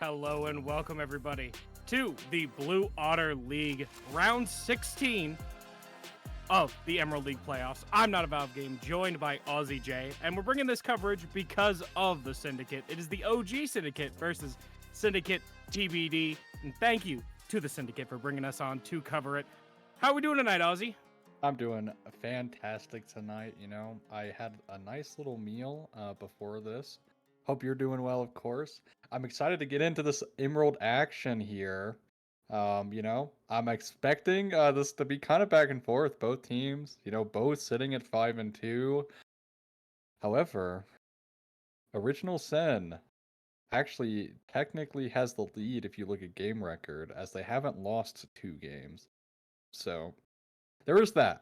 Hello and welcome everybody to the Blue Otter League Round 16 of the Emerald League Playoffs. I'm Not a Valve Game, joined by Aussie J, and we're bringing this coverage because of the Syndicate. It is the OG Syndicate versus Syndicate TBD, and thank you to the Syndicate for bringing us on to cover it. How are we doing tonight, Aussie? I'm doing fantastic tonight. I had a nice little meal before this. Hope you're doing well, of course. I'm excited to get into this Emerald action here. I'm expecting this to be kind of back and forth. Both teams, both sitting at 5-2. However, Original Sin actually technically has the lead if you look at game record, as they haven't lost 2 games. So there is that.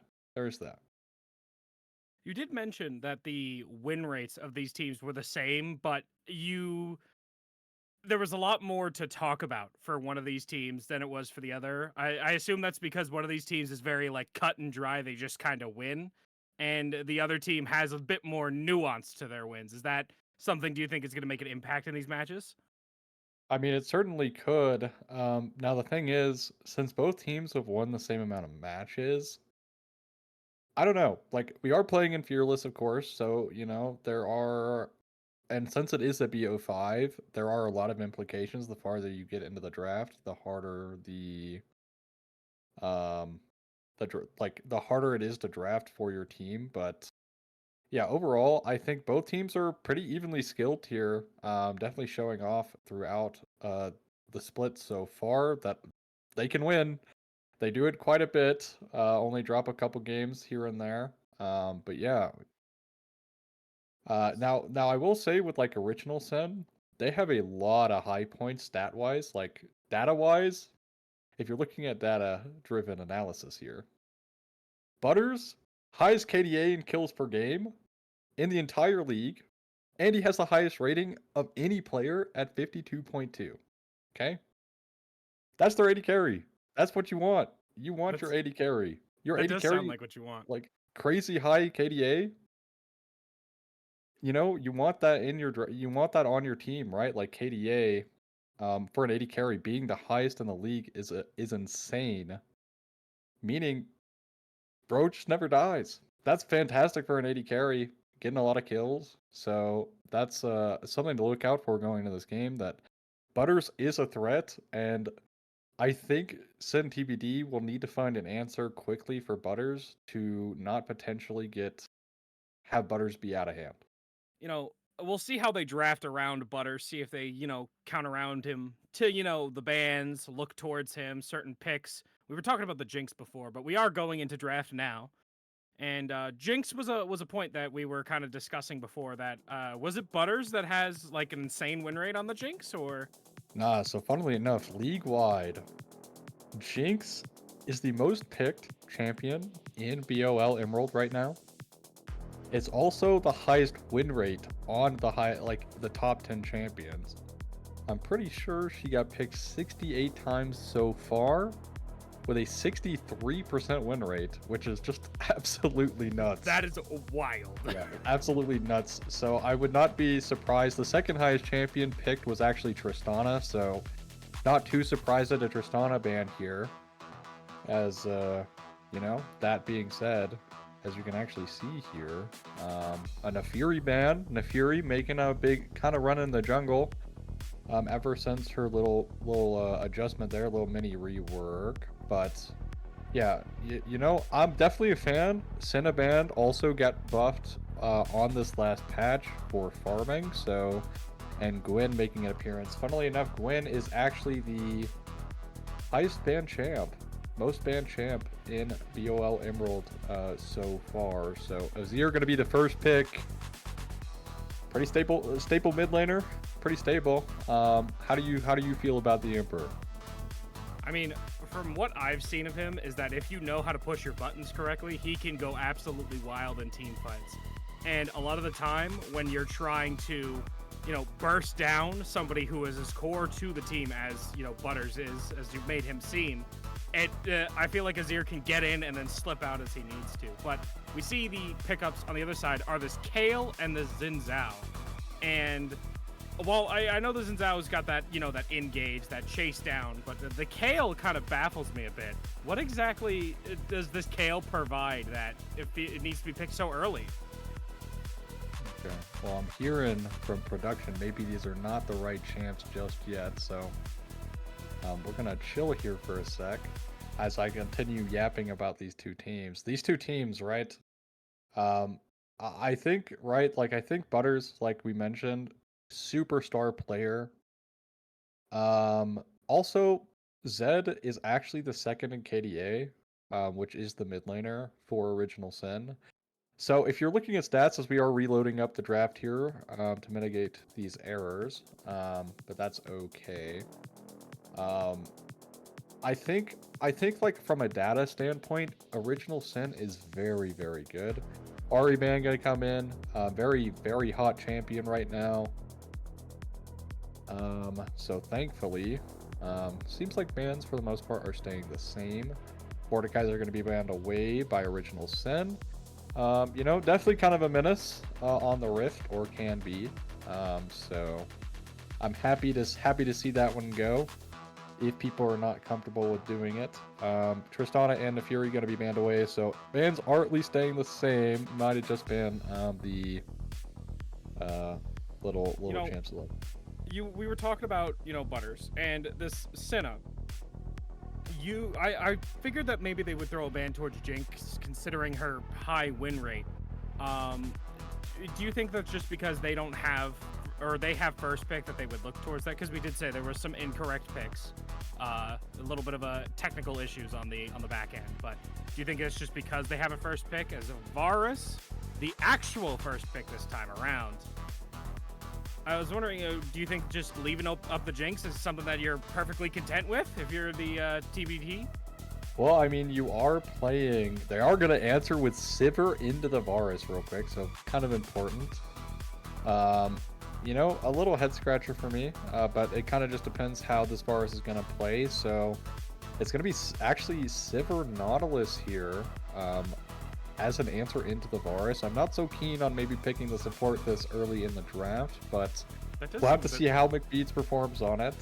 You did mention that the win rates of these teams were the same, but there was a lot more to talk about for one of these teams than it was for the other. I assume that's because one of these teams is very cut and dry. They just kind of win. And the other team has a bit more nuance to their wins. Is that something, do you think, is going to make an impact in these matches? I mean, it certainly could. Now, the thing is, since both teams have won the same amount of matches, I don't know. We are playing in Fearless, of course, so, there are. And since it is a BO5, there are a lot of implications. The farther you get into the draft, the harder um, the harder it is to draft for your team. But yeah, overall, I think both teams are pretty evenly skilled here. Definitely showing off throughout the split so far that they can win. They do it quite a bit. Only drop a couple games here and there. But yeah. Now I will say with Original Sin, they have a lot of high points stat wise, data wise. If you're looking at data driven analysis here, Butters highest KDA and kills per game in the entire league, and he has the highest rating of any player at 52.2. Okay? That's their AD carry. That's what you want. You want your AD carry. Your That AD does carry, sound like what you want. Crazy high KDA. You want that you want that on your team, right? KDA, for an AD carry being the highest in the league is insane. Meaning, bro just never dies. That's fantastic for an AD carry, getting a lot of kills. So that's something to look out for going into this game. That Butters is a threat, and I think SYN TBD will need to find an answer quickly for Butters to not potentially have Butters be out of hand. We'll see how they draft around Butters, see if they, count around him to, the bans, look towards him, certain picks. We were talking about the Jinx before, but we are going into draft now. And Jinx was a point that we were kind of discussing before. That was it Butters that has an insane win rate on the Jinx, or? Nah, so funnily enough, league-wide, Jinx is the most picked champion in BOL Emerald right now. It's also the highest win rate on the top 10 champions. I'm pretty sure she got picked 68 times so far, with a 63% win rate, which is just absolutely nuts. That is wild. Yeah, absolutely nuts. So I would not be surprised. The second highest champion picked was actually Tristana, so not too surprised at a Tristana ban here. As, that being said, as you can actually see here, a Nafiri ban. Nafiri making a big kind of run in the jungle ever since her little adjustment there, little mini rework. But yeah, I'm definitely a fan. Cinnaband also got buffed on this last patch for farming, so, and Gwen making an appearance. Funnily enough, Gwen is actually the highest ban champ, most ban champ in BOL Emerald so far. So Azir gonna be the first pick. Pretty stable mid laner. Pretty stable. How do you feel about the Emperor? I mean, from what I've seen of him, is that if you know how to push your buttons correctly, he can go absolutely wild in team fights. And a lot of the time, when you're trying to, burst down somebody who is as core to the team as, Butters is, as you've made him seem, I feel like Azir can get in and then slip out as he needs to. But we see the pickups on the other side are this Kale and the Xin Zhao. And Well, I know the Zinzao's got that, that engage, that chase down, but the Kale kind of baffles me a bit. What exactly does this Kale provide that if it needs to be picked so early? Okay. Well, I'm hearing from production maybe these are not the right champs just yet, so we're gonna chill here for a sec as I continue yapping about these two teams. These two teams, right? Um, I think, right, like I think Butters, like we mentioned, superstar player. Also, Zed is actually the second in KDA, which is the mid laner for Original Sin. So if you're looking at stats as we are reloading up the draft here to mitigate these errors, but that's okay. Um, I think like from a data standpoint, Original Sin is very, very good. Ari Man gonna come in, very, very hot champion right now. So thankfully, seems like bans for the most part are staying the same. Mordekaiser are going to be banned away by Original Sin. Definitely kind of a menace on the Rift, or can be. So I'm happy to see that one go. If people are not comfortable with doing it, Tristana and the Fury going to be banned away. So bans are at least staying the same. Might have just been the little champs left. We were talking about, Butters and this Senna. I figured that maybe they would throw a ban towards Jinx considering her high win rate. Do you think that's just because they don't have, or they have first pick, that they would look towards that? Because we did say there were some incorrect picks, a little bit of a technical issues on the back end. But do you think it's just because they have a first pick as Varus, the actual first pick this time around? I was wondering, do you think just leaving up the Jinx is something that you're perfectly content with if you're the TBD? Well, I mean, you are playing. They are going to answer with Sivir into the Varus real quick, so kind of important. A little head scratcher for me, but it kind of just depends how this Varus is going to play. So it's going to be actually Sivir Nautilus here as an answer into the Varus. I'm not so keen on maybe picking the support this early in the draft, but we'll have to see how McBeats performs on it.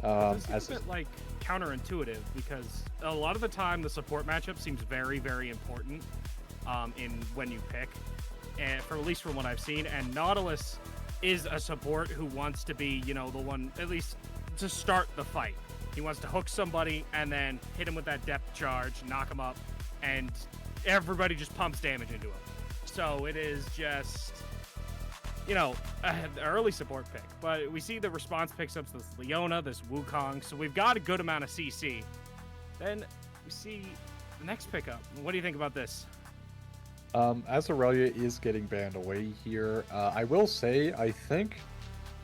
It's a bit like counterintuitive because a lot of the time the support matchup seems very, very important in when you pick, and at least from what I've seen. And Nautilus is a support who wants to be, the one at least to start the fight. He wants to hook somebody and then hit him with that depth charge, knock him up, and everybody just pumps damage into him. So it is just, an early support pick. But we see the response picks up this Leona, this Wukong. So we've got a good amount of CC. Then we see the next pickup. What do you think about this? As Aurelia is getting banned away here, I will say I think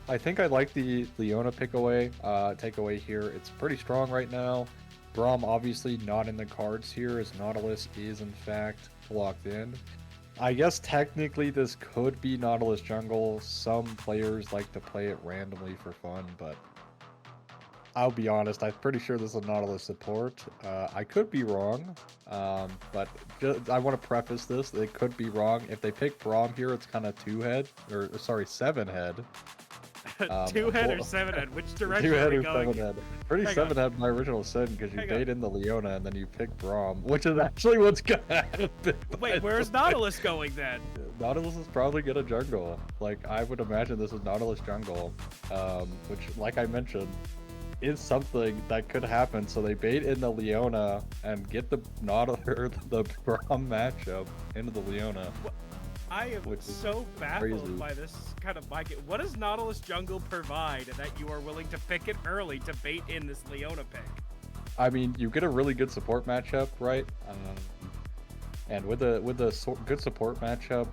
I like the Leona takeaway here. It's pretty strong right now. Braum obviously not in the cards here, as Nautilus is in fact locked in. I guess technically this could be Nautilus jungle. Some players like to play it randomly for fun, but I'll be honest, I'm pretty sure this is Nautilus support. I could be wrong, but I want to preface this. They could be wrong. If they pick Braum here, it's kind of 7-head. 2-head or 7-head? Which direction 2-head are we or going? 7-head. Pretty 7-head my original SYN because you bait in the Leona and then you pick Braum, which is actually what's gonna happen. Wait, where's Nautilus going then? Nautilus is probably gonna jungle. Like, I would imagine this is Nautilus jungle, which, like I mentioned, is something that could happen. So they bait in the Leona and get the the Braum matchup into the Leona. I am so baffled by this kind of market. What does Nautilus jungle provide that you are willing to pick it early to bait in this Leona pick? I mean, you get a really good support matchup, right? And with a good support matchup,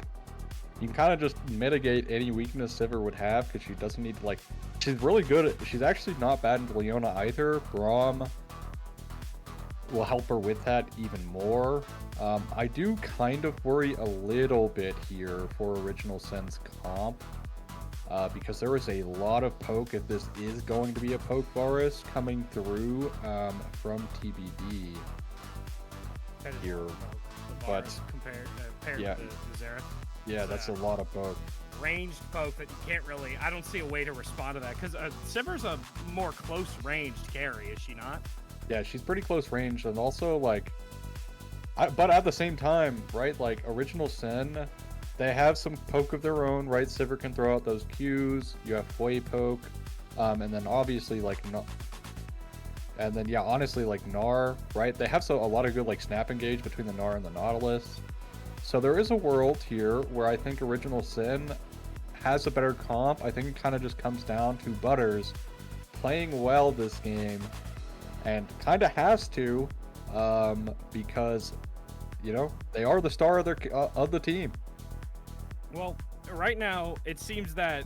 you can kind of just mitigate any weakness Sivir would have because she doesn't need to, she's really good she's actually not bad in Leona either. Braum will help her with that even more. I do kind of worry a little bit here for Original Sin's comp, because there is a lot of poke if this is going to be a poke Varus coming through from TBD here. But compared yeah, to Xerath. yeah, that's a lot of poke. ranged poke that you can't really. I don't see a way to respond to that because Sivir's a more close ranged carry, is she not? Yeah, she's pretty close range, and also like, but at the same time, right? Like original Sin, they have some poke of their own, right? Sivir can throw out those Qs. You have Hoi poke, and then obviously like no, and then yeah, honestly like Gnar, right? They have a lot of good like snap engage between the Gnar and the Nautilus. So there is a world here where I think original Sin has a better comp. I think it kind of just comes down to Butters playing well this game, and kind of has to, because you know they are the star of their of the team. Well, right now it seems that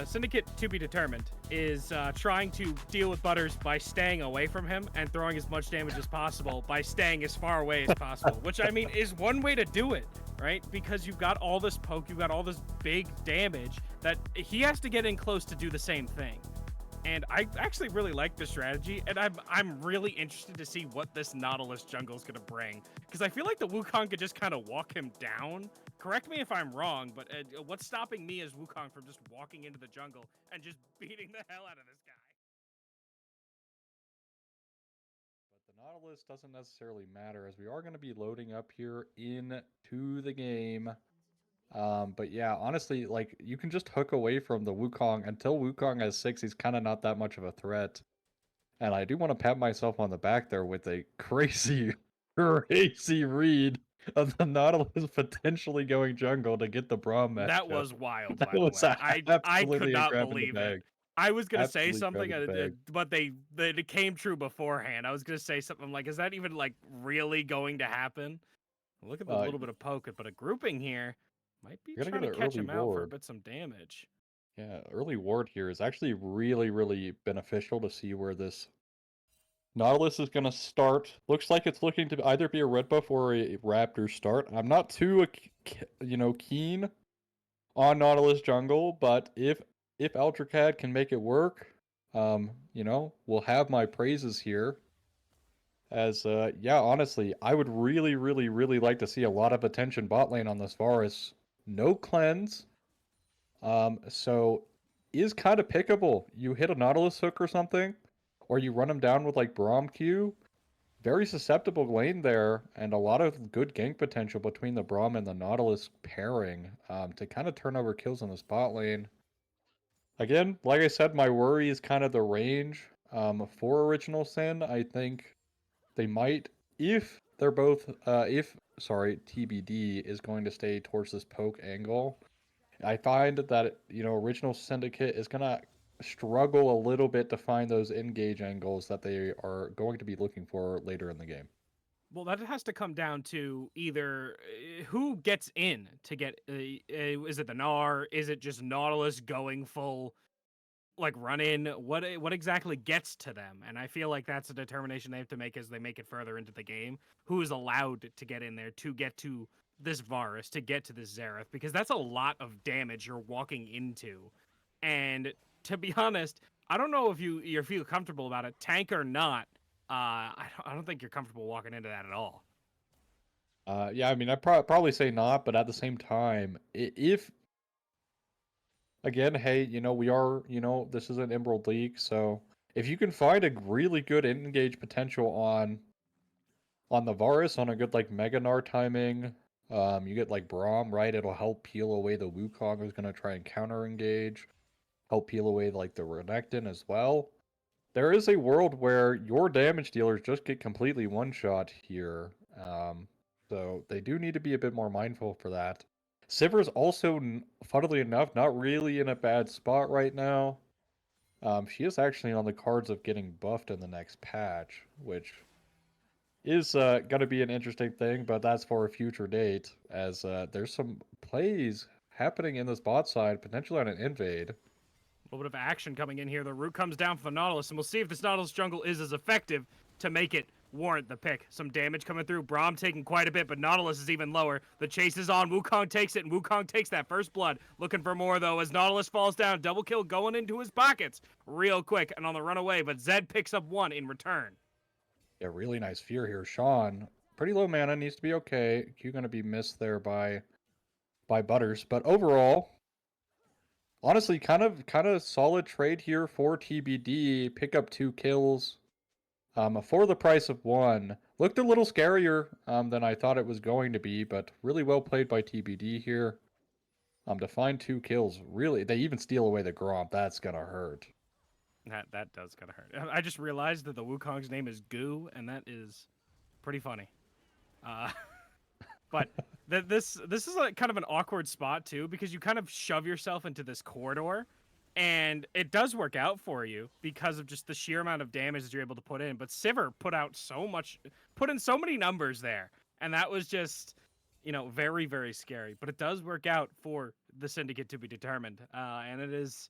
Syndicate to be determined is trying to deal with Butters by staying away from him and throwing as much damage as possible by staying as far away as possible, which I mean is one way to do it, right? Because you've got all this poke, you've got all this big damage that he has to get in close to do the same thing. And I actually really like the strategy, and I'm really interested to see what this Nautilus jungle is going to bring, because I feel like the Wukong could just kind of walk him down. Correct me if I'm wrong, but what's stopping me as Wukong from just walking into the jungle and just beating the hell out of this guy? But the Nautilus doesn't necessarily matter, as we are going to be loading up here into the game. But yeah, honestly, like you can just hook away from the Wukong until Wukong has 6. He's kind of not that much of a threat. And I do want to pat myself on the back there with a crazy, crazy read of the Nautilus potentially going jungle to get the Braum That matchup. was wild, That by the was way. I could absolutely a not grab in the believe it. bag. I was gonna say Absolutely grab something, in the bag. but it came true beforehand. I was gonna say something like, "Is that even like really going to happen?" Look at the Uh, little bit of poke, but a grouping here might be you're gonna trying get to an catch early him out for a ward. bit some damage. Yeah, early ward here is actually really, really beneficial to see where this Nautilus is going to start. Looks like it's looking to either be a red buff or a Raptor start. I'm not too, keen on Nautilus jungle, but if Altracad can make it work, we'll have my praises here. As yeah, honestly, I would really, really, really like to see a lot of attention bot lane on this Varus. No cleanse, so is kind of pickable. You hit a Nautilus hook or something, or you run him down with like Braum Q. Very susceptible lane there, and a lot of good gank potential between the Braum and the Nautilus pairing, to kind of turn over kills in the spot lane. Again, like I said, my worry is kind of the range. For Original Sin, I think they might, if they're both, TBD is going to stay towards this poke angle. I find that, Original Syndicate is going to struggle a little bit to find those engage angles that they are going to be looking for later in the game. Well, that has to come down to either who gets in to get. Is it the Gnar? Is it just Nautilus going full, like run in? What exactly gets to them? And I feel like that's a determination they have to make as they make it further into the game. Who is allowed to get in there to get to this Varus, to get to this Xerath? Because that's a lot of damage you're walking into. And to be honest, I don't know if you feel comfortable about it, tank or not. I don't think you're comfortable walking into that at all. Yeah, I mean, I'd probably say not, but at the same time, if again, hey, we are, this is an Emerald League, so if you can find a really good engage potential on the Varus on a good like Mega Gnar timing, you get like Braum, right? It'll help peel away the Wukong who's gonna try and counter engage, help peel away like the Renekton as well. There is a world where your damage dealers just get completely one-shot here. So they do need to be a bit more mindful for that. Sivir's also, funnily enough, not really in a bad spot right now. She is actually on the cards of getting buffed in the next patch, which is going to be an interesting thing, but that's for a future date, as there's some plays happening in this bot side, potentially on an invade. A little bit of action coming in here. The root comes down for the Nautilus, and we'll see if this Nautilus jungle is as effective to make it warrant the pick. Some damage coming through. Braum taking quite a bit, but Nautilus is even lower. The chase is on. Wukong takes it, and Wukong takes that first blood. Looking for more, though, as Nautilus falls down. Double kill going into his pockets real quick and on the runaway, but Zed picks up one in return. Yeah, really nice fear here. Sean, pretty low mana, needs to be okay. Q going to be missed there by by Butters. But overall, honestly, kind of solid trade here for TBD. Pick up 2 kills. For the price of 1. Looked a little scarier than I thought it was going to be, but really well played by TBD here. To find 2 kills, really, they even steal away the Gromp. That's gonna hurt. That does kind of hurt. I just realized that the Wukong's name is Goo, and that is pretty funny. Uh, but this is kind of an awkward spot too, because you kind of shove yourself into this corridor, and it does work out for you because of just the sheer amount of damage that you're able to put in. But Sivir put in so many numbers there, and that was just, very, very scary. But it does work out for the Syndicate to be determined, and it is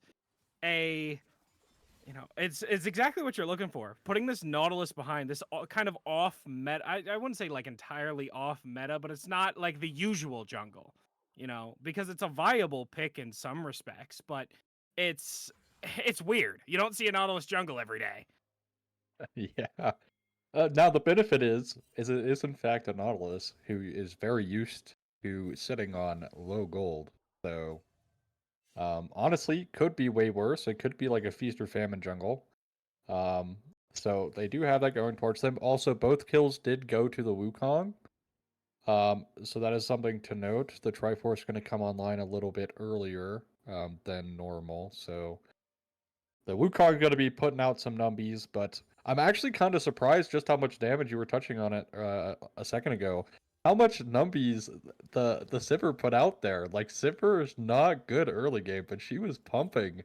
a it's exactly what you're looking for. Putting this Nautilus behind this kind of off meta. I wouldn't say like entirely off meta, but it's not like the usual jungle, because it's a viable pick in some respects, but it's it's weird. You don't see a Nautilus jungle every day. Yeah. Now the benefit is it is in fact a Nautilus who is very used to sitting on low gold. So, honestly, could be way worse. It could be like a feast or famine jungle. Um, so they do have that going towards them. Also, both kills did go to the Wukong. So that is something to note. The Triforce is going to come online a little bit earlier than normal. So the Wukong going to be putting out some numbies, but I'm actually kind of surprised just how much damage you were touching on it a second ago. How much numbies the Sivir put out there. Like, Sivir is not good early game, but she was pumping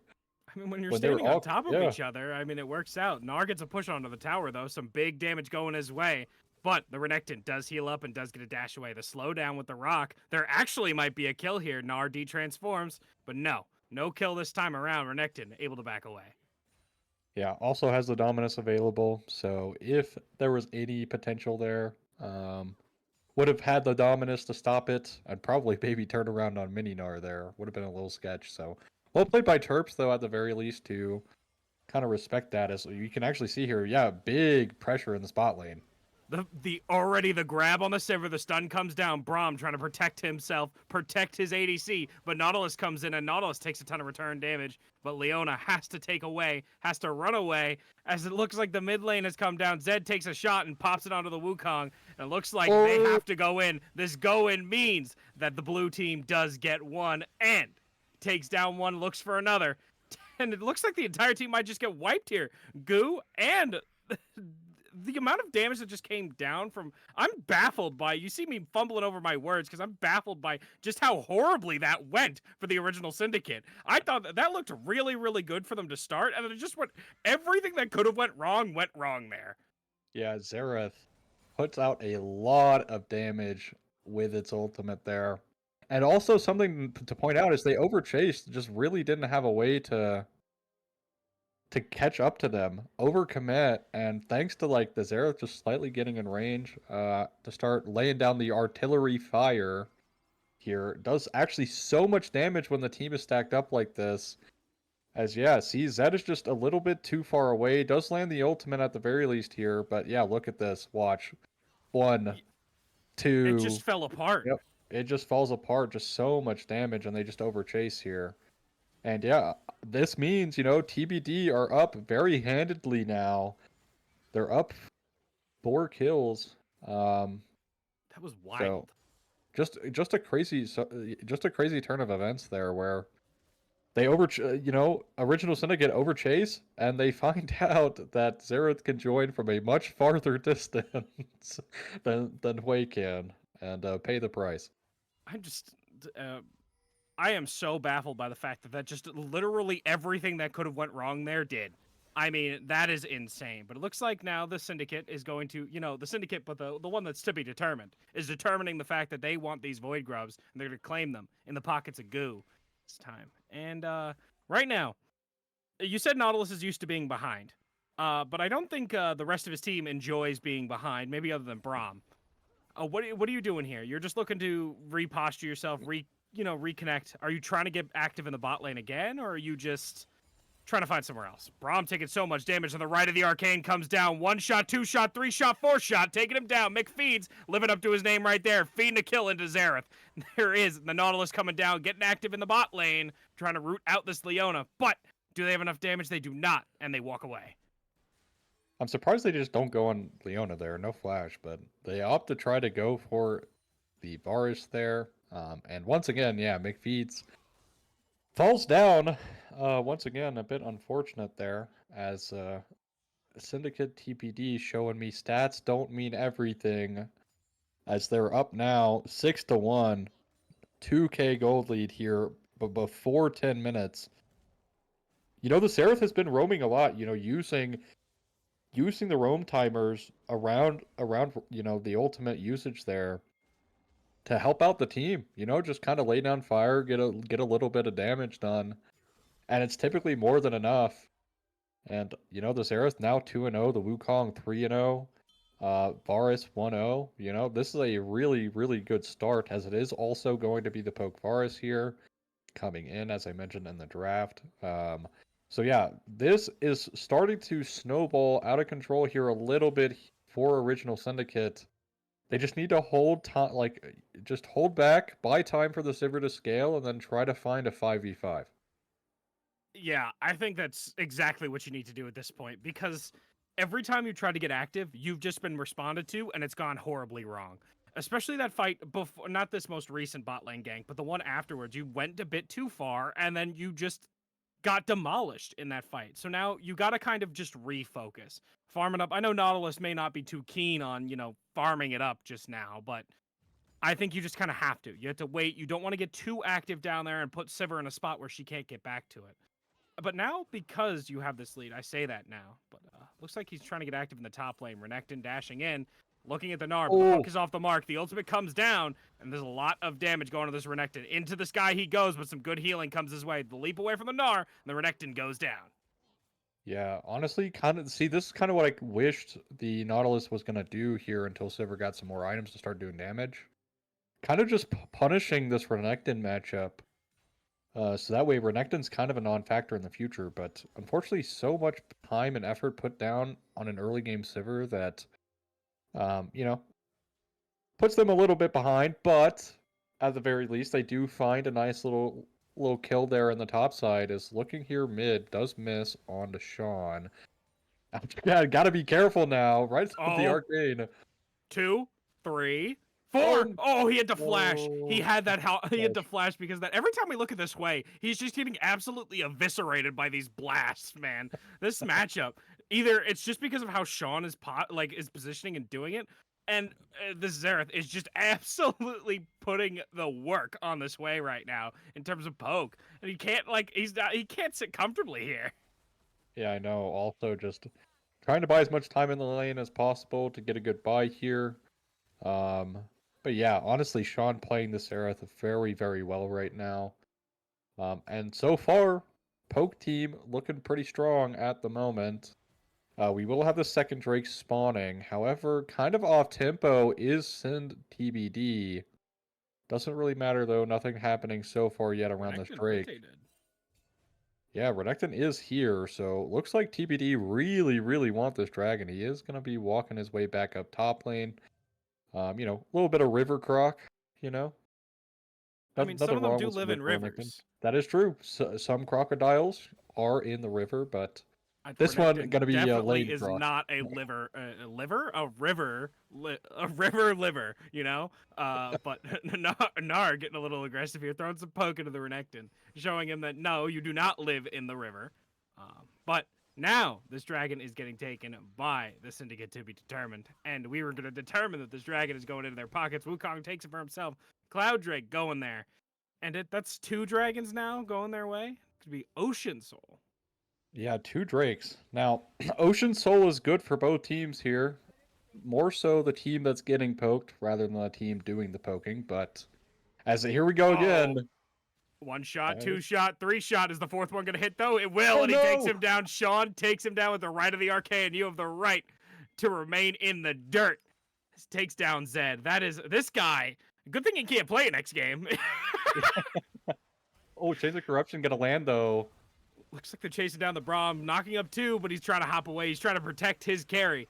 I mean, when you're when they were standing on all top of yeah. each other, I mean, it works out. Gnar gets a push onto the tower, though. Some big damage going his way. But the Renekton does heal up and does get a dash away. The slowdown with the rock. There actually might be a kill here. Gnar de-transforms. But no kill this time around. Renekton able to back away. Yeah, also has the Dominus available, so if there was any potential there, would have had the Dominus to stop it. I'd probably maybe turn around on Mininar there. Would have been a little sketch. So well played by Terps though, at the very least, to kind of respect that. As you can actually see here, yeah, big pressure in the spot lane. The grab on the Sivir, the stun comes down. Braum trying to protect himself, protect his ADC, but Nautilus comes in and Nautilus takes a ton of return damage. But Leona has to run away, as it looks like the mid lane has come down. Zed takes a shot and pops it onto the Wukong. And it looks like they have to go in. This go in means that the blue team does get one and takes down one, looks for another. And it looks like the entire team might just get wiped here. Goo and the amount of damage that just came down from, I'm baffled by, you see me fumbling over my words because I'm baffled by just how horribly that went for the original Syndicate. I thought that looked really, really good for them to start, and it just went, everything that could have went wrong there. Yeah, Xerath puts out a lot of damage with its ultimate there. And also something to point out is they overchased, just really didn't have a way to catch up to them, overcommit, and thanks to like the Xerath just slightly getting in range, to start laying down the artillery fire here, does actually so much damage when the team is stacked up like this. As yeah, see, Zed is just a little bit too far away. Does land the ultimate at the very least here, but yeah, look at this. Watch. 1, 2. It just fell apart. Yep. It just falls apart. Just so much damage, and they just overchase here. And yeah, this means, TBD are up very handedly now. They're up 4 kills. That was wild. So just a crazy turn of events there where they original Syndicate overchase and they find out that Xerath can join from a much farther distance than Hui can and pay the price. I'm just I am so baffled by the fact that just literally everything that could have went wrong there did. I mean, that is insane. But it looks like now the Syndicate is going to, the Syndicate, but the one that's to be determined, is determining the fact that they want these Void Grubs, and they're going to claim them in the pockets of goo this time. And right now, you said Nautilus is used to being behind, but I don't think the rest of his team enjoys being behind, maybe other than Braum. What are you doing here? You're just looking to reposture yourself, reconnect. Are you trying to get active in the bot lane again, or are you just trying to find somewhere else. Braum taking so much damage on the right of the arcane, comes down. 1 shot, 2 shot, 3 shot, 4 shot, taking him down. McFeeds living up to his name right there, feeding a kill into Xerath. There is the Nautilus coming down, getting active in the bot lane, trying to root out this Leona. But do they have enough damage? They do not, and they walk away. I'm surprised they just don't go on Leona there. No flash, but they opt to try to go for the Varus there. And once again, yeah, McFeeds falls down. Once again, a bit unfortunate there, as Syndicate TPD showing me stats don't mean everything, as they're up now 6-1, 2k gold lead here, but before 10 minutes. The Xerath has been roaming a lot, using the roam timers around the ultimate usage there to help out the team. Just kind of lay down fire, get a little bit of damage done, and it's typically more than enough. And the Xerath now 2-0, the Wukong 3-0, Varus 1-0. This is a really, really good start, as it is also going to be the Poke Varus here coming in, as I mentioned in the draft. So yeah, this is starting to snowball out of control here a little bit for Original Syndicate. They just need to hold time, just hold back, buy time for the Sivir to scale, and then try to find a 5v5. Yeah, I think that's exactly what you need to do at this point, because every time you try to get active, you've just been responded to, and it's gone horribly wrong. Especially that fight before, not this most recent bot lane gank, but the one afterwards. You went a bit too far, and then you just got demolished in that fight. So now you got to kind of just refocus, farm it up. I know Nautilus may not be too keen on, farming it up just now, but I think you just kind of have to. You have to wait. You don't want to get too active down there and put Sivir in a spot where she can't get back to it. But now, because you have this lead, I say that now, but looks like he's trying to get active in the top lane. Renekton dashing in, looking at the Gnar, but the poke is off the mark. The ultimate comes down, and there's a lot of damage going to this Renekton. Into the sky he goes, but some good healing comes his way. The leap away from the Gnar, and the Renekton goes down. Yeah, honestly, this is kind of what I wished the Nautilus was going to do here until Sivir got some more items to start doing damage. Kind of just punishing this Renekton matchup. So that way Renekton's kind of a non-factor in the future, but unfortunately so much time and effort put down on an early game Sivir that, puts them a little bit behind, but at the very least they do find a nice little kill there in the top side. Is looking here mid, does miss on to Sean. Yeah, gotta be careful now, right? The arcane. 2, 3, 4. Oh, he had to flash. He had that. He had to flash because that. Every time we look at this way, he's just getting absolutely eviscerated by these blasts, man. This matchup, either it's just because of how Sean is positioning and doing it, and this Xerath is just absolutely putting the work on this way right now in terms of poke, and he can't he can't sit comfortably here. Yeah, I know. Also, just trying to buy as much time in the lane as possible to get a good buy here. But yeah, honestly, Sean playing this Xerath very, very well right now. And so far, Poke team looking pretty strong at the moment. We will have the second Drake spawning. However, kind of off tempo is SYN TBD. Doesn't really matter though. Nothing happening so far yet around this Drake. Rotated. Yeah, Renekton is here, so looks like TBD really, really want this dragon. He is going to be walking his way back up top lane. A little bit of river croc, I mean, some of them do live in rivers. That is true. So, some crocodiles are in the river, but this one going to be definitely is croc. not a river liver, But Gnar getting a little aggressive here, throwing some poke into the Renekton, showing him that no, you do not live in the river. But now this dragon is getting taken by the Syndicate to be determined, and we were going to determine that this dragon is going into their pockets. Wukong takes it for himself. Cloud Drake going there, and that's 2 dragons now going their way. It could be Ocean Soul. Yeah, 2 Drakes. Now, Ocean Soul is good for both teams here. More so the team that's getting poked rather than the team doing the poking. But here we go again. 1 shot, 2 shot, 3 shot. Is the 4th one going to hit, though? It will, and he takes him down. Sean takes him down with the right of the arcane. You have the right to remain in the dirt. This takes down Zed. That is this guy. Good thing he can't play next game. Oh, Chains of Corruption going to land, though. Looks like they're chasing down the Braum, knocking up 2, but he's trying to hop away. He's trying to protect his carry.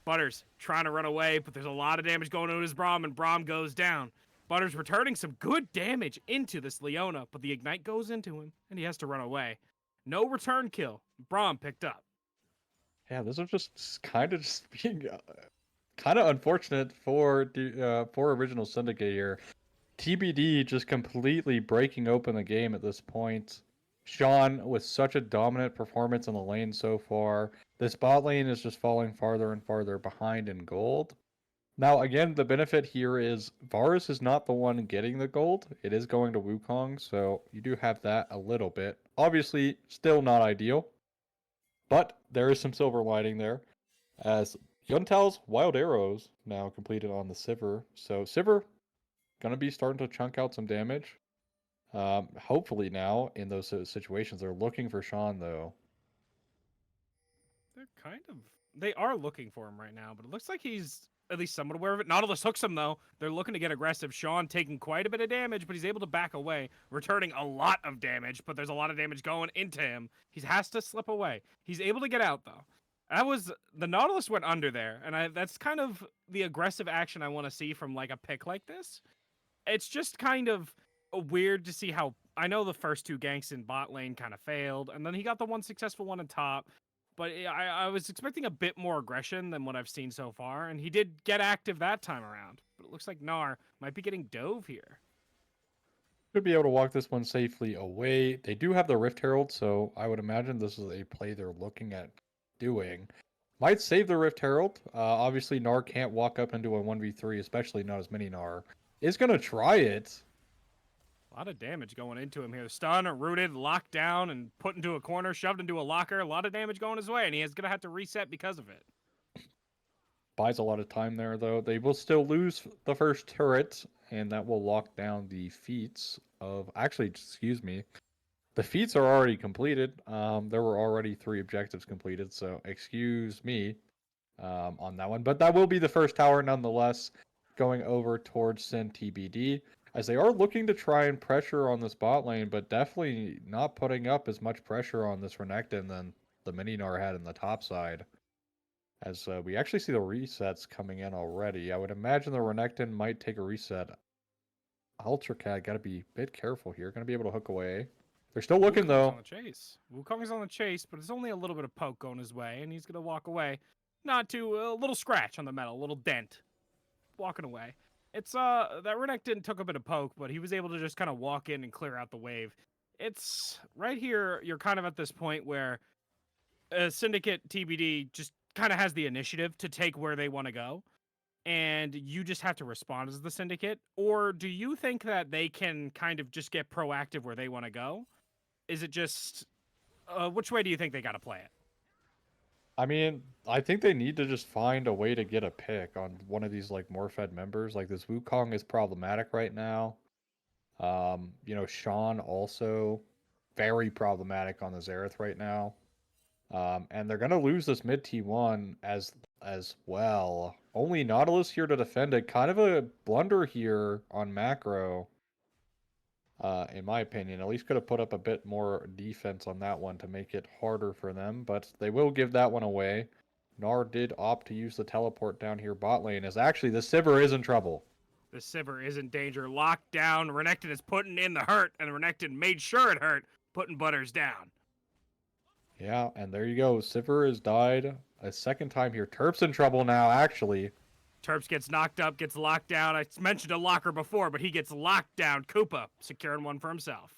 Butters trying to run away, but there's a lot of damage going to his Braum, and Braum goes down. Butters returning some good damage into this Leona, but the Ignite goes into him, and he has to run away. No return kill. Braum picked up. Yeah, this is just kind of just being kind of unfortunate for Original Syndicate here. TBD just completely breaking open the game at this point. Sean with such a dominant performance in the lane so far. This bot lane is just falling farther and farther behind in gold. Now, again, the benefit here is Varus is not the one getting the gold. It is going to Wukong, so you do have that a little bit. Obviously, still not ideal, but there is some silver lining there. As Yuntal's Wild Arrows now completed on the Sivir. So Sivir going to be starting to chunk out some damage. Hopefully now, in those situations, they're looking for Sean, though. They are looking for him right now, but it looks like he's at least somewhat aware of it. Nautilus hooks him, though. They're looking to get aggressive. Sean taking quite a bit of damage, but he's able to back away, returning a lot of damage, but there's a lot of damage going into him. He has to slip away. He's able to get out, though. The Nautilus went under there, and that's kind of the aggressive action I want to see from like a pick like this. It's just kind of weird to see how, I know the first 2 ganks in bot lane kind of failed, and then he got the one successful one in top. But I was expecting a bit more aggression than what I've seen so far, and he did get active that time around. But it looks like Gnar might be getting dove here. Should be able to walk this one safely away. They do have the Rift Herald, so I would imagine this is a play they're looking at doing. Might save the Rift Herald. Obviously, Gnar can't walk up into a 1v3, especially not as many Gnar. Is going to try it. A lot of damage going into him here. Stun, rooted, locked down, and put into a corner, shoved into a locker. A lot of damage going his way, and he is going to have to reset because of it. Buys a lot of time there, though. They will still lose the first turret, and that will lock down the feats of... Actually, excuse me. The feats are already completed. There were already 3 objectives completed, so excuse me on that one. But that will be the first tower, nonetheless, going over towards SYN TBD. As they are looking to try and pressure on this bot lane, but definitely not putting up as much pressure on this Renekton than the Mininar had in the top side. As we actually see the resets coming in already. I would imagine the Renekton might take a reset. Ultracat got to be a bit careful here. Going to be able to hook away. They're still looking, though. On the chase. Wukong is on the chase, but it's only a little bit of poke going his way, and he's going to walk away. Not too... a little scratch on the metal, a little dent. Walking away. It's that Renekton took a bit of poke, but he was able to just kind of walk in and clear out the wave. It's right here, you're kind of at this point where Syndicate TBD just kind of has the initiative to take where they want to go, and you just have to respond as the Syndicate. Or do you think that they can kind of just get proactive where they want to go? Is it just which way do you think they got to play it? I mean, I think they need to just find a way to get a pick on one of these like Morphed members. Like this Wukong is problematic right now. Sean also very problematic on the Xerath right now. And they're gonna lose this mid T1 as well. Only Nautilus here to defend it. Kind of a blunder here on macro. In my opinion, at least could have put up a bit more defense on that one to make it harder for them, but they will give that one away. Gnar did opt to use the teleport down here bot lane, as actually the Sivir is in trouble. The Sivir is in danger. Locked down. Renekton is putting in the hurt, and Renekton made sure it hurt, putting Butters down. Yeah, and there you go. Sivir has died a second time here. Terp's in trouble now, actually. Terps gets knocked up, gets locked down. I mentioned a locker before, but he gets locked down. Koopa securing one for himself.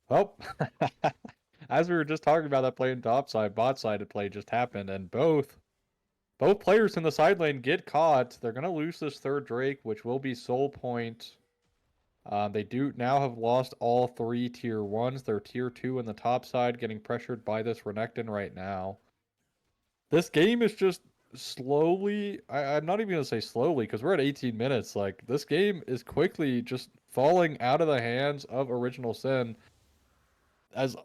Well, as we were just talking about that play in top side, bot side play just happened, and both players in the side lane get caught. They're going to lose this third Drake, which will be soul point. They do now have lost all 3 tier 1s. They're tier 2 in the top side, getting pressured by this Renekton right now. This game is just slowly, I'm not even going to say slowly, because we're at 18 minutes. Like, this game is quickly just falling out of the hands of Original SYN, as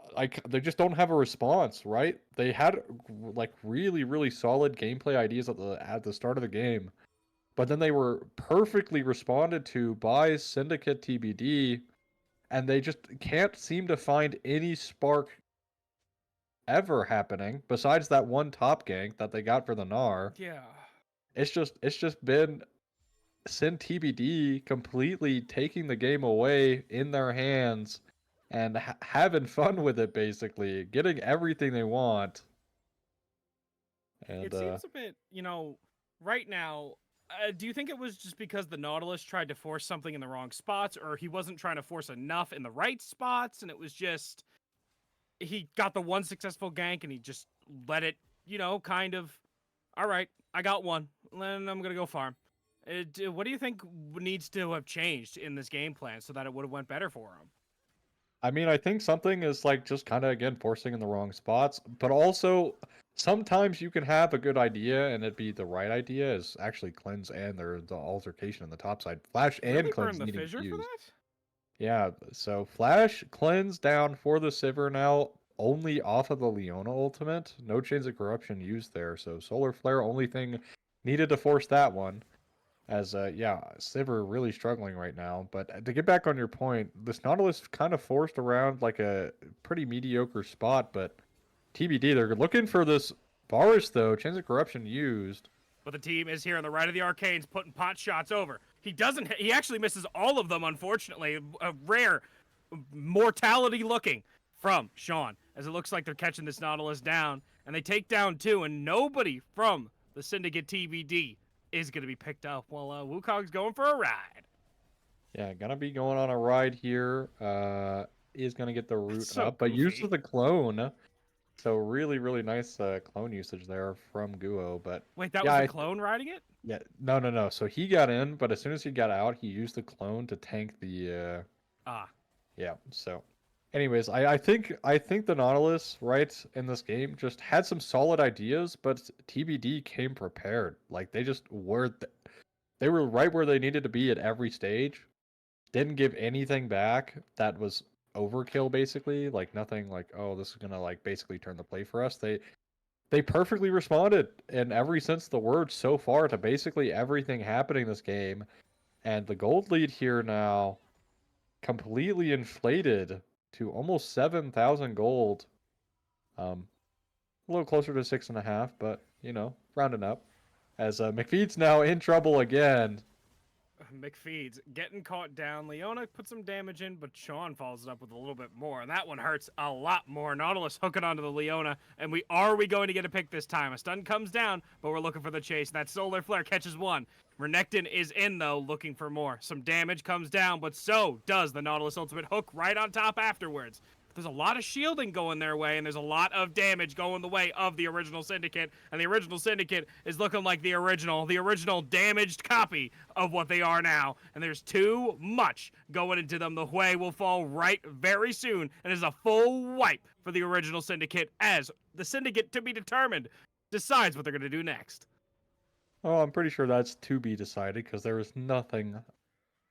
they just don't have a response, right? They had like really, really solid gameplay ideas at the start of the game, but then they were perfectly responded to by Syndicate TBD, and they just can't seem to find any spark ever happening besides that one top gank that they got for the Gnar. Yeah. It's just been SYN TBD completely taking the game away in their hands and having fun with it, basically getting everything they want. And It seems a bit, right now. Do you think it was just because the Nautilus tried to force something in the wrong spots, or he wasn't trying to force enough in the right spots, and it was just he got the one successful gank and he just let it, kind of, all right, I got one, then I'm gonna go farm. What do you think needs to have changed in this game plan so that it would have went better for him? I mean, I think something is like just kind of again forcing in the wrong spots, but also sometimes you can have a good idea and it be the right idea is actually cleanse and the altercation in the top side. Flash and Really burn cleanse the needing fissure for fused. that? Yeah, so Flash cleanse down for the Sivir now only off of the Leona ultimate. No Chains of Corruption used there, so Solar Flare only thing needed to force that one. As yeah, Sivir really struggling right now. But to get back on your point, this Nautilus kind of forced around like a pretty mediocre spot, but TBD, they're looking for this Varus though. Chains of Corruption used. But the team is here on the right of the arcanes, putting pot shots over. He doesn't. He actually misses all of them. Unfortunately, a rare mortality looking from Sean, as it looks like they're catching this Nautilus down, and they take down two, and nobody from the Syndicate TBD is going to be picked up. Well, Wukong's going for a ride. Yeah, gonna be going on a ride here. Is gonna get the That's root so up, but goofy. uses the clone. So really, really nice clone usage there from Guo. But Wait, that yeah, was the clone riding it? yeah, no, no, no. So he got in, but as soon as he got out, he used the clone to tank the Ah, yeah. So, anyways, I think the Nautilus right in this game just had some solid ideas, but TBD came prepared. Like they just were they were right where they needed to be at every stage. Didn't give anything back that was overkill basically. Like nothing like, oh, this is gonna like basically turn the play for us. They perfectly responded in every sense of the word so far to basically everything happening this game. And the gold lead here now completely inflated to almost 7,000 gold. A little closer to 6.5, but rounding up. As McFeed's now in trouble again. McFeeds getting caught down. Leona put some damage in, but Sean follows it up with a little bit more, and that one hurts a lot more. Nautilus hooking onto the Leona, and we going to get a pick this time? A stun comes down, but we're looking for the chase. That Solar Flare catches one. Renekton is in, though, looking for more. Some damage comes down, but so does the Nautilus ultimate hook right on top afterwards. There's a lot of shielding going their way, and there's a lot of damage going the way of the original Syndicate. And the original Syndicate is looking like the original damaged copy of what they are now. And there's too much going into them. The Hui will fall right very soon, and is a full wipe for the original Syndicate, as the Syndicate, to be determined, decides what they're going to do next. Oh, I'm pretty sure that's to be decided because there is nothing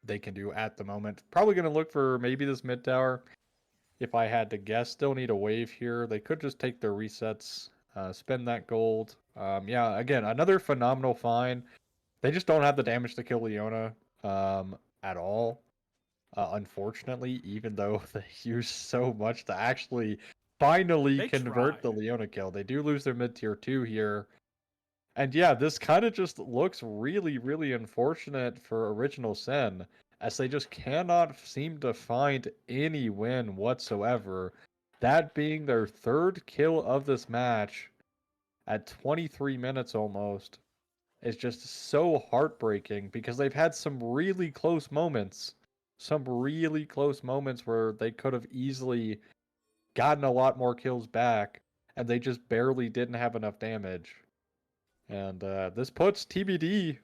they can do at the moment. Probably going to look for maybe this mid tower. If I had to guess, still need a wave here. They could just take their resets, spend that gold. Yeah, again, another phenomenal find. They just don't have the damage to kill Leona at all. Unfortunately, even though they use so much to actually finally They convert tried. the Leona kill. They do lose their mid tier 2 here. And yeah, this kind of just looks really, really unfortunate for Original Sin, as they just cannot seem to find any win whatsoever. That being their third kill of this match at 23 minutes almost is just so heartbreaking because they've had some really close moments. Some really close moments where they could have easily gotten a lot more kills back, and they just barely didn't have enough damage. And this puts TBD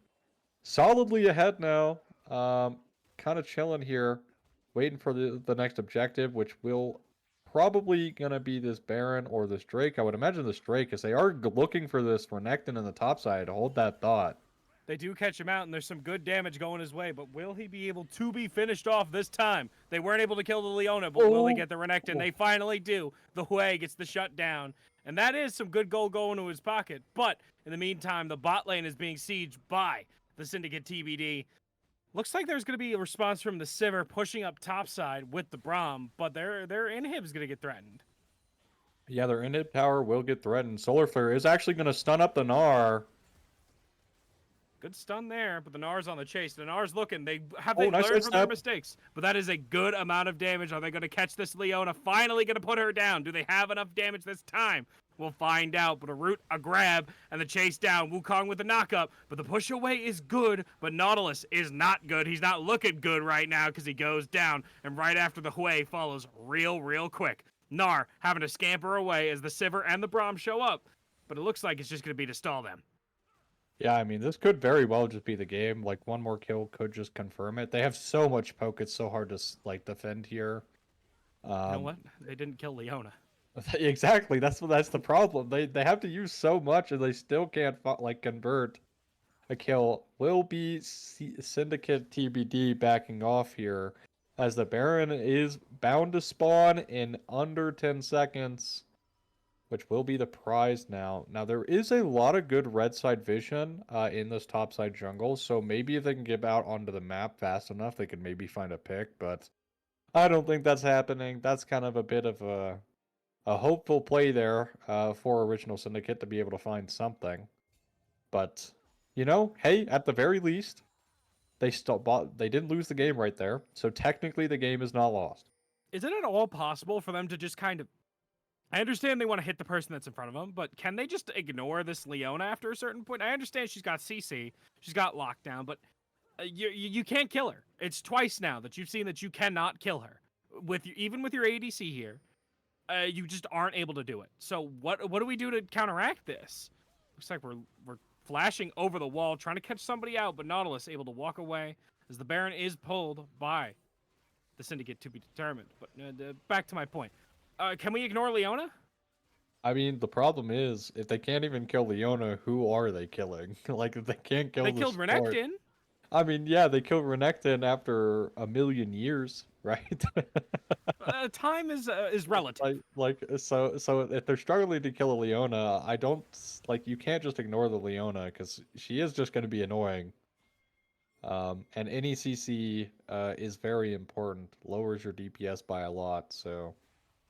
solidly ahead now. Kind of chilling here, waiting for the next objective, which will probably gonna be this Baron or this Drake. I would imagine this Drake, because they are looking for this Renekton in the top side. Hold that thought. They do catch him out, and there's some good damage going his way, but will he be able to be finished off this time? They weren't able to kill the Leona, but will they Oh, get the Renekton? They finally do. The Hui gets the shutdown, and that is some good gold going to his pocket. But in the meantime, the bot lane is being sieged by the Syndicate TBD. Looks like there's going to be a response from the Sivir pushing up topside with the Braum, but their inhib is going to get threatened. Yeah, their inhib tower will get threatened. Solar Flare is actually going to stun up the Gnar. Good stun there, but the Gnar's on the chase. The Gnar's looking. They Nice learned from their step. mistakes? But that is a good amount of damage. Are they going to catch this Leona? Finally going to put her down. Do they have enough damage this time? We'll find out. But a root, a grab, and the chase down. Wukong with the knockup. But the push away is good, but Nautilus is not good. He's not looking good right now because he goes down. And right after the Hui follows real quick. Gnar having to scamper away as the Sivir and the Braum show up. But it looks like it's just going to be to stall them. Yeah, I mean, this could very well just be the game. Like, one more kill could just confirm it. They have so much poke, it's so hard to, like, defend here. You know what? They didn't kill Leona. Exactly, that's the problem. They have to use so much, and they still can't, like, convert a kill. Will be Syndicate TBD backing off here, as the Baron is bound to spawn in under 10 seconds. Which will be the prize now. Now, there is a lot of good red side vision in this top side jungle, so maybe if they can get out onto the map fast enough, they could maybe find a pick, but I don't think that's happening. That's kind of a bit of a hopeful play there for Original Syndicate to be able to find something. But, you know, hey, at the very least, they didn't lose the game right there, so technically the game is not lost. Is it at all possible for them to just kind of... I understand they want to hit the person that's in front of them, but can they just ignore this Leona after a certain point? I understand she's got CC, she's got lockdown, but you can't kill her. It's twice now that you've seen that you cannot kill her. Even with your ADC here, you just aren't able to do it. So what do we do to counteract this? Looks like we're flashing over the wall, trying to catch somebody out, but Nautilus able to walk away as the Baron is pulled by the Syndicate to be determined. But back to my point. Can we ignore Leona? I mean, the problem is, if they can't even kill Leona, who are they killing? Like, if they can't kill They killed Renekton. I mean, yeah, they killed Renekton after a million years, right? Time is relative. So if they're struggling to kill a Leona, I don't, like, you can't just ignore the Leona, because she is just going to be annoying. And any CC is very important, lowers your DPS by a lot, so...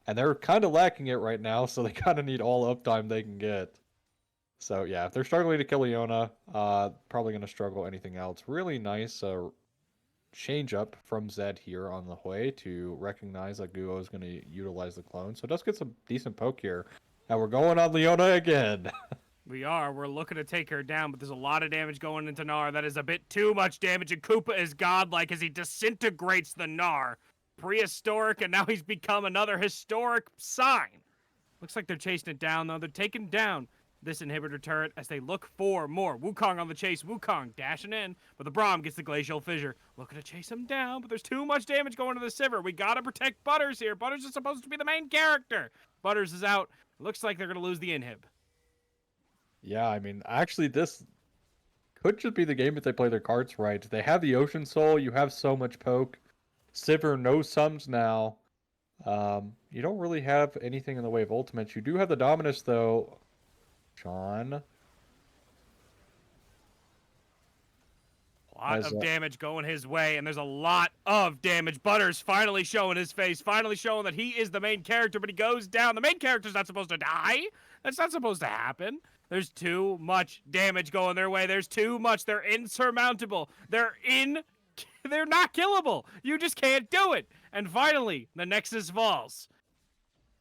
And they're kind of lacking it right now, so they kind of need all uptime they can get. So yeah, if they're struggling to kill Leona, probably going to struggle anything else. Really nice change up from Zed here on the Hui to recognize that Guo is going to utilize the clone. So it does get some decent poke here. And we're going on Leona again. We're looking to take her down, but there's a lot of damage going into Gnar. That is a bit too much damage, and Koopa is godlike as he disintegrates the Gnar. Prehistoric, and now he's become another historic sign. Looks like they're chasing it down, though. They're taking down this inhibitor turret as they look for more. Wukong on the chase. Wukong dashing in, but the Braum gets the glacial fissure. Looking to chase him down, but there's too much damage going to the Sivir. We gotta protect Butters here. Butters is supposed to be the main character. Butters is out. Looks like they're gonna lose the inhib. Yeah, I mean, actually, this could just be the game if they play their cards right. They have the Ocean Soul. You have so much poke. Sivir no sums now. You don't really have anything in the way of ultimates. You do have the Dominus, though. John. A lot of damage going his way, and there's a lot of damage. Butters finally showing his face, finally showing that he is the main character, but he goes down. The main character's not supposed to die. That's not supposed to happen. There's too much damage going their way. There's too much. They're insurmountable. They're not killable. You just can't do it. And finally, the Nexus falls.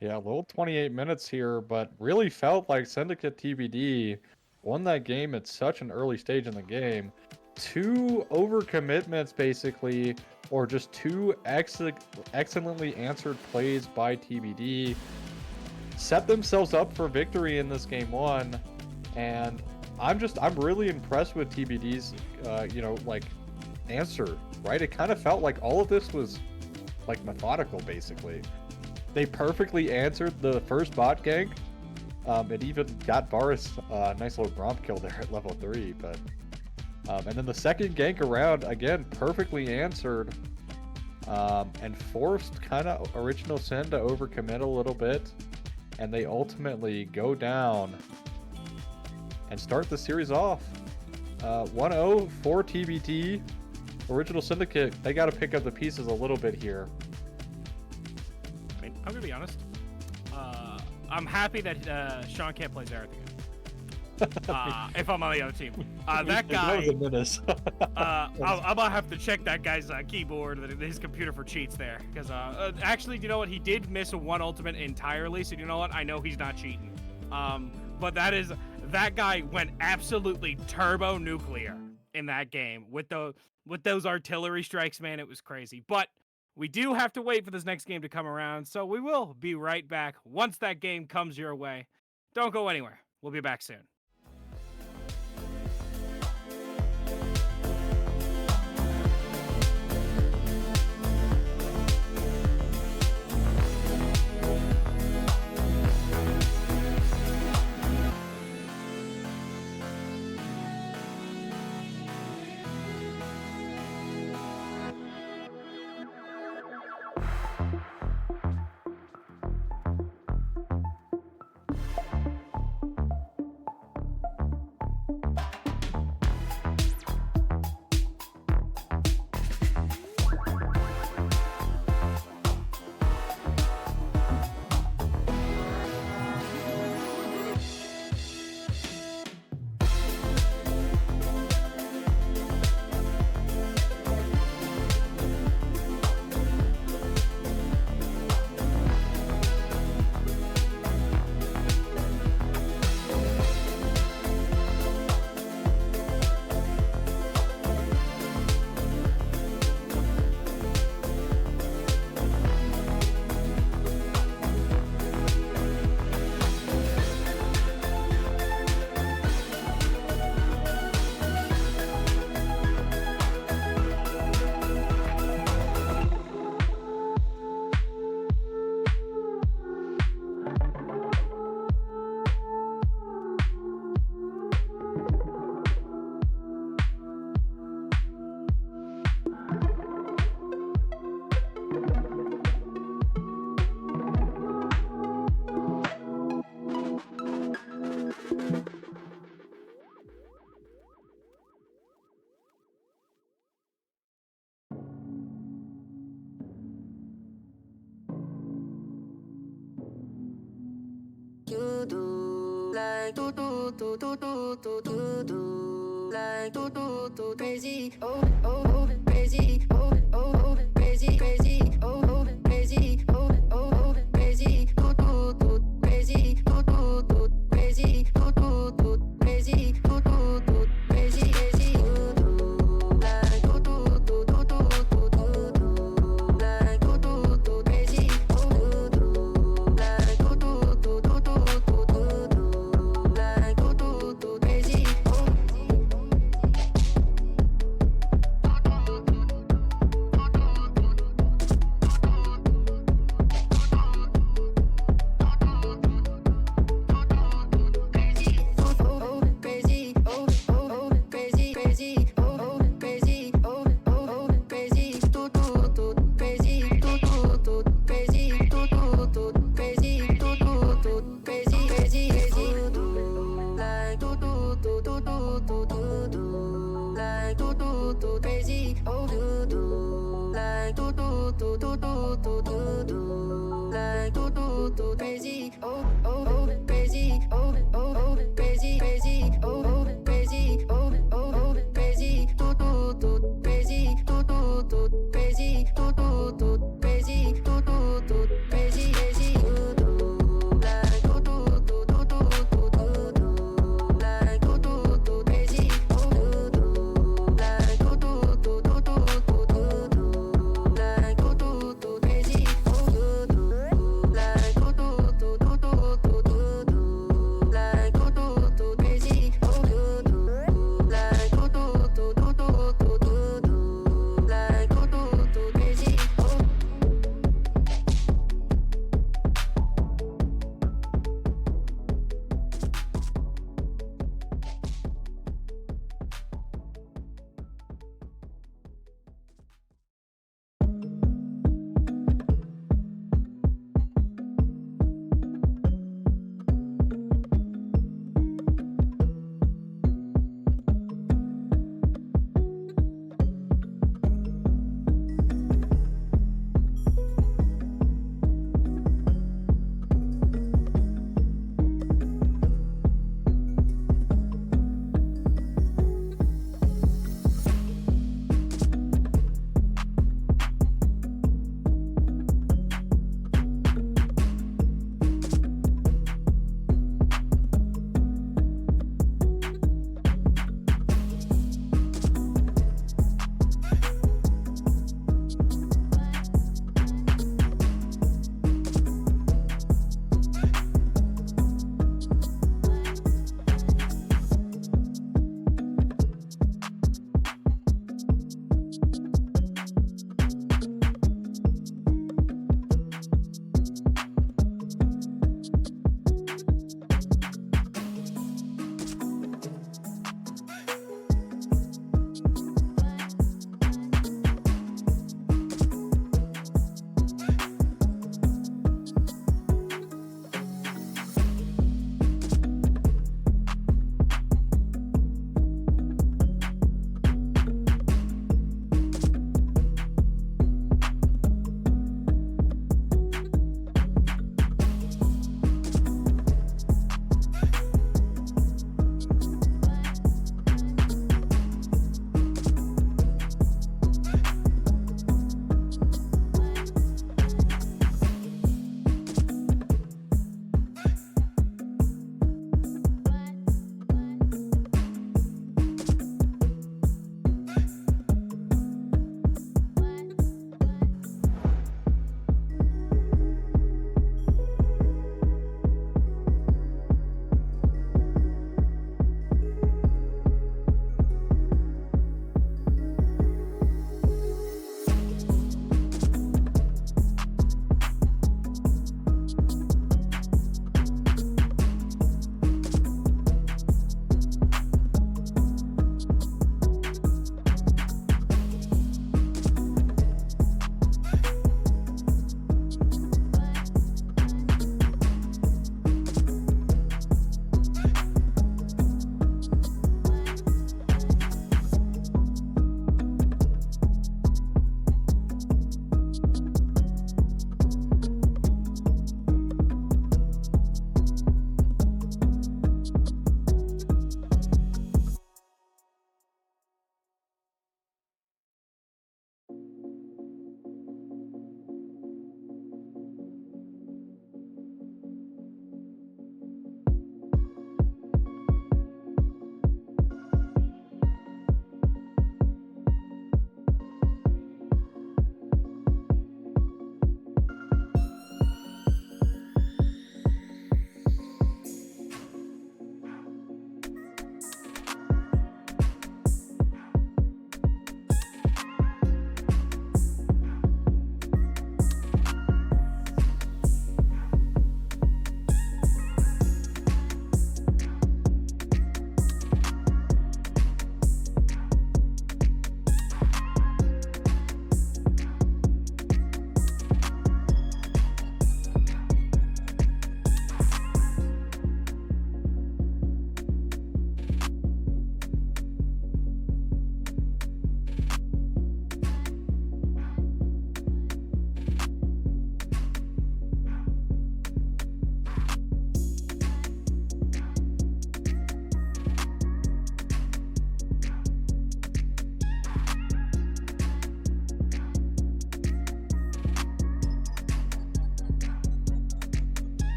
Yeah, a little 28 minutes here, but really felt like Syndicate TBD won that game at such an early stage in the game. 2 overcommitments, basically, or just 2 excellently answered plays by TBD. Set themselves up for victory in this game 1. And I'm really impressed with TBD's, answer, right? It kind of felt like all of this was like methodical, basically. They perfectly answered the first bot gank. It even got Varus a nice little Gromp kill there at level 3, but and then the second gank around, again, perfectly answered, and forced kind of Original Sin to overcommit a little bit, and they ultimately go down and start the series off. 1-0 for TBT. Original Syndicate, they got to pick up the pieces a little bit here. I mean, I'm gonna be honest. I'm happy that Sean can't play Zareth again. If I'm on the other team, that guy. That was a menace. I'm gonna have to check that guy's keyboard, his computer for cheats there, because actually, you know what? He did miss a one ultimate entirely, so you know what? I know he's not cheating. But that guy went absolutely turbo nuclear in that game with those artillery strikes, man. It was crazy. But we do have to wait for this next game to come around, so we will be right back once that game comes your way. Don't go anywhere. We'll be back soon. You do like you do like crazy, oh crazy, oh crazy, crazy, oh crazy, oh crazy, crazy, crazy, crazy, crazy, crazy, you do like crazy, oh crazy,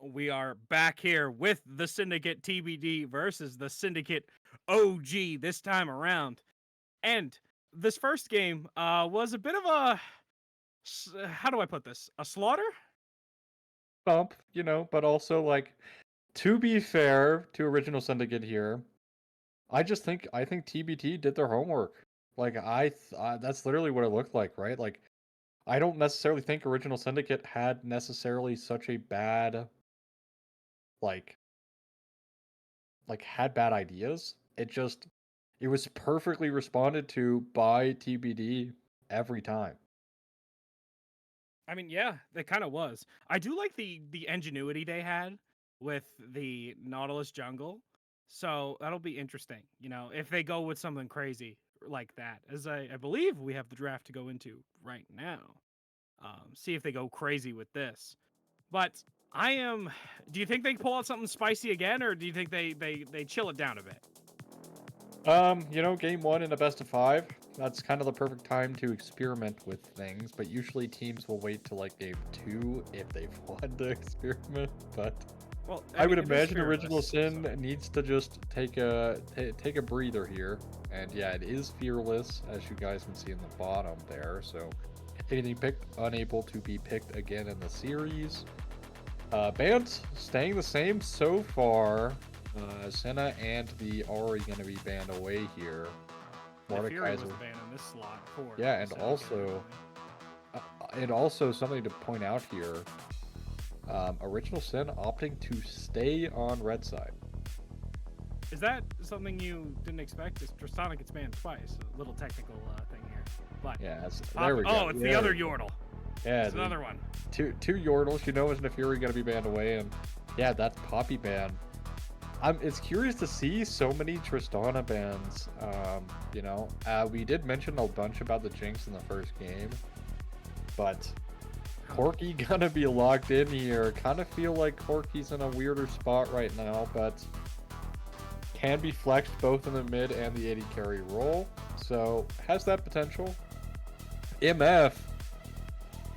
We are back here with the Syndicate TBD versus the Syndicate OG this time around. And this first game was a bit of a, how do I put this? A slaughter? Bump, but also like, to be fair to Original Syndicate here, I think TBT did their homework. Like that's literally what it looked like, right? Like I don't necessarily think Original Syndicate had necessarily such a bad like had bad ideas. It was perfectly responded to by TBD every time. I mean, yeah, it kind of was. I do like the ingenuity they had with the Nautilus jungle. So that'll be interesting, if they go with something crazy like that. As I believe we have the draft to go into right now. See if they go crazy with this. But do you think they pull out something spicy again, or do you think they chill it down a bit? Game 1 in a best of 5, that's kind of the perfect time to experiment with things, but usually teams will wait till like game 2 if they've won to experiment, but well, I would imagine Original Sin needs to just take a breather here, and yeah, it is fearless, as you guys can see in the bottom there, so anything picked, unable to be picked again in the series. Bans staying the same so far. Senna and the Ori going to be banned away here. Mordekaiser was banned in this slot. Yeah, and also something to point out here. Original Sin opting to stay on red side. Is that something you didn't expect? Tristana gets banned twice. A little technical thing here. But yeah, there we go. Oh, it's the other Yordle. Yeah, it's another one. Two Yordles. Is Nefiri going to be banned away? And yeah, that's Poppy ban. It's curious to see so many Tristana bans. We did mention a bunch about the Jinx in the first game, but Corki gonna be locked in here. Kind of feel like Corki's in a weirder spot right now, but can be flexed both in the mid and the AD carry role, so has that potential. MF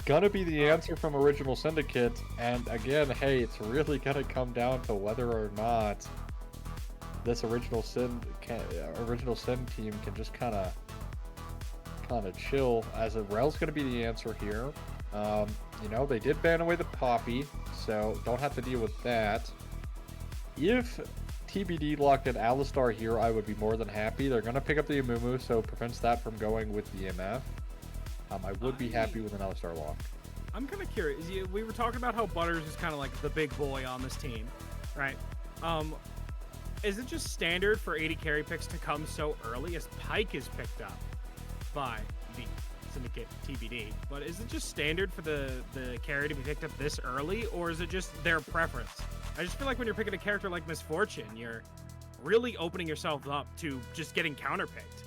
gonna be the answer from Original Syndicate, and again, hey, it's really gonna come down to whether or not this Original Sin team can just kind of chill, as Rel's gonna be the answer here. They did ban away the Poppy, so don't have to deal with that. If TBD locked in Alistar here, I would be more than happy. They're gonna pick up the Amumu, so it prevents that from going with the MF. I would be happy with an Alistar lock. I'm kind of curious. We were talking about how Butters is kind of like the big boy on this team, right? Is it just standard for 80 carry picks to come so early, as Pyke is picked up by the Syndicate TBD? But is it just standard for the carry to be picked up this early, or is it just their preference? I just feel like when you're picking a character like Misfortune, you're really opening yourself up to just getting counterpicked.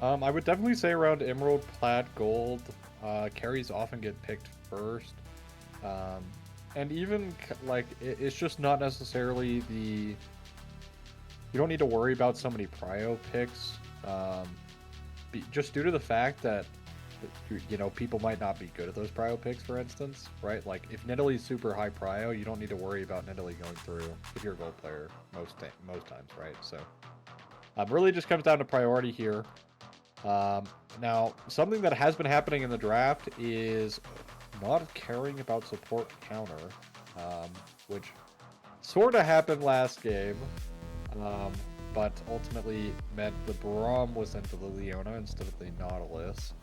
I would definitely say around Emerald, Plat, Gold, carries often get picked first. And even, it's just not necessarily you don't need to worry about so many prio picks, just due to the fact that, people might not be good at those prio picks, for instance, right? Like, if Nidalee's super high prio, you don't need to worry about Nidalee going through if you're a gold player most times, right? So, really just comes down to priority here. Now, something that has been happening in the draft is not caring about support counter, which sort of happened last game, but ultimately meant the Braum was into the Leona instead of the Nautilus,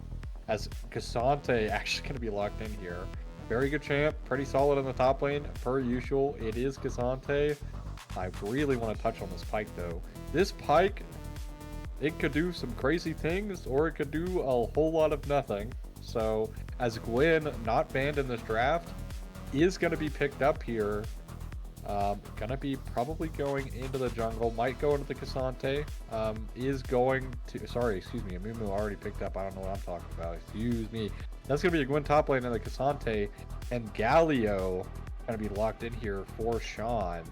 as Cassante actually going to be locked in here. Very good champ, pretty solid in the top lane, per usual. It is Cassante. I really want to touch on this Pyke, though. This Pyke, it could do some crazy things, or it could do a whole lot of nothing. So, as Gwen, not banned in this draft, is going to be picked up here. Gonna be probably going into the jungle, might go into the Cassante. Amumu already picked up. I don't know what I'm talking about. Excuse me. That's gonna be a Gwen top lane in the Cassante, and Galio gonna be locked in here for Sean.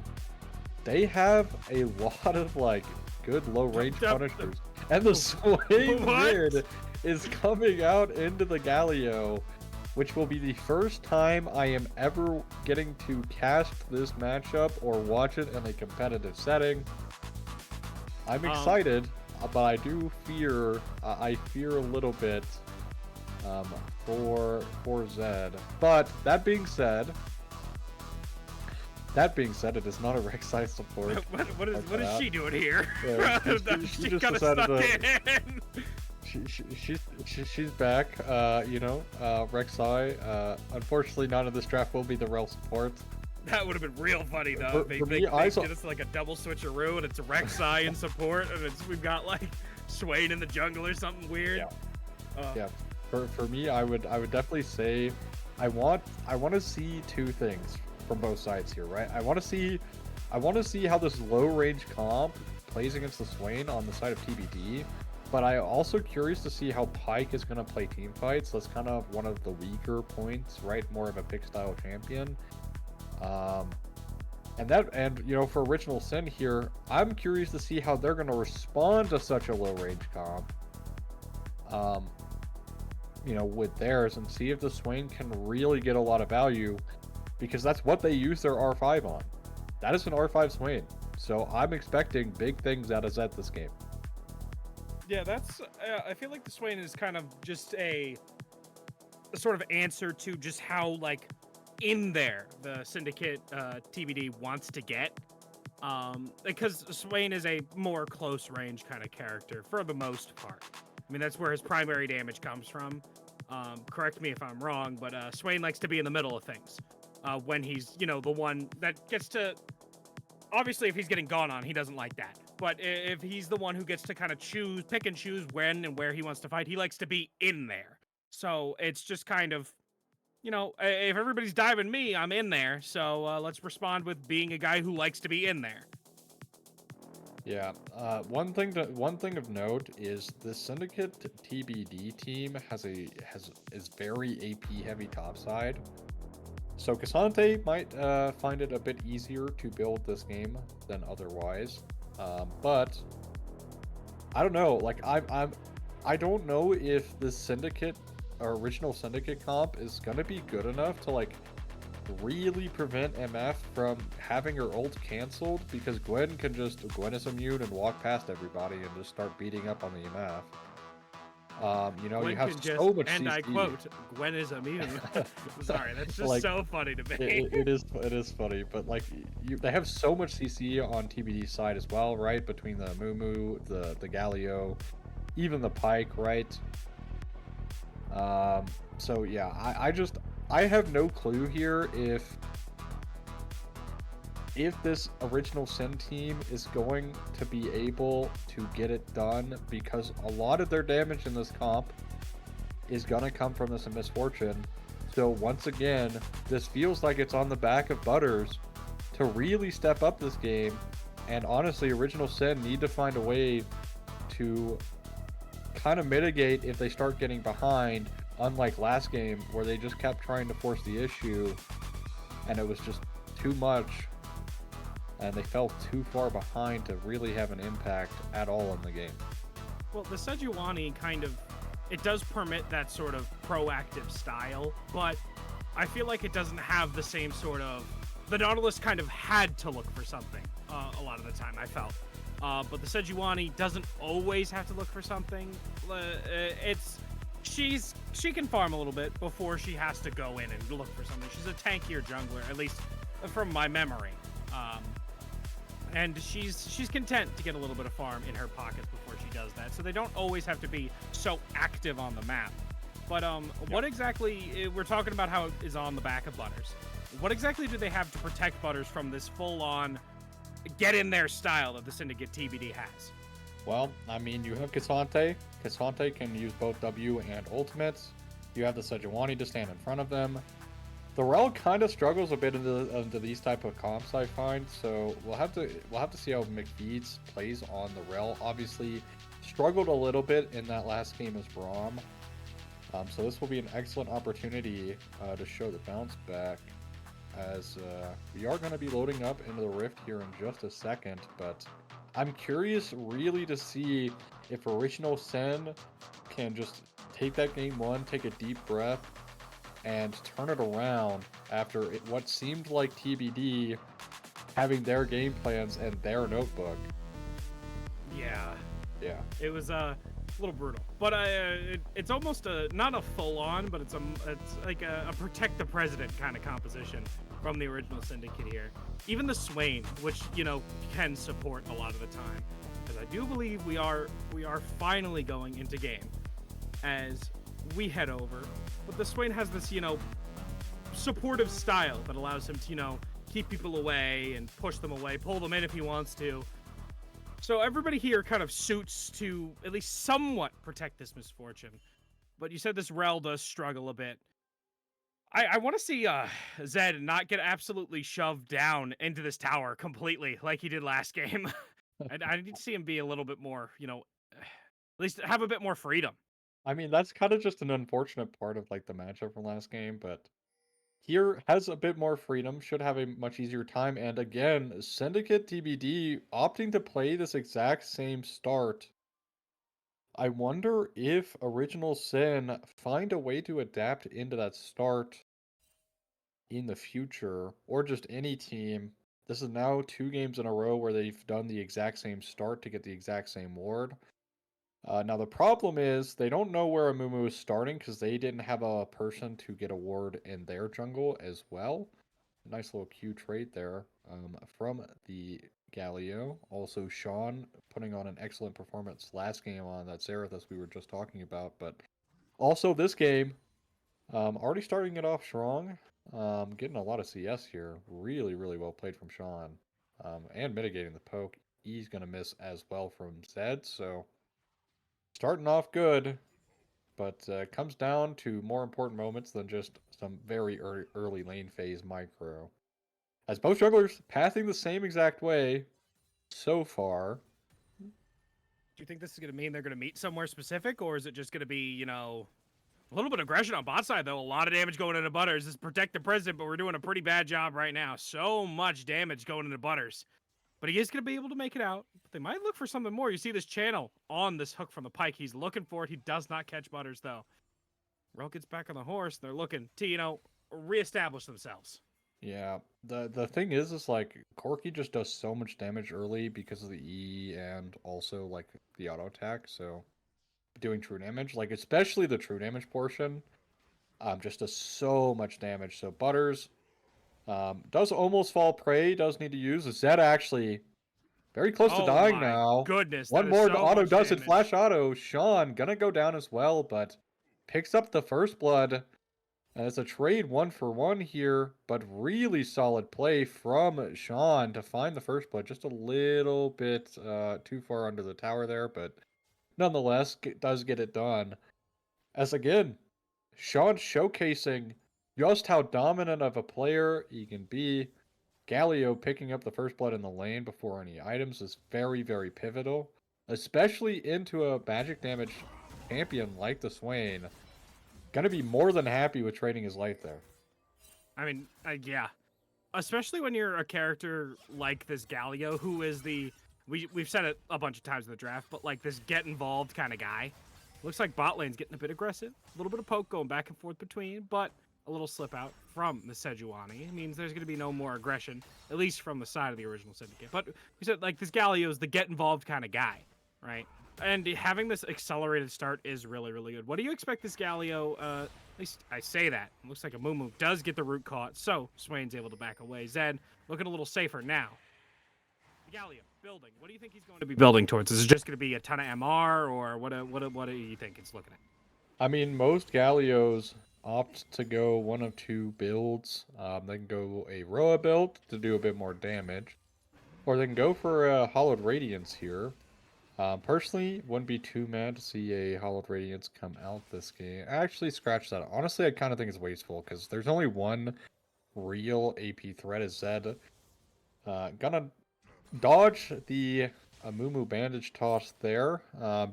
They have a lot of good low range punishers, and the swing mid is coming out into the Galio. which will be the first time I am ever getting to cast this matchup or watch it in a competitive setting. I'm excited, but I do fear, I fear a little bit for Zed. But that being said, it is not a Rek'Sai support. what is she doing here? Yeah, she just got decided stuck to- in. She's back. Rek'Sai. Unfortunately, none of this draft will be the rel support. That would have been real funny though. They did us like a double switcheroo, and it's Rek'Sai in support, and we've got like Swain in the jungle or something weird. Yeah. For me, I would definitely say I want to see two things from both sides here, right? I want to see how this low range comp plays against the Swain on the side of TBD, but I'm also curious to see how Pyke is going to play team fights. That's kind of one of the weaker points, right? More of a pick style champion. And for Original Sin here, I'm curious to see how they're going to respond to such a low range comp. With theirs, and see if the Swain can really get a lot of value, because that's what they use their R5 on. That is an R5 Swain. So I'm expecting big things out of Zed this game. Yeah, that's. I feel like the Swain is kind of just a sort of answer to just how like in there the Syndicate TBD wants to get. Because Swain is a more close range kind of character for the most part. I mean, that's where his primary damage comes from. Correct me if I'm wrong, but Swain likes to be in the middle of things. When he's, the one that gets to... Obviously, if he's getting gone on, he doesn't like that. But if he's the one who gets to kind of pick and choose when and where he wants to fight, he likes to be in there. So it's just kind of, if everybody's diving me, I'm in there. So let's respond with being a guy who likes to be in there. Yeah. One thing of note is the Syndicate TBD team is very AP heavy topside. So Cassante might find it a bit easier to build this game than otherwise. But I don't know. Like I don't know if the Syndicate or Original Syndicate comp is gonna be good enough to like really prevent MF from having her ult canceled, because Gwen is immune and walk past everybody and just start beating up on the MF. Gwen you have can so much and CC. I quote, Gwen is immune. Sorry, that's just Like, so funny to me. It is funny, but like they have so much CC on TBD's side as well, right? Between the Mumu, the Galio, even the Pyke, right? So yeah, I have no clue here if this Original Sin team is going to be able to get it done, because a lot of their damage in this comp is going to come from this Misfortune. So once again, this feels like it's on the back of Butters to really step up this game, and honestly, Original Sin need to find a way to kind of mitigate if they start getting behind, unlike last game where they just kept trying to force the issue and it was just too much and they fell too far behind to really have an impact at all in the game. Well, the Sejuani it does permit that sort of proactive style, but I feel like it doesn't have the same sort of... The Nautilus kind of had to look for something a lot of the time, I felt. But the Sejuani doesn't always have to look for something. She can farm a little bit before she has to go in and look for something. She's a tankier jungler, at least from my memory. And she's content to get a little bit of farm in her pockets before she does that. So they don't always have to be so active on the map. But what exactly, we're talking about how it is on the back of Butters. What exactly do they have to protect Butters from this full-on get in there style that the Syndicate TBD has? Well, I mean, you have Cassante. Cassante can use both W and ultimates. You have the Sejuani to stand in front of them. The Rel kind of struggles a bit into these type of comps, I find. So we'll have to see how McFeeds plays on the Rel. Obviously, struggled a little bit in that last game as Braum. So this will be an excellent opportunity to show the bounce back, as we are going to be loading up into the Rift here in just a second. But I'm curious really to see if Original Sin can just take that game one, take a deep breath, and turn it around after what seemed like TBD having their game plans and their notebook. Yeah. Yeah. It was a little brutal, but it's almost not a full-on, but it's like a protect the president kind of composition from the original Syndicate here. Even the SYN, which can support a lot of the time, because I do believe we are finally going into game as we head over. But the SYN has this supportive style that allows him to keep people away and push them away, pull them in if he wants to. So everybody here kind of suits to at least somewhat protect this misfortune. But you said this Rel does struggle a bit. I want to see Zed not get absolutely shoved down into this tower completely like he did last game. I need to see him be a little bit more, at least have a bit more freedom. I mean, that's kind of just an unfortunate part of like the matchup from last game, but here has a bit more freedom, should have a much easier time. And again, Syndicate TBD opting to play this exact same start. I wonder if Original Sin find a way to adapt into that start in the future, or just any team. This is now 2 games in a row where they've done the exact same start to get the exact same ward. Now the problem is they don't know where Amumu is starting because they didn't have a person to get a ward in their jungle as well. Nice little Q trade there from the Galio. Also Sean putting on an excellent performance last game on that Zerathus we were just talking about, but also this game already starting it off strong. Getting a lot of CS here. Really, really well played from Sean. And mitigating the poke. He's going to miss as well from Zed, so starting off good, but comes down to more important moments than just some very early lane phase micro. As both jugglers pathing the same exact way so far. Do you think this is going to mean they're going to meet somewhere specific, or is it just going to be, a little bit of aggression on bot side, though? A lot of damage going into Butters. This is protect the president, but we're doing a pretty bad job right now. So much damage going into Butters. But he is going to be able to make it out. But they might look for something more. You see this channel on this hook from the pike. He's looking for it. He does not catch Butters, though. Rel gets back on the horse. They're looking to, reestablish themselves. Yeah, the thing is like Corki just does so much damage early because of the E and also like the auto attack. So doing true damage, like especially the true damage portion, just does so much damage. So Butters does almost fall prey. Does need to use Zed actually. Very close to Oh dying my now. goodness. One That is more so auto much does it. damage. Flash auto. Sean gonna go down as well, but picks up the first blood. It's a trade 1-for-1 here, but really solid play from Sean to find the first blood. Just a little bit too far under the tower there, but nonetheless does get it done. As again, Sean showcasing just how dominant of a player he can be. Galio picking up the first blood in the lane before any items is very, very pivotal, especially into a magic damage champion like the Swain. Gonna be more than happy with trading his life there. I mean, yeah. Especially when you're a character like this Galio, who is we've said it a bunch of times in the draft, but like this get involved kind of guy. Looks like bot lane's getting a bit aggressive. A little bit of poke going back and forth between, but a little slip out from the Sejuani. It means there's going to be no more aggression, at least from the side of the original Syndicate. But we said, like, this Galio is the get involved kind of guy, right? And having this accelerated start is really, really good. What do you expect this Galio, at least I say that. It looks like Amumu does get the root caught, so Swain's able to back away. Zed looking a little safer now. Galio, building. What do you think he's going to be building towards? Is it just going to be a ton of MR, or what do you think it's looking at? I mean, most Galios opt to go one of two builds. They can go a Roa build to do a bit more damage, or they can go for a Hollowed Radiance here. Personally, wouldn't be too mad to see a Hollowed Radiance come out this game. Actually, scratch that. Honestly, I kind of think it's wasteful because there's only one real AP threat is Zed. Gonna dodge the Amumu bandage toss there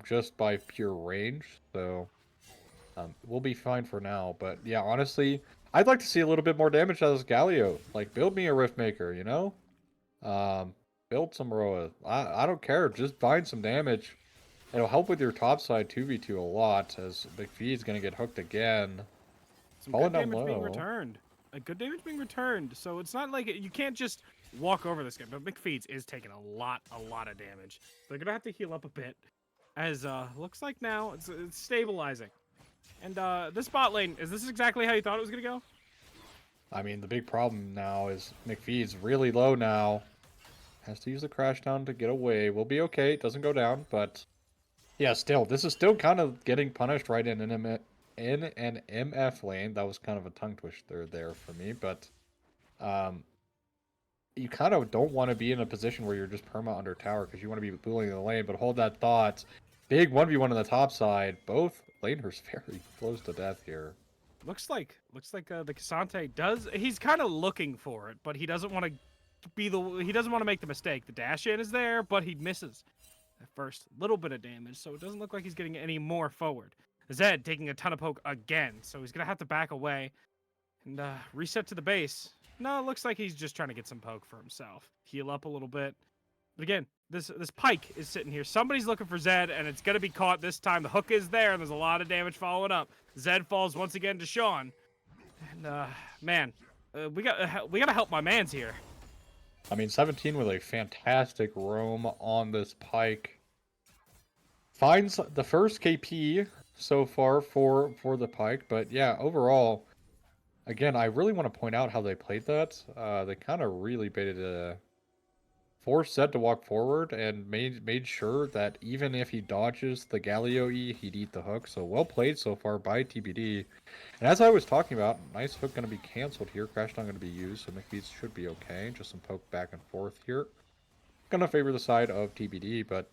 just by pure range, so we'll be fine for now. But yeah, honestly, I'd like to see a little bit more damage out of this Galio. Like, build me a Riftmaker, you know? Build some Roa. I don't care, just find some damage. It'll help with your top side 2v2 a lot, as Big V is going to get hooked again. Some Falling good down damage being low. returned. A good damage being returned. So it's not like you can't just walk over this guy. But McFeeds is taking a lot of damage. They're gonna have to heal up a bit. As looks like now it's stabilizing. And this bot lane, is this exactly how you thought it was gonna go? I mean, the big problem now is McPhee's really low now. Has to use the crash down to get away. We'll be okay. It doesn't go down, but yeah, still, this is still kind of getting punished right in an MF lane. That was kind of a tongue twister there for me, but you kind of don't want to be in a position where you're just perma under tower because you want to be bullying the lane, but hold that thought. Big 1v1 on the top side. Both laners very close to death here. Looks like the Cassante does. He's kind of looking for it, but he doesn't want to he doesn't want to make the mistake. The dash in is there, but he misses at first. Little bit of damage, so it doesn't look like he's getting any more forward. Zed taking a ton of poke again, so he's gonna have to back away and reset to the base. No, it looks like he's just trying to get some poke for himself. Heal up a little bit. But again, this Pike is sitting here. Somebody's looking for Zed, and it's gonna be caught this time. The hook is there, and there's a lot of damage following up. Zed falls once again to Sean. And man, we gotta help my man's here. I mean, 17 with a fantastic roam on this Pike. Finds the first KP so far for the Pike, but yeah, overall, again, I really want to point out how they played that. They kind of really baited forced Zed to walk forward and made sure that even if he dodges the Galio E, he'd eat the hook. So well played so far by TBD. And as I was talking about, nice hook going to be canceled here. Crash not going to be used, so McBeats should be okay. Just some poke back and forth here. Going to favor the side of TBD, but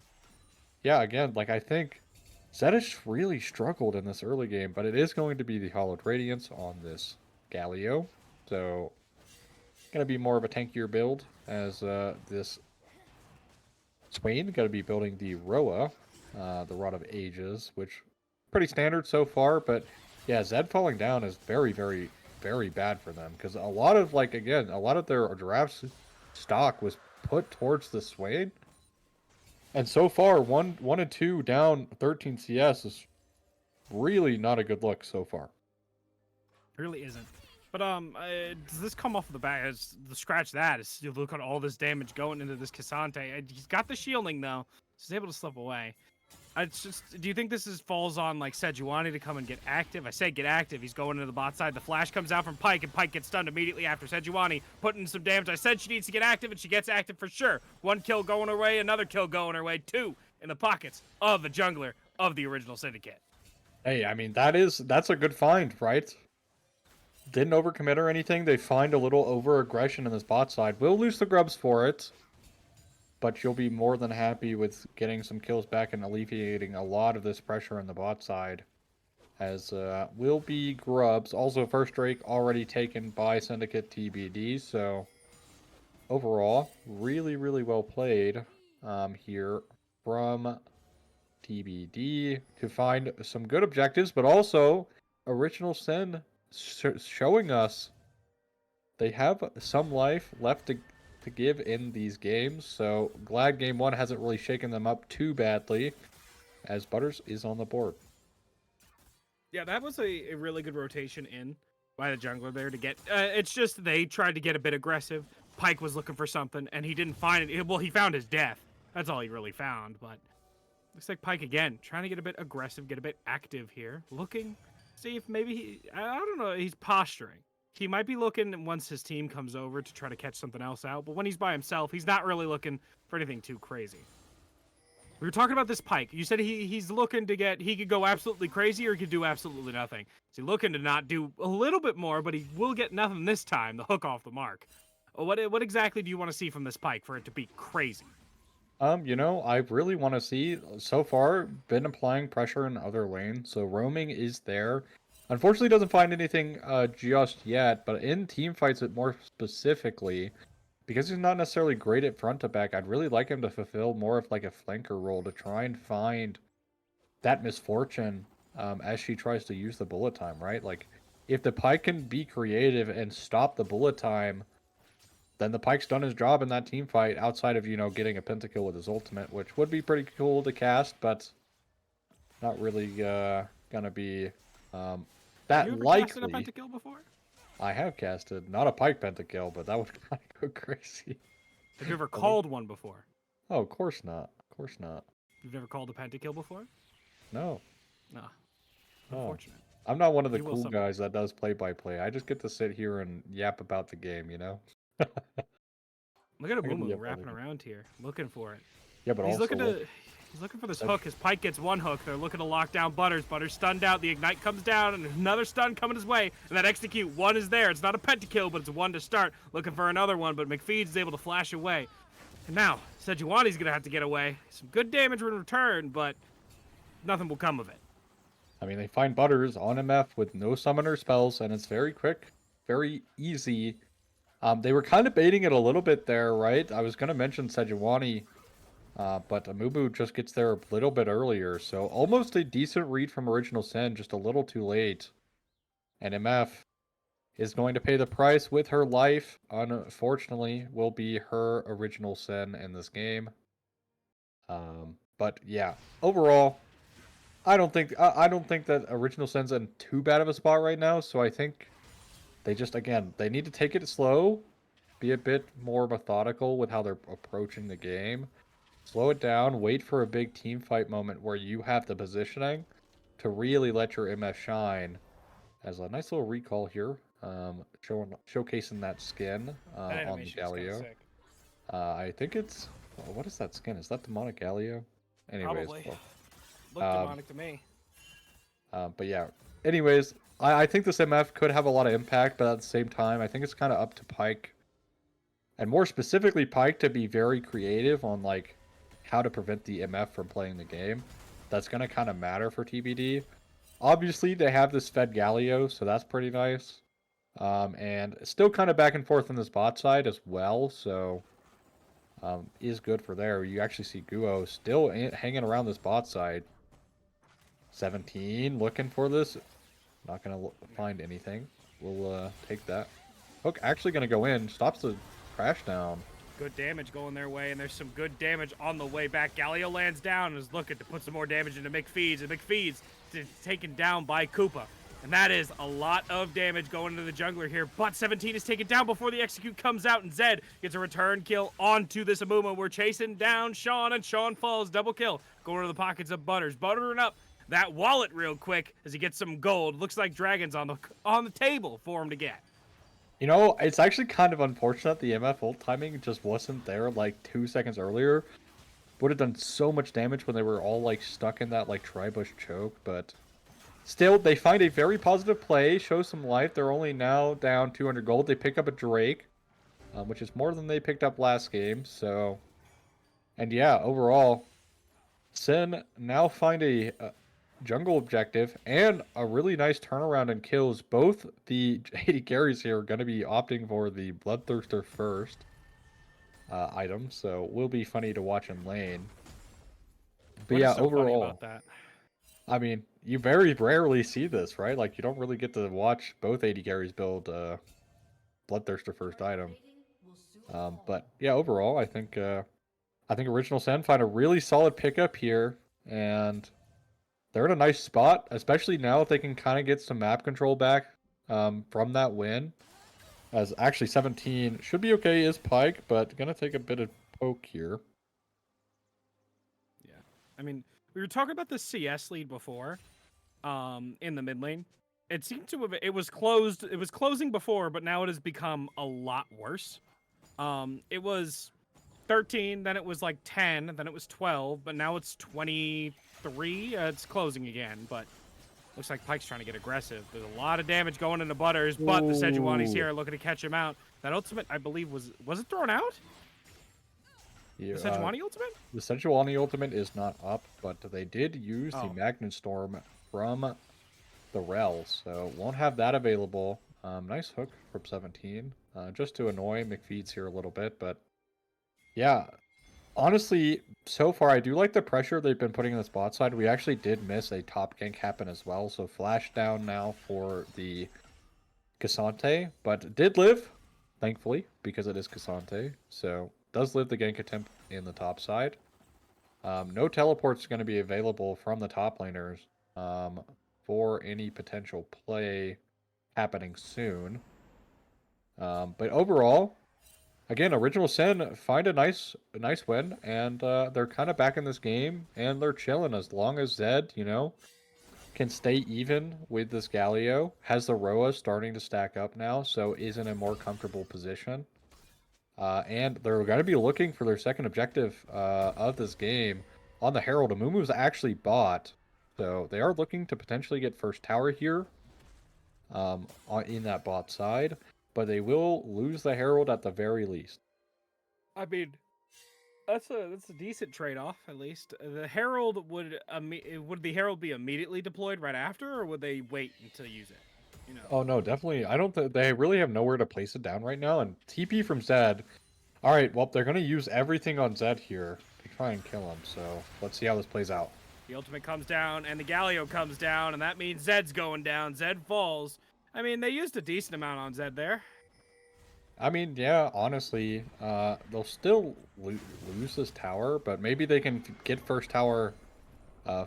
yeah, again, like I think Zed has really struggled in this early game, but it is going to be the Hollowed Radiance on this Galio. So going to be more of a tankier build as this SYN going to be building the Roa, the Rod of Ages, which pretty standard so far, but yeah, Zed falling down is very, very, very bad for them because a lot of, like, again, a lot of their draft stock was put towards the SYN, and so far, 1 and 2 down 13 CS is really not a good look so far. Really isn't. But does this come off of the bat? As the scratch that is, you look at all this damage going into this Cassante. He's got the shielding though, so he's able to slip away. It's just, do you think this falls on like Sejuani to come and get active? I say get active. He's going into the bot side. The flash comes out from Pike, and Pike gets stunned immediately after Sejuani putting some damage. I said she needs to get active, and she gets active for sure. 1 kill going her way, another kill going her way. 2 in the pockets of the jungler of the original Syndicate. Hey, I mean, that's a good find, right? Didn't overcommit or anything. They find a little over-aggression in this bot side. We'll lose the grubs for it, but you'll be more than happy with getting some kills back and alleviating a lot of this pressure on the bot side. As will be grubs. Also, first Drake already taken by Syndicate TBD, so overall, really, really well played here from TBD to find some good objectives, but also original SYN showing us they have some life left to give in these games. So glad game 1 hasn't really shaken them up too badly, as Butters is on the board. Yeah, that was a really good rotation in by the jungler there to get. It's just they tried to get a bit aggressive. Pike was looking for something, and he didn't find it. Well, he found his death. That's all he really found. But looks like Pike again, trying to get a bit aggressive, get a bit active here. Looking, see if maybe I don't know, he's posturing. He might be looking once his team comes over to try to catch something else out. But when he's by himself, he's not really looking for anything too crazy. We were talking about this Pike. You said he's looking to get, he could go absolutely crazy or he could do absolutely nothing. He's looking to not do a little bit more, but he will get nothing this time, the hook off the mark. What exactly do you want to see from this Pike for it to be crazy? You know, I really want to see, so far, been applying pressure in other lanes, so roaming is there. Unfortunately, doesn't find anything just yet, but in team fights it more specifically, because he's not necessarily great at front to back, I'd really like him to fulfill more of like a flanker role to try and find that misfortune as she tries to use the bullet time, right? Like, if the Pike can be creative and stop the bullet time, then the Pike's done his job in that team fight outside of, you know, getting a pentakill with his ultimate, which would be pretty cool to cast, but not really gonna be Have you That ever casted a likely pentakill before? I have casted, not a pike pentakill, but that would kind of go crazy. Have you ever I mean- called one before? Oh, of course not. Of course not. You've never called a pentakill before? No. Ah, Oh. unfortunate. I'm not one of the You will cool someday. guys that does play-by-play. I just get to sit here and yap about the game, you know? Look at I gotta Amumu yap all wrapping the time. around here, looking for it. Yeah, but He's also, looking to. He's looking for this hook. His Pike gets one hook. They're looking to lock down Butters. Butters stunned out. The Ignite comes down, and another stun coming his way. And that execute one is there. It's not a pentakill, but it's one to start. Looking for another one, but McFeeds is able to flash away. And now Sejuani's gonna have to get away. Some good damage in return, but nothing will come of it. I mean, they find Butters on MF with no summoner spells, and it's very quick, very easy. They were kind of baiting it a little bit there, right? I was going to mention Sejuani, but Amumu just gets there a little bit earlier, so almost a decent read from Original Sin, just a little too late. And MF is going to pay the price with her life. Unfortunately, will be her Original Sin in this game. But yeah, overall, I don't think that Original Sin's in too bad of a spot right now. So I think they just, again, they need to take it slow, be a bit more methodical with how they're approaching the game. Slow it down, wait for a big team fight moment where you have the positioning to really let your MF shine. As a nice little recall here, showcasing that skin That on the animation is kind of Galio. sick. I think it's, what is that skin? Is that demonic Galio? Anyways, Probably. well, Look demonic to me. but yeah, anyways, I think this MF could have a lot of impact, but at the same time, I think it's kind of up to Pyke, and more specifically Pyke, to be very creative on like how to prevent the MF from playing the game. That's going to kind of matter for TBD. Obviously, they have this Fed Galio, so that's pretty nice. And still kind of back and forth on this bot side as well, so is good for there. You actually see Guo still hanging around this bot side. 17 looking for this. Not going to find anything. We'll take that. Hook actually going to go in. Stops the crash down. Good damage going their way, and there's some good damage on the way back. Galio lands down and is looking to put some more damage into McFeeds, and McFeeds is taken down by Koopa. And that is a lot of damage going into the jungler here. But 17 is taken down before the execute comes out, and Zed gets a return kill onto this Amumu. We're chasing down Sean, and Sean falls. Double kill. Going to the pockets of Butters. Buttering up that wallet real quick as he gets some gold. Looks like dragons on the table for him to get. You know, it's actually kind of unfortunate the MF ult timing just wasn't there like 2 seconds earlier. Would have done so much damage when they were all like stuck in that like tri-bush choke, but still they find a very positive play, show some life. They're only now down 200 gold. They pick up a Drake, which is more than they picked up last game, so... And yeah, overall, SYN now find a jungle objective and a really nice turnaround in kills. Both the 80 carries here are going to be opting for the Bloodthirster first item, so will be funny to watch in lane. But What yeah, is so funny overall, about that? I mean, you very rarely see this, right? Like, you don't really get to watch both 80 carries build Bloodthirster first item. But yeah, overall, I think Original Sin find a really solid pickup here, and they're in a nice spot, especially now if they can kind of get some map control back from that win. As actually 17 should be okay is Pyke, but gonna take a bit of poke here. Yeah. I mean, we were talking about the CS lead before in the mid lane. It seemed to have, it was closing before, but now it has become a lot worse. It was 13, then it was like 10, then it was 12, but now it's 23. It's closing again, but looks like Pyke's trying to get aggressive. There's a lot of damage going into Butters, but the Sejuani's here looking to catch him out. That ultimate, I believe, was it thrown out? Yeah, The Sejuani ultimate? the Sejuani ultimate is not up, but they did use the Oh. Magnet Storm from the Rel, so won't have that available. Nice hook from 17, just to annoy McFeeds here a little bit, but yeah, honestly, so far I do like the pressure they've been putting in this bot side. We actually did miss a top gank happen as well, so flash down now for the Cassante, but did live, thankfully, because it is Cassante, so does live the gank attempt in the top side. No teleports going to be available from the top laners for any potential play happening soon. But overall, again, Original Sin find a nice win, and they're kind of back in this game, and they're chilling as long as Zed, can stay even with this Galio. Has the Roa starting to stack up now, so is in a more comfortable position. And they're going to be looking for their second objective of this game on the Herald. Amumu's actually bought, so they are looking to potentially get first tower here in that bot side, but they will lose the Herald at the very least. I mean, that's a decent trade-off at least. The Herald would the Herald be immediately deployed right after, or would they wait until use it? Oh no, definitely. I don't think they really have nowhere to place it down right now. And TP from Zed. All right, well they're gonna use everything on Zed here to try and kill him. So let's see how this plays out. The ultimate comes down, and the Galio comes down, and that means Zed's going down. Zed falls. I mean, they used a decent amount on Zed there. I mean, yeah, honestly, they'll still lose this tower, but maybe they can get first tower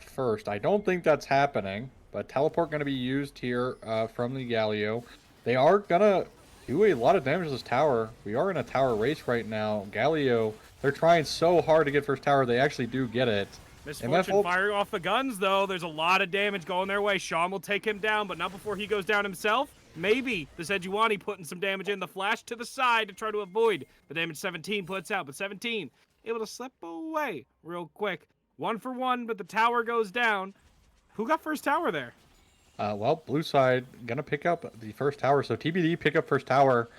first. I don't think that's happening, but teleport going to be used here from the Galio. They are going to do a lot of damage to this tower. We are in a tower race right now. Galio, they're trying so hard to get first tower. They actually do get it. Misfortune firing off the guns, though. There's a lot of damage going their way. Sean will take him down, but not before he goes down himself. Maybe the Sejuani putting some damage in. The flash to the side to try to avoid the damage 17 puts out. But 17 able to slip away real quick. 1 for 1, but the tower goes down. Who got first tower there? Well, blue side going to pick up the first tower. So TBD pick up first tower.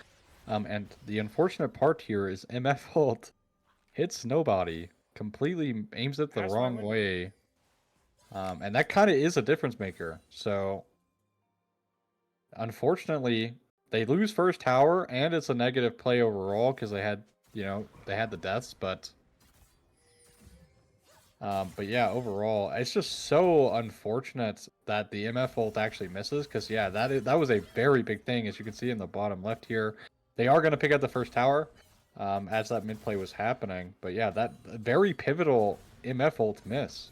And the unfortunate part here is MF ult hits nobody. Completely aims it the wrong way. And that kind of is a difference maker. So unfortunately, they lose first tower, and it's a negative play overall because they had, they had the deaths, but yeah, overall, it's just so unfortunate that the MF ult actually misses because, yeah, that was a very big thing, as you can see in the bottom left here. They are going to pick up the first tower as that mid play was happening, but yeah, that very pivotal MF ult miss.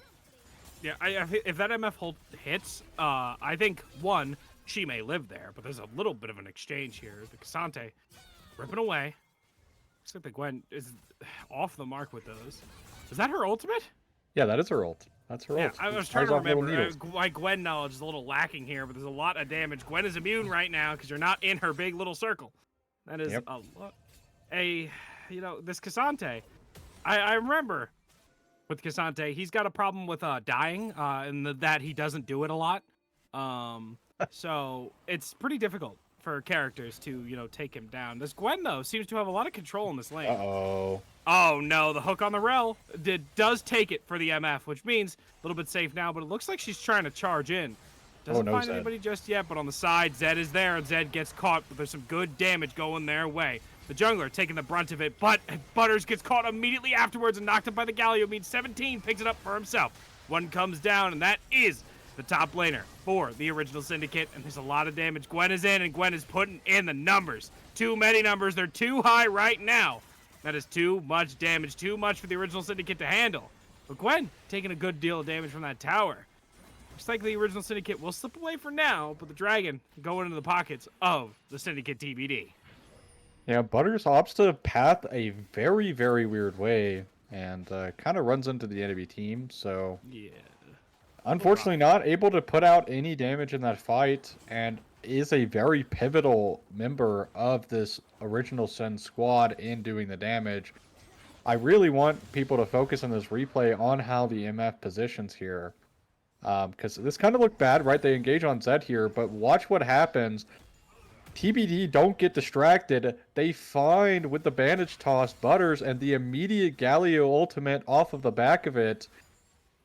Yeah, if that MF ult hits, I think, one, she may live there, but there's a little bit of an exchange here. The Cassante ripping away. Looks like the Gwen is off the mark with those. Is that her ultimate? Yeah, that is her ult. That's her ult. I was trying to remember. My Gwen knowledge is a little lacking here, but there's a lot of damage. Gwen is immune right now because you're not in her big little circle. That is a lot. This Cassante, I remember with Cassante, he's got a problem with dying, and that he doesn't do it a lot. So it's pretty difficult for characters to, take him down. This Gwen, though, seems to have a lot of control in this lane. Uh-oh. Oh, no, the hook on the rel does take it for the MF, which means a little bit safe now, but it looks like she's trying to charge in. Doesn't find anybody just yet, but on the side, Zed is there, and Zed gets caught, but there's some good damage going their way. The jungler taking the brunt of it, but Butters gets caught immediately afterwards and knocked up by the Galio. Means 17 picks it up for himself. One comes down, and that is the top laner for the original Syndicate, and there's a lot of damage. Gwen is in, and Gwen is putting in the numbers. Too many numbers. They're too high right now. That is too much damage, too much for the original Syndicate to handle. But Gwen taking a good deal of damage from that tower. Looks like the original Syndicate will slip away for now, but the Dragon going into the pockets of the Syndicate TBD. Yeah, Butters opts to path a very, very weird way and kind of runs into the enemy team, so... Yeah. Unfortunately, not able to put out any damage in that fight, and is a very pivotal member of this original SYN squad in doing the damage. I really want people to focus on this replay on how the MF positions here. Because this kind of looked bad, right? They engage on Zed here, but watch what happens. TBD don't get distracted. They find, with the bandage toss, Butters, and the immediate Galio ultimate off of the back of it.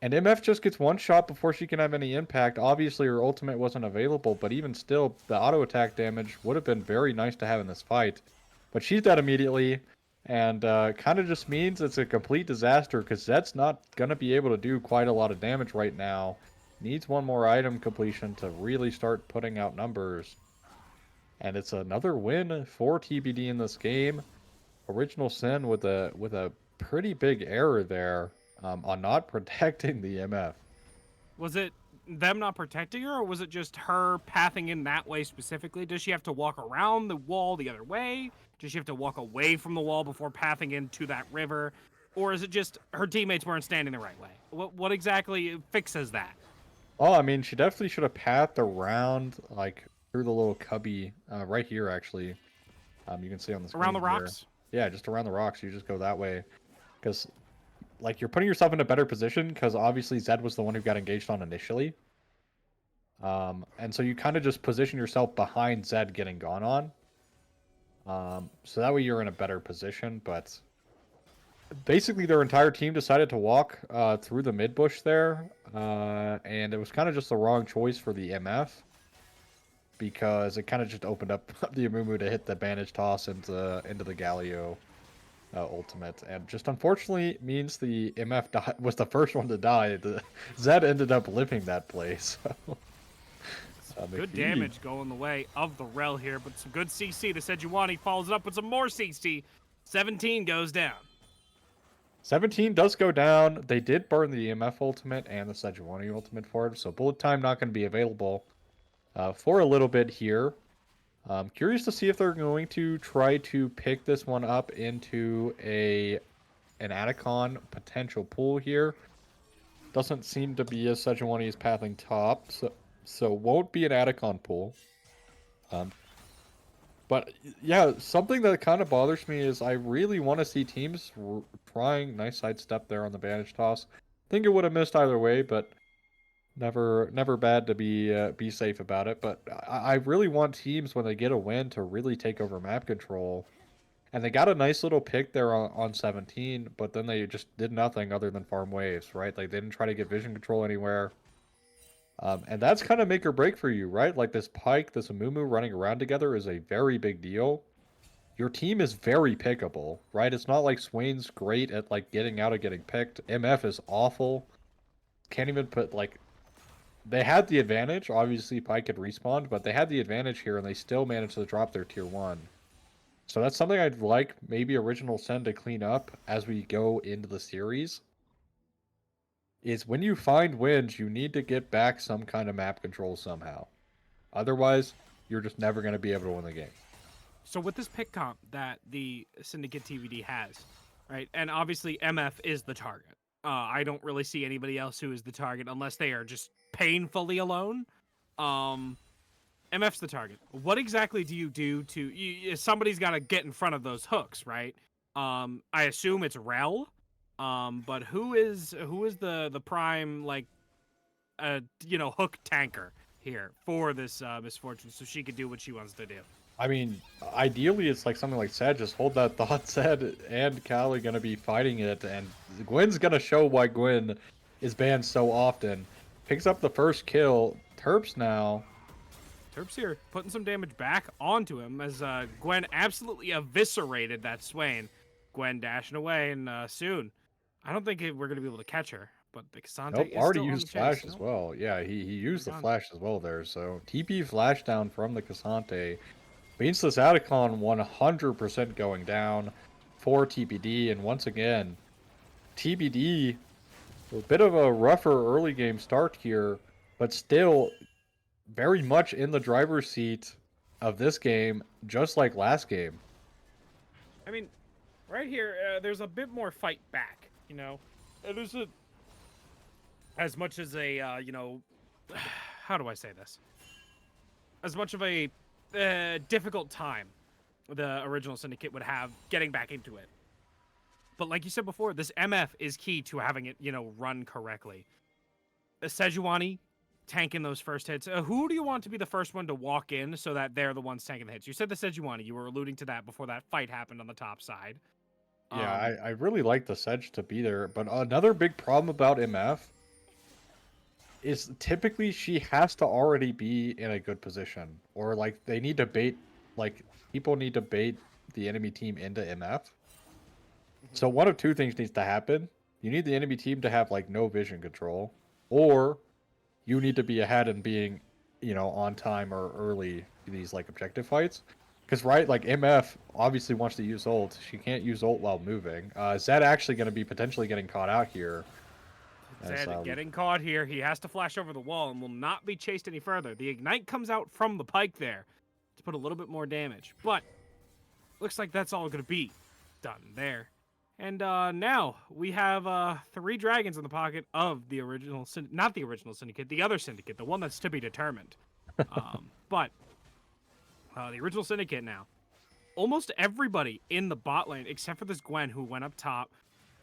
And MF just gets one shot before she can have any impact. Obviously, her ultimate wasn't available, but even still, the auto attack damage would have been very nice to have in this fight. But she's dead immediately, and kind of just means it's a complete disaster, because Zed's not going to be able to do quite a lot of damage right now. Needs one more item completion to really start putting out numbers. And it's another win for TBD in this game. Original SYN with a pretty big error there. On not protecting the MF. Was it them not protecting her, or was it just her pathing in that way specifically? Does she have to walk around the wall the other way? Does she have to walk away from the wall before pathing into that river? Or is it just her teammates weren't standing the right way? What exactly fixes that? Oh, I mean, she definitely should have pathed around, like, through the little cubby, right here, actually. You can see on the screen Around the here. rocks? Yeah, just around the rocks. You just go that way. Because, like, you're putting yourself in a better position, because obviously Zed was the one who got engaged on initially. And so you kind of just position yourself behind Zed getting gone on. So that way you're in a better position, but basically their entire team decided to walk through the mid bush there, and it was kind of just the wrong choice for the MF because it kind of just opened up the Amumu to hit the bandage toss into the Galio ultimate, and just unfortunately means the MF was the first one to die. The Zed ended up living that play, so Good damage going the way of the Rel here, but some good CC. The Sejuani follows it up with some more CC. 17 goes down. 17 does go down. They did burn the EMF ultimate and the Sejuani ultimate for it, so bullet time not going to be available for a little bit here. Curious to see if they're going to try to pick this one up into an Atacon potential pool here. Doesn't seem to be as Sejuani is pathing top, so won't be an Atacon pool. But yeah, something that kind of bothers me is I really want to see teams trying nice sidestep there on the bandage toss. Think it would have missed either way, but never bad to be safe about it. But I really want teams when they get a win to really take over map control. And they got a nice little pick there on 17, but then they just did nothing other than farm waves, right? Like they didn't try to get vision control anywhere. And that's kind of make or break for you, right? Like this Pike, this Amumu running around together is a very big deal. Your team is very pickable, right? It's not like Swain's great at like getting out of getting picked. MF is awful. Can't even put like they had the advantage. Obviously, Pike could respawn, but they had the advantage here, and they still managed to drop their tier 1. So that's something I'd like maybe Original Sin to clean up as we go into the series. Is when you find wins, you need to get back some kind of map control somehow. Otherwise, you're just never going to be able to win the game. So with this pick comp that the Syndicate TBD has, right, and obviously MF is the target. I don't really see anybody else who is the target unless they are just painfully alone. MF's the target. What exactly do you do to... somebody's got to get in front of those hooks, right? I assume it's Rel. But who is the prime, like, hook tanker here for this misfortune so she could do what she wants to do? I mean, ideally, it's like something like Sad, just hold that thought. Sad and Callie going to be fighting it, and Gwen's going to show why Gwen is banned so often. Picks up the first kill. Terps now. Terps here, putting some damage back onto him as Gwen absolutely eviscerated that Swain. Gwen dashing away, and soon. I don't think we're going to be able to catch her, but the Cassante Nope, is already still on used the flash chase. as well. Yeah, he used the gone. flash as well there. So TP flash down from the Cassante. Means this Atacon 100% going down for TBD. And once again, TBD, a bit of a rougher early game start here, but still very much in the driver's seat of this game, just like last game. I mean, right here, there's a bit more fight back, There's as much as a, how do I say this? As much of a difficult time the original Syndicate would have getting back into it. But like you said before, this MF is key to having it, run correctly. The Sejuani tanking those first hits. Who do you want to be the first one to walk in so that they're the ones tanking the hits? You said the Sejuani. You were alluding to that before that fight happened on the top side. Yeah, I really like the Sedge to be there, but another big problem about MF is typically she has to already be in a good position, or like they need to bait, like people need to bait the enemy team into MF. So one of two things needs to happen. You need the enemy team to have like no vision control, or you need to be ahead and being, on time or early in these like objective fights. Because, right, like, MF obviously wants to use ult. She can't use ult while moving. Zed actually going to be potentially getting caught out here. Zed As, getting caught here. He has to flash over the wall and will not be chased any further. The Ignite comes out from the pike there to put a little bit more damage. But looks like that's all going to be done there. And now we have 3 dragons in the pocket of the original, not the original syndicate, the other syndicate, the one that's to be determined. But the original syndicate now, almost everybody in the bot lane except for this Gwen who went up top.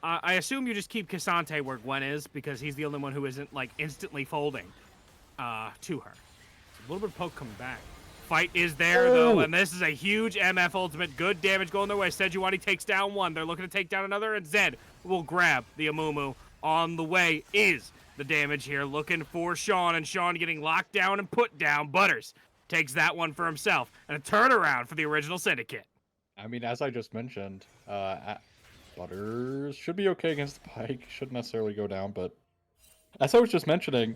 I assume you just keep Cassante where Gwen is because he's the only one who isn't like instantly folding to her. So a little bit of poke coming back. Fight is there though, and this is a huge MF ultimate. Good damage going their way. Sejuani takes down one. They're looking to take down another, and Zed will grab the Amumu. On the way is the damage here, looking for Sean, and Sean getting locked down and put down. Butters takes that one for himself, and a turnaround for the original syndicate. I mean, as I just mentioned, Butters should be okay against the Pike. Shouldn't necessarily go down, but as I was just mentioning,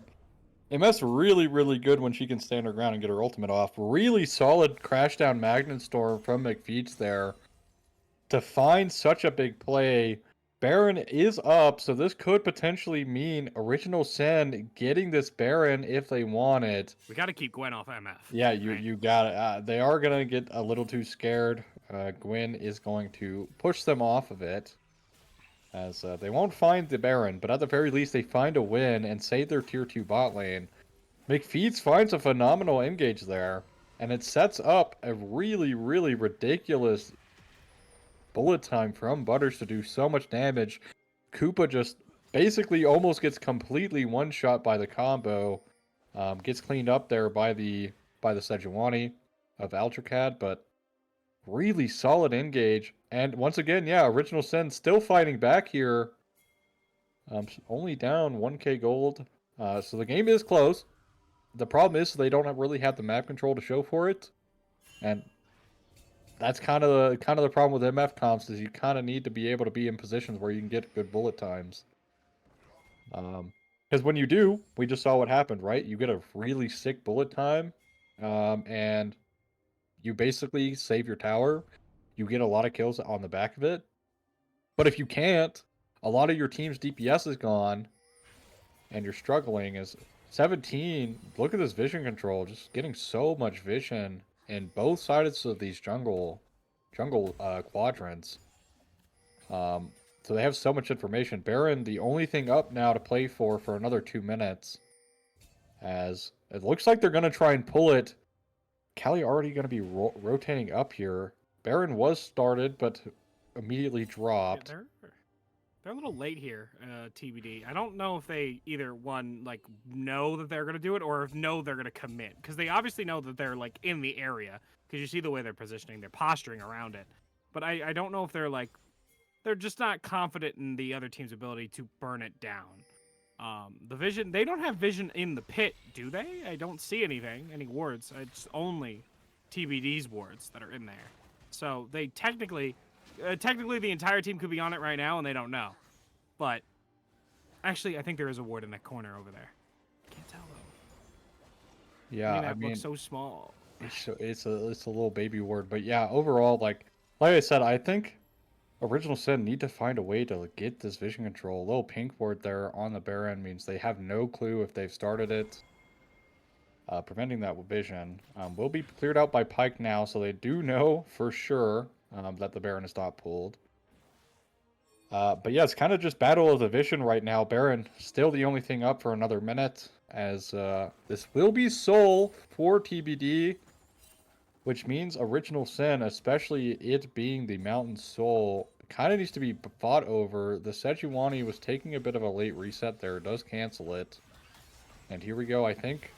MS really, really good when she can stand her ground and get her ultimate off. Really solid crash down Magnet Storm from McFeets there to find such a big play. Baron is up, so this could potentially mean Original Sin getting this Baron if they want it. We got to keep Gwen off MF. Yeah, you got it. They are going to get a little too scared. Gwen is going to push them off of it, as they won't find the Baron, but at the very least they find a win and save their tier 2 bot lane. McFeets finds a phenomenal engage there, and it sets up a really, really ridiculous bullet time from Butters to do so much damage. Koopa just basically almost gets completely one-shot by the combo. Gets cleaned up there by the Sejuani of Altracad, but really solid engage. And once again, yeah, Original Sin still fighting back here. Only down 1k gold. So the game is close. The problem is they don't really have the map control to show for it. And that's kind of the problem with MF comps, is you kind of need to be able to be in positions where you can get good bullet times. Because when you do, we just saw what happened, right? You get a really sick bullet time, and you basically save your tower. You get a lot of kills on the back of it. But if you can't, a lot of your team's DPS is gone, and you're struggling. As 17, look at this vision control, just getting so much vision in both sides of these jungle quadrants. So they have so much information. Baron, the only thing up now to play for another 2 minutes, as it looks like they're going to try and pull it. Kali already going to be rotating up here. Baron was started, but immediately dropped. Yeah, they're a little late here, TBD. I don't know if they either know that they're gonna do it, or if they're gonna commit, because they obviously know that they're like in the area, because you see the way they're positioning, they're posturing around it. But I don't know if they're just not confident in the other team's ability to burn it down. The vision, they don't have vision in the pit, do they? I don't see any wards. It's only TBD's wards that are in there. So they technically the entire team could be on it right now, and they don't know. But actually, I think there is a ward in that corner over there. Can't tell though. Yeah, I mean, looks so small. It's a little baby ward, but yeah, overall, like I said, I think Original Sin need to find a way to get this vision control. A little pink ward there on the Baron means they have no clue if they've started it. Preventing that vision will be cleared out by Pike now, so they do know for sure that the Baron is not pulled. But yeah, it's kind of just battle of the vision right now. Baron still the only thing up for another minute, as this will be Soul for TBD, which means Original Sin, especially it being the Mountain Soul, kind of needs to be fought over. The Sejuani was taking a bit of a late reset there. It does cancel it. And here we go, I think.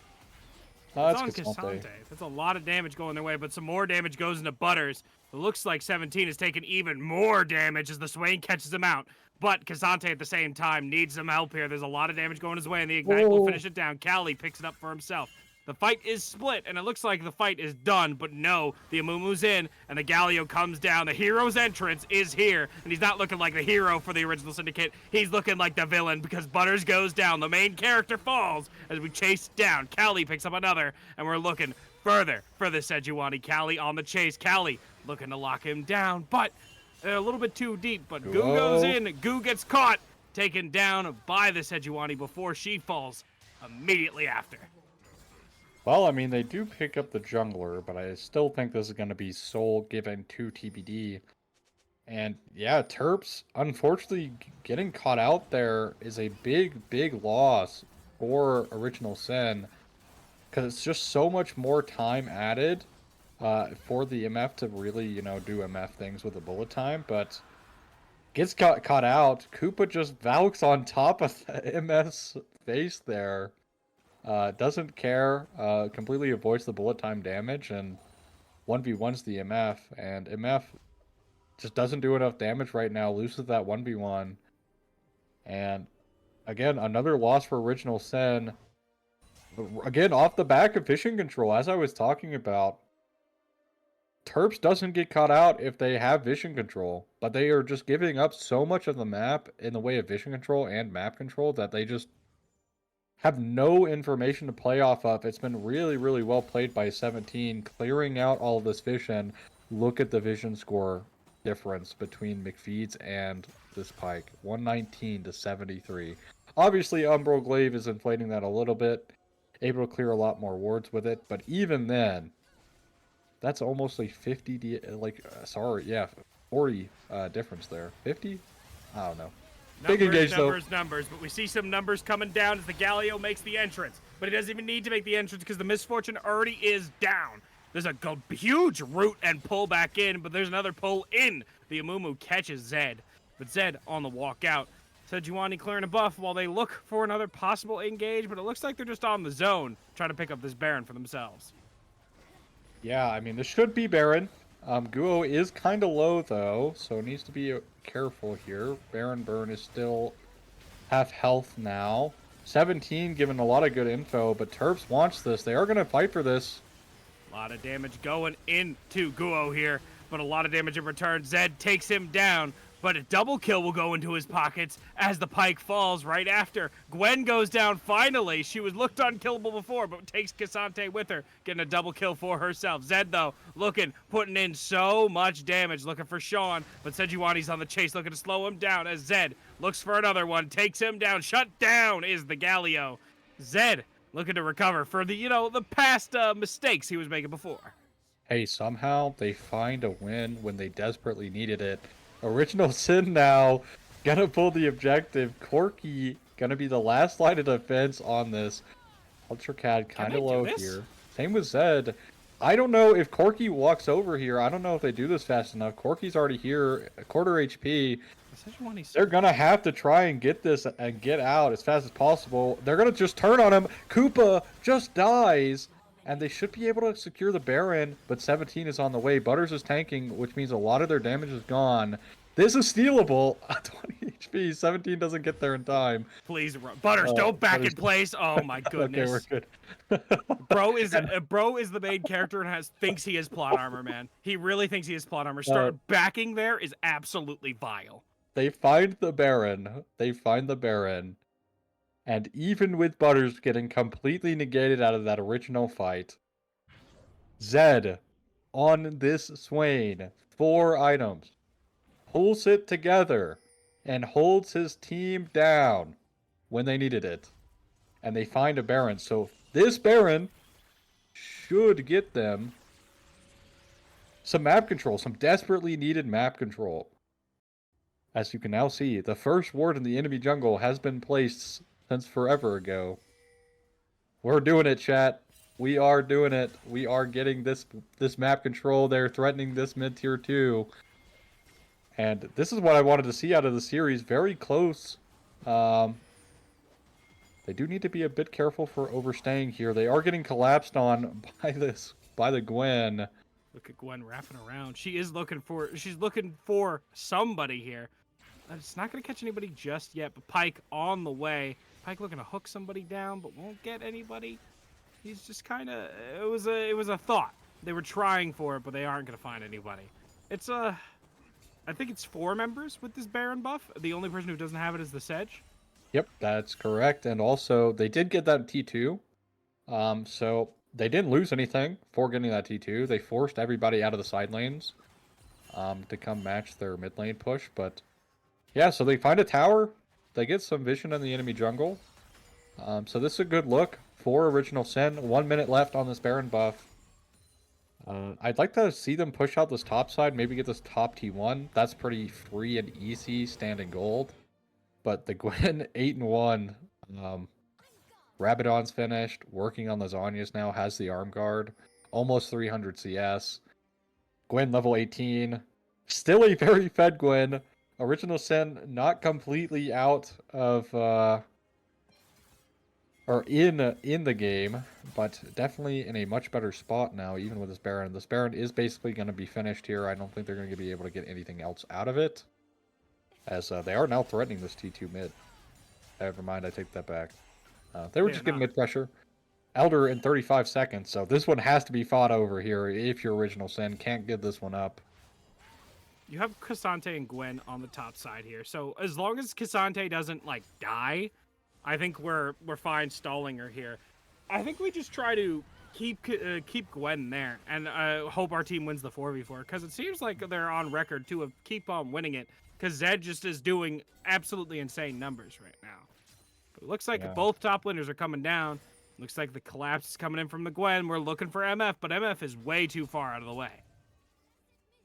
It's on Cassante. That's a lot of damage going their way, but some more damage goes into Butters. It looks like 17 has taken even more damage as the Swain catches him out. But Cassante at the same time needs some help here. There's a lot of damage going his way, and the Ignite will finish it down. Kali picks it up for himself. The fight is split, and it looks like the fight is done, but no, the Amumu's in, and the Galio comes down. The hero's entrance is here, and he's not looking like the hero for the original syndicate. He's looking like the villain, because Butters goes down. The main character falls as we chase down. Kali picks up another, and we're looking further for the Sejuani. Kali on the chase. Kali looking to lock him down, but a little bit too deep, but Goo goes in. Goo gets caught. taken down by the Sejuani before she falls immediately after. Well, I mean, they do pick up the jungler, but I still think this is going to be Soul given to TBD. And yeah, Terps, unfortunately, getting caught out there is a big, big loss for Original Sin. Because it's just so much more time added for the MF to really, do MF things with the bullet time. But gets caught out. Koopa just valks on top of the MF's face there. Doesn't care. Completely avoids the bullet time damage and 1v1s the MF. And MF just doesn't do enough damage right now. Loses that 1v1. And again, another loss for Original Sin. Again, off the back of vision control, as I was talking about, Terps doesn't get caught out if they have vision control, but they are just giving up so much of the map in the way of vision control and map control that they just have no information to play off of. It's been really, really well played by 17, clearing out all of this vision. Look at the vision score difference between McFeeds and this Pyke, 119 to 73. Obviously, Umbral Glaive is inflating that a little bit. Able to clear a lot more wards with it, but even then, that's almost like 50, 40 difference there. 50? I don't know. Big engage though. Numbers, but we see some numbers coming down as the Galio makes the entrance, but he doesn't even need to make the entrance because the Misfortune already is down. There's a huge root and pull back in, but there's another pull in. The Amumu catches Zed, but Zed on the walk out. Sejuani clearing a buff while they look for another possible engage, but it looks like they're just on the zone trying to pick up this Baron for themselves. Yeah, I mean, this should be Baron. Guo is kind of low, though, so needs to be careful here. Baron Burn is still half health now. 17 given a lot of good info, but Terps wants this. They are going to fight for this. A lot of damage going into Guo here, but a lot of damage in return. Zed takes him down, but a double kill will go into his pockets as the Pyke falls right after. Gwen goes down finally. She was looked unkillable before, but takes Cassante with her, getting a double kill for herself. Zed, though, putting in so much damage, looking for Sean, but Sejuani's on the chase, looking to slow him down as Zed looks for another one, takes him down. Shut down is the Galio. Zed looking to recover for the past mistakes he was making before. Hey, somehow they find a win when they desperately needed it. Original Sin now gonna pull the objective. Corki gonna be the last line of defense on this. Ultracad kind of low here. Same with Zed. I don't know if Corki walks over here. I don't know if they do this fast enough. Corki's already here, a quarter HP. They're gonna have to try and get this and get out as fast as possible. They're gonna just turn on him. Koopa just dies. And they should be able to secure the Baron, but 17 is on the way. Butters is tanking, which means a lot of their damage is gone. This is stealable. 20 HP. 17 doesn't get there in time. Please, Butters, don't back in place. Oh my goodness. Okay, we're good. Bro is the main character and thinks he has plot armor, man. He really thinks he has plot armor. Start backing there is absolutely vile. They find the Baron. And even with Butters getting completely negated out of that original fight, Zed on this Swain, 4 items, pulls it together and holds his team down when they needed it. And they find a Baron. So this Baron should get them some map control, some desperately needed map control. As you can now see, the first ward in the enemy jungle has been placed since forever ago. We're doing it, chat. We are doing it. We are getting this map control. They're threatening this mid-tier 2. And this is what I wanted to see out of the series. Very close. They do need to be a bit careful for overstaying here. They are getting collapsed on by the Gwen. Look at Gwen wrapping around. She's looking for somebody here. It's not going to catch anybody just yet, but Pyke on the way. Pyke looking to hook somebody down, but won't get anybody. He's just kind of... It was a thought. They were trying for it, but they aren't going to find anybody. It's I think it's 4 members with this Baron buff. The only person who doesn't have it is the Sedge. Yep, that's correct. And also, they did get that T2. So they didn't lose anything for getting that T2. They forced everybody out of the side lanes to come match their mid lane push, but... Yeah, so they find a tower. They get some vision in the enemy jungle. So this is a good look for Original Sin. 1 minute left on this Baron buff. I'd like to see them push out this top side, maybe get this top T1. That's pretty free and easy, standing gold. But the Gwen 8-1. Rabadon's finished, working on the Zhonya's now, has the arm guard. Almost 300 CS. Gwen level 18. Still a very fed Gwen. Original Sin not completely out of or in the game, but definitely in a much better spot now, even with this Baron. This Baron is basically going to be finished here. I don't think they're going to be able to get anything else out of it, as they are now threatening this T2 mid. Never mind, I take that back. They were just getting mid pressure. Elder in 35 seconds, so this one has to be fought over here if your Original Sin can't give this one up. You have Cassante and Gwen on the top side here, so as long as Cassante doesn't like die, I think we're fine stalling her here. I think we just try to keep Gwen there and hope our team wins the 4v4, because it seems like they're on record to keep on winning it, because Zed just is doing absolutely insane numbers right now. But it looks like both top laners are coming down. Looks like the collapse is coming in from the Gwen. We're looking for MF, but MF is way too far out of the way.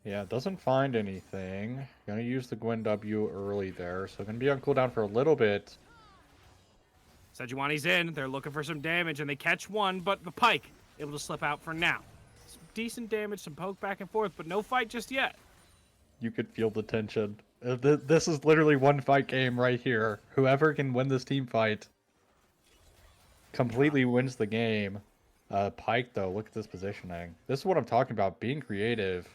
Yeah, doesn't find anything. Gonna use the Gwen W early there, so gonna be on cooldown for a little bit. Sejuani's in. They're looking for some damage, and they catch one, but the Pike able to slip out for now. Some decent damage, some poke back and forth, but no fight just yet. You could feel the tension. This is literally one fight game right here. Whoever can win this team fight completely wins the game. Pike, though, look at this positioning. This is what I'm talking about, being creative.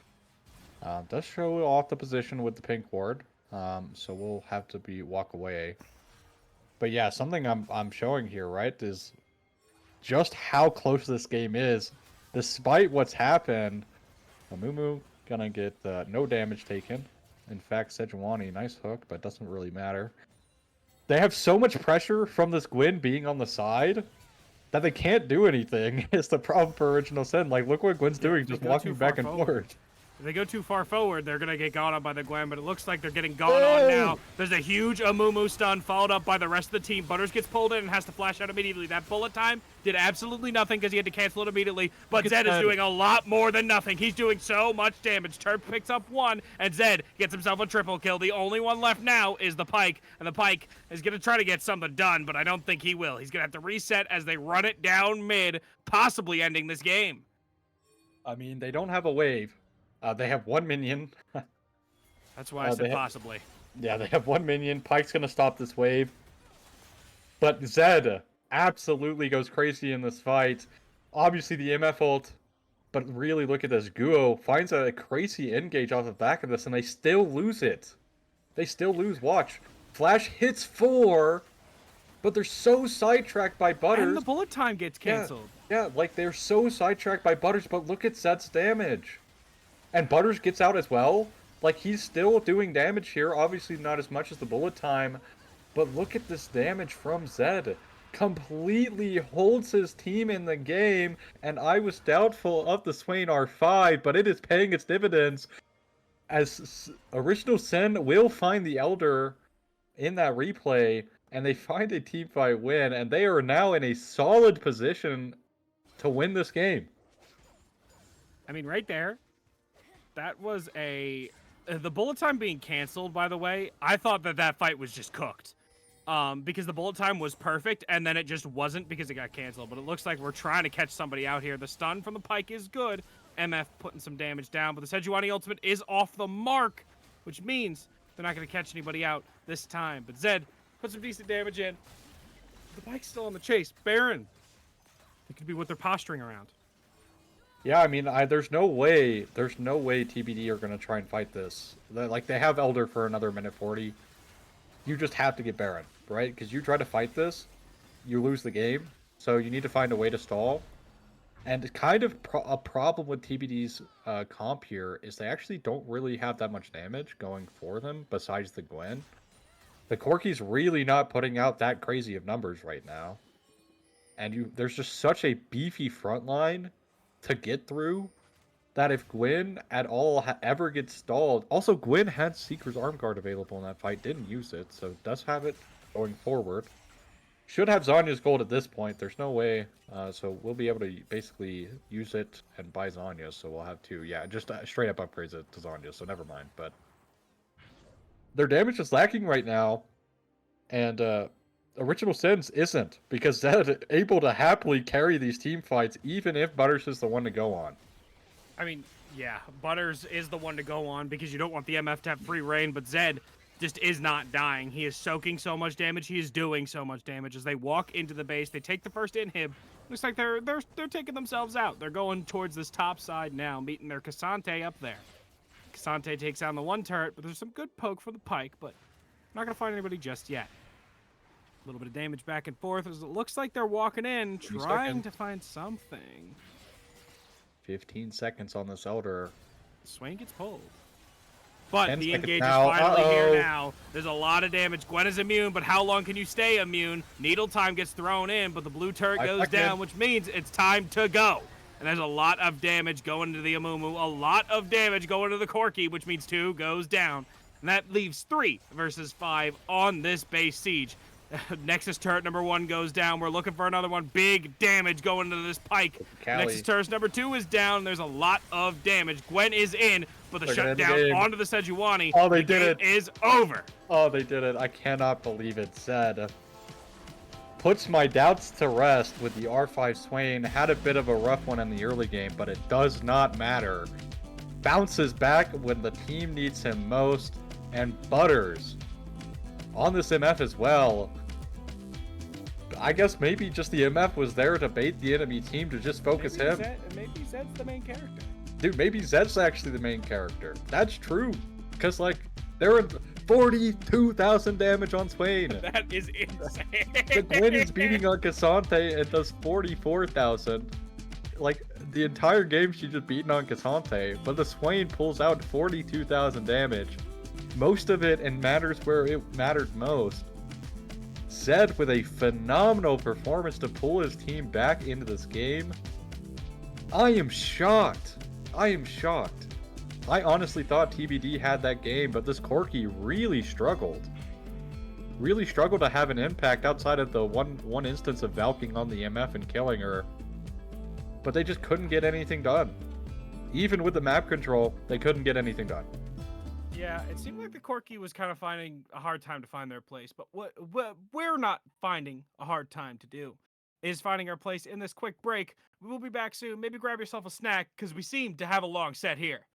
Does show off the position with the pink ward, so we'll have to walk away. But yeah, something I'm showing here, right, is just how close this game is. Despite what's happened, Amumu gonna get no damage taken. In fact, Sejuani, nice hook, but doesn't really matter. They have so much pressure from this Gwen being on the side that they can't do anything. It's the problem for Original Sin. Like, look what Gwen's doing, just walking back and forth. If they go too far forward, they're going to get gone on by the Gwen, but it looks like they're getting gone on now. There's a huge Amumu stun followed up by the rest of the team. Butters gets pulled in and has to flash out immediately. That bullet time did absolutely nothing because he had to cancel it immediately, but Zed is doing a lot more than nothing. He's doing so much damage. Turp picks up one, and Zed gets himself a triple kill. The only one left now is the Pike, and the Pike is going to try to get something done, but I don't think he will. He's going to have to reset as they run it down mid, possibly ending this game. I mean, they don't have a wave. They have one minion. That's why I said possibly. Yeah, they have one minion. Pike's going to stop this wave. But Zed absolutely goes crazy in this fight. Obviously the MF ult, but really look at this. Guo finds a crazy engage off the back of this, and they still lose it. They still lose. Watch. Flash hits 4, but they're so sidetracked by Butters. And the bullet time gets canceled. Yeah, like they're so sidetracked by Butters, but look at Zed's damage. And Butters gets out as well. Like, he's still doing damage here. Obviously not as much as the bullet time. But look at this damage from Zed. Completely holds his team in the game. And I was doubtful of the Swain R5, but it is paying its dividends. As Original Sin will find the Elder in that replay. And they find a teamfight win. And they are now in a solid position to win this game. I mean, right there. That was the bullet time being canceled, by the way. I thought that fight was just cooked. Because the bullet time was perfect, and then it just wasn't because it got canceled. But it looks like we're trying to catch somebody out here. The stun from the Pike is good. MF putting some damage down, but the Sejuani ultimate is off the mark, which means they're not going to catch anybody out this time. But Zed put some decent damage in. The Pike's still on the chase. Baron. It could be what they're posturing around. Yeah, I mean, there's no way TBD are gonna try and fight this. Like, they have Elder for another minute 40. You just have to get Baron, right? Because you try to fight this, you lose the game. So you need to find a way to stall. And kind of a problem with TBD's comp here is they actually don't really have that much damage going for them besides the Gwen. The Corki's really not putting out that crazy of numbers right now. And there's just such a beefy front line to get through that if Gwen at all ever gets stalled. Also, Gwen had Seeker's arm guard available in that fight, didn't use it, so does have it going forward. Should have Zanya's gold at this point. There's no way. So we'll be able to basically use it and buy Zanya. So we'll have to, yeah, just straight up upgrades it to Zanya. So never mind. But their damage is lacking right now. And Original Sins isn't. Because Zed able to happily carry these team fights even if Butters is the one to go on. I mean, yeah, Butters is the one to go on because you don't want the MF to have free reign, but Zed just is not dying. He is soaking so much damage. He is doing so much damage as they walk into the base. They take the first inhib. Looks like they're taking themselves out. They're going towards this top side now, meeting their Cassante up there. Cassante takes down the one turret, but there's some good poke for the Pike, but not going to find anybody just yet. A little bit of damage back and forth as it looks like they're walking in, trying to find something. 15 seconds on this Elder. Swain gets pulled. But 10 the seconds engage now. is finally here now. There's a lot of damage. Gwen is immune, but how long can you stay immune? Needle time gets thrown in, but the blue turret goes down, which means it's time to go. And there's a lot of damage going to the Amumu, a lot of damage going to the Corki, which means 2 goes down. And that leaves 3 versus 5 on this base siege. Nexus turret number 1 goes down. We're looking for another one. Big damage going to this Pike. Nexus turret number 2 is down. There's a lot of damage. Gwen is in, but the shutdown onto the Sejuani. Oh, they did it. Is over. Oh, they did it. I cannot believe it. Zed puts my doubts to rest with the R5 Swain. Had a bit of a rough one in the early game, but it does not matter. Bounces back when the team needs him most. And Butters on this MF as well. I guess maybe just the MF was there to bait the enemy team to just focus him. Maybe Zed's the main character. Dude, maybe Zed's actually the main character. That's true. Because, like, they're in 42,000 damage on Swain. That is insane. The Gwen is beating on Cassante and does 44,000. Like, the entire game she's just beating on Cassante, but the Swain pulls out 42,000 damage. Most of it and matters where it mattered most. Zed with a phenomenal performance to pull his team back into this game. I am shocked. I am shocked. I honestly thought TBD had that game, but this Corki really struggled. Really struggled to have an impact outside of the one instance of Valking on the MF and killing her. But they just couldn't get anything done. Even with the map control, they couldn't get anything done. Yeah, it seemed like the Corki was kind of finding a hard time to find their place, but what we're not finding a hard time to do is finding our place in this quick break. We will be back soon. Maybe grab yourself a snack because we seem to have a long set here.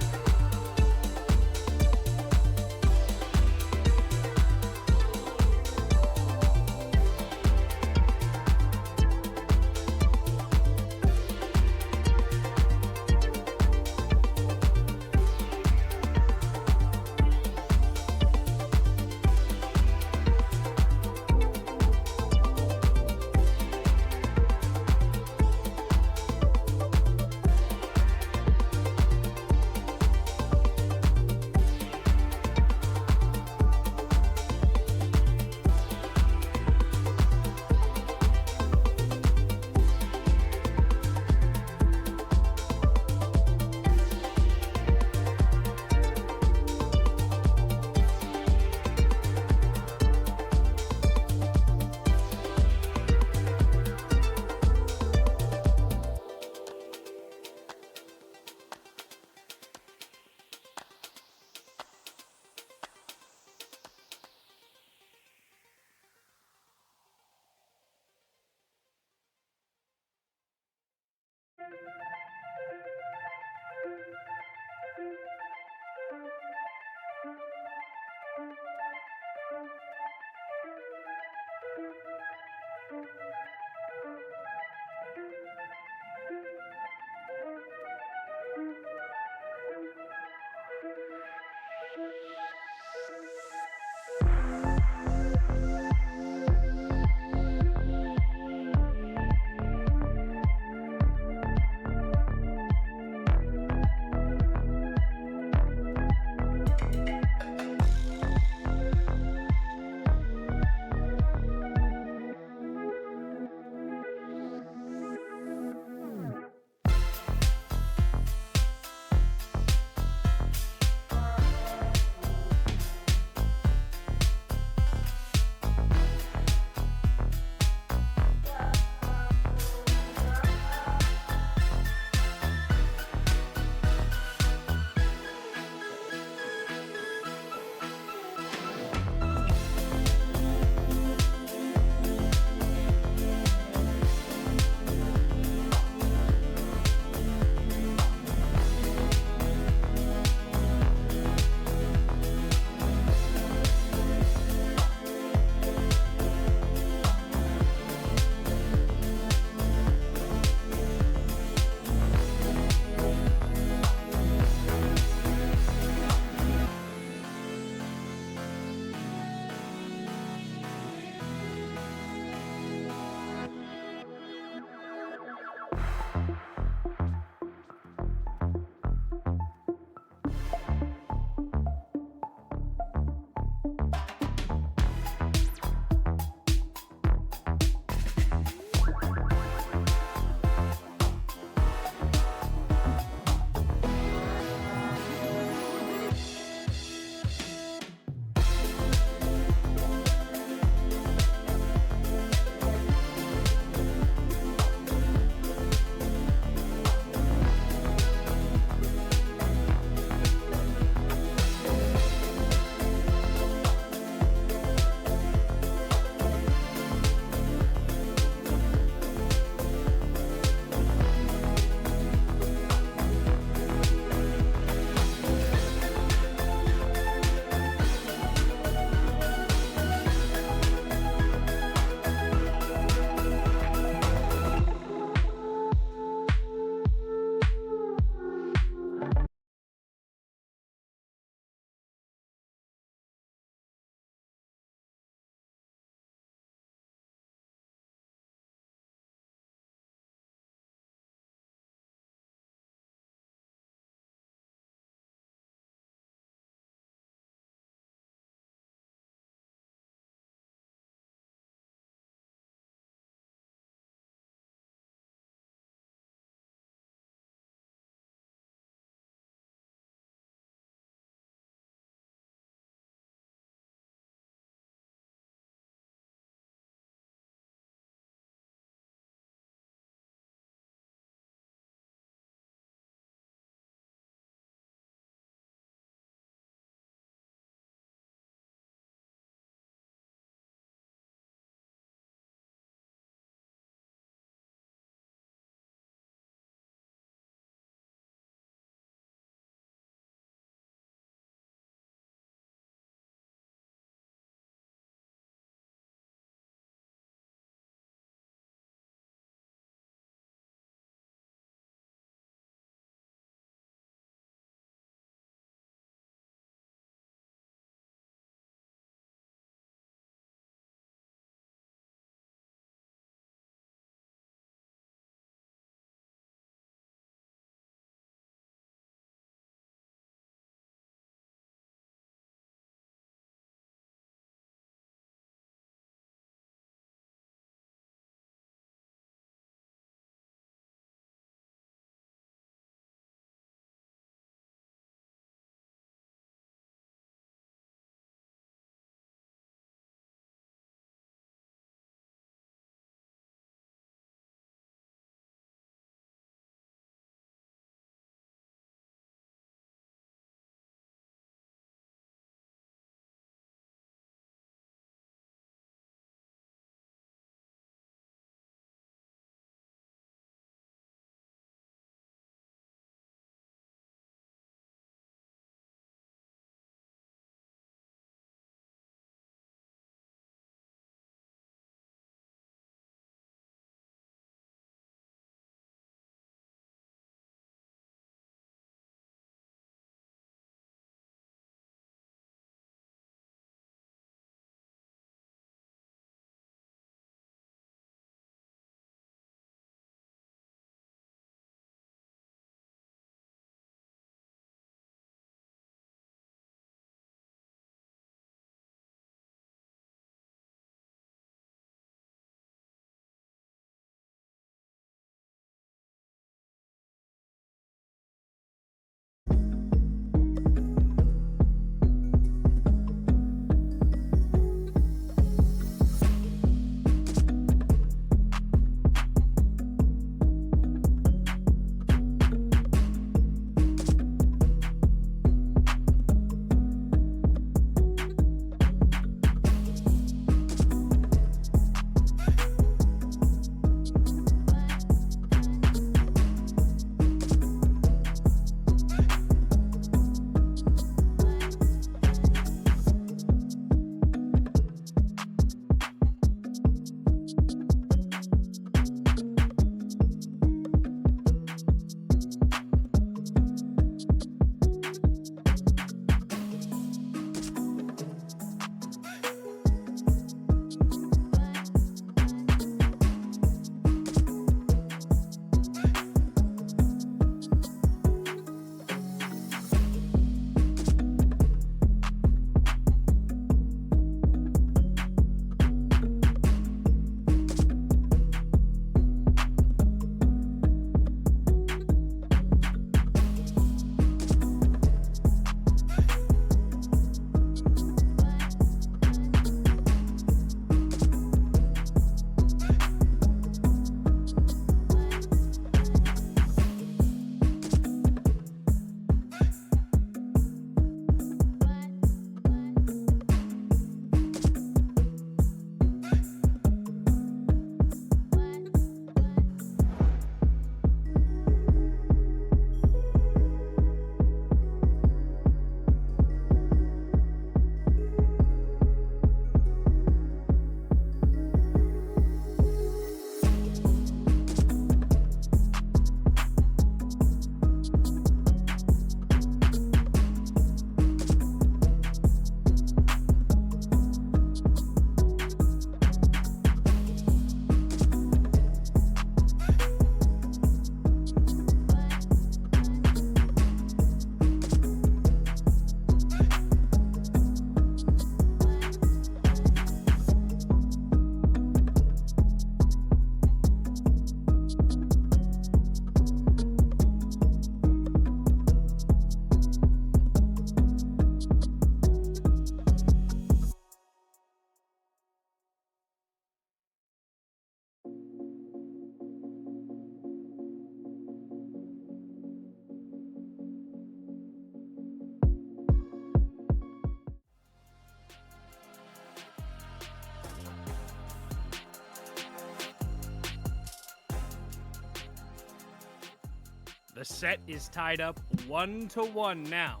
set is tied up 1-1 now.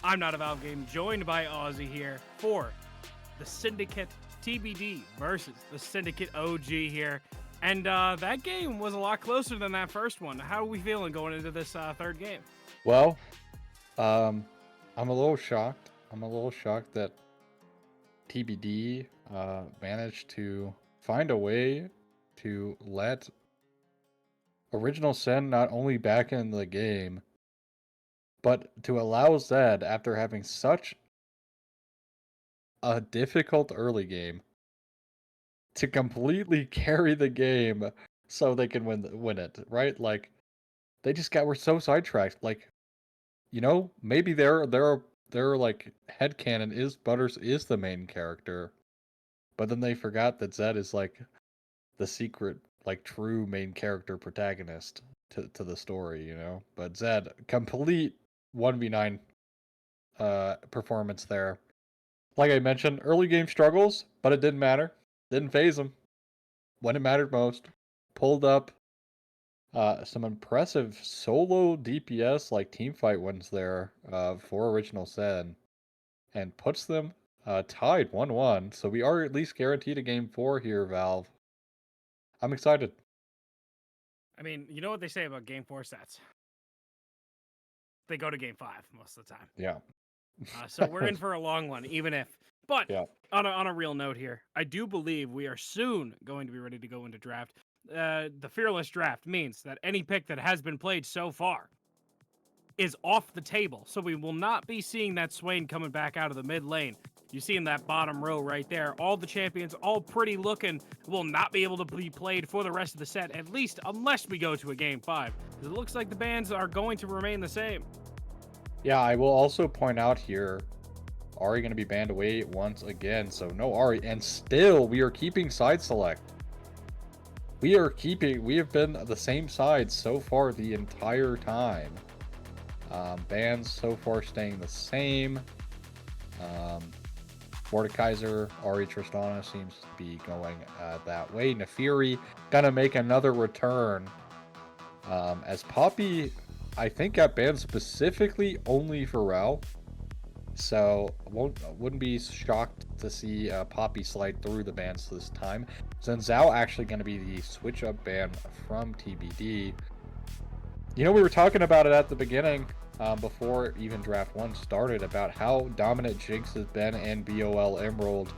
I'm Not a Valve Game, joined by Aussie here for the Syndicate TBD versus the Syndicate OG here. And that game was a lot closer than that first one. How are we feeling going into this third game? Well, I'm a little shocked. I'm a little shocked that TBD managed to find a way to let Original Sin not only back in the game, but to allow Zed, after having such a difficult early game, to completely carry the game so they can win it, right? Like, they just were so sidetracked. Like, maybe their like headcanon is Butters is the main character, but then they forgot that Zed is like the secret, like true main character protagonist to the story, But Zed, complete 1v9 performance there. Like I mentioned, early game struggles, but it didn't matter. Didn't phase him when it mattered most. Pulled up some impressive solo DPS like teamfight wins there for Original Sin, and puts them tied 1-1. So we are at least guaranteed a game 4 here, Valve. I'm excited. I mean, you know what they say about game 4 sets? They go to game 5 most of the time. Yeah. So we're in for a long one, even if. But Yeah. on a real note here, I do believe we are soon going to be ready to go into draft. The Fearless Draft means that any pick that has been played so far is off the table. So we will not be seeing that SYN coming back out of the mid lane. You see in that bottom row right there, all the champions, all pretty looking, will not be able to be played for the rest of the set, at least unless we go to a game 5. It looks like the bans are going to remain the same. Yeah, I will also point out here, Ahri going to be banned away once again, so no Ahri, and still we are keeping side select. We have been the same side so far the entire time. Bans so far staying the same. Mordekaiser, Ahri, Tristana seems to be going that way. Nefiri gonna make another return. As Poppy, I think, got banned specifically only for Rao. So wouldn't be shocked to see Poppy slide through the bans this time. Then Zhao actually going to be the switch up ban from TBD. We were talking about it at the beginning, before even draft 1 started, about how dominant Jinx has been in BOL Emerald.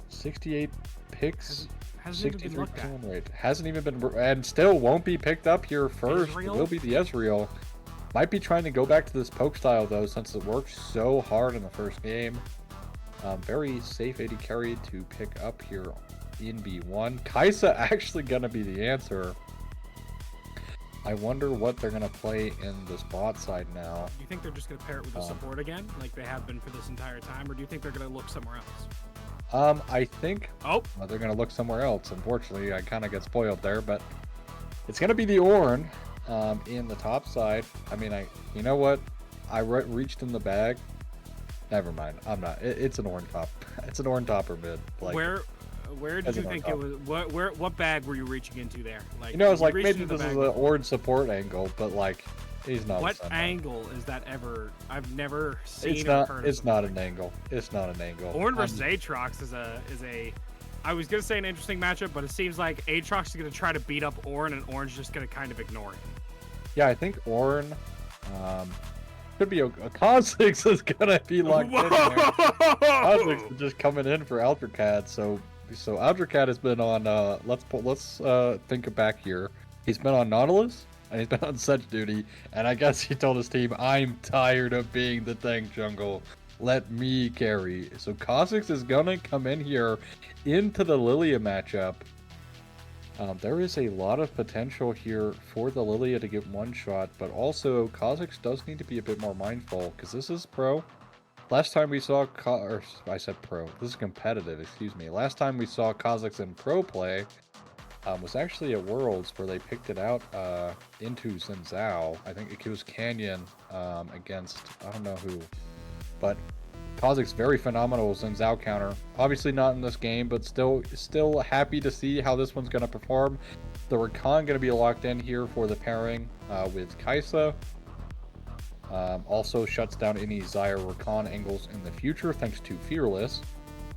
68 picks. Hasn't even been looked at. Rate. Hasn't even been, and still won't be picked up here first. Ezreal? It will be the Ezreal. Might be trying to go back to this poke style though, since it worked so hard in the first game. Very safe AD carry to pick up here in B1. Kai'Sa actually gonna be the answer. I wonder what they're gonna play in this bot side now. Do you think they're just gonna pair it with the support again, like they have been for this entire time, or do you think they're gonna look somewhere else? I think they're gonna look somewhere else. Unfortunately, I kind of get spoiled there, but it's gonna be the Ornn in the top side. I mean, you know what? I reached in the bag. Never mind. I'm not. It's an Ornn top. It's an Ornn topper mid. Like, where did you think it was? What bag were you reaching into there? Like, it's like maybe this is an Ornn support angle, but like he's not. What angle is that ever? I've never seen. It's not. Or heard It's of not an angle. It's not an angle. Ornn versus Aatrox is a. I was gonna say an interesting matchup, but it seems like Aatrox is gonna try to beat up Ornn, and Ornn's just gonna kind of ignore him. Yeah, I think Ornn could be a Kha'Zix is gonna be locked in there. Kha'Zix is just coming in for Aldricad, so Aldricad has been on let's think back here. He's been on Nautilus and he's been on Sedge duty, and I guess he told his team, I'm tired of being the tank jungle. Let me carry. So Kha'Zix is gonna come in here into the Lilia matchup. There is a lot of potential here for the Lilia to get one shot, but also Kha'Zix does need to be a bit more mindful, because this is pro. Last time we saw I said pro. This is competitive, excuse me. Last time we saw Kha'Zix in pro play was actually at Worlds, where they picked it out into Xin Zhao. I think it was Canyon against, I don't know who. But Kazakh's very phenomenal Xin Zhao counter. Obviously not in this game, but still happy to see how this one's going to perform. The Rakan going to be locked in here for the pairing with Kaisa. Also shuts down any Zyre Rakan angles in the future thanks to Fearless.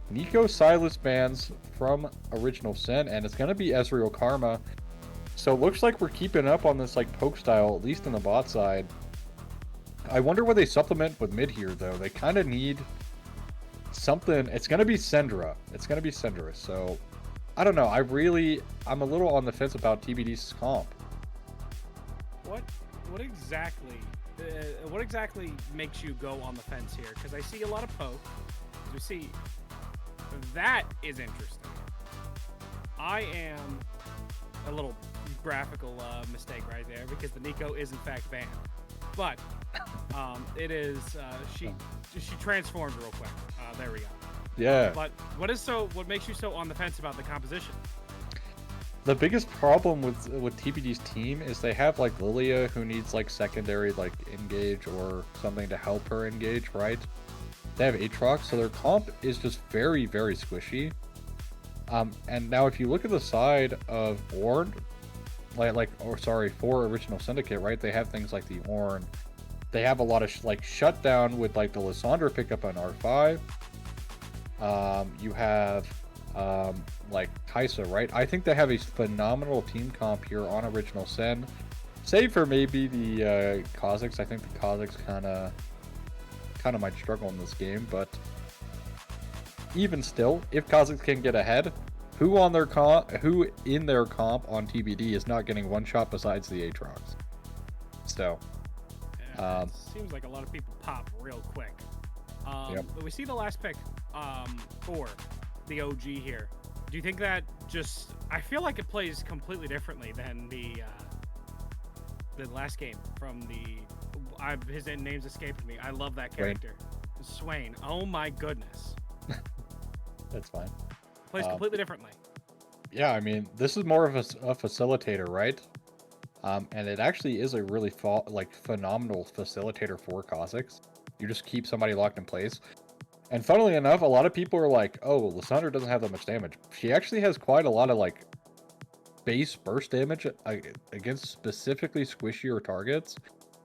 Nico Silas bans from Original Sin, and it's going to be Ezreal Karma. So it looks like we're keeping up on this like poke style, at least in the bot side. I wonder what they supplement with mid here, though. They kind of need something. It's going to be Syndra. It's going to be Syndra. So I don't know. I'm a little on the fence about TBD's comp. What exactly makes you go on the fence here? Because I see a lot of poke. You see, that is interesting. I am a little graphical mistake right there because the Nico is in fact banned, but it is she transformed real quick. There we go. Yeah. But what makes you so on the fence about the composition? The biggest problem with TBD's team is they have like Lilia who needs like secondary like engage or something to help her engage, right? They have Aatrox, so their comp is just very, very squishy. And now if you look at the side of Ornn, for Original Syndicate, right? They have things like the Ornn. They have a lot of shutdown with like the Lissandra pickup on R5. You have like Kaisa, right? I think they have a phenomenal team comp here on Original Sin. Save for maybe the Kazakhs. I think the Kazakhs kind of might struggle in this game, but even still, if Kazakhs can get ahead, who in their comp on TBD is not getting one shot besides the Aatrox? So, yeah, it seems like a lot of people pop real quick. Yep. But we see the last pick for the OG here. Do you think that just? I feel like it plays completely differently than the last game from the. His name's escaping me. I love that character, Swain. Oh my goodness. That's fine. Plays completely differently. Yeah, I mean, this is more of a facilitator, right? And it actually is a really phenomenal facilitator for Kazakhs. You just keep somebody locked in place. And funnily enough, a lot of people are like, oh, Lissandra doesn't have that much damage. She actually has quite a lot of like base burst damage against specifically squishier targets.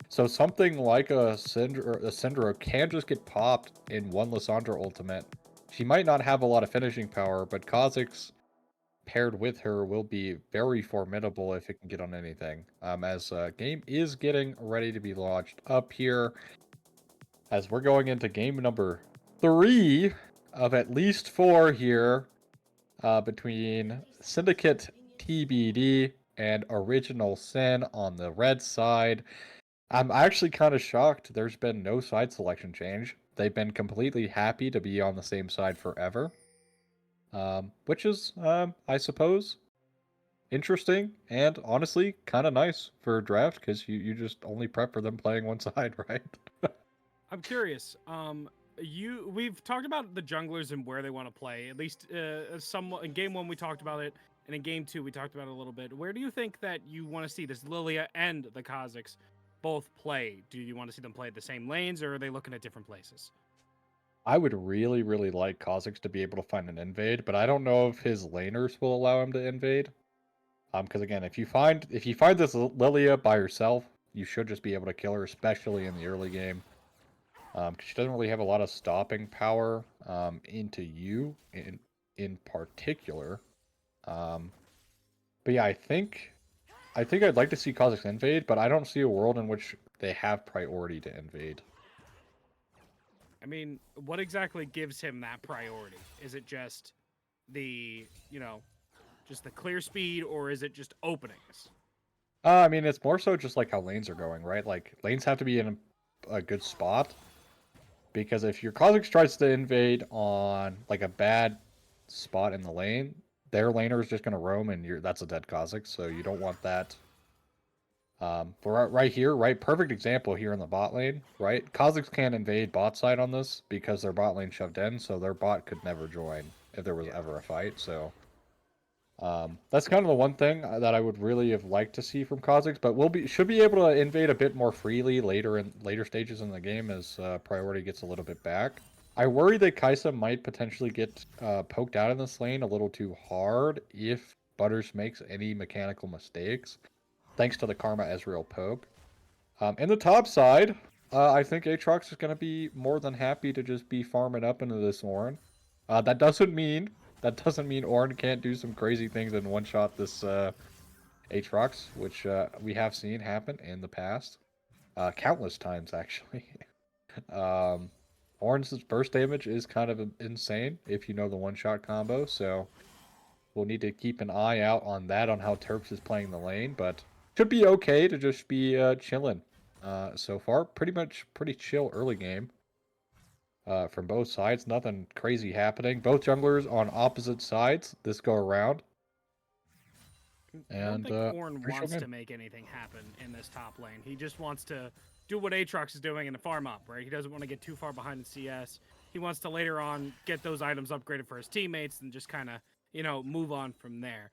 So something like a Syndra can just get popped in one Lissandra ultimate. She might not have a lot of finishing power, but Kazakhs paired with her will be very formidable if it can get on anything. As game is getting ready to be launched up here, as we're going into game number 3 of at least 4 here, between Syndicate TBD and Original Sin on the red side. I'm actually kind of shocked there's been no side selection change. They've been completely happy to be on the same side forever. Which is, I suppose, interesting and honestly kind of nice for a draft because you just only prep for them playing one side, right? I'm curious. We've talked about the junglers and where they want to play. At least somewhat in game 1 we talked about it, and in game 2 we talked about it a little bit. Where do you think that you want to see this Lilia and the Kazakhs both play? Do you want to see them play the same lanes, or are they looking at different places? I would really, really like Kazakhs to be able to find an invade, but I don't know if his laners will allow him to invade. Because again, if you find this Lilia by herself, you should just be able to kill her, especially in the early game. Because she doesn't really have a lot of stopping power into you in particular. But yeah, I think I'd like to see Kazakhs invade, but I don't see a world in which they have priority to invade. I mean, what exactly gives him that priority? Is it just the, just the clear speed, or is it just openings? I mean, it's more so just like how lanes are going, right? Like, lanes have to be in a good spot. Because if your Kazakhs tries to invade on, like, a bad spot in the lane, their laner is just going to roam, and that's a dead Kazakh, so you don't want that. But right here, right, perfect example here in the bot lane, right? Kazakhs can't invade bot side on this because their bot lane shoved in, so their bot could never join if there was ever a fight. So that's kind of the one thing that I would really have liked to see from Kazakhs, but should be able to invade a bit more freely later stages in the game as priority gets a little bit back. I worry that Kaisa might potentially get poked out in this lane a little too hard if Butters makes any mechanical mistakes, thanks to the Karma Ezreal poke. In the top side, I think Aatrox is going to be more than happy to just be farming up into this Ornn. That doesn't mean Ornn can't do some crazy things and one-shot this Aatrox, which we have seen happen in the past, countless times actually. Ornn's burst damage is kind of insane if you know the one-shot combo, so we'll need to keep an eye out on that, on how Terps is playing the lane, but should be okay to just be chilling. So far, pretty chill early game from both sides. Nothing crazy happening. Both junglers on opposite sides this go around. I don't And think Ornn pretty wants chill to game. make anything happen in this top lane. He just wants to do what Aatrox is doing and farm up, right? He doesn't want to get too far behind in CS. He wants to later on get those items upgraded for his teammates and just kind of, move on from there.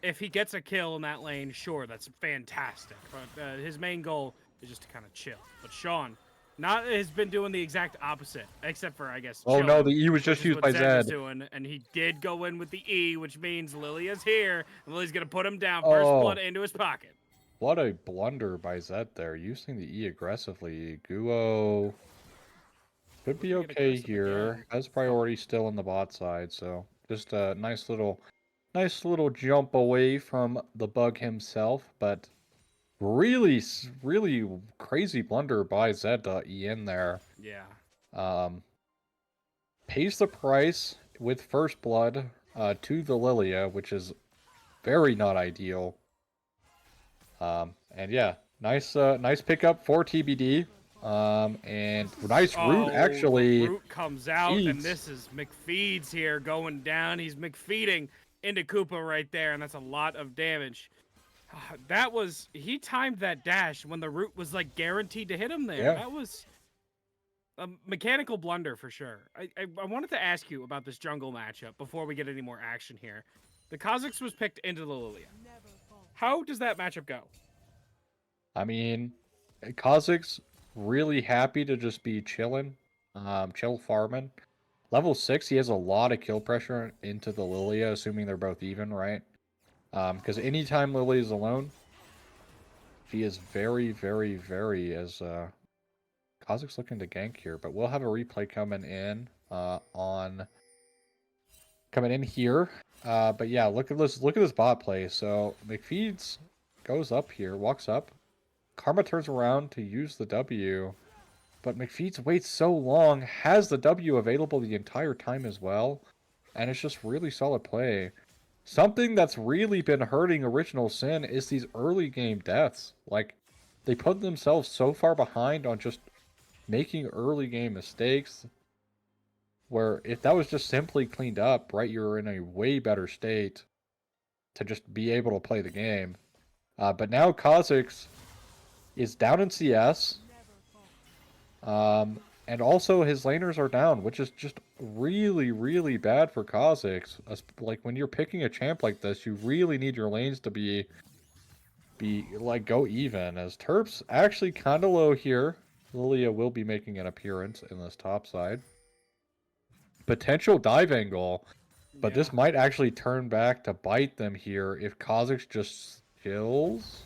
If he gets a kill in that lane, sure, that's fantastic. But his main goal is just to kind of chill. But Sean has been doing the exact opposite, except for, I guess, Oh no, chilling, the E was which just is used what by Zed was Zed. doing, and he did go in with the E, which means Lilia's here, and Lily's gonna put him down. First blood into his pocket. What a blunder by Zed there, using the E aggressively. Guo could be okay here. Again. Has priority still on the bot side, so just a nice little jump away from the bug himself, but really crazy blunder by Zed to E in there. Yeah. Pays the price with first blood to the Lilia, which is very not ideal. And yeah, nice pickup for TBD. And nice root actually. Root comes out, feeds. and this is McFeeds here going down. He's McFeeding into Koopa right there, and that's a lot of damage. He timed that dash when the root was like guaranteed to hit him there. Yeah. That was a mechanical blunder for sure. I wanted to ask you about this jungle matchup before we get any more action here. The Kha'Zix was picked into the Lilia. How does that matchup go? I mean, Kha'Zix really happy to just be chilling, chill farming. Level 6, he has a lot of kill pressure into the Lilia, assuming they're both even, right? Because anytime Lily is alone, she is very, as Kha'Zix looking to gank here, but we'll have a replay coming in here. But yeah, look at this bot play. So McFeeds goes up here, walks up. Karma turns around to use the W, but McFeeds waits so long, has the W available the entire time as well, and it's just really solid play. Something that's really been hurting Original Sin is these early game deaths. Like, they put themselves so far behind on just making early game mistakes, where if that was just simply cleaned up, right, you're in a way better state to just be able to play the game. But now Kha'Zix is down in CS, and also his laners are down, which is just really bad for Kha'Zix. Like, when you're picking a champ like this, you really need your lanes to be like go even. As Terps actually kind of low here. Lilia will be making an appearance in this top side. Potential dive angle, but this might actually turn back to bite them here if Kha'Zix just kills.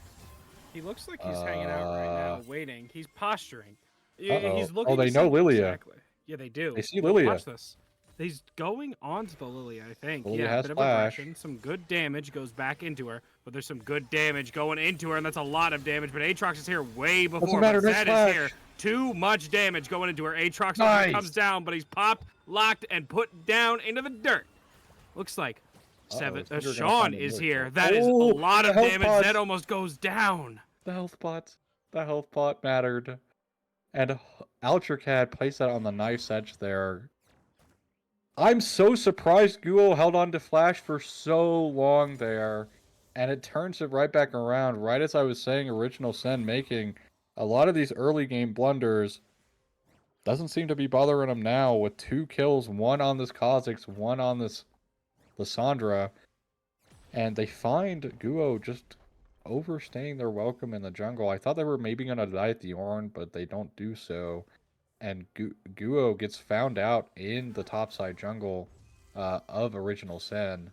He looks like he's hanging out right now, waiting. He's posturing. Uh-oh. He's looking. They to know see Lilia. Exactly. Yeah, they do. They see Look, Lilia. Watch this. He's going onto the Lilia, I think. Lilia yeah, has bit of flash. aggression. Some good damage goes back into her, but there's some good damage going into her, and that's a lot of damage. But Aatrox is here way before. Doesn't matter, But nice Zed flash. is here. Too much damage going into her. Aatrox Nice. comes down, but he's popped, locked, and put down into the dirt. Looks like Sean is here. That is a lot of damage. Pot. Zed almost goes down. The health pot mattered. And Altracad placed that on the knife's edge there. I'm so surprised Guo held on to Flash for so long there. And it turns it right back around, right as I was saying Original Sin making a lot of these early game blunders. Doesn't seem to be bothering him now with 2 kills, one on this Kha'Zix, one on this Lissandra. And they find Guo just overstaying their welcome in the jungle. I thought they were maybe going to die at the Ornn, but they don't do so. and Guo gets found out in the topside jungle of Original Sin.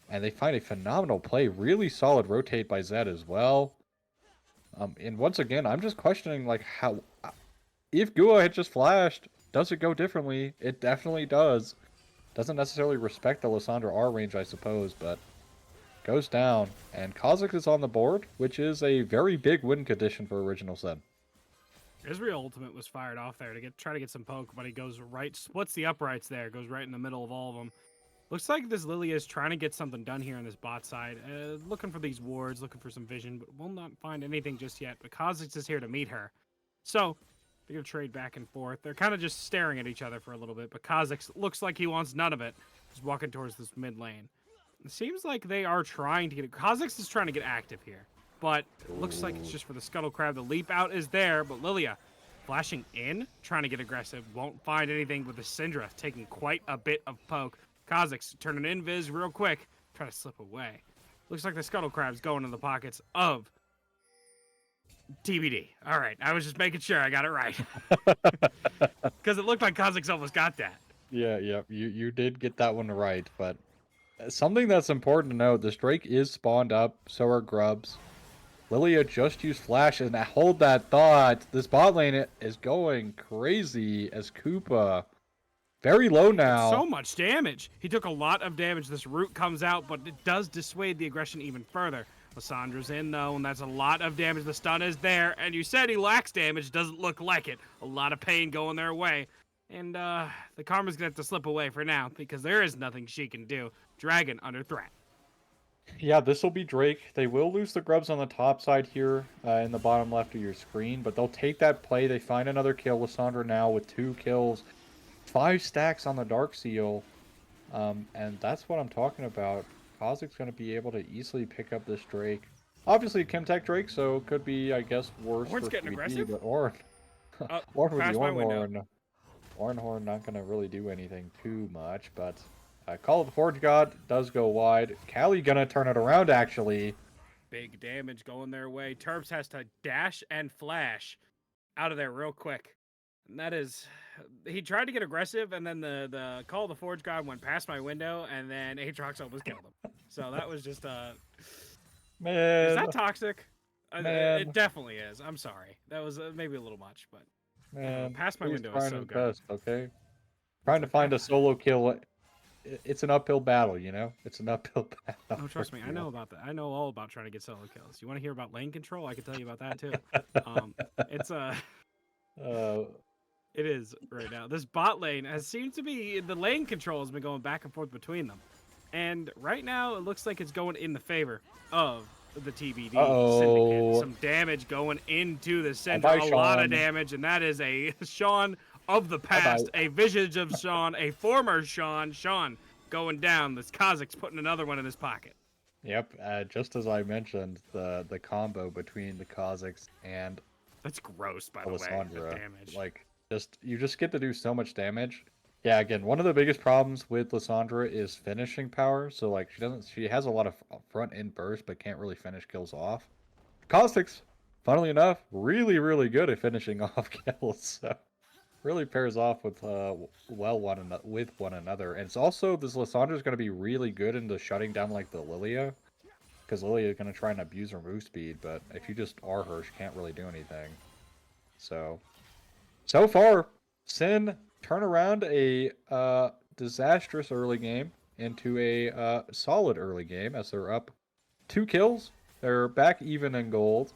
And they find a phenomenal play, really solid rotate by Zed as well. And once again, I'm just questioning, like, how... If Guo had just flashed, does it go differently? It definitely does. Doesn't necessarily respect the Lissandra R range, I suppose, but goes down. And Kha'Zix is on the board, which is a very big win condition for Original Sin. Israel ultimate was fired off there to try to get some poke, but he goes right, splits the uprights there, goes right in the middle of all of them. Looks like this Lilia is trying to get something done here on this bot side. Looking for these wards, looking for some vision, but will not find anything just yet. But Kha'Zix is here to meet her. So, they're going to trade back and forth. They're kind of just staring at each other for a little bit, but Kha'Zix looks like he wants none of it. He's walking towards this mid lane. It seems like they are trying to get it. Kha'Zix is trying to get active here, but it looks like it's just for the Scuttle Crab. The leap out is there, but Lilia flashing in, trying to get aggressive. Won't find anything with the Syndra taking quite a bit of poke. Kha'Zix turning invis real quick, try to slip away. Looks like the Scuttle Crab's going in the pockets of TBD. All right, I was just making sure I got it right. Because it looked like Kha'Zix almost got that. Yeah, you did get that one right, but something that's important to note, this Drake is spawned up, so are Grubs. Lilia just used Flash, and hold that thought, this bot lane is going crazy as Koopa. Very low now. So much damage. He took a lot of damage. This root comes out, but it does dissuade the aggression even further. Lissandra's in, though, and that's a lot of damage. The stun is there, and you said he lacks damage. Doesn't look like it. A lot of pain going their way. And the Karma's going to have to slip away for now, because there is nothing she can do. Dragon under threat. Yeah, this will be Drake. They will lose the Grubs on the top side here in the bottom left of your screen, but they'll take that play. They find another kill. Lissandra now with 2 kills. 5 stacks on the Dark Seal, and that's what I'm talking about. Kha'Zix's going to be able to easily pick up this Drake. Obviously, Chemtech Drake, so it could be, I guess, worse Horn's for getting 3D, aggressive? but Ornn with the past my window. Ornn not going to really do anything too much, but Call of the Forge God does go wide. Callie going to turn it around, actually. Big damage going their way. Terps has to dash and flash out of there real quick. And that is, he tried to get aggressive, and then the Call of the Forge God went past my window, and then Aatrox almost killed him. So that was just Man. is that toxic? Man. It definitely is. I'm sorry. That was maybe a little much, but Man, past my he's window is trying so his good. best, okay? Trying to find a solo kill. It's an uphill battle, you know? It's an uphill battle. Oh, trust me, I know about that. I know all about trying to get solo kills. You want to hear about lane control? I can tell you about that too. It's It is right now. This bot lane has seemed to be, the lane control has been going back and forth between them. And right now, it looks like it's going in the favor of the TBD Syndicate. Some damage going into the center. A lot of damage, and that is a Sean of the past, a visage of Sean, a former Sean. Sean going down. This Kha'Zix putting another one in his pocket. Yep, just as I mentioned, the combo between the Kha'Zix and that's gross, by the way. The damage. Like, you just get to do so much damage. Yeah, again, one of the biggest problems with Lissandra is finishing power. So like she has a lot of front end burst, but can't really finish kills off. Kha'Zix, funnily enough, really good at finishing off kills. So really pairs off with with one another. And it's also, this Lissandra is going to be really good into shutting down like the Lilia, because Lilia is going to try and abuse her move speed. But if you just are her, she can't really do anything. So far, SYN turn around a disastrous early game into a solid early game as they're up 2 kills. They're back even in gold.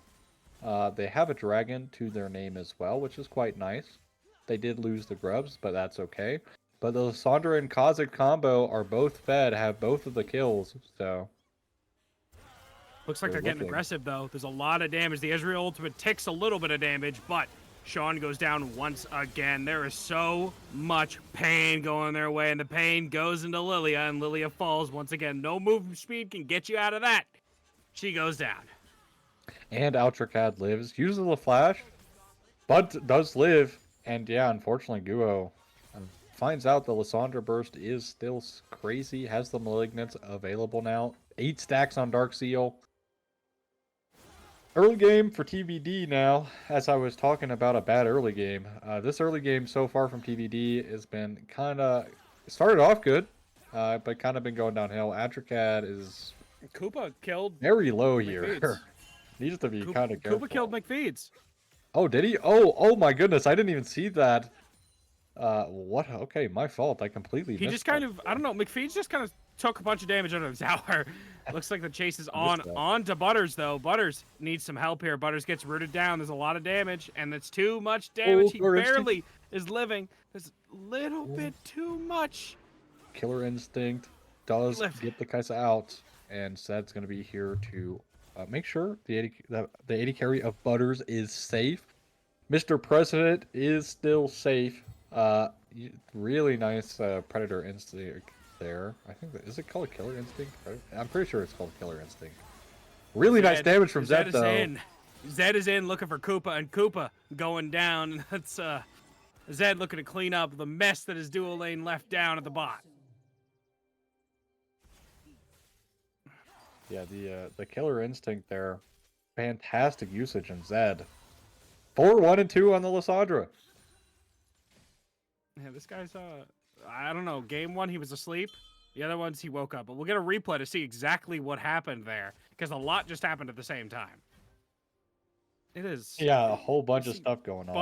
They have a dragon to their name as well, which is quite nice. They did lose the Grubs, but that's okay. But the Lissandra and Kha'Zix combo are both fed, have both of the kills, so... Looks like they're getting aggressive, though. There's a lot of damage. The Israel ultimate takes a little bit of damage, but Sean goes down once again. There is so much pain going their way, and the pain goes into Lilia, and Lilia falls once again. No move speed can get you out of that. She goes down. And Outracad lives, uses the flash, but does live. And yeah, unfortunately, Guo finds out the Lissandra burst is still crazy, has the Malignance available now. 8 stacks on Dark Seal. Early game for TBD now, as I was talking about a bad early game. This early game so far from TBD has been kind of started off good, but kind of been going downhill. Atricad is Koopa killed very low McFeeds. here. Needs to be kind of careful. Koopa killed McFeeds. Oh, did he? Oh my goodness! I didn't even see that. What? Okay, my fault. I completely He missed just kind that. of, I don't know, McFeeds just kind of took a bunch of damage out of his tower. Looks like the chase is on to Butters, though. Butters needs some help here. Butters gets rooted down. There's a lot of damage, and it's too much damage. He Killer Instinct. barely is living. There's a little bit too much. Killer Instinct does Lift. get the Kaisa out, and Sed's going to be here to make sure the 80 carry of Butters is safe. Mr. President is still safe. Really nice Predator Instinct there. I think is it called Killer Instinct? I'm pretty sure it's called Killer Instinct. Really nice damage from Zed though. In. Zed is in looking for Koopa, and Koopa going down. That's Zed looking to clean up the mess that his dual lane left down at the bot. Yeah, the Killer Instinct there, fantastic usage in Zed. 4, 1, and 2 on the Lysandra. Yeah, this guy's I don't know. Game 1 he was asleep. The other ones he woke up. But we'll get a replay to see exactly what happened there, because a lot just happened at the same time. It is. Yeah, a whole bunch of stuff going on.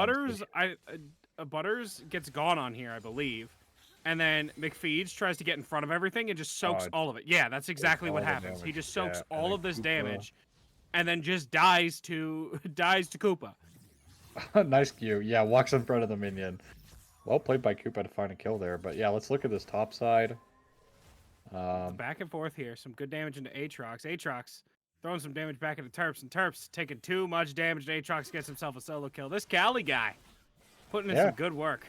Butters gets gone on here, I believe. And then McFeeds tries to get in front of everything and just soaks all of it. Yeah, that's exactly what happens. He just soaks all of this damage and then just dies to Koopa. Nice Q. Yeah, walks in front of the minion. Well played by Koopa to find a kill there. But yeah, let's look at this top side. Back and forth here. Some good damage into Aatrox. Aatrox throwing some damage back into Terps. And Terps taking too much damage. Aatrox gets himself a solo kill. This Cali guy putting in some good work.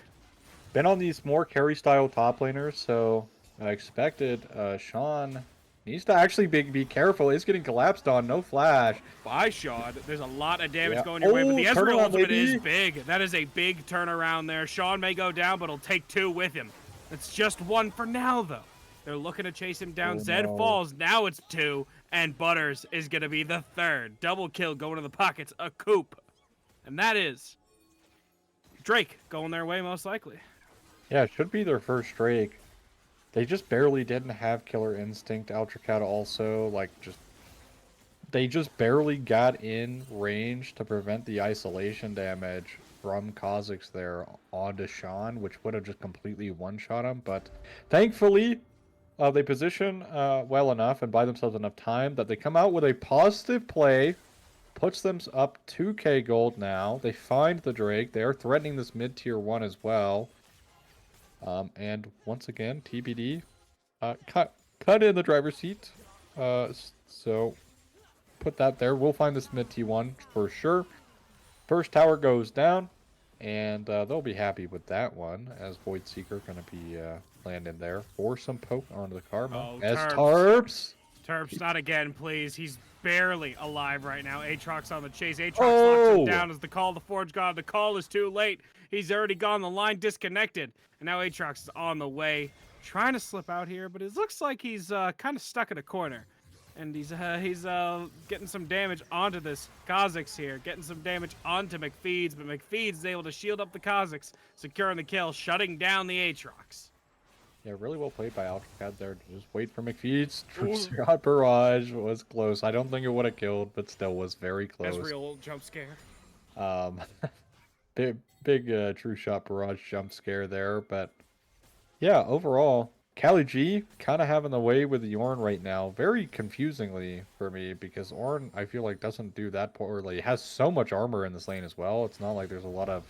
Been on these more carry style top laners, so I expected Sean needs to actually be careful. He's getting collapsed on, no flash. By Sean, there's a lot of damage going your way, but the Ezreal ultimate is big. That is a big turnaround there. Sean may go down, but he'll take 2 with him. It's just 1 for now, though. They're looking to chase him down. Zed falls. Now it's 2, and Butters is going to be the 3rd. Double kill going to the pockets. A Coop. And that is Drake going their way, most likely. Yeah, it should be their first Drake. They just barely didn't have Killer Instinct. Atricad also, they just barely got in range to prevent the isolation damage from Kha'Zix there onto Sean, which would have just completely one-shot him. But thankfully, they position well enough and buy themselves enough time that they come out with a positive play, puts them up 2k gold now. They find the Drake. They are threatening this mid-tier 1 as well. And once again, TBD cut in the driver's seat. So put that there. We'll find this mid T1 for sure. First tower goes down, and they'll be happy with that one, as Void Seeker going to be landing there for some poke onto the Karma. As Tarps. Terps, not again, please. He's barely alive right now. Aatrox on the chase. Aatrox locks him down as the call. The Forge God. The call is too late. He's already gone. The line disconnected. And now Aatrox is on the way. Trying to slip out here, but it looks like he's kind of stuck in a corner. And he's getting some damage onto this Kha'Zix here. Getting some damage onto McFeeds. But McFeeds is able to shield up the Kha'Zix. Securing the kill. Shutting down the Aatrox. Yeah, really well played by Atricad there. Just wait for McFeeds. True shot barrage was close. I don't think it would have killed, but still was very close. Ezreal jump scare. Big true shot barrage jump scare there, but yeah, overall, Cali G kind of having the way with the Ornn right now. Very confusingly for me, because Ornn, I feel like, doesn't do that poorly. It has so much armor in this lane as well. It's not like there's a lot of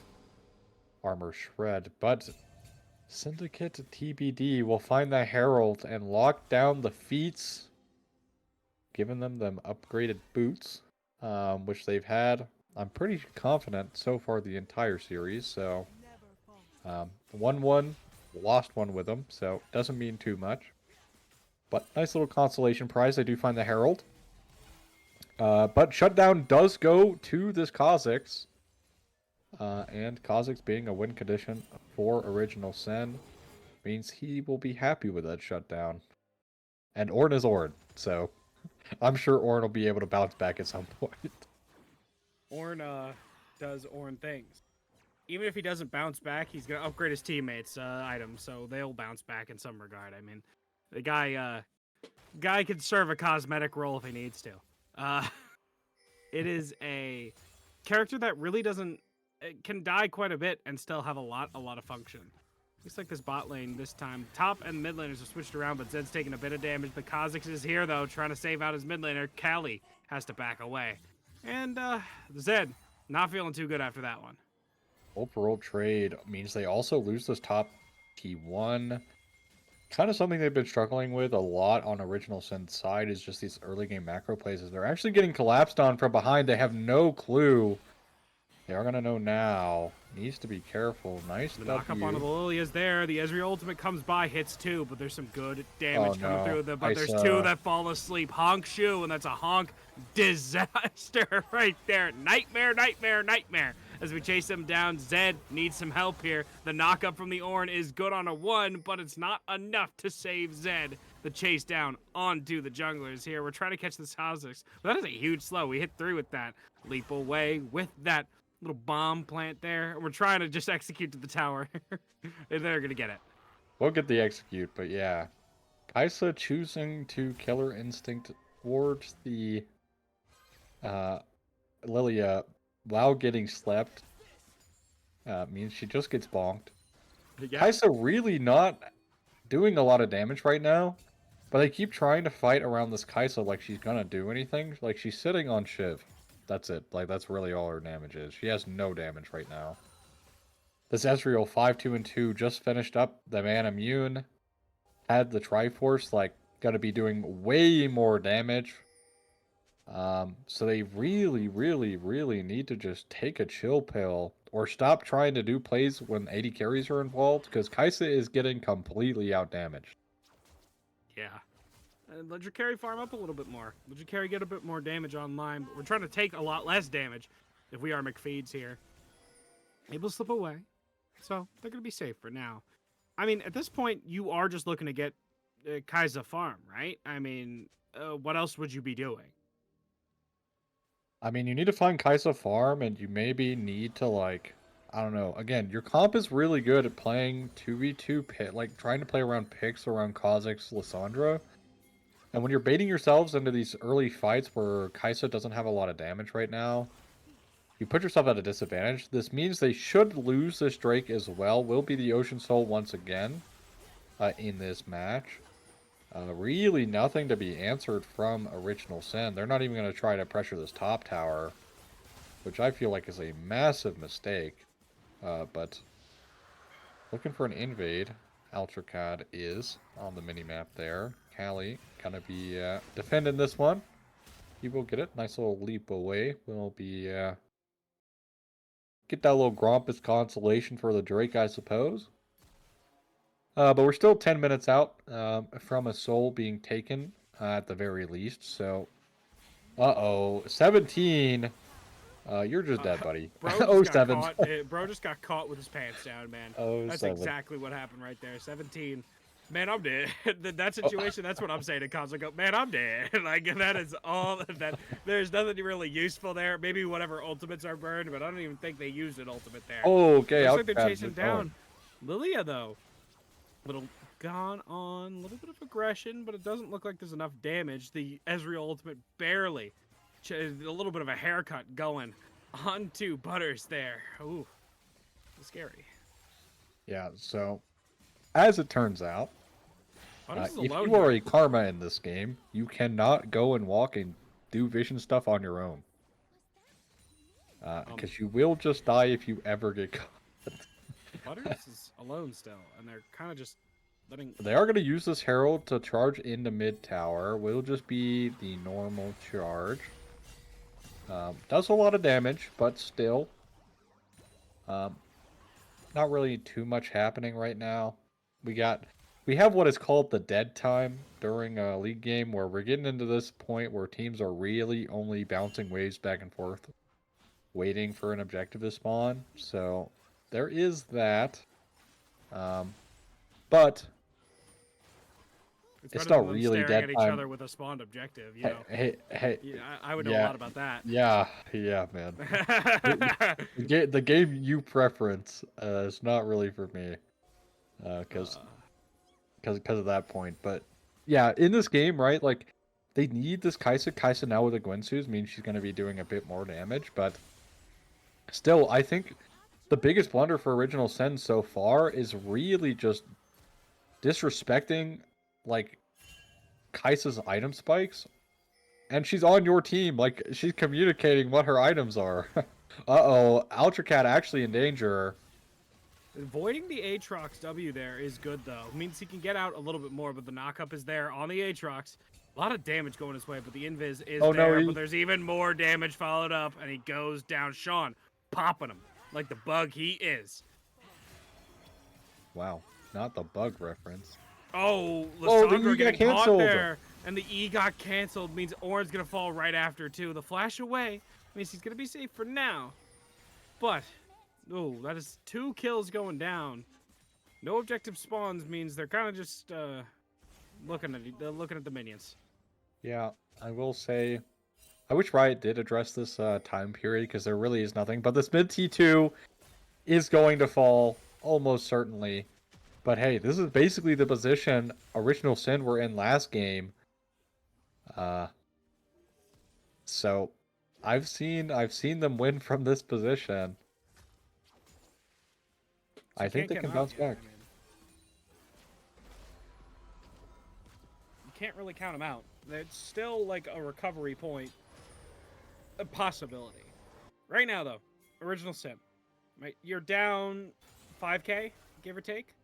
armor shred, but Syndicate TBD will find the Herald and lock down the feats, giving them upgraded boots, which they've had, I'm pretty confident, so far the entire series. So 1-1, lost one with them, so doesn't mean too much. But nice little consolation prize. I do find the Herald. But shutdown does go to this Kha'Zix. And Kha'Zix being a win condition for Original Sin means he will be happy with that shutdown. And Ornn is Ornn, so I'm sure Ornn will be able to bounce back at some point. Ornn does Ornn things. Even if he doesn't bounce back, he's gonna upgrade his teammates' items, so they'll bounce back in some regard. I mean, the guy could serve a cosmetic role if he needs to. It is a character that really doesn't can die quite a bit and still have a lot of function. Looks like this bot lane this time. Top and mid laners have switched around, but Zed's taking a bit of damage. The Kha'Zix is here though, trying to save out his mid laner. Callie has to back away, and Zed not feeling too good after that one. Overall trade means they also lose this top T1. Kind of something they've been struggling with a lot on Original Sin's side is just these early game macro plays. They're actually getting collapsed on from behind. They have no clue. They are going to know now. Needs to be careful. Nice The knock up onto the Lily is there. The Ezreal ultimate comes by, hits two, but there's some good damage coming through. But there's two that fall asleep. Honk Shu, and that's a honk disaster right there. Nightmare, nightmare, nightmare. As we chase him down, Zed needs some help here. The knock up from the Ornn is good on a 1, but it's not enough to save Zed. The chase down onto the junglers here. We're trying to catch this Kha'Zix. That is a huge slow. We hit 3 with that. Leap away with that little bomb plant there. And we're trying to just execute to the tower. And they're going to get it. We'll get the execute, but yeah. Kaisa choosing to Killer Instinct towards the Lilia while getting slept means she just gets bonked. Yeah. Kaisa really not doing a lot of damage right now, but they keep trying to fight around this Kaisa like she's gonna do anything. Like she's sitting on Shiv. That's it. Like that's really all her damage is. She has no damage right now. This Ezreal 5-2-2 just finished up the man immune. Had the Triforce, like gonna be doing way more damage. So they really, really, really need to just take a chill pill or stop trying to do plays when 80 carries are involved because Kaisa is getting completely outdamaged. Yeah. And let your carry farm up a little bit more. Let your carry get a bit more damage online, but we're trying to take a lot less damage if we are McFeeds here. Able to slip away. So they're going to be safe for now. I mean, at this point, you are just looking to get Kaisa farm, right? I mean, what else would you be doing? I mean, you need to find Kaisa farm, and you maybe need to, like, I don't know. Again, your comp is really good at playing 2v2 pit, like, trying to play around picks around Kha'Zix, Lissandra. And when you're baiting yourselves into these early fights where Kaisa doesn't have a lot of damage right now, you put yourself at a disadvantage. This means they should lose this Drake as well. Will be the Ocean Soul once again in this match. Really nothing to be answered from Original Sin. They're not even going to try to pressure this top tower, which I feel like is a massive mistake. But looking for an invade. Altracad is on the mini-map there. Callie going to be defending this one. He will get it. Nice little leap away. Will be... get that little Grompus consolation for the Drake, I suppose. But we're still 10 minutes out from a soul being taken at the very least. So, 17. You're just dead, buddy. Bro 07. Bro just got caught with his pants down, man. 07. That's exactly what happened right there. 17. Man, I'm dead. That situation, that's what I'm saying to Cons. I go, man, I'm dead. Like, that is all that. There's nothing really useful there. Maybe whatever ultimates are burned, but I don't even think they used an ultimate there. Oh, okay. Looks like they're chasing down Lilia, though. Little gone on, a little bit of aggression, but it doesn't look like there's enough damage. The Ezreal ultimate barely. A little bit of a haircut going onto Butters there. Ooh, scary. Yeah, so as it turns out, if you are a Karma in this game, you cannot go and walk and do vision stuff on your own. Because you will just die if you ever get caught. Butters is alone still, and they're kind of just letting... They are going to use this Herald to charge into mid tower. Will just be the normal charge. Does a lot of damage, but still. Not really too much happening right now. We have what is called the dead time during a league game, where we're getting into this point where teams are really only bouncing waves back and forth, waiting for an objective to spawn. So there is that. But it's better not than them really staring dead at each time. other with a spawned objective, you Hey, know. hey, Yeah, I would know a yeah, lot about that. yeah, man. The game you preference is not really for me, because of that point. But yeah, in this game, right? Like they need this Kaisa. Kaisa now with the Guinsoo's means she's going to be doing a bit more damage, but still, I think the biggest blunder for Original Sin so far is really just disrespecting like Kaisa's item spikes. And she's on your team, like she's communicating what her items are. Uh-oh, Ultracat actually in danger. Avoiding the Aatrox W there is good, though. It means he can get out a little bit more, but the knockup is there on the Aatrox. A lot of damage going his way, but the Invis is Oh, no, there, he- but there's even more damage followed up, and he goes down. Sean popping him like the bug he is. Wow, not the bug reference. Oh, Oh, the Lissandra E got getting caught canceled. there, and the E got canceled. Means Orin's going to fall right after, too. The flash away means he's going to be safe for now. But, oh, that is 2 kills going down. No objective spawns means they're kind of just looking at the minions. Yeah, I will say, I wish Riot did address this time period because there really is nothing. But this mid T2 is going to fall almost certainly. But hey, this is basically the position Original Sin were in last game. So I've seen them win from this position. I think they can bounce back. You can't really count them out. It's still like a recovery point, a possibility. Right now, though, Original Sin, right? You're down 5K, give or take.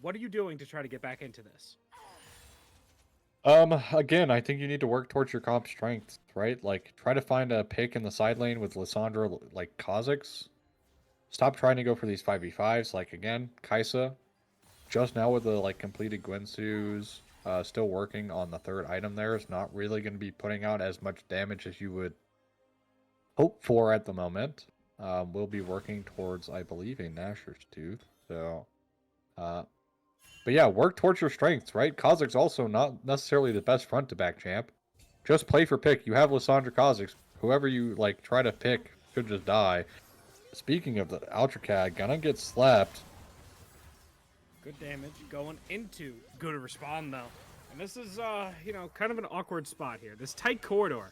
What are you doing to try to get back into this? Again, I think you need to work towards your comp strengths, right? Like, try to find a pick in the side lane with Lissandra, like, Kha'Zix. Stop trying to go for these 5v5s, like, again, Kaisa. Just now with the, like, completed Guinsoo's, still working on the third item there. Is not really going to be putting out as much damage as you would hope for at the moment. We'll be working towards, I believe, a Nashor's Tooth. So, but yeah, work towards your strengths, right? Kha'Zix also not necessarily the best front to back champ. Just play for pick. You have Lissandra Kha'Zix. Whoever you like try to pick should just die. Speaking of the Ultracat, gonna get slapped. Good damage going into good respawn though, and this is kind of an awkward spot here. This tight corridor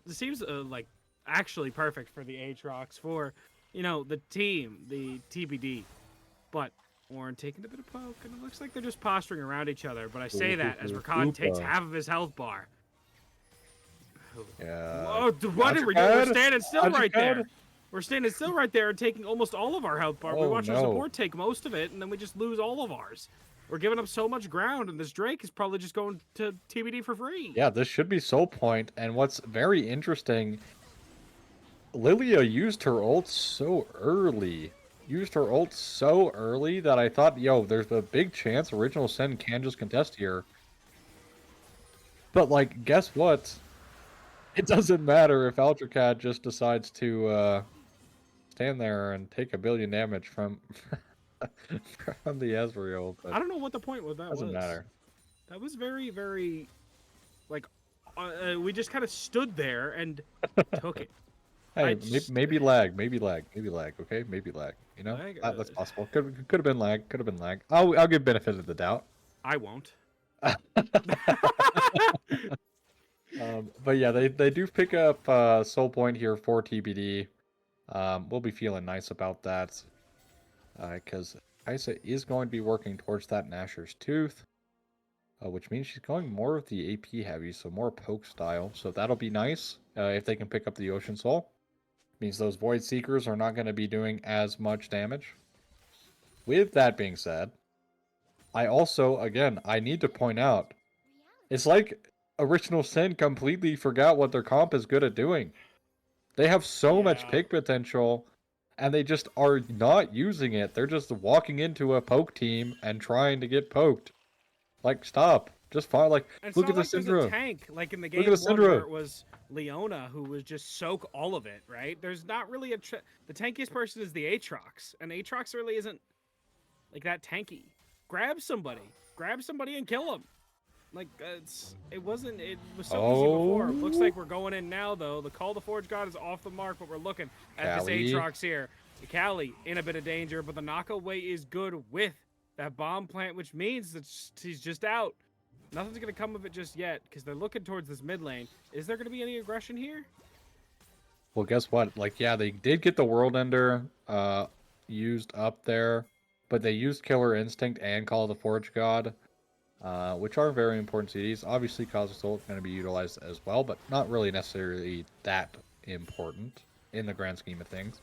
seems like actually perfect for the Aatrox for the team, the TBD, but Orin taking a bit of poke, and it looks like they're just posturing around each other. But I say that as Rakan takes half of his health bar. Yeah. Oh, what are we doing? We're standing still right there. We're standing still right there and taking almost all of our health bar. We watch our support take most of it, and then we just lose all of ours. We're giving up so much ground, and this Drake is probably just going to TBD for free. Yeah, this should be soul point. And what's very interesting, Lilia used her ult so early. That I thought, yo, there's a big chance Original Sin can just contest here. But, like, guess what? It doesn't matter if Ultracat just decides to stand there and take 1 billion damage from from the Ezreal. But I don't know what the point with that was. doesn't matter. That was very, very, like, we just kind of stood there and took it. Hey, maybe lag, okay? Maybe lag, you know? Lag, That's possible. Could have been lag, I'll give benefit of the doubt. I won't. But yeah, they do pick up soul point here for TBD. We'll be feeling nice about that. Because Kaisa is going to be working towards that Nashor's Tooth. Which means she's going more of the AP heavy, so more poke style. So that'll be nice if they can pick up the Ocean Soul. Means those Void Seekers are not going to be doing as much damage. With that being said, I also, again, I need to point out, it's like Original Sin completely forgot what their comp is good at doing. They have so much pick potential, and they just are not using it. They're just walking into a poke team and trying to get poked. Like, stop. Just fire. Like, look at the Syndra. A tank, like in the game one where it was Leona who was just soak all of it, right? There's not really the tankiest person is the Aatrox, and Aatrox really isn't like that tanky. grab somebody and kill him. Like it was so easy before. Looks Oh. like we're going in now though. The Call of the Forge God is off the mark, but we're looking at this Callie. Aatrox here. Callie in a bit of danger, but the knockaway is good with that bomb plant, which means that he's just out. Nothing's gonna come of it just yet because they're looking towards this mid lane. Is there gonna be any aggression here? Well, guess what? Like, yeah, they did get the World Ender used up there, but they used Killer Instinct and Call of the Forge God, which are very important CDs. Obviously, Cosmic Soul is going to be utilized as well, but not really necessarily that important in the grand scheme of things.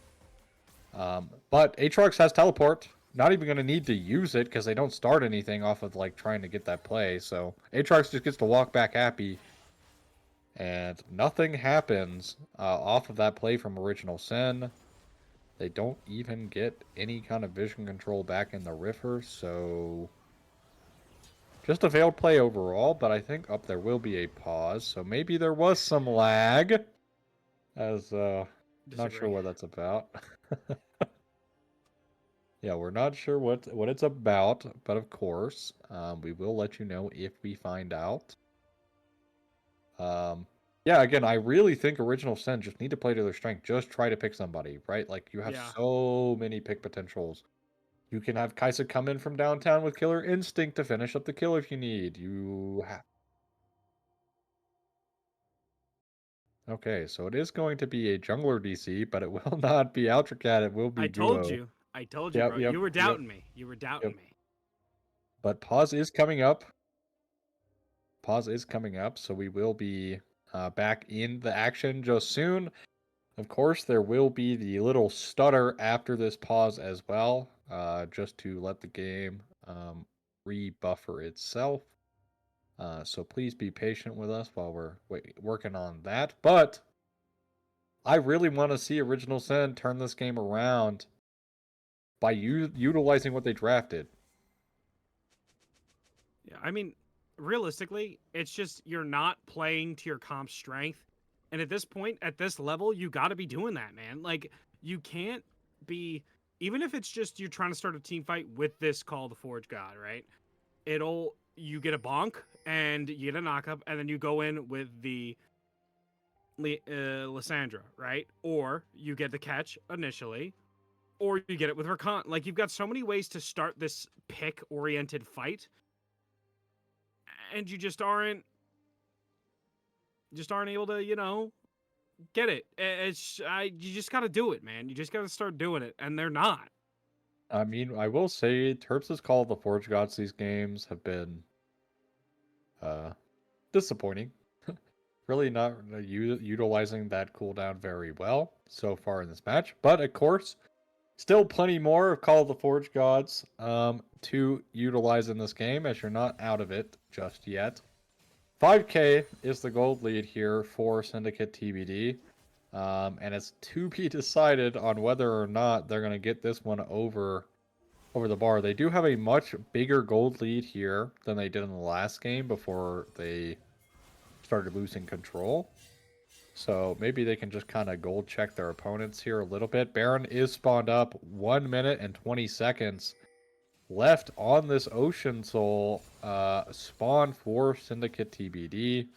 But Aatrox has Teleport. Not even going to need to use it because they don't start anything off of like trying to get that play. So Aatrox just gets to walk back happy. And nothing happens off of that play from Original Sin. They don't even get any kind of vision control back in the Riffer, so just a failed play overall, but I think there will be a pause, so maybe there was some lag, as not sure what that's about. Yeah, we're not sure what it's about, but of course, we will let you know if we find out. Yeah, again, I really think Original Sin just need to play to their strength. Just try to pick somebody, right? Like, you have so many pick potentials. You can have Kaisa come in from downtown with Killer Instinct to finish up the kill if you need. Okay, so it is going to be a jungler DC, but it will not be Altracat. It will be I told Guo. you, Yep, bro. yep, You were yep, doubting me. You were doubting yep. me. But pause is coming up. Pause is coming up, so we will be back in the action just soon. Of course, there will be the little stutter after this pause as well, just to let the game re-buffer itself. So please be patient with us while we're working on that. But I really want to see Original Sin turn this game around by utilizing what they drafted. Yeah, I mean, realistically, it's just you're not playing to your comp's strength. And at this point, at this level, you got to be doing that, man. Like, you can't be, even if it's just you're trying to start a team fight with this Call the Forge God, right? You get a bonk and you get a knockup, and then you go in with the Lysandra, right? Or you get the catch initially, or you get it with Rakan. Like, you've got so many ways to start this pick-oriented fight, and you just aren't able to, get it. You just got to do it, man. You just got to start doing it, and they're not. I mean, I will say Terps' Call of the Forge Gods these games have been disappointing. Really not utilizing that cooldown very well so far in this match. But of course, still plenty more of Call of the Forge Gods to utilize in this game, as you're not out of it just yet. 5k is the gold lead here for Syndicate TBD. And it's to be decided on whether or not they're going to get this one over the bar. They do have a much bigger gold lead here than they did in the last game before they started losing control. So maybe they can just kind of gold check their opponents here a little bit. Baron is spawned up. 1 minute and 20 seconds left on this Ocean Soul spawn for Syndicate TBD.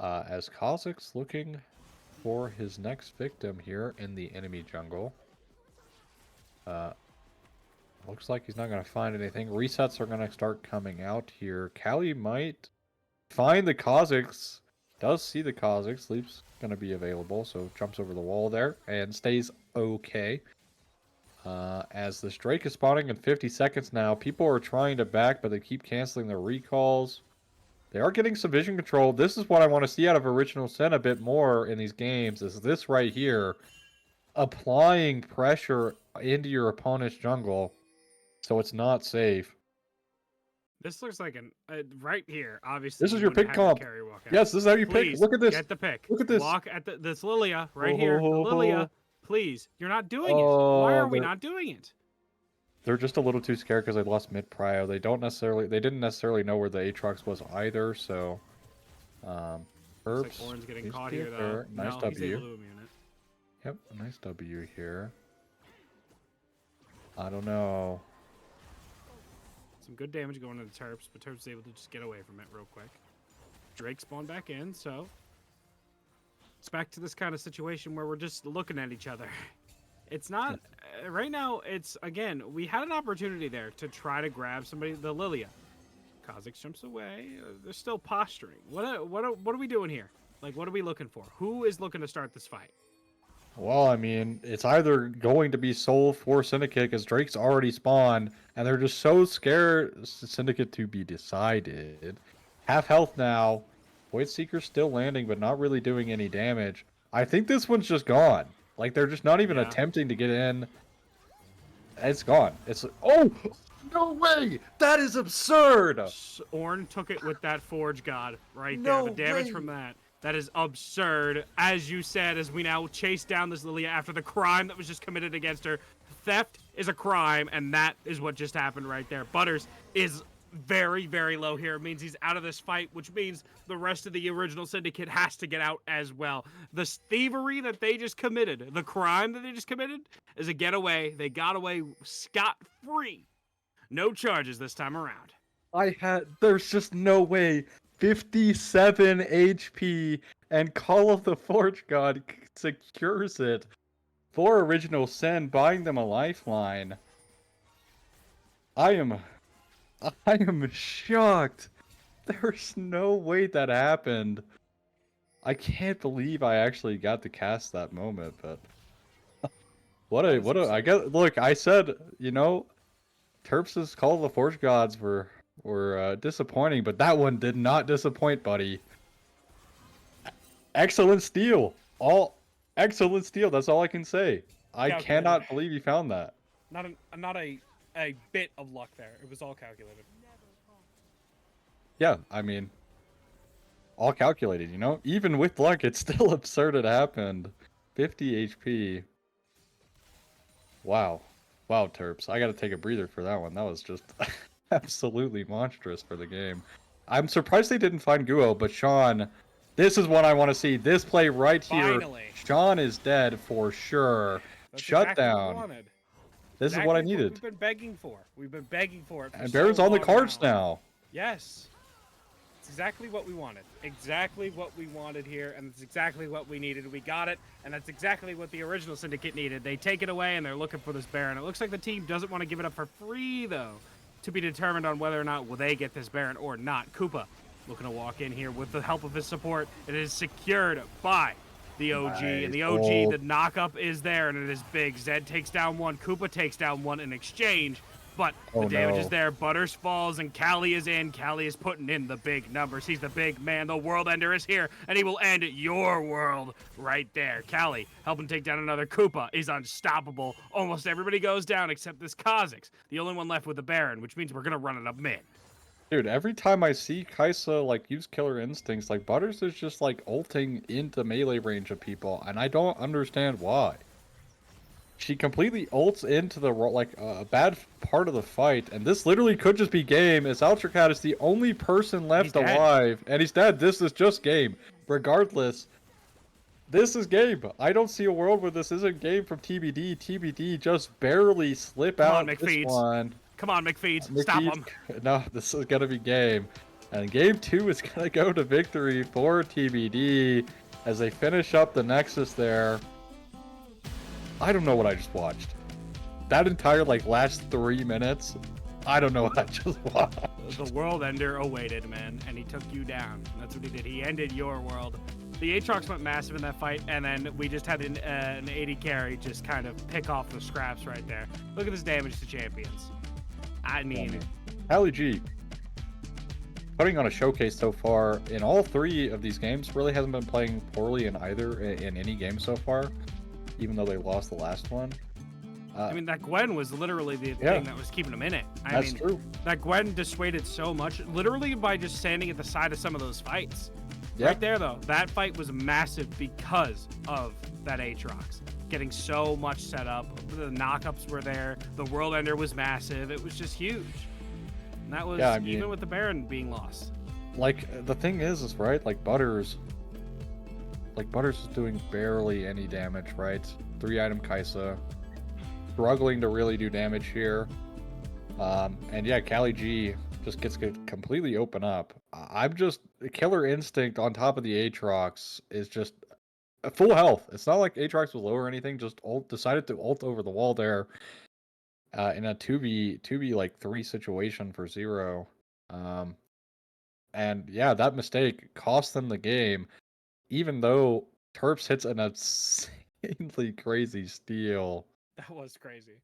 As Kha'Zix's looking for his next victim here in the enemy jungle. Looks like he's not going to find anything. Resets are going to start coming out here. Callie might find the Kha'Zix. Does see the Kha'Zix. Sleep's going to be available, so jumps over the wall there and stays okay. As this Drake is spawning in 50 seconds now, people are trying to back, but they keep canceling their recalls. They are getting some vision control. This is what I want to see out of Original Sin a bit more in these games, is this right here. Applying pressure into your opponent's jungle so it's not safe. This looks like right here. Obviously, This is your pick comp. Yes, this is how you pick. Look at this. Get the pick. Look at this. Walk at this Lilia right here. The Lilia, please. You're not doing it. Why are we not doing it? They're just a little too scared because they lost mid prio. They didn't necessarily know where the Aatrox was either. So, Looks like Orin's getting caught here though. Nice no, W. he's able to immune it. Yep, a nice W here. I don't know. Some good damage going into Terps, but Terps is able to just get away from it real quick. Drake spawned back in, so it's back to this kind of situation where we're just looking at each other. It's not right now. It's again, we had an opportunity there to try to grab somebody. The Lilia, Kha'Zix jumps away. They're still posturing. What are we doing here? Like, what are we looking for? Who is looking to start this fight? Well, I mean, it's either going to be Soul for Syndicate because Drake's already spawned, and they're just so scared Syndicate to be decided. Half health now. Void Seeker's still landing, but not really doing any damage. I think this one's just gone. Like, they're just not even attempting to get in. It's gone. It's... Oh! No way! That is absurd! Ornn took it with that Forge God right there. No The damage way. from that. That is absurd. As you said, as we now chase down this Lilia after the crime that was just committed against her. Theft is a crime, and that is what just happened right there. Butters is very, very low here. It means he's out of this fight, which means the rest of the original Syndicate has to get out as well. The thievery that they just committed, the crime that they just committed, is a getaway. They got away scot-free. No charges this time around. There's just no way. 57 HP and Call of the Forge God secures it for Original Sin, buying them a lifeline. I am shocked. There's no way that happened. I can't believe I actually got to cast that moment, but I guess, look, I said, you know, Terps' Call of the Forge Gods were disappointing, but that one did not disappoint, buddy. Excellent steal. Excellent steal. That's all I can say. I cannot believe you found that. Not a bit of luck there. It was all calculated. Yeah, I mean, all calculated, you know? Even with luck, it's still absurd it happened. 50 HP. Wow. Wow, Terps. I gotta take a breather for that one. That was just absolutely monstrous for the game. I'm surprised they didn't find Guo, but Sean, this is what I want to see. This play right here. Finally. Sean is dead for sure. That's Shut exactly what we down. wanted. This is what I needed. We've been begging for. We've been begging for it. And Baron's on the cards now. Yes. It's exactly what we wanted. Exactly what we wanted here, and it's exactly what we needed. We got it, and that's exactly what the original Syndicate needed. They take it away, and they're looking for this Baron. It looks like the team doesn't want to give it up for free, though, to be determined on whether or not will they get this Baron or not. Koopa looking to walk in here with the help of his support. It is secured by the OG, and the OG, the knockup is there, and it is big. Zed takes down one, Koopa takes down one in exchange, but the damage is there. Butters falls, and Callie is in. Callie is putting in the big numbers. He's the big man. The World Ender is here, and he will end your world right there. Callie helping take down another. Koopa is unstoppable. Almost everybody goes down except this Kha'Zix, the only one left with the Baron, which means we're going to run it up mid. Dude, every time I see Kaisa, like, use Killer Instincts, like, Butters is just, like, ulting into melee range of people, and I don't understand why. She completely ults into the, like, a bad part of the fight, and this literally could just be game, as Altracat is the only person left alive, and he's dead. This is just game. Regardless, this is game. I don't see a world where this isn't game from TBD. TBD just barely slip out this one. Come on, McFeeds. Stop him. No, this is going to be game. And game 2 is going to go to victory for TBD as they finish up the Nexus there. I don't know what I just watched. That entire, like, last 3 minutes, I don't know what I just watched. The World Ender awaited, man, and he took you down. That's what he did. He ended your world. The Aatrox went massive in that fight, and then we just had an 80 carry just kind of pick off the scraps right there. Look at this damage to champions. I mean, Hallie G, putting on a showcase so far in all 3 of these games, really hasn't been playing poorly in any game so far, even though they lost the last one. I mean, that Gwen was literally the thing that was keeping them in it. That's true. That Gwen dissuaded so much, literally by just standing at the side of some of those fights. Yep. Right there, though, that fight was massive because of that Aatrox. Getting so much set up. The knockups were there. The World Ender was massive. It was just huge. And that was even with the Baron being lost. Like, the thing is right, like, Butters is doing barely any damage, right? 3-item Kaisa. Struggling to really do damage here. And yeah, Callie G just gets to completely open up. I'm just Killer Instinct on top of the Aatrox is just full health. It's not like Aatrox was low or anything. Just decided to ult over the wall there in a 2v like 3 situation for 0. And yeah, that mistake cost them the game, even though Terps hits an insanely crazy steal. That was crazy.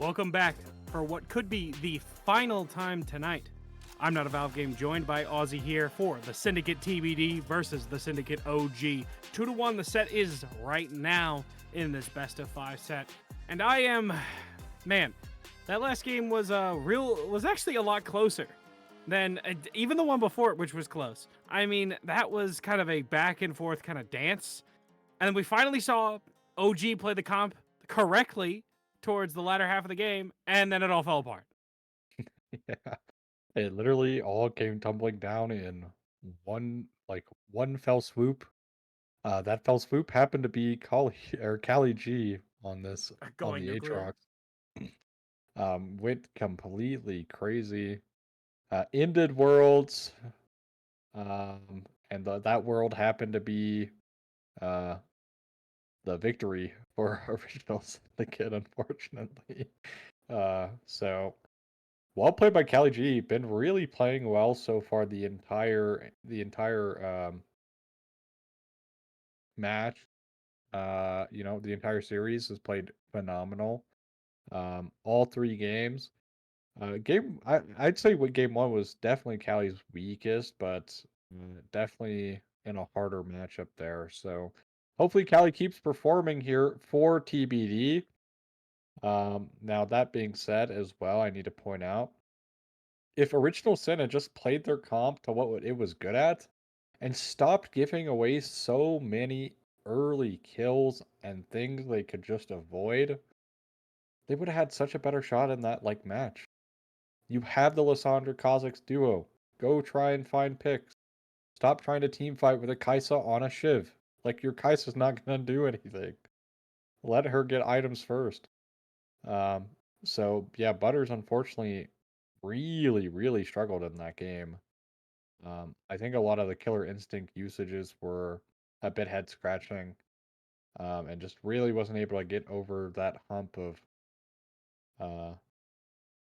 Welcome back for what could be the final time tonight. I'm Not a Valve Game, joined by Aussie here for the Syndicate TBD versus the Syndicate OG. 2-1 the set is right now in this best of 5 set. And I am, man, that last game was actually a lot closer than even the one before it, which was close. I mean, that was kind of a back and forth kind of dance. And then we finally saw OG play the comp correctly towards the latter half of the game, and then it all fell apart. Yeah. It literally all came tumbling down in one fell swoop. That fell swoop happened to be Cali G on Going the nuclear. Aatrox. Went completely crazy. Ended worlds. And that world happened to be the victory for original Syndicate, unfortunately. So well played by Cali G. Been really playing well so far the entire match. The entire series has played phenomenal. All 3 games. I'd say what game 1 was definitely Cali's weakest, but definitely in a harder matchup there. So hopefully Cali keeps performing here for TBD. Now that being said as well, I need to point out, if Original Sin had just played their comp to what it was good at and stopped giving away so many early kills and things they could just avoid, they would have had such a better shot in that match. You have the Lissandra Kha'Zix duo. Go try and find picks. Stop trying to team fight with a Kaisa on a Shiv. Your Kaisa's not gonna do anything. Let her get items first. So yeah, Butters unfortunately really, really struggled in that game. I think a lot of the Killer Instinct usages were a bit head scratching, and just really wasn't able to get over that hump of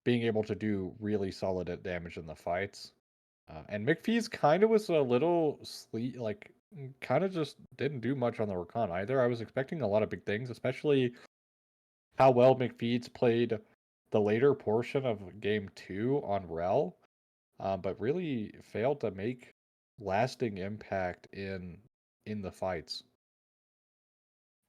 being able to do really solid damage in the fights. And McPhee's kind of was a little kind of just didn't do much on the Rakan either. I was expecting a lot of big things, especially how well McPhee's played the later portion of game 2 on Rel, but really failed to make lasting impact in the fights.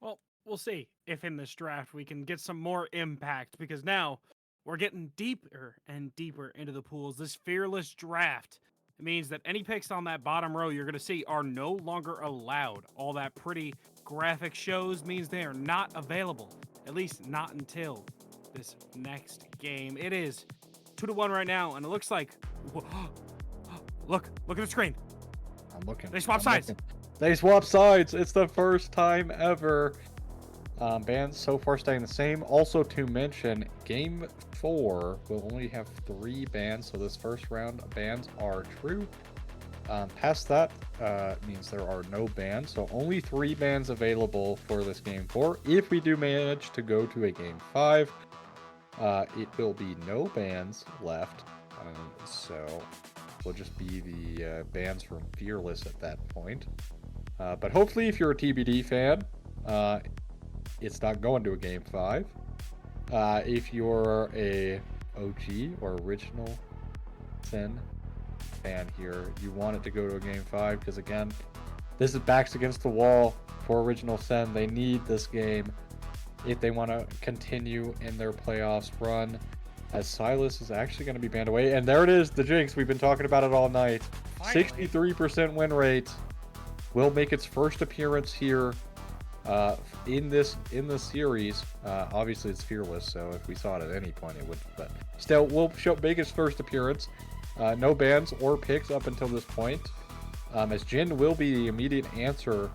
Well, we'll see if in this draft we can get some more impact, because now we're getting deeper and deeper into the pools. This fearless draft means that any picks on that bottom row you're going to see are no longer allowed. All that pretty graphic shows means they are not available, at least not until this next game. It is 2-1 right now, and it looks like look at the screen. I'm looking. They swap sides. They swap sides. It's the first time ever. Bans so far staying the same. Also to mention, game 4 will only have 3 bans, so this first round of bans are true. Past that means there are no bans, so only 3 bans available for this game 4. If we do manage to go to a game 5, it will be no bans left, so will just be the bans from Fearless at that point. But hopefully, if you're a TBD fan, it's not going to a game 5. If you're a OG or original SYN fan here, you want it to go to a game 5, because again, this is backs against the wall for original SYN. They need this game if they want to continue in their playoffs run, as Silas is actually going to be banned away. And there it is, the Jinx. We've been talking about it all night. 63% win rate. Will make its first appearance here in this series. Obviously it's Fearless, so if we saw it at any point it would, but still will make its first appearance. No bans or picks up until this point, as Jin will be the immediate answer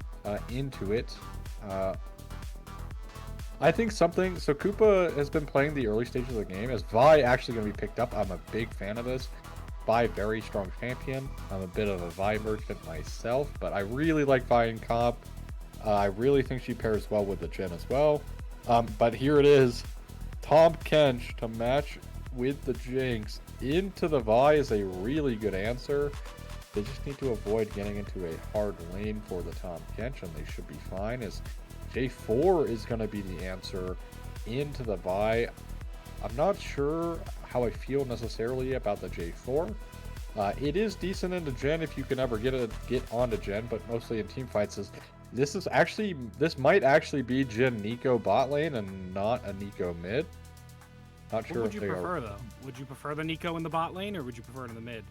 into it. I think so Koopa has been playing the early stages of the game, as Vi actually going to be picked up. I'm a big fan of this. Vi, very strong champion. I'm a bit of a Vi merchant myself, but I really like Vi in comp. I really think she pairs well with the Jhin as well. But here it is. Tahm Kench to match with the Jinx into the Vi is a really good answer. They just need to avoid getting into a hard lane for the Tahm Kench, and they should be fine, as J4 is going to be the answer into the Vi. I'm not sure how I feel necessarily about the J4. It is decent into Gen if you can ever get onto Gen, but mostly in team fights. This might actually be Gen Nico bot lane and not a Nico mid. Not sure What would if you they prefer though? Would you prefer the Nico in the bot lane, or would you prefer it in the mid?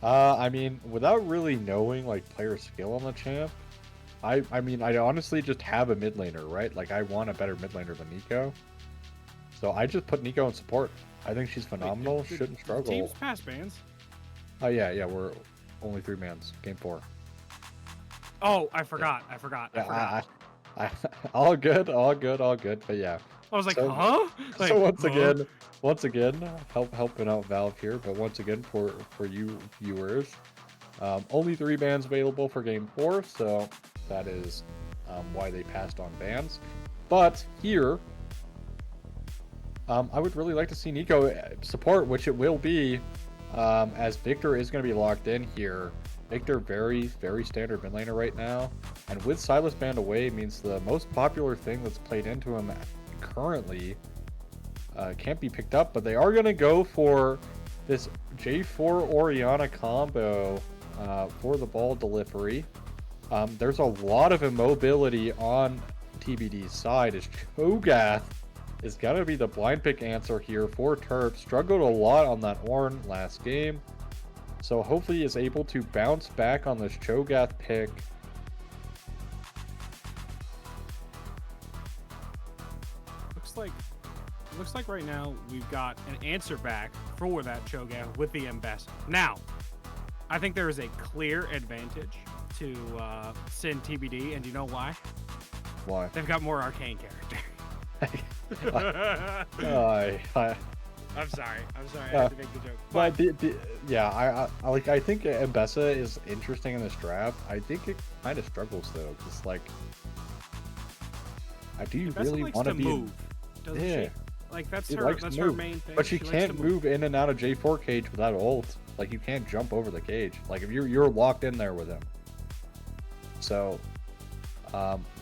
I mean, without really knowing like player skill on the champ, I mean, I honestly just have a mid laner, right? Like I want a better mid laner than Nico. So I just put Nico in support. I think she's phenomenal. Shouldn't struggle. Teams pass bans. Oh yeah, we're only 3 mans. Game 4. Oh, I forgot. Yeah, all good. But yeah. I was like, So- huh? Like, So huh? once again, helping out Valve here. But once again, for you viewers, only 3 bans available for Game 4. So that is why they passed on bans. But here, I would really like to see Nico support, which it will be, as Victor is going to be locked in here. Victor, very standard mid laner right now, and with Silas banned away means the most popular thing that's played into him currently can't be picked up. But they are going to go for this J4 Orianna combo for the ball delivery. There's a lot of immobility on TBD's side as Cho'Gath is going to be the blind pick answer here for Terp. Struggled a lot on that Ornn last game. So hopefully is able to bounce back on this Cho'Gath pick. Looks like right now we've got an answer back for that Cho'Gath with the Mbest. Now, I think there is a clear advantage to SYN TBD, and you know why? Why? They've got more arcane character. I'm sorry. I had to make the joke. But yeah, I think Mbessa is interesting in this draft. I think it kind of struggles though, because like, do you Mbessa really likes want to be? move, doesn't Yeah. she? Like that's She her. likes to That's her move, main thing. But she likes can't to move in and out of J4 cage without ult. Like you can't jump over the cage. Like if you're locked in there with him. So,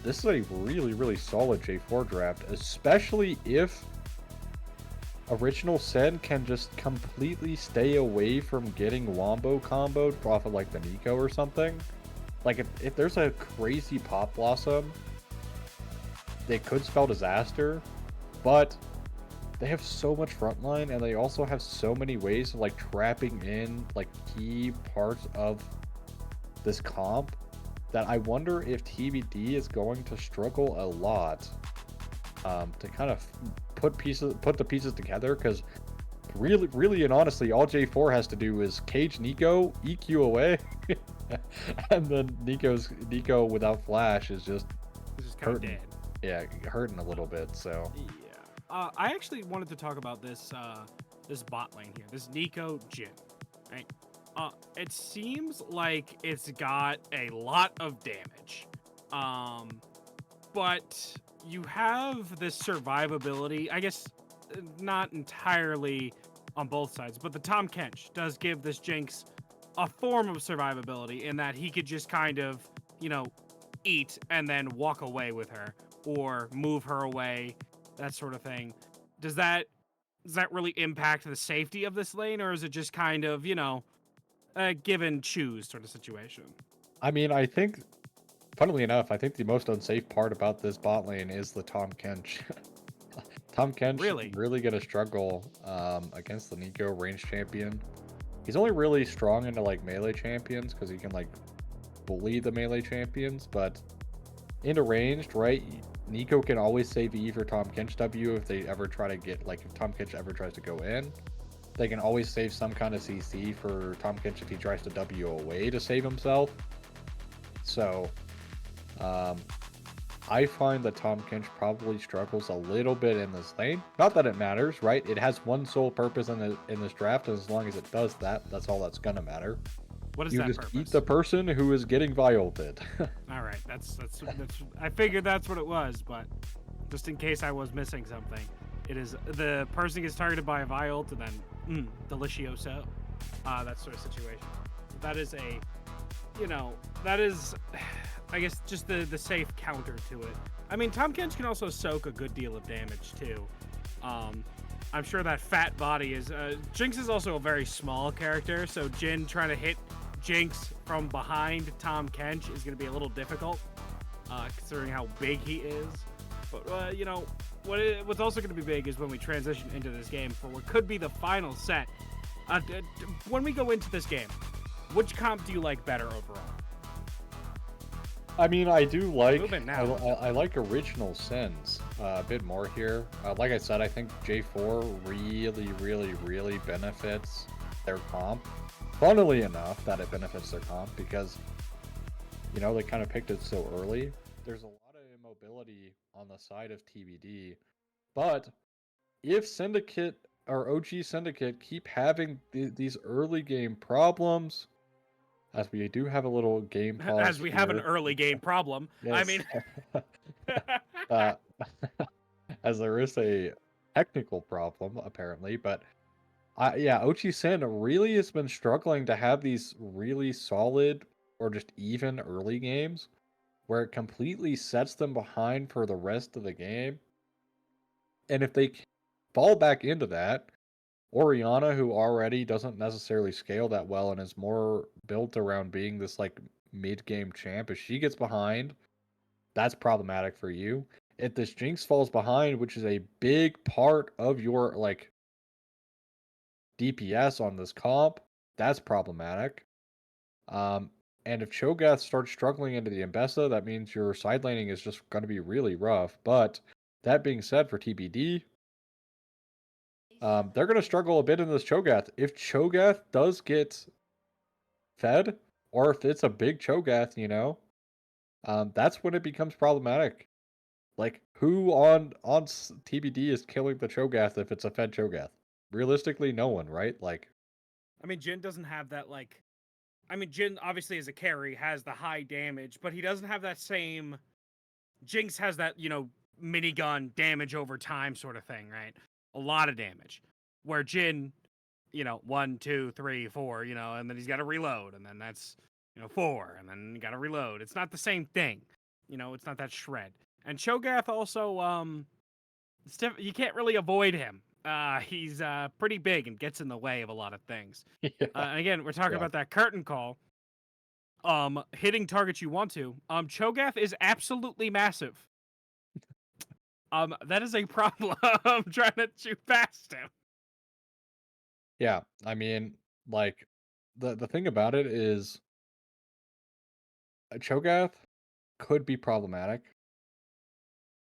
this is a really solid J4 draft, especially if Original SYN can just completely stay away from getting Wombo comboed off of like the Nico or something. Like if there's a crazy Pop Blossom, they could spell disaster, but they have so much frontline and they also have so many ways of like trapping in like key parts of this comp that I wonder if TBD is going to struggle a lot to kind of put the pieces together, because really and honestly all J4 has to do is cage Nico, EQ away, and then Nico without flash is just kind of dead. Yeah, hurting a little bit. So yeah, I actually wanted to talk about this this bot lane here, this Nico Jhin, right? It seems like it's got a lot of damage, but you have this survivability, I guess, not entirely on both sides, but the Tom Kench does give this Jinx a form of survivability in that he could just kind of, eat and then walk away with her or move her away, that sort of thing. Does that really impact the safety of this lane, or is it just kind of, a give and choose sort of situation? I mean, I think, funnily enough, I think the most unsafe part about this bot lane is the Tom Kench. Tom Kench really gonna struggle against the Nico range champion. He's only really strong into like melee champions because he can like bully the melee champions, but into ranged, right? Nico can always save E for Tom Kench W if they ever try to get, like, if Tom Kench ever tries to go in. They can always save some kind of CC for Tom Kench if he tries to W away to save himself. So, I find that Tom Kench probably struggles a little bit in this lane. Not that it matters, right? It has one sole purpose in this draft, and as long as it does that, that's all that's gonna matter. What is you that just purpose? eat the person who is getting violted. All right, that's I figured that's what it was, but just in case I was missing something, it is the person gets targeted by a viol and then delicioso, that sort of situation. That is that is, I guess, just the safe counter to it. I mean, Tom Kench can also soak a good deal of damage too. I'm sure that fat body is. Jinx is also a very small character, so Jin trying to hit Jinx from behind Tom Kench is going to be a little difficult, considering how big he is. But you know, what's also going to be big is when we transition into this game for what could be the final set. When we go into this game, which comp do you like better overall? I mean, I do like Moving now. I like original sins a bit more here. Like I said, I think J4 really benefits their comp. Funnily enough, that it benefits their comp because, you know, they kind of picked it so early. There's a lot of immobility on the side of TBD, but if Syndicate or OG Syndicate keep having these early game problems, as we do have a little game pause As we have an here. early game problem. I Yes. mean, uh, as there is a technical problem apparently, but yeah, Ochi Sin really has been struggling to have these really solid or just even early games where it completely sets them behind for the rest of the game. And if they fall back into that, Oriana, who already doesn't necessarily scale that well and is more built around being this like mid-game champ, if she gets behind, that's problematic for you. If this Jinx falls behind, which is a big part of your like DPS on this comp, that's problematic. And if Cho'Gath starts struggling into the Mbessa, that means your side laning is just going to be really rough. But that being said, for TBD, they're going to struggle a bit in this Cho'Gath. If Cho'Gath does get fed, or if it's a big Cho'Gath, you know, that's when it becomes problematic. Like, who on TBD is killing the Cho'Gath if it's a fed Cho'Gath? Realistically, no one, right? Like, I mean, Jin doesn't have that like. I mean, Jin obviously as a carry has the high damage, but he doesn't have that same. Jinx has that, you know, minigun damage over time sort of thing, right? A lot of damage. Where Jin, you know, 1, 2, 3, 4, you know, and then he's got to reload, and then that's, you know, 4, and then you got to reload. It's not the same thing, you know. It's not that shred. And Cho'Gath also, you can't really avoid him. He's pretty big and gets in the way of a lot of things. yeah, And again, we're talking yeah. about that curtain call. Hitting targets you want to. Cho'Gath is absolutely massive. That is a problem. Trying to shoot past him. Yeah, I mean, like, the thing about it is, a Cho'Gath could be problematic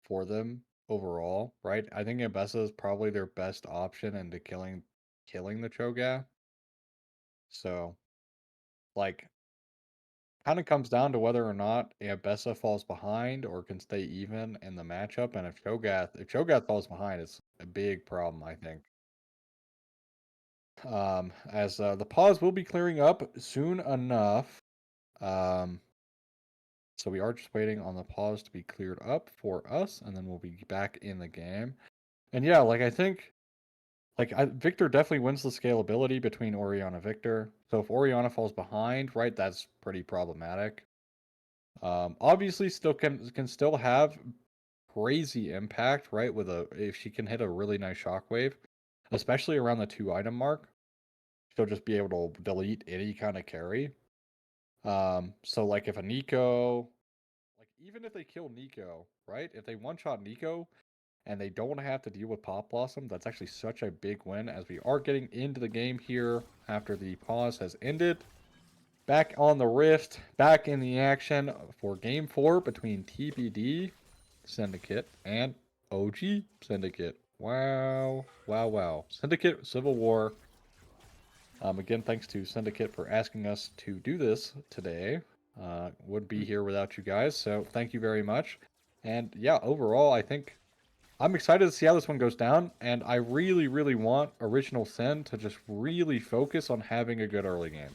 for them overall, right? I think Mbessa is probably their best option into killing the Cho'Gath. So, like, kind of comes down to whether or not Mbessa falls behind or can stay even in the matchup. And if Cho'Gath falls behind, it's a big problem, I think. As the pause will be clearing up soon enough. So we are just waiting on the pause to be cleared up for us, and then we'll be back in the game. And yeah, like I think, Victor definitely wins the scalability between Oriana Victor. So if Oriana falls behind, right, that's pretty problematic. Obviously, still can still have crazy impact, right? If she can hit a really nice shockwave, especially around the 2 item mark, she'll just be able to delete any kind of carry. So like if a Nico, like even if they kill Nico, right? If they one-shot Nico and they don't have to deal with Pop Blossom, that's actually such a big win as we are getting into the game here after the pause has ended. Back on the Rift, back in the action for Game 4 between TBD Syndicate and OG Syndicate. Wow, wow, wow. Syndicate Civil War. Again, thanks to Syndicate for asking us to do this today. Would be here without you guys, so thank you very much. And yeah, overall, I think I'm excited to see how this one goes down, and I really want Original Sin to just really focus on having a good early game.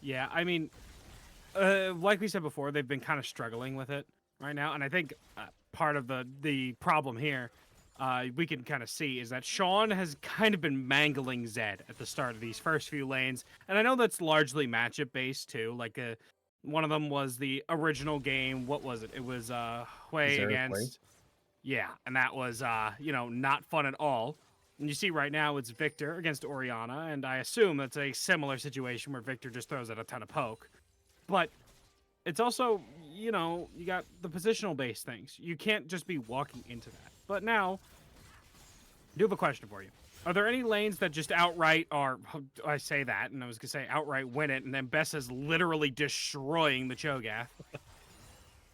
Yeah, I mean, like we said before, they've been kind of struggling with it right now, and I think part of the problem here, we can kind of see, is that Sean has kind of been mangling Zed at the start of these first few lanes, and I know that's largely matchup based too. Like one of them was the original game. What was it? It was Hui Xerath Hui? against. Yeah, and that was you know, not fun at all. And you see right now it's Victor against Oriana, and I assume that's a similar situation where Victor just throws out a ton of poke. But it's also, you know, you got the positional based things. You can't just be walking into that. But now, I do have a question for you. Are there any lanes that just outright are, I say that, and I was going to say outright win it, and then Bessa's literally destroying the Cho'Gath?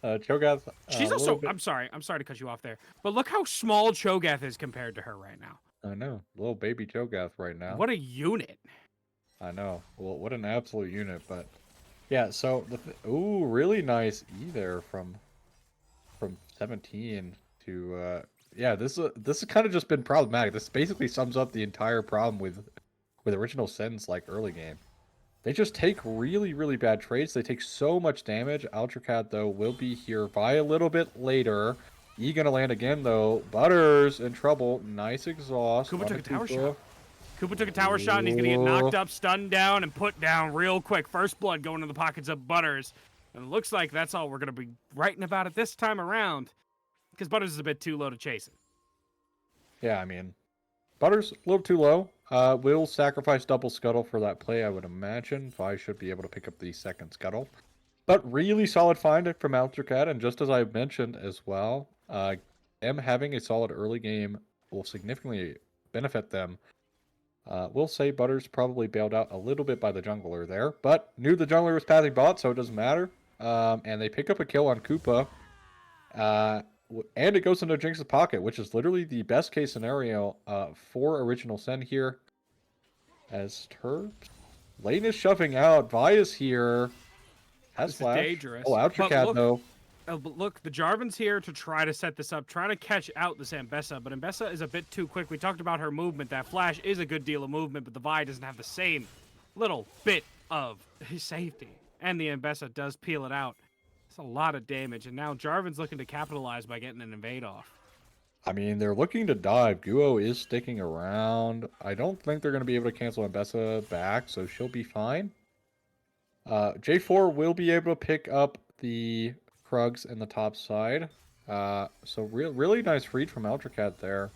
Cho'Gath, She's a little also, bit. I'm sorry to cut you off there, but look how small Cho'Gath is compared to her right now. I know, little baby Cho'Gath right now. What a unit. I know. Well, what an absolute unit, but yeah. So ooh, really nice E there from 17 to yeah. This has kind of just been problematic. This basically sums up the entire problem with original sins like early game. They just take really, really bad trades. They take so much damage. Altracat, though, will be here by a little bit later. E gonna land again, though. Butters in trouble. Nice exhaust. Koopa took a tower Koopa. shot. Koopa took a tower shot, and he's going to get knocked up, stunned down, and put down real quick. First blood going to the pockets of Butters. And it looks like that's all we're going to be writing about it this time around, because Butters is a bit too low to chase it. Yeah, I mean, Butters a little too low. Will sacrifice double scuttle for that play, I would imagine. Vi should be able to pick up the second scuttle. But really solid find from Altracat, and just as I mentioned as well, them having a solid early game will significantly benefit them. We'll say Butters probably bailed out a little bit by the jungler there, but knew the jungler was pathing bot, so it doesn't matter. And they pick up a kill on Koopa. And it goes into Jinx's pocket, which is literally the best case scenario for Original Sin here. As Terps. Lane is shoving out. Vi is here. Has This is flash. dangerous. Oh, Altracat, though. But look, the Jarvan's here to try to set this up, trying to catch out this Ambessa, but Ambessa is a bit too quick. We talked about her movement. That flash is a good deal of movement, but the Vi doesn't have the same little bit of safety. And the Ambessa does peel it out. It's a lot of damage, and now Jarvan's looking to capitalize by getting an invade off. I mean, they're looking to dive. Guo is sticking around. I don't think they're going to be able to cancel Ambessa back, so she'll be fine. J4 will be able to pick up the Krugs in the top side. So really nice read from Altracat there.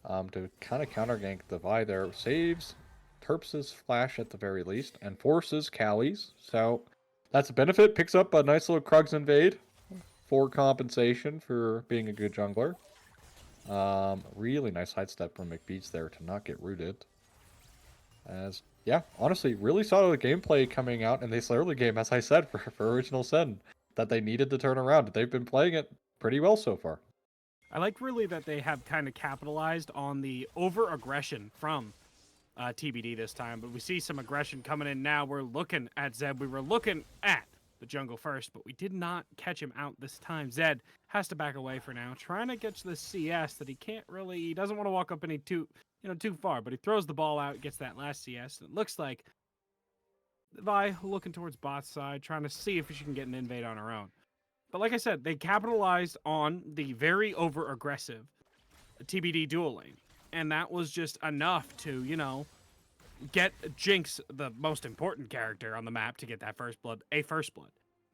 To kind of counter gank the Vi there. Saves Terps' flash at the very least, and forces Callie's. So that's a benefit. Picks up a nice little Krugs invade for compensation for being a good jungler. Really nice sidestep from McBeats there to not get rooted. Yeah, honestly, really solid gameplay coming out in this early game, as I said, for Original Sin, that they needed to turn around. They've been playing it pretty well so far. I like really that they have kind of capitalized on the over-aggression from TBD this time, but we see some aggression coming in now. We're looking at Zed. We were looking at the jungle first, but we did not catch him out this time. Zed has to back away for now, trying to get to the CS that he doesn't want to walk up any too far, but he throws the ball out, gets that last CS. It looks like Vi looking towards bot side, trying to see if she can get an invade on her own. But like I said, they capitalized on the very over-aggressive TBD dual lane. And that was just enough to, get Jinx, the most important character on the map, to get that first blood.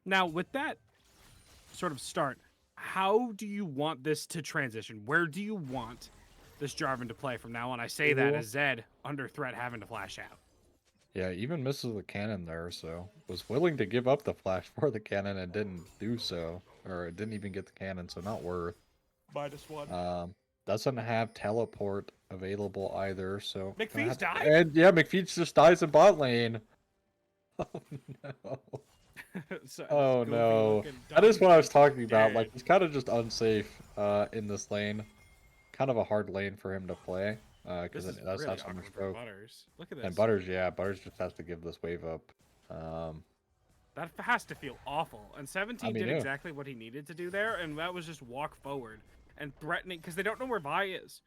Now, with that sort of start, how do you want this to transition? Where do you want this Jarvan to play from now on? I say that as Zed under threat, having to flash out. Yeah, even misses the cannon there, so was willing to give up the flash for the cannon and didn't do so, or it didn't even get the cannon, so not worth. -1. Doesn't have teleport available either, so McPhee's died? And yeah, McPhee just dies in bot lane. Oh no. Oh no. That is what I was talking about. Like, he's kind of just unsafe in this lane. Kind of a hard lane for him to play. Because it does have so much stroke. Butters. Look at this. And Butters, yeah, Butters just has to give this wave up. That has to feel awful. And 17 did exactly what he needed to do there, and that was just walk forward and threatening, because they don't know where Vi is.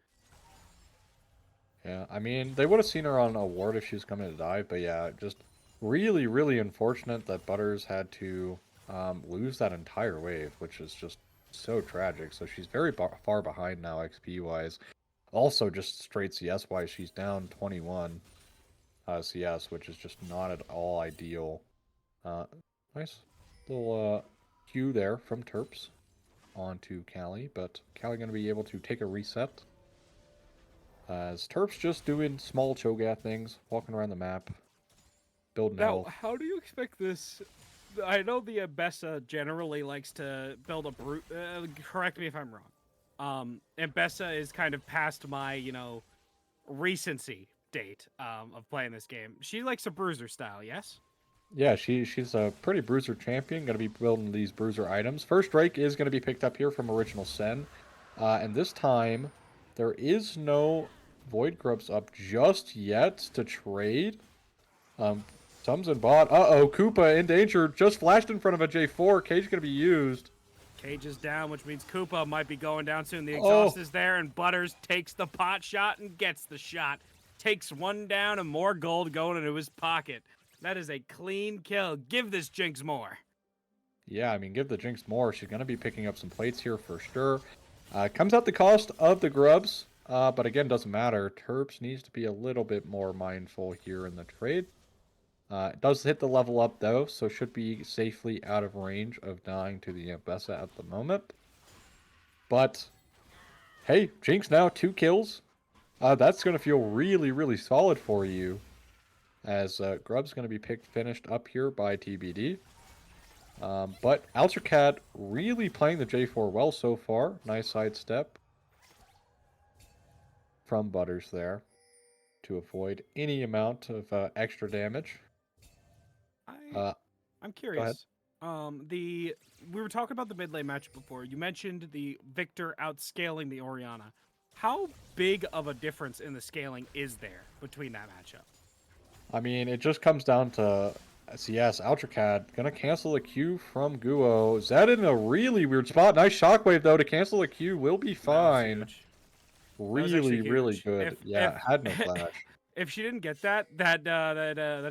Yeah, I mean, they would have seen her on a ward if she was coming to dive, but yeah, just really, really unfortunate that Butters had to lose that entire wave, which is just so tragic. So she's very far behind now XP-wise. Also, just straight CS-wise, she's down 21 CS, which is just not at all ideal. Nice little Q there from Terps onto Callie, but Callie going to be able to take a reset. As Terp's just doing small Cho'Gath things, walking around the map, building Now, health. how do you expect this? I know the Bessa generally likes to build a brute. Correct me if I'm wrong. And Bessa is kind of past my, recency date of playing this game. She likes a bruiser style, yes? Yeah, she's a pretty bruiser champion. Going to be building these bruiser items. First Drake is going to be picked up here from original SYN. And this time, there is no Void Grubs up just yet to trade. Tums and bot. Uh-oh, Koopa in danger. Just flashed in front of a J4. Cage going to be used. Cage is down, which means Koopa might be going down soon. The Oh. exhaust is there, and Butters takes the pot shot and gets the shot. Takes one down and more gold going into his pocket. That is a clean kill. Give this Jinx more. Yeah, I mean, give the Jinx more. She's going to be picking up some plates here for sure. Comes at the cost of the grubs, but again, doesn't matter. Terps needs to be a little bit more mindful here in the trade. It does hit the level up, though, so should be safely out of range of dying to the Bessa at the moment. But, hey, Jinx now, 2 kills. That's going to feel really, really solid for you. As Grub's going to be finished up here by TBD. But Altercat really playing the J4 well so far. Nice sidestep from Butters there to avoid any amount of extra damage. I'm curious. We were talking about the mid lane matchup before. You mentioned the Victor outscaling the Orianna. How big of a difference in the scaling is there between that matchup? I mean, it just comes down to CS. Ultracad gonna cancel the Q from Guo. Zed in a really weird spot. Nice shockwave though to cancel the Q. Will be fine. Really, really good. Had no flash. If she didn't get that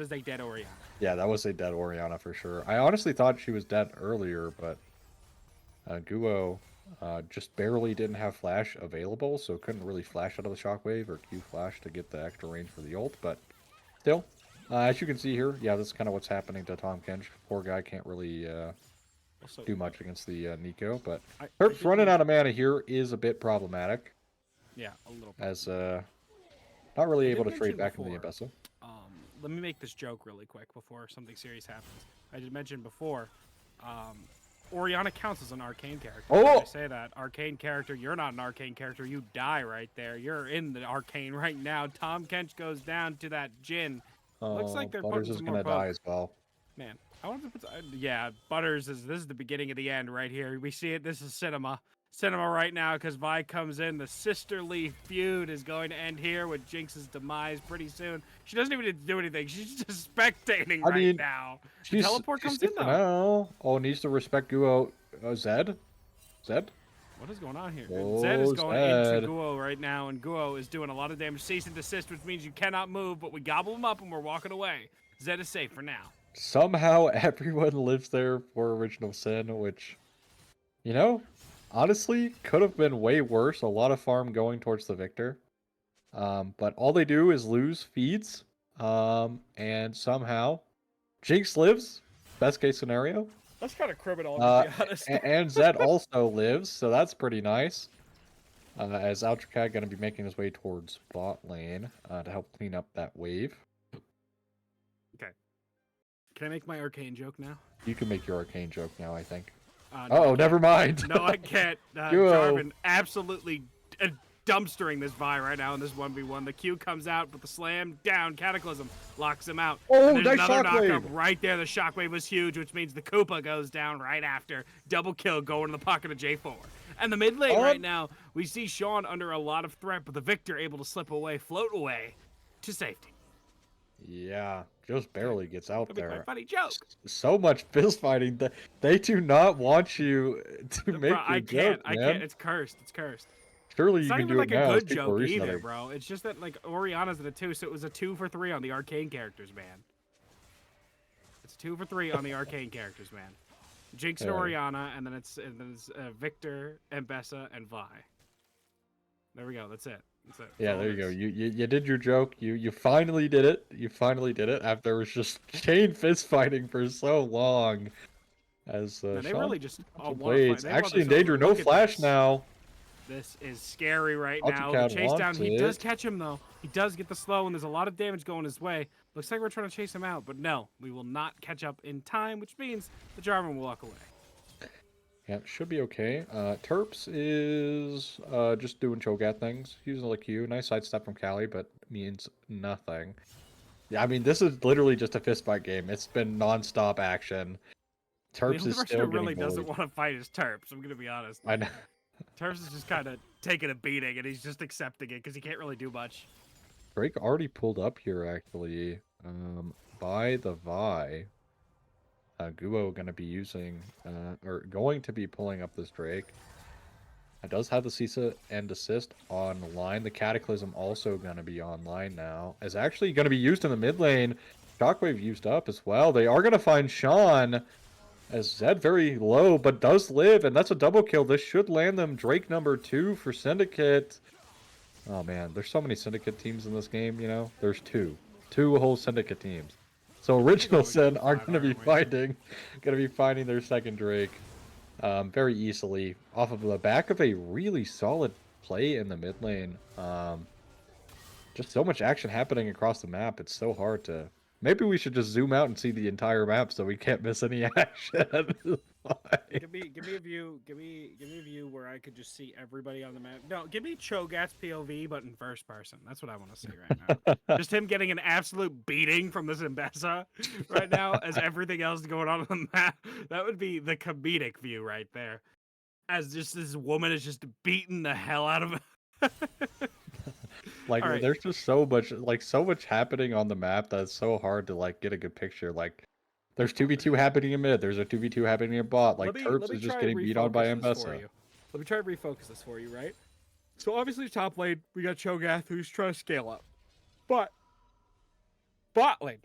is a dead Orianna. Yeah, that was a dead Orianna for sure. I honestly thought she was dead earlier, but Guo just barely didn't have flash available, so couldn't really flash out of the shockwave or Q flash to get the extra range for the ult, but still, as you can see here, yeah, this is kind of what's happening to Tahm Kench. Poor guy can't really do much against the Nico, but Terps running out of mana here is a bit problematic. Yeah, a little bit. As not really able to trade back into the Abessa. Let me make this joke really quick before something serious happens. I did mention before, Orianna counts as an arcane character. Oh! When I say that, arcane character, you're not an arcane character, you die right there. You're in the arcane right now. Tahm Kench goes down to that Jhin. Looks like they're Butters putting is some gonna more die as well. Man, I wanted to put. Yeah, Butters is. This is the beginning of the end right here. We see it. This is cinema right now because Vi comes in. The sisterly feud is going to end here with Jinx's demise pretty soon. She doesn't even do anything. She's just spectating right now. The teleport comes in though. Now. Oh, needs to respect Guo. Zed? What is going on here? Oh, Zed is going Zed. into Guo right now, and Guo is doing a lot of damage. Cease and desist, which means you cannot move, but we gobble him up and we're walking away. Zed is safe for now. Somehow everyone lives there for original SYN, which, you know, honestly, could have been way worse. A lot of farm going towards the Victor. But all they do is lose feeds. And somehow Jinx lives. Best case scenario. That's kind of criminal, to be honest. And Zed also lives, so that's pretty nice. As Ultracat going to be making his way towards bot lane to help clean up that wave. Okay. Can I make my arcane joke now? You can make your arcane joke now, I think. No, never mind. No, I can't. Jarvan absolutely dumpstering this Vi right now in this 1v1. The Q comes out, but the slam down, Cataclysm locks him out. Oh, and there's nice another shockwave. knockup right there. The shockwave was huge, which means the Koopa goes down right after. Double kill going in the pocket of J4. And the mid lane right now, we see Sean under a lot of threat, but the Victor able to slip away, float away to safety. Yeah, just barely gets out That'd be there. my funny joke. So much fist fighting that they do not want you to make I your can't. joke, I man. can't. It's cursed. It's cursed. Surely It's you not can even do like it now. a Let's good keep joke Maurice either, another. bro. It's just that like Orianna's at a 2, so it was a 2 for 3 on the arcane characters, man. It's 2 for 3 on the arcane characters, man. Jinx and Yeah. Orianna, and then it's Victor and Bessa and Vi. There we go. That's it. That's it. Yeah, That's all there it you go. is. You did your joke. You finally did it. You finally did it after there was just chain fist fighting for so long. As Man, they Sean really just Watson wanna fight. Blades They want actually in this over. danger. No Look at flash this. now. This is scary right now. The AutoCAD chase down, wants he does it. catch him though. He does get the slow, and there's a lot of damage going his way. Looks like we're trying to chase him out, but no, we will not catch up in time, which means the Jarvan will walk away. Yeah, should be okay. Terps is just doing Cho'Gath things, using like you. Nice sidestep from Callie, but means nothing. Yeah, I mean, this is literally just a fist fight game. It's been non-stop action. The Terps only is person still who getting really doesn't bullied. want to fight is Terps. I'm gonna be honest. I know. Terps is just kind of taking a beating, and he's just accepting it because he can't really do much. Drake already pulled up here, actually. By the Vi. Guo going to be using, or going to be pulling up this Drake. It does have the CISA and assist online. The Cataclysm also going to be online now. It's actually going to be used in the mid lane. Shockwave used up as well. They are going to find Sean, as Zed very low, but does live, and that's a double kill. This should land them Drake number 2 for Syndicate. Oh man, there's so many Syndicate teams in this game, you know? There's two whole Syndicate teams. So original SYN are going to be finding their second Drake very easily off of the back of a really solid play in the mid lane. Just so much action happening across the map. It's so hard to. Maybe we should just zoom out and see the entire map so we can't miss any action. Give me a view. Give me a view where I could just see everybody on the map. No, give me Cho'Gath's POV, but in first person. That's what I want to see right now. Just him getting an absolute beating from this Mbessa right now, as everything else is going on the map. That would be the comedic view right there. As just this woman is just beating the hell out of him. Like, All right. there's just so much happening on the map that it's so hard to like get a good picture. Like, there's 2v2 happening in mid. There's a 2v2 happening in bot. Like, Terps is just getting beat on by Mbessa. Let me try to refocus this for you, right? So obviously top lane, we got Cho'Gath who's trying to scale up. But bot lane,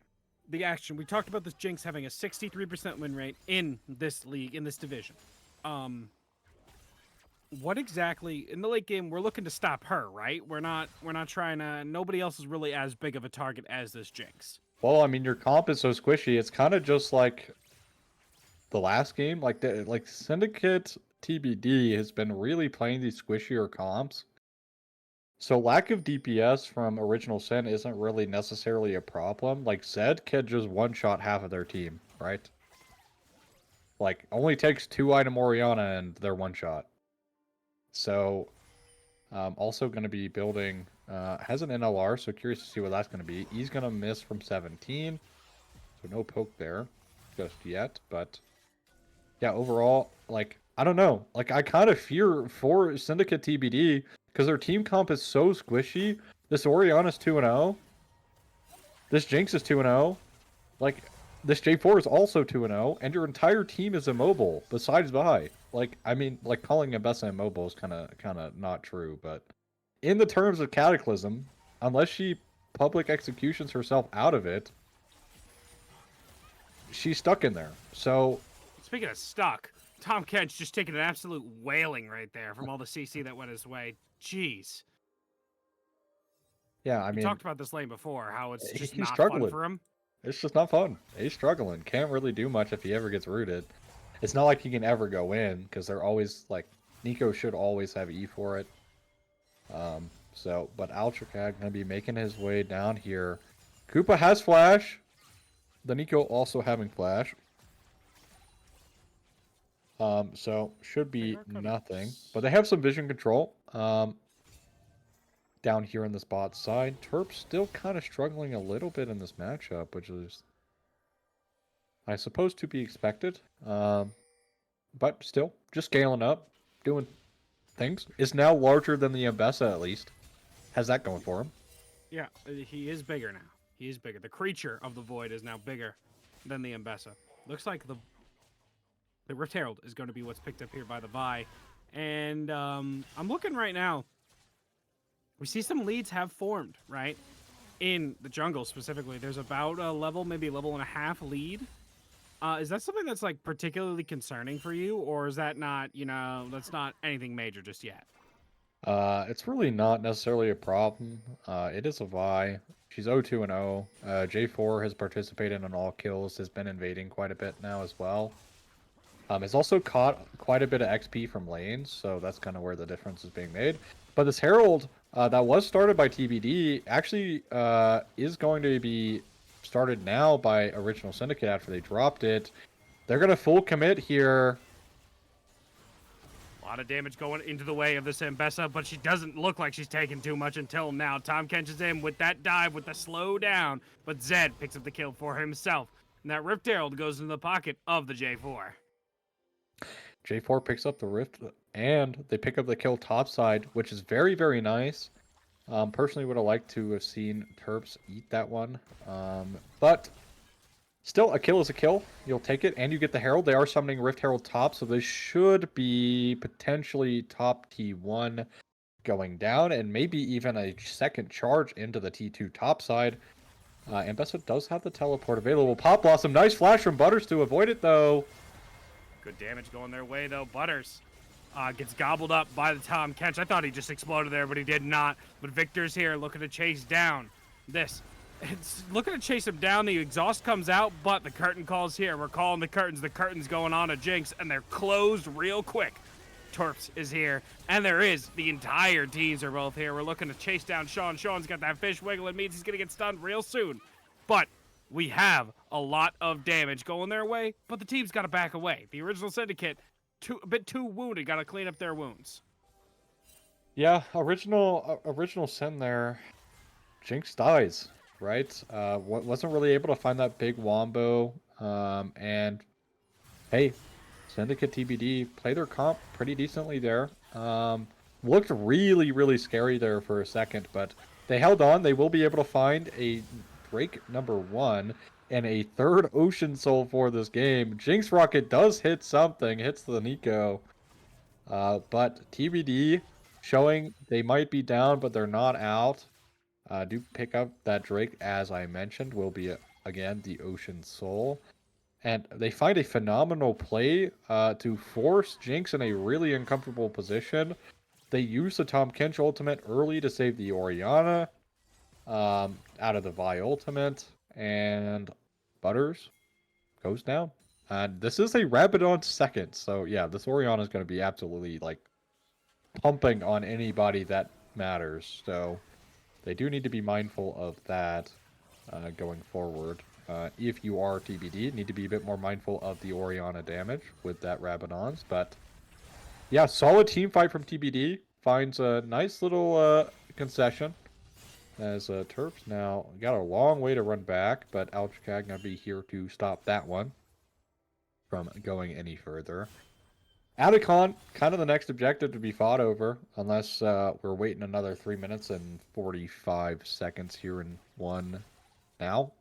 the action, we talked about this Jinx having a 63% win rate in this league, in this division. What exactly in the late game we're looking to stop her, right? We're not trying to. Nobody else is really as big of a target as this Jinx. Well, I mean, your comp is so squishy. It's kind of just like the last game. Like Syndicate TBD has been really playing these squishier comps. So lack of DPS from original SYN isn't really necessarily a problem. Like Zed can just one-shot half of their team, right? Like, only takes 2 item Orianna and they're one-shot. So, also going to be building, has an NLR, so curious to see what that's going to be. He's going to miss from 17, so no poke there just yet. But, yeah, overall, like, I don't know. Like, I kind of fear for Syndicate TBD, because their team comp is so squishy. This Orianna's 2-0. This Jinx is 2-0. Like, this J4 is also 2-0, and your entire team is immobile, besides Vi. Like, I mean, like, calling Mbessa immobile is kind of not true, but in the terms of Cataclysm, unless she public executions herself out of it, she's stuck in there. So, speaking of stuck, Tom Kench just taking an absolute wailing right there from all the CC that went his way. Jeez. yeah, I We mean, talked about this lane before, how it's just he's not struggling. fun for him. It's just not fun. He's struggling. Can't really do much if he ever gets rooted. It's not like he can ever go in, because they're always, like, Nico should always have E for it. But Altracad gonna be making his way down here. Koopa has flash. The Nico also having flash. So should be nothing. But they have some vision control. Down here in this bot side. Terp's still kind of struggling a little bit in this matchup, which is, I suppose, to be expected. But still, just scaling up, doing things. Is now larger than the Mbessa, at least. Has that going for him. Yeah, he is bigger now. He is bigger. The creature of the void is now bigger than the Mbessa. Looks like the Rift Herald is going to be what's picked up here by the Vi. And I'm looking right now. We see some leads have formed, right? In the jungle specifically. There's about a level, maybe a level and a half lead. Is that something that's like particularly concerning for you? Or is that not, that's not anything major just yet? It's really not necessarily a problem. It is a Vi. She's 0-2-0. J4 has participated in all kills, has been invading quite a bit now as well. It's also caught quite a bit of XP from lanes, so that's kind of where the difference is being made. But this Herald that was started by TBD actually is going to be started now by Original Syndicate after they dropped it. They're going to full commit here. A lot of damage going into the way of this Ambessa, but she doesn't look like she's taking too much until now. Tom Kench is in with that dive, with the slow down, but Zed picks up the kill for himself. And that Rift Herald goes into the pocket of the J4. J4 picks up the Rift, and they pick up the kill topside, which is very, very nice. Personally, would have liked to have seen Terps eat that one. But still, a kill is a kill. You'll take it, and you get the Herald. They are summoning Rift Herald top, so they should be potentially top T1 going down, and maybe even a second charge into the T2 top side. Ambessa does have the teleport available. Pop Blossom, nice flash from Butters to avoid it, though. Good damage going their way, though. Butters gets gobbled up by the Tom Kench. I thought he just exploded there, but he did not. But Victor's here looking to chase down this. It's looking to chase him down. The exhaust comes out, but the curtain calls here. We're calling the curtains. The curtain's going on a Jinx, and they're closed real quick. Terps is here, and there is. The entire teams are both here. We're looking to chase down Sean. Sean's got that fish wiggle. It means he's going to get stunned real soon. But we have a lot of damage going their way, but the team's got to back away. The Original Syndicate, a bit too wounded. Got to clean up their wounds. Yeah, original Sin there. Jinx dies, right? Wasn't really able to find that big wombo. And hey, Syndicate TBD play their comp pretty decently there. Looked really, really scary there for a second, but they held on. They will be able to find a Drake #1 and a third Ocean Soul for this game. Jinx Rocket does hit something, hits the Nico. But TBD showing they might be down, but they're not out. Do pick up that Drake, as I mentioned, will be, again, the Ocean Soul. And they find a phenomenal play to force Jinx in a really uncomfortable position. They use the Tom Kench ultimate early to save the Orianna out of the Vi ultimate. And Butters goes down. And this is a Rabadon second. So yeah, this Orianna is going to be absolutely like pumping on anybody that matters. So they do need to be mindful of that going forward. If you are TBD, need to be a bit more mindful of the Orianna damage with that Rabadons. But yeah, solid team fight from TBD. Finds a nice little concession. As Terps now got a long way to run back, but Alchkag gonna be here to stop that one from going any further. Atacon, kind of the next objective to be fought over, unless we're waiting another 3 minutes and 45 seconds here in one now.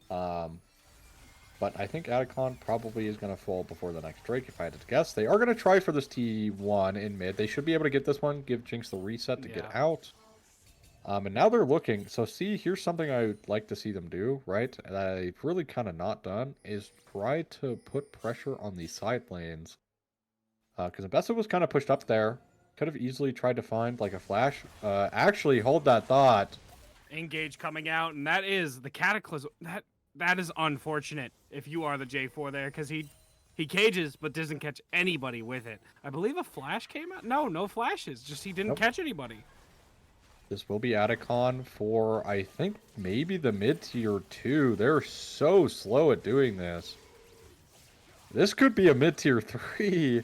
But I think Atacon probably is going to fall before the next Drake, if I had to guess. They are going to try for this T1 in mid. They should be able to get this one, give Jinx the reset to get out. And now they're looking. So see, here's something I would like to see them do, right? That I've really kind of not done, is try to put pressure on the side lanes. Because Ambessa was kind of pushed up there. Could have easily tried to find like a flash. Actually, hold that thought. Engage coming out, and that is the Cataclysm. That is unfortunate if you are the J4 there, because he cages but doesn't catch anybody with it. I believe a flash came out. No flashes. Just he didn't catch anybody. This will be Atacon for, I think, maybe the mid-tier 2. They're so slow at doing this. This could be a mid-tier 3.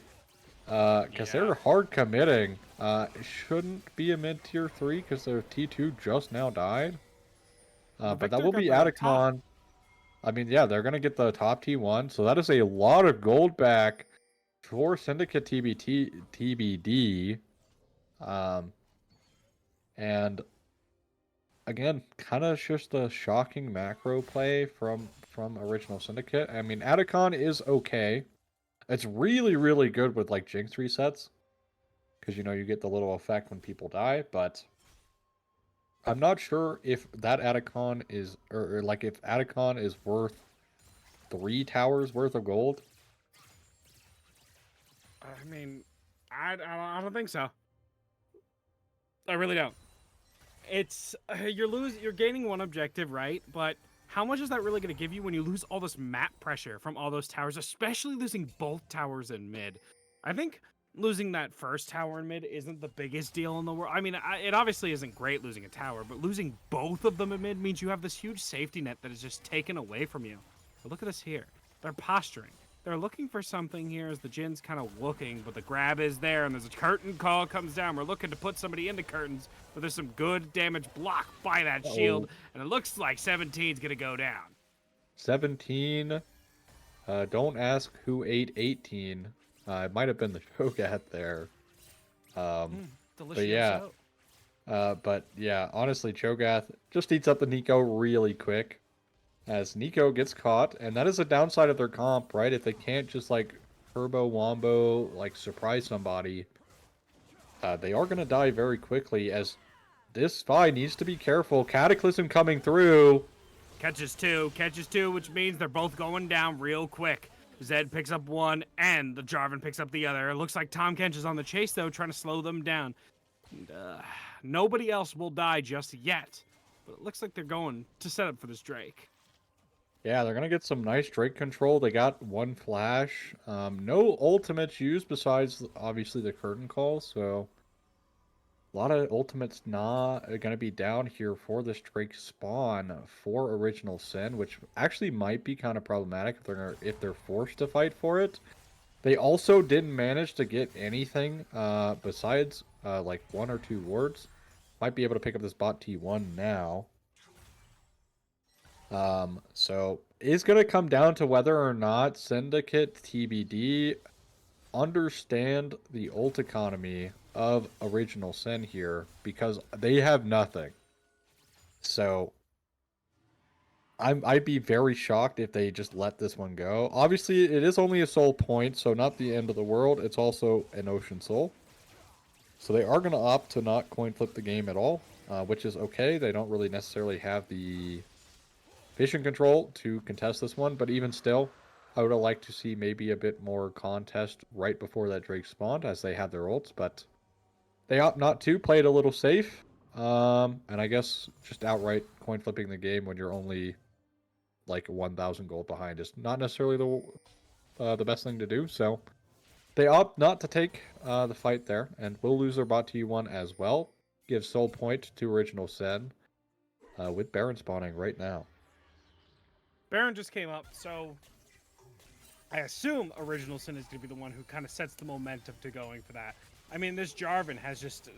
Because they're hard committing. It shouldn't be a mid-tier 3 because their T2 just now died. But that will be Atacon. I mean, yeah, they're going to get the top T1. So that is a lot of gold back for Syndicate TBD. And again, kind of just a shocking macro play from Original Syndicate. I mean, Atacon is okay. It's really, really good with like Jinx resets. Because, you know, you get the little effect when people die. But I'm not sure if that Atacon is, or like if Atacon is worth 3 towers worth of gold. I mean, I don't think so. I really don't. It's you're gaining one objective, right? But how much is that really going to give you when you lose all this map pressure from all those towers, especially losing both towers in mid? I think losing that first tower in mid isn't the biggest deal in the world. I mean, it obviously isn't great losing a tower, but losing both of them in mid means you have this huge safety net that is just taken away from you. But look at us here. They're posturing. They're looking for something here as the Jin's kind of looking, but the grab is there, and there's a curtain call comes down. We're looking to put somebody into curtains, but there's some good damage blocked by that shield, and it looks like 17's going to go down. 17. Don't ask who ate 18. It might have been the Shogat there. Delicious. But yeah. But yeah, honestly, Cho'Gath just eats up the Nico really quick. As Nico gets caught, and that is a downside of their comp, right? If they can't just like turbo wombo, like surprise somebody, they are gonna die very quickly. As this Vi needs to be careful. Cataclysm coming through. Catches two, which means they're both going down real quick. Zed picks up one, and the Jarvan picks up the other. It looks like Tahm Kench is on the chase, though, trying to slow them down. And, nobody else will die just yet, but it looks like they're going to set up for this Drake. Yeah, they're going to get some nice Drake control. They got one flash. No ultimates used besides, obviously, the curtain call. So, a lot of ultimates not going to be down here for this Drake spawn for Original Sin, which actually might be kind of problematic if they're forced to fight for it. They also didn't manage to get anything besides like 1 or 2 wards. Might be able to pick up this bot T1 now. So it's going to come down to whether or not Syndicate TBD understand the ult economy of Original Sin here, because they have nothing. So I'd be very shocked if they just let this one go. Obviously, it is only a soul point, so not the end of the world. It's also an Ocean Soul. So they are going to opt to not coin flip the game at all, which is okay. They don't really necessarily have the vision control to contest this one, but even still, I would have liked to see maybe a bit more contest right before that Drake spawned, as they had their ults, but they opt not to, play it a little safe, and I guess just outright coin flipping the game when you're only like 1,000 gold behind is not necessarily the best thing to do, so they opt not to take the fight there, and will lose their bot T1 as well. Give soul point to Original Sin, with Baron spawning right now. Baron just came up, so I assume Original Sin is going to be the one who kind of sets the momentum to going for that. I mean, this Jarvan has just,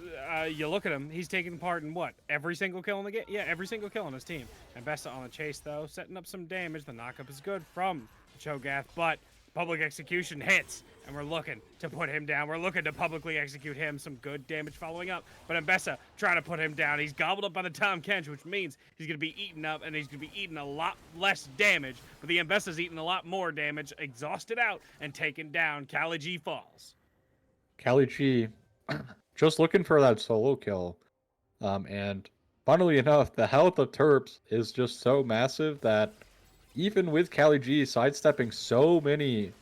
you look at him, he's taking part in what? Every single kill in the game? Yeah, every single kill on his team. And Bessa on the chase, though, setting up some damage. The knockup is good from Cho'Gath, but public execution hits, and we're looking to put him down. We're looking to publicly execute him. Some good damage following up, but Mbessa trying to put him down. He's gobbled up by the Tahm Kench, which means he's going to be eaten up, and he's going to be eating a lot less damage, but the Mbessa's eating a lot more damage, exhausted out, and taken down. Kali G falls. Kali G, just looking for that solo kill. And funnily enough, the health of Terps is just so massive that even with Kali G sidestepping so many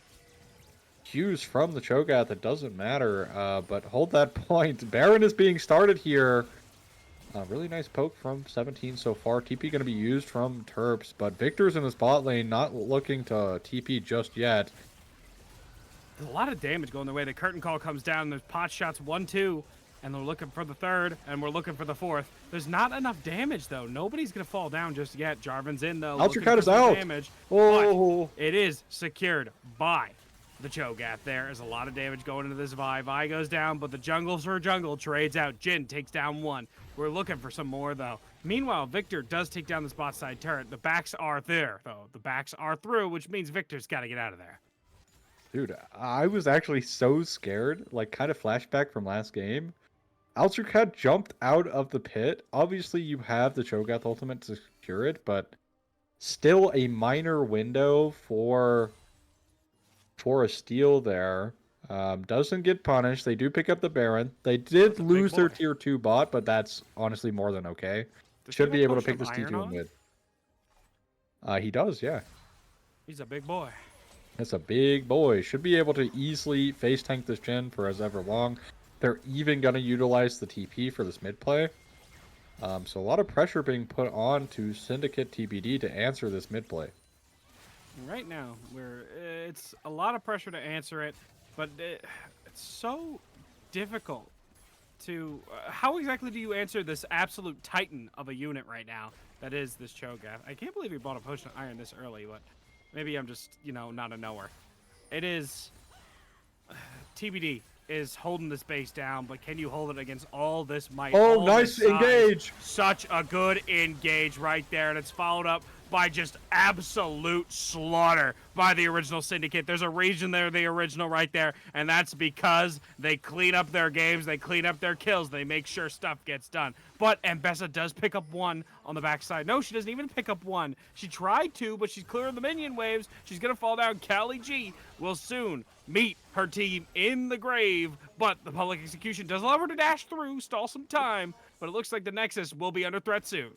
Qs from the Cho'Gath, it doesn't matter. But hold that point. Baron is being started here. Really nice poke from 17 so far. TP going to be used from Terps, but Victor's in the spot lane, not looking to TP just yet. There's a lot of damage going their way. The curtain call comes down. There's pot shots 1, 2, and they're looking for the third, and we're looking for the fourth. There's not enough damage, though. Nobody's going to fall down just yet. Jarvan's in, though. Ultracut is out. Damage, oh, it is secured by the Cho'Gath. There is a lot of damage going into this Vi. Vi goes down, but the jungles for jungle trades out. Jhin takes down one. We're looking for some more, though. Meanwhile, Victor does take down this bot side turret. The backs are there, though. The backs are through, which means Victor's got to get out of there. Dude, I was actually so scared, like kind of flashback from last game. Ultracut jumped out of the pit. Obviously, you have the Cho'Gath ultimate to secure it, but still a minor window for a steal there. Doesn't get punished. They do pick up the Baron. They did lose their tier 2 bot, but that's honestly more than okay. Should be able to pick this T2 and win. He does, yeah. He's a big boy. That's a big boy. Should be able to easily face tank this Jhin for as ever long. They're even going to utilize the TP for this mid play. So a lot of pressure being put on to Syndicate TBD to answer this mid play. Right now, it's a lot of pressure to answer it, but it's so difficult to. How exactly do you answer this absolute titan of a unit right now? That is this Cho'Gath. I can't believe he bought a potion of iron this early, but maybe I'm just not a knower. It is TBD is holding this base down, but can you hold it against all this might? Oh, all nice this size? engage! Such a good engage right there, and it's followed up by just absolute slaughter by the original Syndicate. There's a reason they're the original right there, and that's because they clean up their games, they clean up their kills, they make sure stuff gets done. But Mbessa does pick up one on the backside. No, she doesn't even pick up one. She tried to, but she's clearing the minion waves. She's going to fall down. Callie G will soon meet her team in the grave, but the public execution does allow her to dash through, stall some time, but it looks like the Nexus will be under threat soon.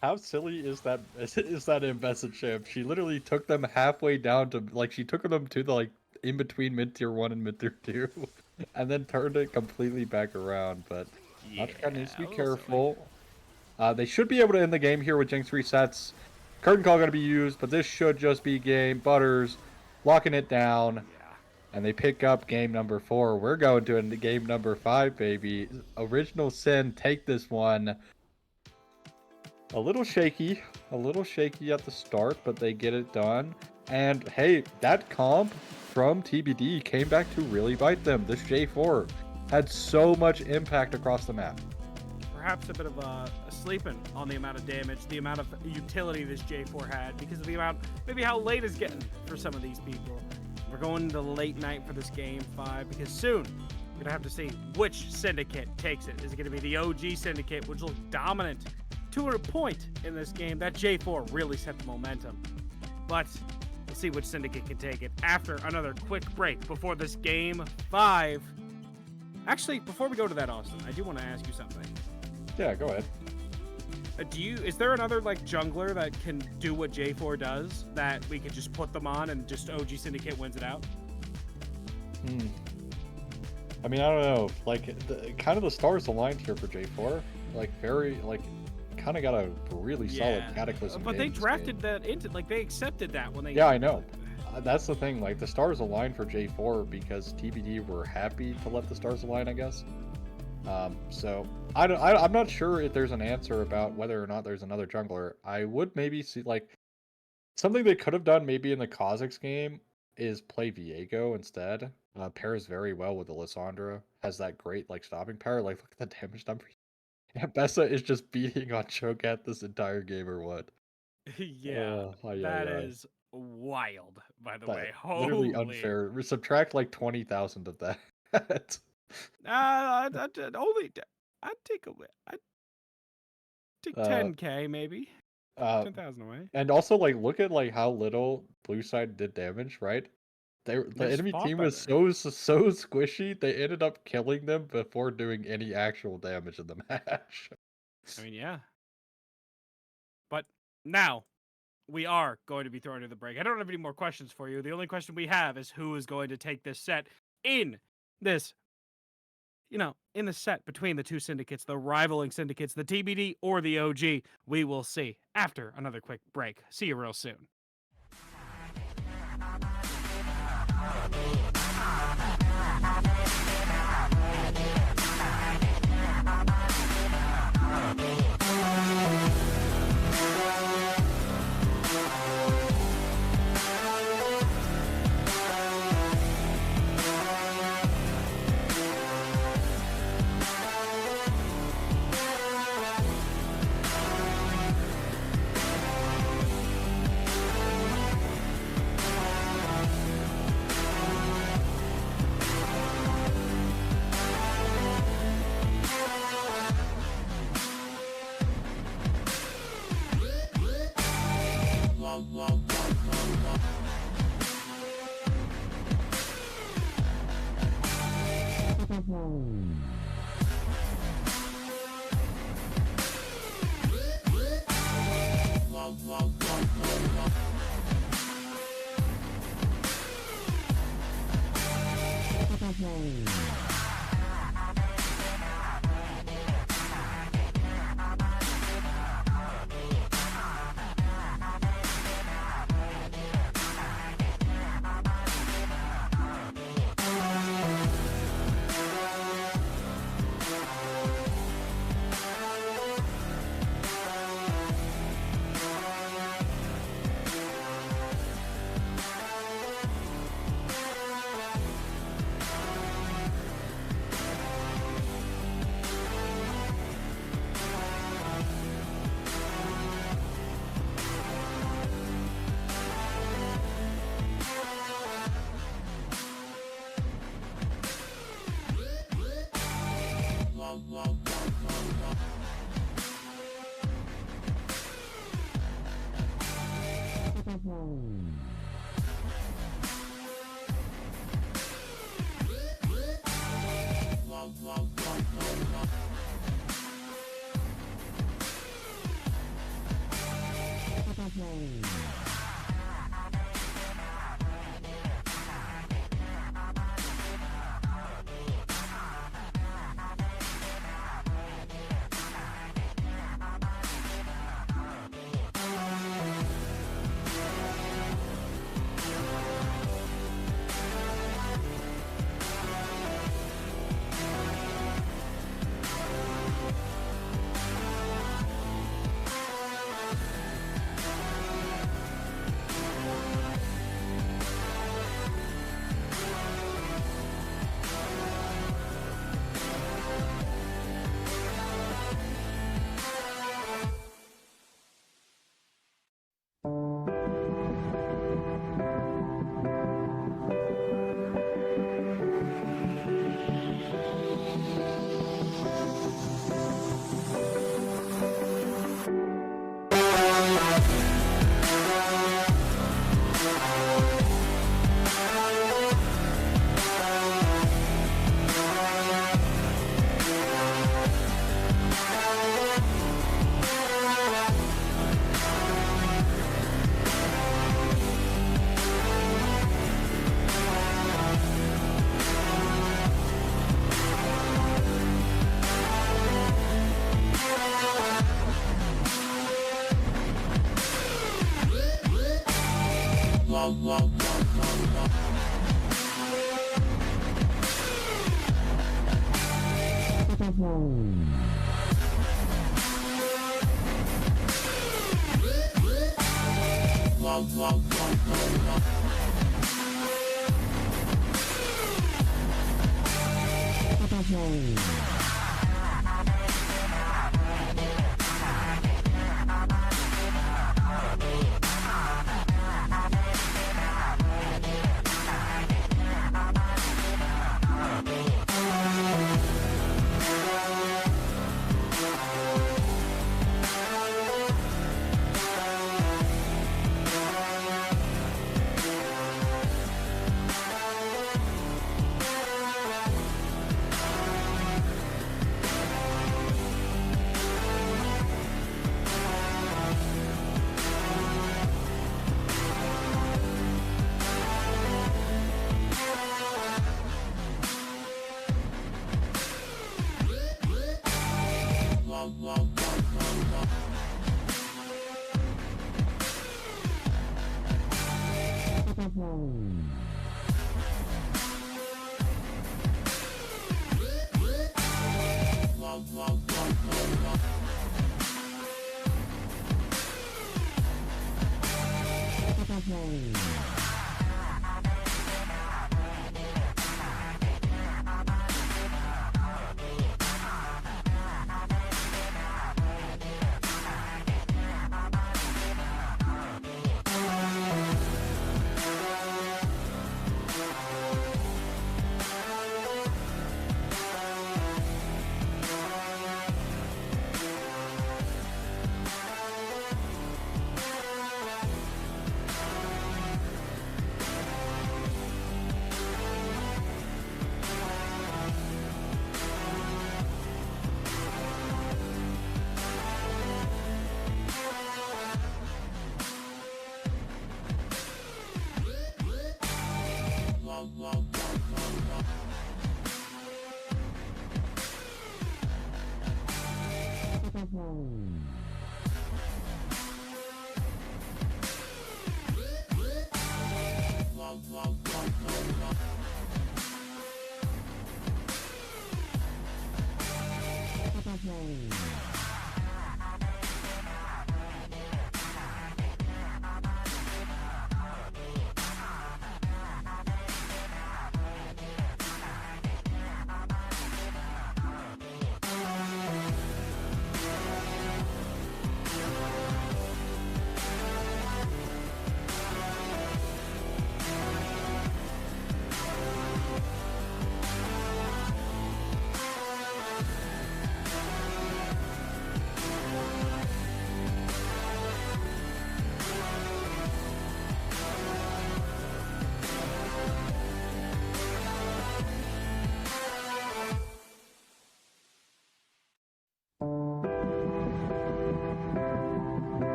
How silly is that Mbessa champ? She literally took them halfway down to, like, she took them to the, like, in between mid tier 1 and mid tier 2, and then turned it completely back around, but Notchka needs to be careful. They should be able to end the game here with Jinx resets. Curtain call going to be used, but this should just be game. Butters locking it down, and they pick up game number 4. We're going to game number 5, baby. Original SYN take this one. A little shaky at the start, but they get it done. And hey, that comp from TBD came back to really bite them. This J4 had so much impact across the map. Perhaps a bit of a sleeping on the amount of damage, the amount of utility this J4 had, because of the amount, maybe how late it's getting for some of these people. We're going to late night for this game 5, because soon we're going to have to see which Syndicate takes it. Is it going to be the OG Syndicate, which will dominant to a point in this game? That J4 really set the momentum. But we'll see which Syndicate can take it after another quick break before this game 5. Actually, before we go to that, Austin, I do want to ask you something. Yeah, go ahead. Is there another like jungler that can do what J4 does that we could just put them on and just OG Syndicate wins it out? I mean, I don't know. Like, kind of the stars aligned here for J4. Like, very, like, kind of got a really solid Cataclysm. But they drafted that into, like, they accepted that when they. Yeah, I know. That's the thing. Like, the stars aligned for J4 because TBD were happy to let the stars align, I guess. So I'm not sure if there's an answer about whether or not there's another jungler. I would maybe see, like, something they could have done maybe in the Kha'Zix game is play Viego instead. Pairs very well with the Lissandra. Has that great, like, stopping power. Like, look at the damage number. Yeah, Bessa is just beating on Cho'Gath this entire game or what? Yeah, that is wild, by the way. Literally unfair. Subtract like 20,000 of that. I'd take 10k maybe. 10,000 away. And also, like, look at like how little blue side did damage, right? The enemy team was so squishy, they ended up killing them before doing any actual damage in the match. I mean, yeah. But now we are going to be thrown to the break. I don't have any more questions for you. The only question we have is who is going to take this set in this, in the set between the two syndicates, the rivaling syndicates, the TBD or the OG. We will see after another quick break. See you real soon.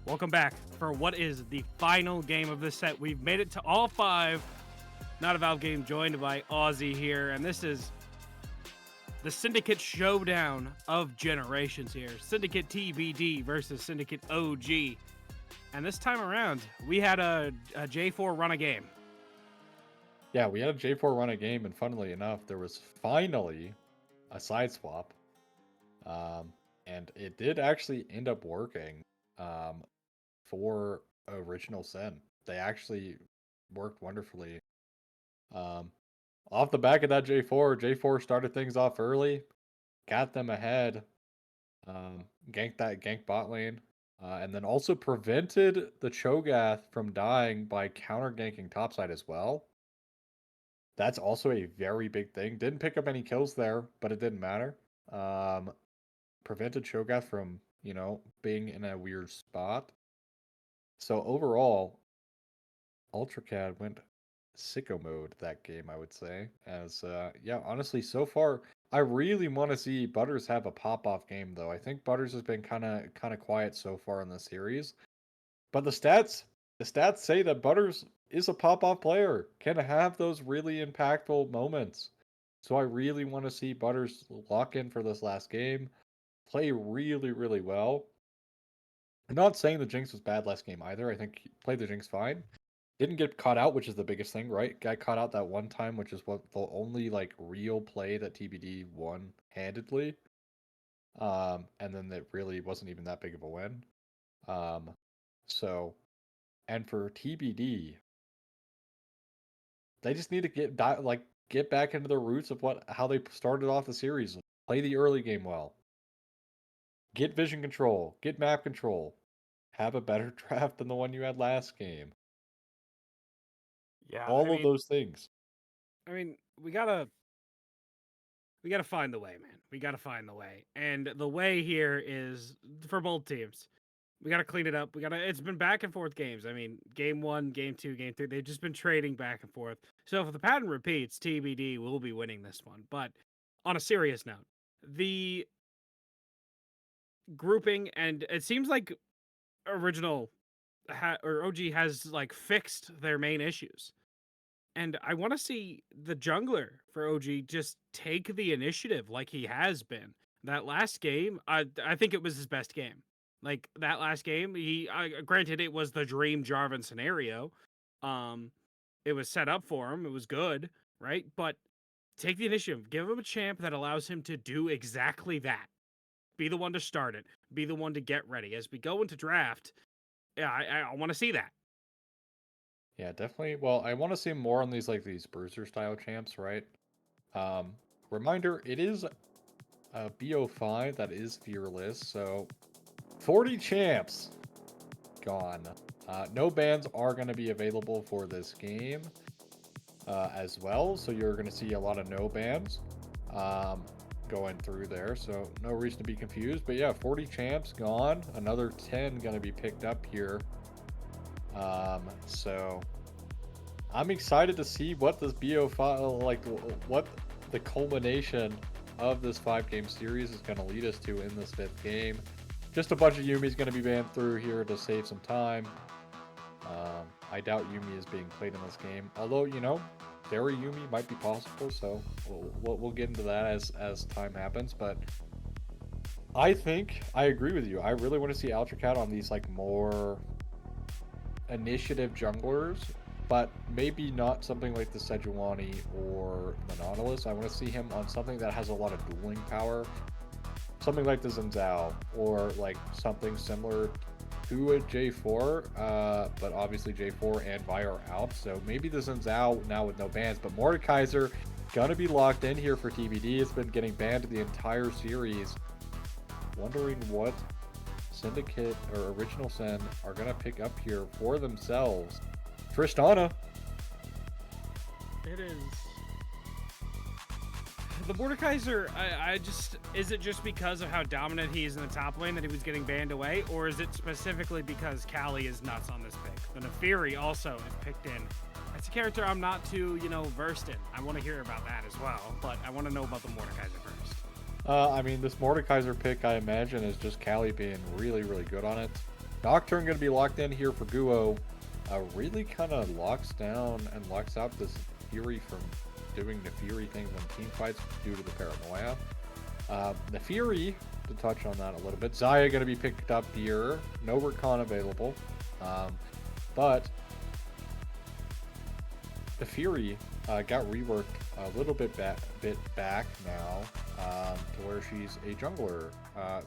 Welcome back for what is the final game of this set. We've made it to all 5. Not a Valve game, joined by Aussie here, and this is the Syndicate showdown of generations here. Syndicate TBD versus Syndicate OG. And this time around, we had a J4 run a game. Yeah, we had a J4 run a game, and funnily enough, there was finally a side swap. And it did actually end up working for original SYN. They actually worked wonderfully. Off the back of that J4 started things off early, got them ahead, ganked bot lane, and then also prevented the Cho'Gath from dying by counter ganking topside as well. That's also a very big thing. Didn't pick up any kills there, but it didn't matter. Prevented Cho'Gath from, being in a weird spot. So overall, UltraCAD went sicko mode that game, I would say. As yeah, honestly, so far, I really want to see Butters have a pop-off game, though. I think Butters has been kind of quiet so far in the series, but the stats say that Butters is a pop-off player, can have those really impactful moments. So I really want to see Butters lock in for this last game, play really, really well. I'm not saying the Jinx was bad last game either. I think he played the Jinx fine. Didn't get caught out, which is the biggest thing, right? Got caught out that one time, which is what the only like real play that TBD won handedly. And then it really wasn't even that big of a win. Um, so, and for TBD, they just need to get back into the roots of how they started off the series. Play the early game well. Get vision control. Get map control. Have a better draft than the one you had last game. Yeah, All of those things. I mean, we gotta find the way, man. We gotta find the way, and the way here is for both teams. We gotta clean it up. It's been back and forth games. I mean, game 1, game 2, game 3. They've just been trading back and forth. So if the pattern repeats, TBD will be winning this one. But on a serious note, the grouping, and it seems like original or OG has like fixed their main issues. And I want to see the jungler for OG just take the initiative like he has been. That last game, I think it was his best game. Like that last game, granted it was the dream Jarvan scenario. Um, it was set up for him. It was good, right? But take the initiative, give him a champ that allows him to do exactly that. Be the one to start it. Be the one to get ready as we go into draft. Yeah, I want to see that. Yeah, definitely. Well, I want to see more on these bruiser style champs, right? Reminder, it is a BO5 that is fearless, so 40 champs gone. No bans are going to be available for this game as well, so you're going to see a lot of no bans going through there, so no reason to be confused. But yeah, 40 champs gone. Another 10 going to be picked up here. So I'm excited to see what this BO5, like what the culmination of this 5-game series is going to lead us to in this 5th game. Just a bunch of Yumi's going to be banned through here to save some time. I doubt Yumi is being played in this game, although, you know, Fairy Yumi might be possible, so we'll get into that as time happens. But I think I agree with you. I really want to see Altracat on these like more initiative junglers, but maybe not something like the Sejuani or the Nautilus. I want to see him on something that has a lot of dueling power, something like the Zinzao, or like something similar to a J4, but obviously J4 and Vi are out, so maybe the Zinzao now with no bans. But Mordekaiser gonna be locked in here for TBD. It's been getting banned the entire series. Wondering what Syndicate or Original Sin are gonna pick up here for themselves. Tristana. It is. The Mordekaiser, is it just because of how dominant he is in the top lane that he was getting banned away, or is it specifically because Callie is nuts on this pick? The Nefiri also is picked in. That's a character I'm not too, versed in. I want to hear about that as well, but I want to know about the Mordekaiser first. I mean, this Mordekaiser pick, I imagine, is just Callie being really, really good on it. Nocturne going to be locked in here for Guo. Really kind of locks down and locks out this Fury from doing Nefiri things in team fights due to the paranoia. Nefiri, to touch on that a little bit, Xayah going to be picked up here. No Rakan available. But Nefiri got reworked a little bit back now to where she's a jungler.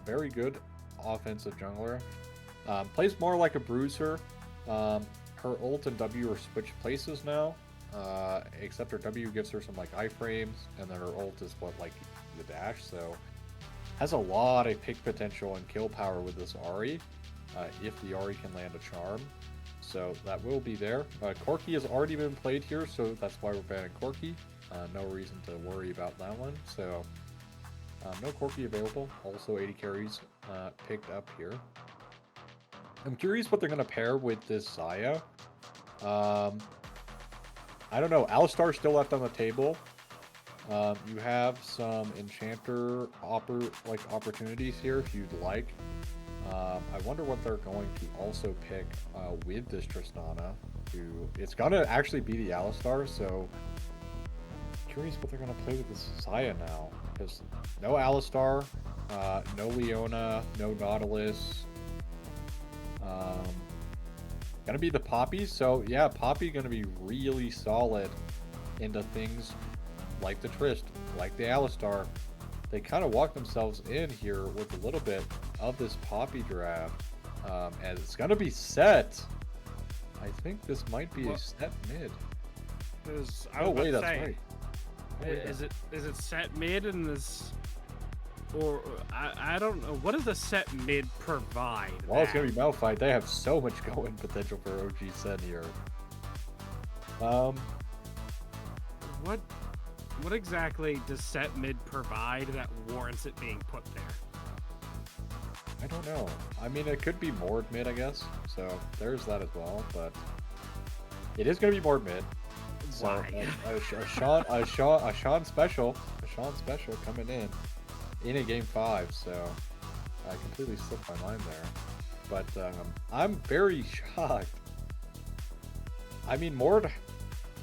Very good offensive jungler. Plays more like a bruiser. Her ult and W are switched places now, except her W gives her some like iframes, and then her ult is like the dash. So has a lot of pick potential and kill power with this Ahri, if the Ahri can land a charm. So that will be there. Corki has already been played here, so that's why we're banning Corki. No reason to worry about that one. So no Corki available. Also 80 carries picked up here. I'm curious what they're going to pair with this Xayah. I don't know. Alistar's still left on the table. You have some Enchanter opportunities here if you'd like. I wonder what they're going to also pick with this Tristana. It's going to actually be the Alistar, so curious what they're gonna play with this Saya now, because no Alistar, no Leona, no Nautilus. Gonna be the Poppy, so yeah, Poppy gonna be really solid into things like the Trist, like the Alistar. They kind of walk themselves in here with a little bit of this Poppy draft, and it's gonna be set. I think this might be a set mid. Oh wait, that's say, right. Is it set mid and this, or I don't know, what does the set mid provide? Well, it's gonna be Malphite. They have so much going potential for OG Sen here. What exactly does set mid provide that warrants it being put there? I don't know. I mean, it could be Mord mid, I guess. So there's that as well. But it is gonna be Mord mid. So Why? a Sean special coming in a game 5. So I completely slipped my mind there. But I'm very shocked. I mean, Mord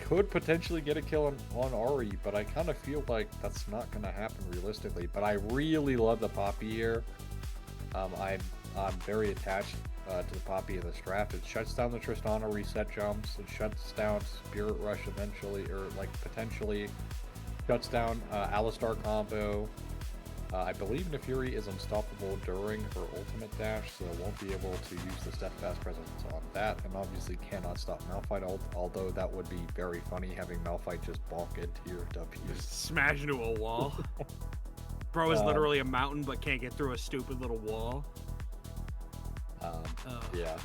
could potentially get a kill on Ari, but I kind of feel like that's not going to happen realistically. But I really love the Poppy here. I'm very attached to the Poppy in this draft. It shuts down the Tristana reset jumps. It shuts down Spirit Rush eventually, or like potentially shuts down Alistar combo. I believe Nefuri is unstoppable during her ultimate dash, so won't be able to use the steadfast presence on that, and obviously cannot stop Malphite ult, although that would be very funny having Malphite just bonk into your W. Just smash into a wall. Bro is literally a mountain but can't get through a stupid little wall. Yeah.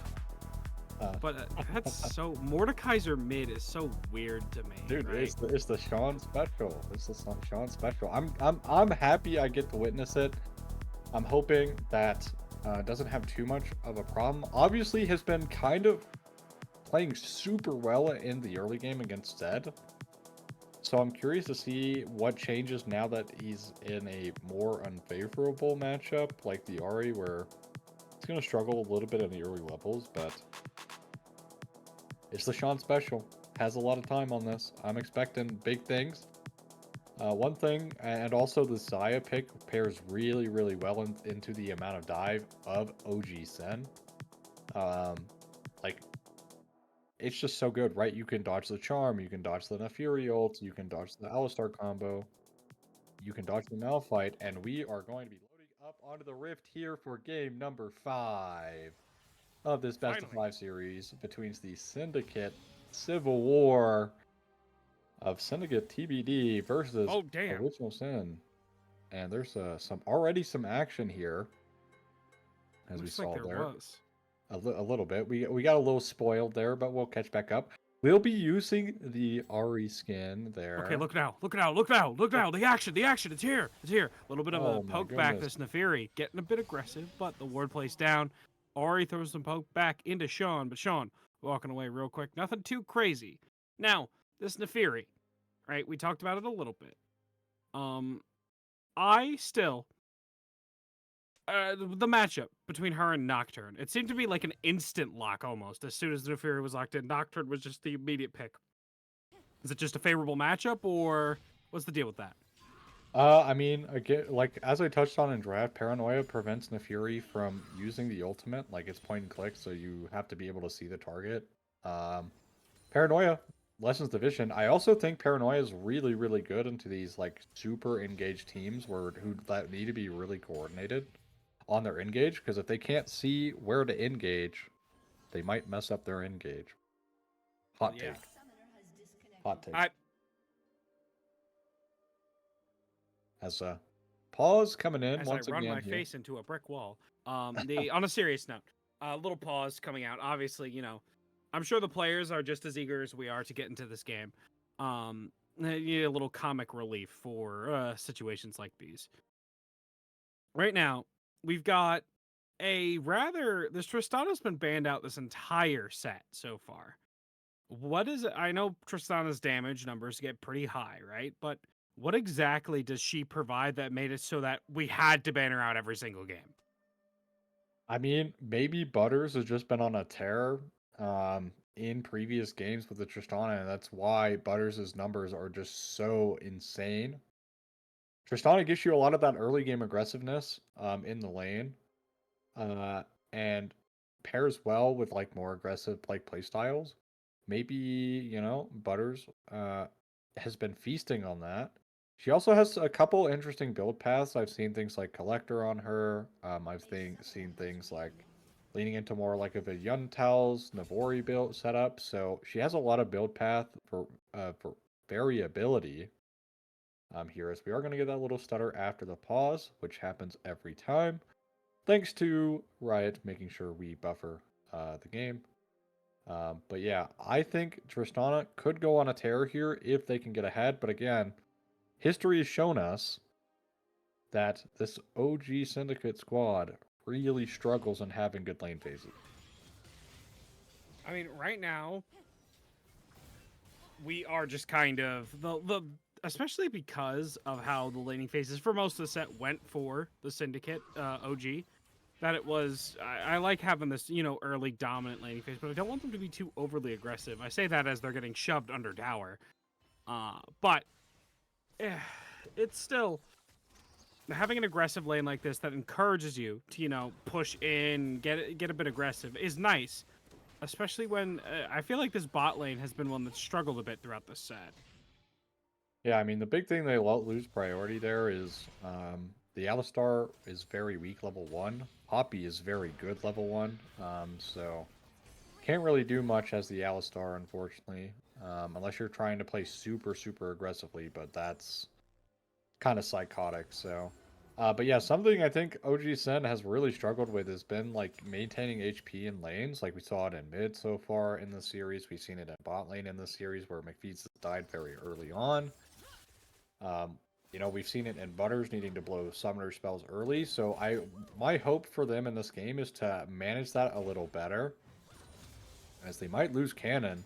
But that's so Mordekaiser mid is so weird to me, Dude, right? it's the Sean special. It's the Sean special. I'm happy I get to witness it. I'm hoping that doesn't have too much of a problem. Obviously, has been kind of playing super well in the early game against Zed. So I'm curious to see what changes now that he's in a more unfavorable matchup like the Ari, where he's gonna struggle a little bit in the early levels, but it's the Sean special. Has a lot of time on this. I'm expecting big things. One thing, and also the Zaya pick pairs really, really well into the amount of dive of OG Sen. Like, it's just so good, right? You can dodge the Charm, you can dodge the Nefuri ult, you can dodge the Alistar combo, you can dodge the Malphite, and we are going to be loading up onto the Rift here for game number 5 of this best of 5 series between the Syndicate Civil War of Syndicate TBD versus Original Sin. And there's some action here, as we saw there. A little bit. We got a little spoiled there, but we'll catch back up. We'll be using the Ari skin there. Okay, look now. The action, it's here. A little bit of a poke back, this Nefiri. Getting a bit aggressive, but the ward plays down. Ari throws some poke back into Sean, but Sean walking away real quick. Nothing too crazy. Now, this Nefiri, right? We talked about it a little bit. I still... the matchup between her and Nocturne, it seemed to be like an instant lock almost. As soon as the Nefiri was locked in, Nocturne was just the immediate pick. Is it just a favorable matchup, or what's the deal with that? I mean, again, like as I touched on in draft, Paranoia prevents Nefuri from using the ultimate, like it's point and click, so you have to be able to see the target. Paranoia lessens the vision. I also think Paranoia is really, really good into these like super engaged teams that need to be really coordinated on their engage, because if they can't see where to engage, they might mess up their engage. Hot take. As a pause coming in as once I run again my here. face into a brick wall. On a serious note, a little pause coming out. Obviously, I'm sure the players are just as eager as we are to get into this game. You need a little comic relief for situations like these. Right now, we've got this Tristana's been banned out this entire set so far. What is it? I know Tristana's damage numbers get pretty high, right? But what exactly does she provide that made it so that we had to ban her out every single game? I mean, maybe Butters has just been on a tear. in previous games with the Tristana, and that's why Butters' numbers are just so insane. Tristana gives you a lot of that early game aggressiveness in the lane, uh, and pairs well with like more aggressive like play styles. Maybe, you know, Butters has been feasting on that. She also has a couple interesting build paths. I've seen things like Collector on her. Seen things like leaning into more like of a Yuntel's Navori build setup. So she has a lot of build path for variability here, as we are going to get that little stutter after the pause, which happens every time. Thanks to Riot making sure we buffer the game. But yeah, I think Tristana could go on a tear here if they can get ahead. But again, history has shown us that this OG Syndicate squad really struggles in having good lane phases. I mean, right now we are just kind of the especially because of how the laning phases for most of the set went for the Syndicate OG. That it was, I like having this, you know, early dominant laning phase, but I don't want them to be too overly aggressive. I say that as they're getting shoved under tower, but it's still having an aggressive lane like this that encourages you to, you know, push in, get a bit aggressive is nice, especially when I feel like this bot lane has been one that's struggled a bit throughout the set. Yeah, I mean, the big thing they lose priority there is the Alistar is very weak level 1. Poppy is very good level 1. So can't really do much as the Alistar, unfortunately. Unless you're trying to play super, super aggressively, but that's kind of psychotic, so... but yeah, something I think OG Sen has really struggled with has been, like, maintaining HP in lanes. Like, we saw it in mid so far in the series. We've seen it in bot lane in the series, where McFeeds died very early on. You know, we've seen it in Butters needing to blow summoner spells early, so my hope for them in this game is to manage that a little better, as they might lose Cannon.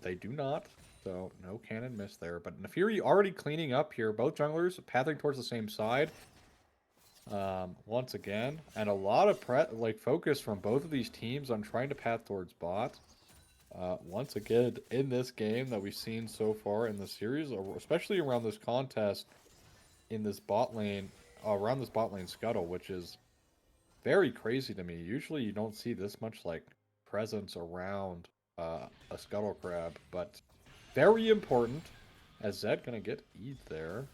They do not, so no Cannon miss there. But Nefiri already cleaning up here, both junglers pathing towards the same side. Once again, and a lot of focus from both of these teams on trying to path towards bot. Once again, in this game that we've seen so far in the series, especially around this contest, in this bot lane, around this bot lane scuttle, which is very crazy to me. Usually you don't see this much, like, presence around a scuttle crab, but very important, as Zed gonna get E'd there.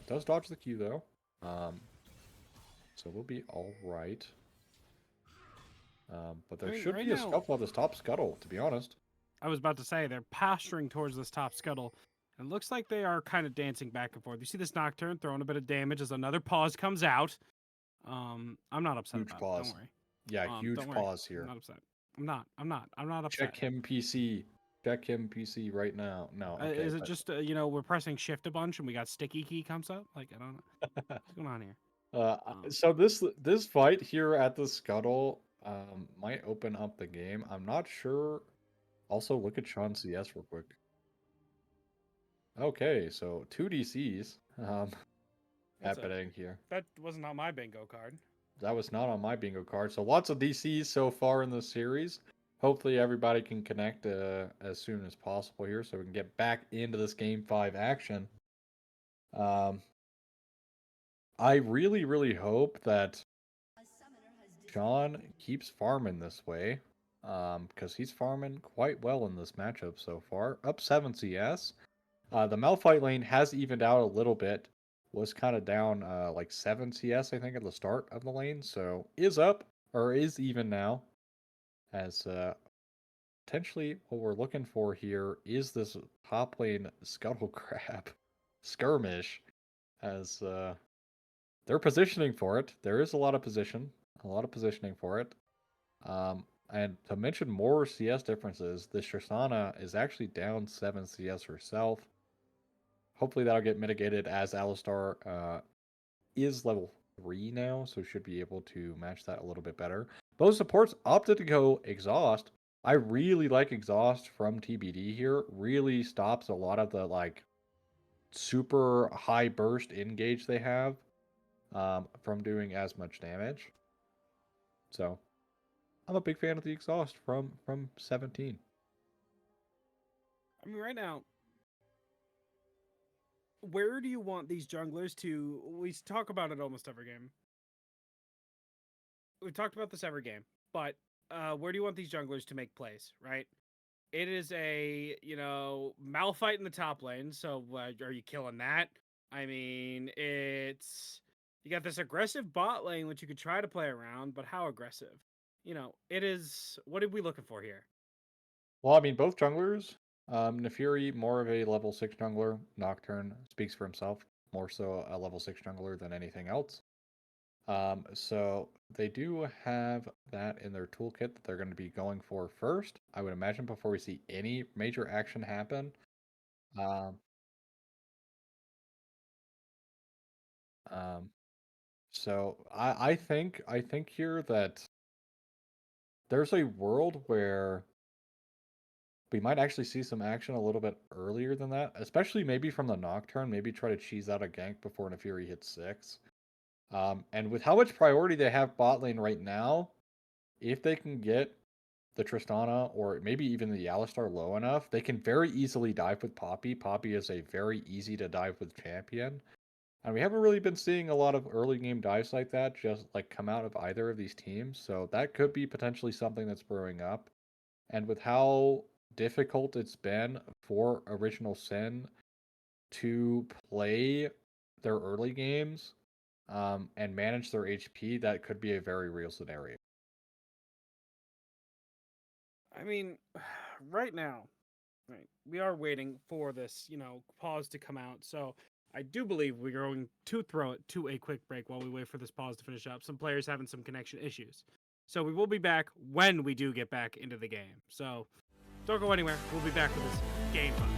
Does dodge the Q, though. So we'll be alright. But there should right be a now, scuffle on this top scuttle, to be honest. I was about to say they're posturing towards this top scuttle. And it looks like they are kind of dancing back and forth. You see this Nocturne throwing a bit of damage as another pause comes out. I'm not upset Huge about pause. it. Don't worry. Yeah, huge Don't worry. pause here. I'm not upset. I'm not upset. Check him PC. Check him PC right now. No, okay. Is it just you know, we're pressing shift a bunch and we got sticky key comes up? Like, I don't know what's going on here. So this fight here at the scuttle might open up the game. I'm not sure. Also, look at Sean CS real quick. Okay, so 2 DCs happening here. That wasn't on my bingo card. That was not on my bingo card. So lots of DCs so far in the series. Hopefully everybody can connect as soon as possible here, so we can get back into this Game 5 action. I really, really hope that Sean keeps farming this way, because he's farming quite well in this matchup so far. Up 7 CS. The Malphite lane has evened out a little bit. Was kind of down like 7 CS, I think, at the start of the lane. So is up, or is even now. As potentially what we're looking for here is this top lane Scuttle Crab skirmish. As they're positioning for it. There is a lot of positioning for it. And to mention more CS differences, this Tristana is actually down 7 CS herself. Hopefully that'll get mitigated, as Alistar is level 3 now, so should be able to match that a little bit better. Both supports opted to go Exhaust. I really like Exhaust from TBD here. Really stops a lot of the, like, super high burst engage they have from doing as much damage. So I'm a big fan of the Exhaust from 17. I mean, right now, where do you want these junglers to? We talk about it almost every game. We've talked about this every game, but where do you want these junglers to make plays, right? It is a, Malphite in the top lane, so are you killing that? I mean, you got this aggressive bot lane, which you could try to play around, but how aggressive? It is, what are we looking for here? Well, I mean, both junglers. Nefiri, more of a level 6 jungler. Nocturne speaks for himself, more so a level 6 jungler than anything else. So they do have that in their toolkit that they're going to be going for first, I would imagine, before we see any major action happen. Um, so I think here that there's a world where we might actually see some action a little bit earlier than that, especially maybe from the Nocturne. Maybe try to cheese out a gank before Nefiri hits 6. And with how much priority they have bot lane right now, if they can get the Tristana or maybe even the Alistar low enough, they can very easily dive with Poppy. Poppy is a very easy to dive with champion. And we haven't really been seeing a lot of early game dives like that just like come out of either of these teams. So that could be potentially something that's brewing up. And with how difficult it's been for original SYN to play their early games and manage their HP, that could be a very real scenario. I mean, right now, right, we are waiting for this, pause to come out. So I do believe we're going to throw it to a quick break while we wait for this pause to finish up. Some players having some connection issues. So we will be back when we do get back into the game. So don't go anywhere. We'll be back with this game fun.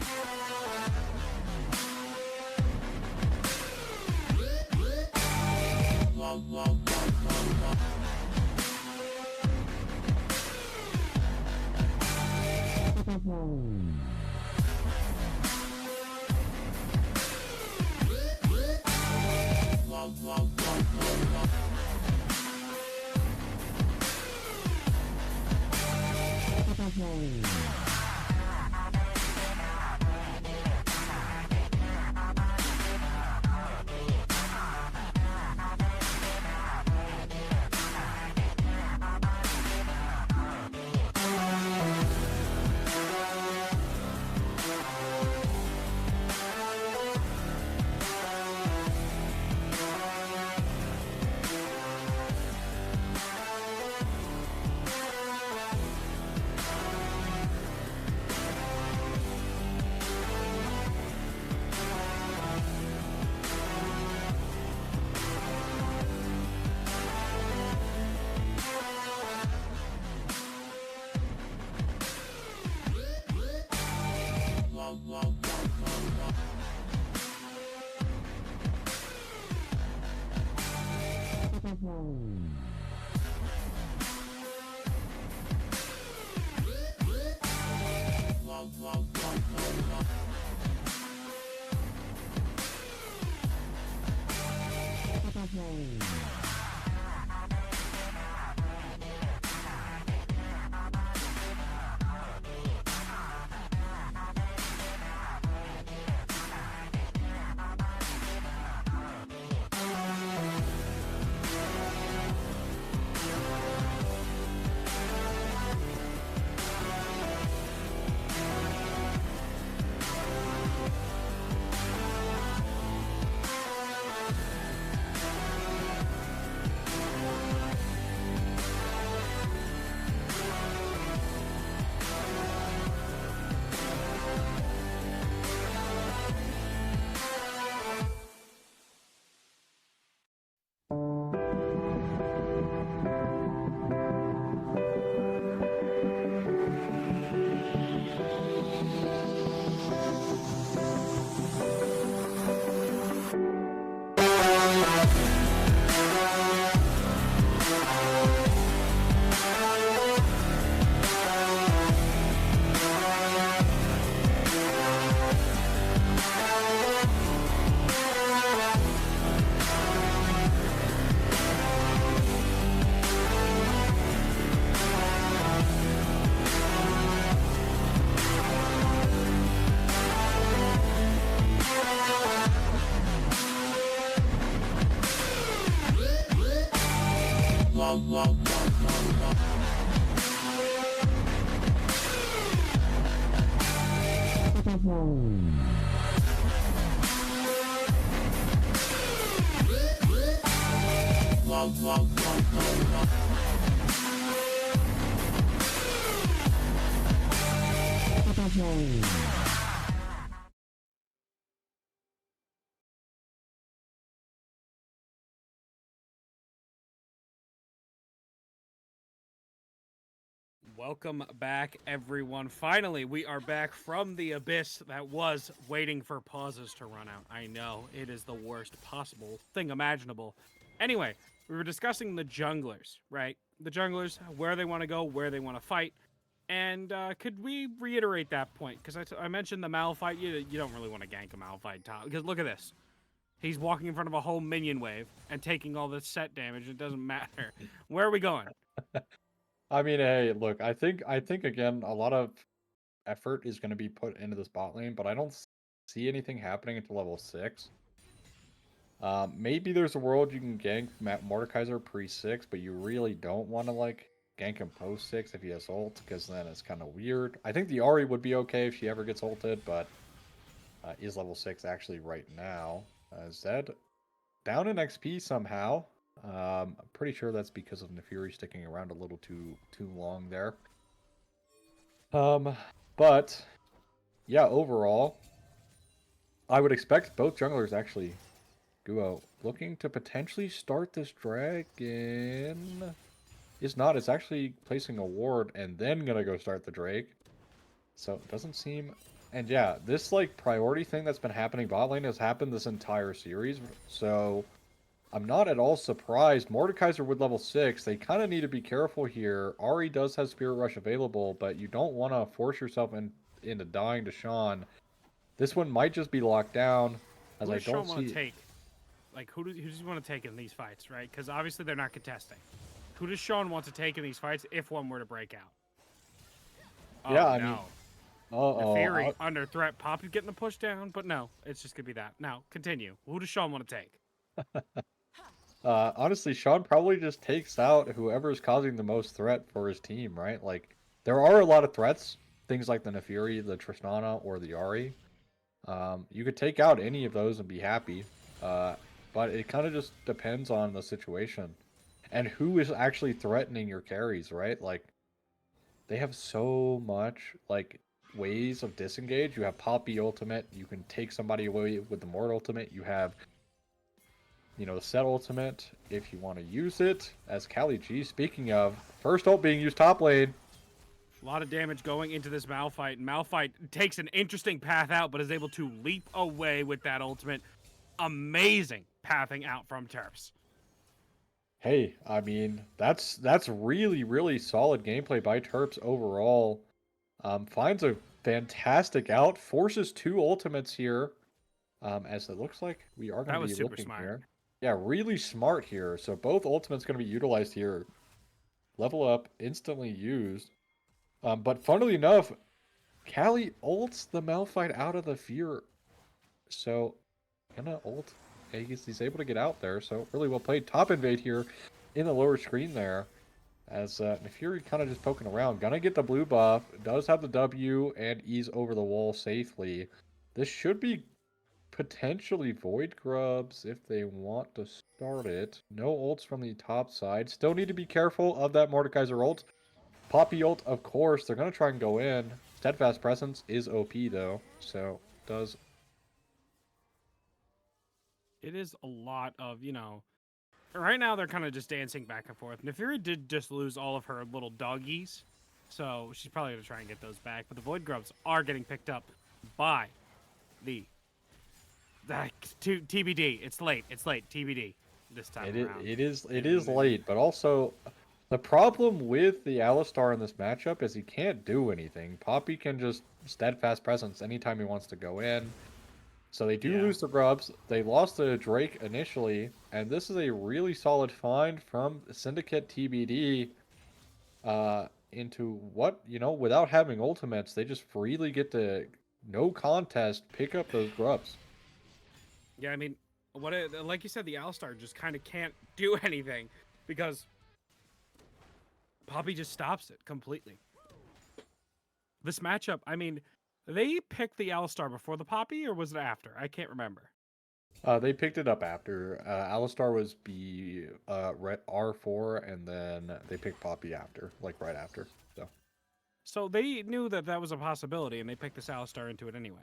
Welcome back, everyone. Finally, we are back from the abyss that was waiting for pauses to run out. I know, it is the worst possible thing imaginable. Anyway, we were discussing the junglers, right? The junglers, where they want to go, where they want to fight. And could we reiterate that point? Because I mentioned the Malphite. You don't really want to gank a Malphite top. Because look at this. He's walking in front of a whole minion wave and taking all this set damage. It doesn't matter. Where are we going? I mean, hey, look, I think again, a lot of effort is going to be put into this bot lane, but I don't see anything happening until level 6. Maybe there's a world you can gank Mordekaiser pre-6, but you really don't want to, like, gank him post-6 if he has ult, because then it's kind of weird. I think the Ahri would be okay if she ever gets ulted, but is level 6 actually right now. Zed down in XP somehow. I'm pretty sure that's because of Nefiri sticking around a little too long there. But yeah, overall, I would expect both junglers actually go looking to potentially start this dragon. Is not. It's actually placing a ward and then gonna go start the Drake. So it doesn't seem. And yeah, this like priority thing that's been happening bot lane has happened this entire series. So I'm not at all surprised. Mordekaiser with level 6, they kind of need to be careful here. Ahri does have Spirit Rush available, but you don't want to force yourself into dying to Sean. This one might just be locked down, as Who I does don't Sean want see... to take? Like, who does he want to take in these fights, right? Because obviously they're not contesting. Who does Sean want to take in these fights if one were to break out? Oh, Yeah, I no. mean... Uh-oh. Nefiri under threat. Poppy getting the push down, but no, it's just going to be that. Now, continue. Who does Sean want to take? Honestly, Sean probably just takes out whoever's causing the most threat for his team, right? Like, there are a lot of threats. Things like the Nefiri, the Tristana, or the Ahri. You could take out any of those and be happy. But it kind of just depends on the situation. And who is actually threatening your carries, right? Like, they have so much, like, ways of disengage. You have Poppy ultimate. You can take somebody away with the Mort ultimate. You have... you know, the set ultimate, if you want to use it, as Kali G, speaking of, first ult being used top lane. A lot of damage going into this Malphite. Malphite takes an interesting path out, but is able to leap away with that ultimate. Amazing pathing out from Terps. Hey, I mean, that's really, really solid gameplay by Terps overall. Finds a fantastic out, forces 2 ultimates here, as it looks like we are going to be looking here. Yeah, really smart here. So both ultimates going to be utilized here. Level up, instantly used. But funnily enough, Kali ults the Malphite out of the fear. So, gonna ult. Hey, he's able to get out there. So, really well played. Top invade here in the lower screen there. As Nefiri kind of just poking around. Gonna get the blue buff. Does have the W and ease over the wall safely. This should be potentially Void Grubs if they want to start it. No ults from the top side. Still need to be careful of that Mordekaiser ult. Poppy ult, of course. They're going to try and go in. Steadfast Presence is OP, though. So, does... It is a lot of, you know... Right now, they're kind of just dancing back and forth. Nefiri did just lose all of her little doggies, so she's probably going to try and get those back. But the Void Grubs are getting picked up by the TBD. It's late. It's late. TBD this time around. It is late, but also the problem with the Alistar in this matchup is he can't do anything. Poppy can just Steadfast Presence anytime he wants to go in. So they do lose the Grubs. They lost the Drake initially, and this is a really solid find from Syndicate TBD into what, you know, without having ultimates, they just freely get to, no contest, pick up those Grubs. Yeah, I mean, like you said, the Alistar just kind of can't do anything because Poppy just stops it completely. This matchup, I mean, they picked the Alistar before the Poppy, or was it after? I can't remember. They picked it up after. Alistar was R4, and then they picked Poppy after, like right after. So they knew that that was a possibility, and they picked this Alistar into it anyway.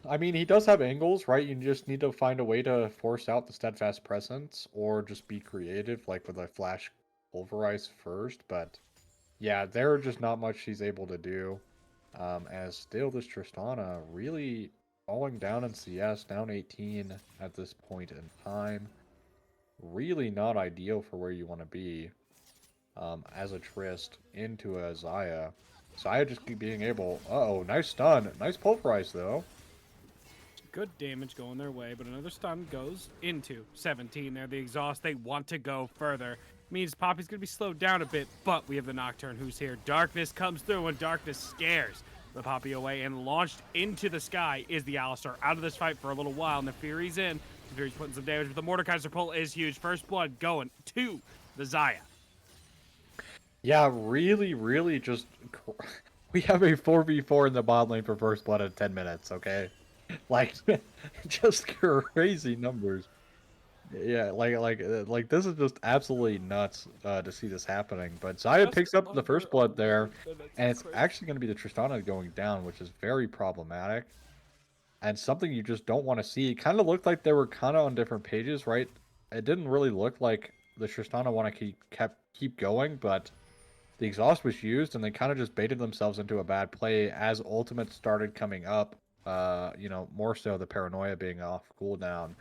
I mean, he does have angles, right? You just need to find a way to force out the steadfast presence, or just be creative, like with a flash pulverize first. But yeah, there are just not much he's able to do. As still this Tristana really falling down in CS, down 18 at this point in time. Really not ideal for where you want to be. As a Trist into a Xayah. Xayah just keep being able. Uh-oh, nice stun. Nice pulverize though. Good damage going their way, but another stun goes into 17 there. The exhaust, they want to go further. Means Poppy's going to be slowed down a bit, but we have the Nocturne who's here. Darkness comes through, and Darkness scares the Poppy away, and launched into the sky is the Alistar. Out of this fight for a little while, and the Fury's in. The Fury's putting some damage, but the Mordekaiser pull is huge. First blood going to the Xayah. Yeah, really just... We have a 4v4 in the bot lane for first blood in 10 minutes, okay? Like, just crazy numbers. Yeah, like this is just absolutely nuts to see this happening. But Xayah picks up the first blood there, and it's actually going to be the Tristana going down, which is very problematic. And something you just don't want to see. It kind of looked like they were kind of on different pages, right? It didn't really look like the Tristana want to keep going, but the exhaust was used, and they kind of just baited themselves into a bad play as ultimates started coming up. More so the paranoia being off cooldown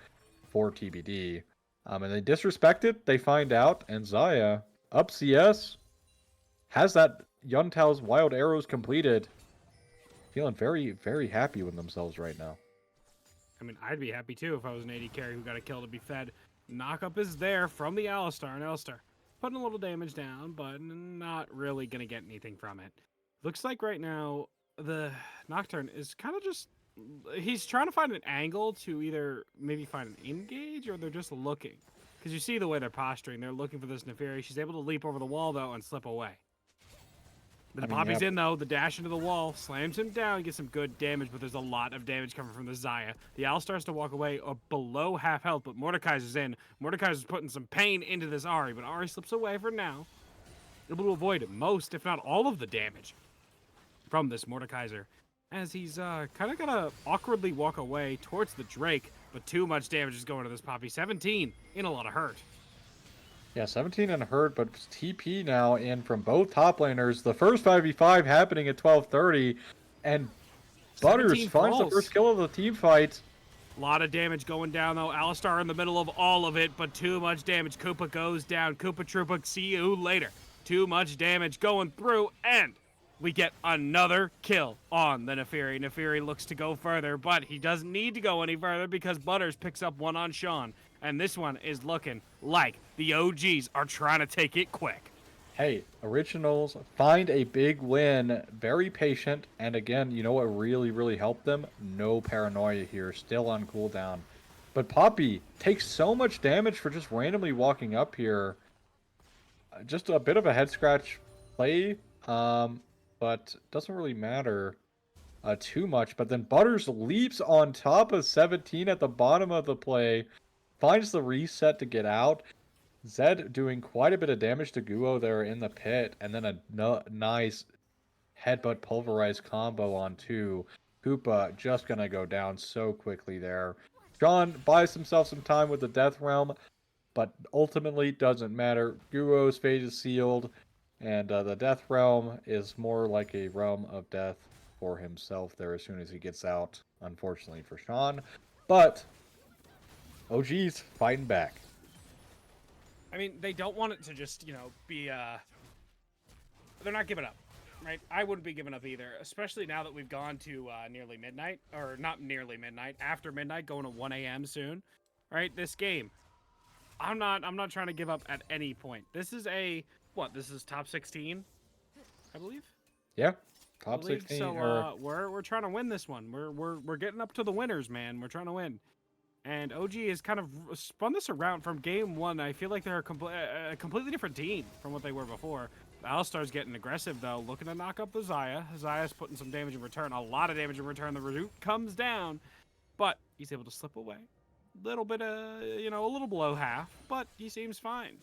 for TBD. And they disrespect it, they find out, and Xayah, up CS, has that Yuntao's Wild Arrows completed. Feeling very, very happy with themselves right now. I mean, I'd be happy too if I was an AD carry who got a kill to be fed. Knockup is there from the Alistar, and Alistar putting a little damage down, but not really going to get anything from it. Looks like right now the Nocturne is kind of just... He's trying to find an angle to either maybe find an engage, or they're just looking. Because you see the way they're posturing. They're looking for this Neferi. She's able to leap over the wall, though, and slip away. But the Poppy's in, though. The dash into the wall slams him down, gets some good damage, but there's a lot of damage coming from the Xayah. The Owl starts to walk away below half health, but Mordekaiser's in. Mordekaiser's putting some pain into this Ahri, but Ahri slips away for now. Able to avoid most, if not all, of the damage from this Mordekaiser, as he's kind of gonna awkwardly walk away towards the Drake, but too much damage is going to this Poppy. 17 in a lot of hurt. Yeah, 17 and hurt, but TP now in from both top laners. The first 5v5 happening at 12:30, and Butters finds the first kill of the team fight. A lot of damage going down, though. Alistar in the middle of all of it, but too much damage. Koopa goes down. Koopa Troopa, see you later. Too much damage going through, and we get another kill on the Neferi. Neferi looks to go further, but he doesn't need to go any further because Butters picks up one on Sean. And this one is looking like the OGs are trying to take it quick. Hey, Originals find a big win. Very patient. And again, you know what really helped them? No paranoia here. Still on cooldown. But Poppy takes so much damage for just randomly walking up here. Just a bit of a head scratch play. But doesn't really matter too much. But then Butters leaps on top of 17 at the bottom of the play. Finds the reset to get out. Zed doing quite a bit of damage to Guo there in the pit. And then a nice headbutt pulverized combo on 2. Koopa just going to go down so quickly there. Sean buys himself some time with the Death Realm. But ultimately doesn't matter. Guo's fate is sealed. And the Death Realm is more like a realm of death for himself there as soon as he gets out. Unfortunately for Sean. But OG's fighting back. I mean, they don't want it to just, be, they're not giving up, right? I wouldn't be giving up either, especially now that we've gone to nearly midnight, or not nearly midnight, after midnight, going to 1 a.m. soon, right? This game, I'm not trying to give up at any point. This is this is top 16, I believe? Yeah, top 16. So we're trying to win this one. We're getting up to the winners, man. We're trying to win. And OG has kind of spun this around from game one. I feel like they're a completely different team from what they were before. The Alistar's getting aggressive, though, looking to knock up the Xayah. Xayah's putting some damage in return, a lot of damage in return. The Redoot comes down, but he's able to slip away. Little bit of, a little below half, but he seems fine.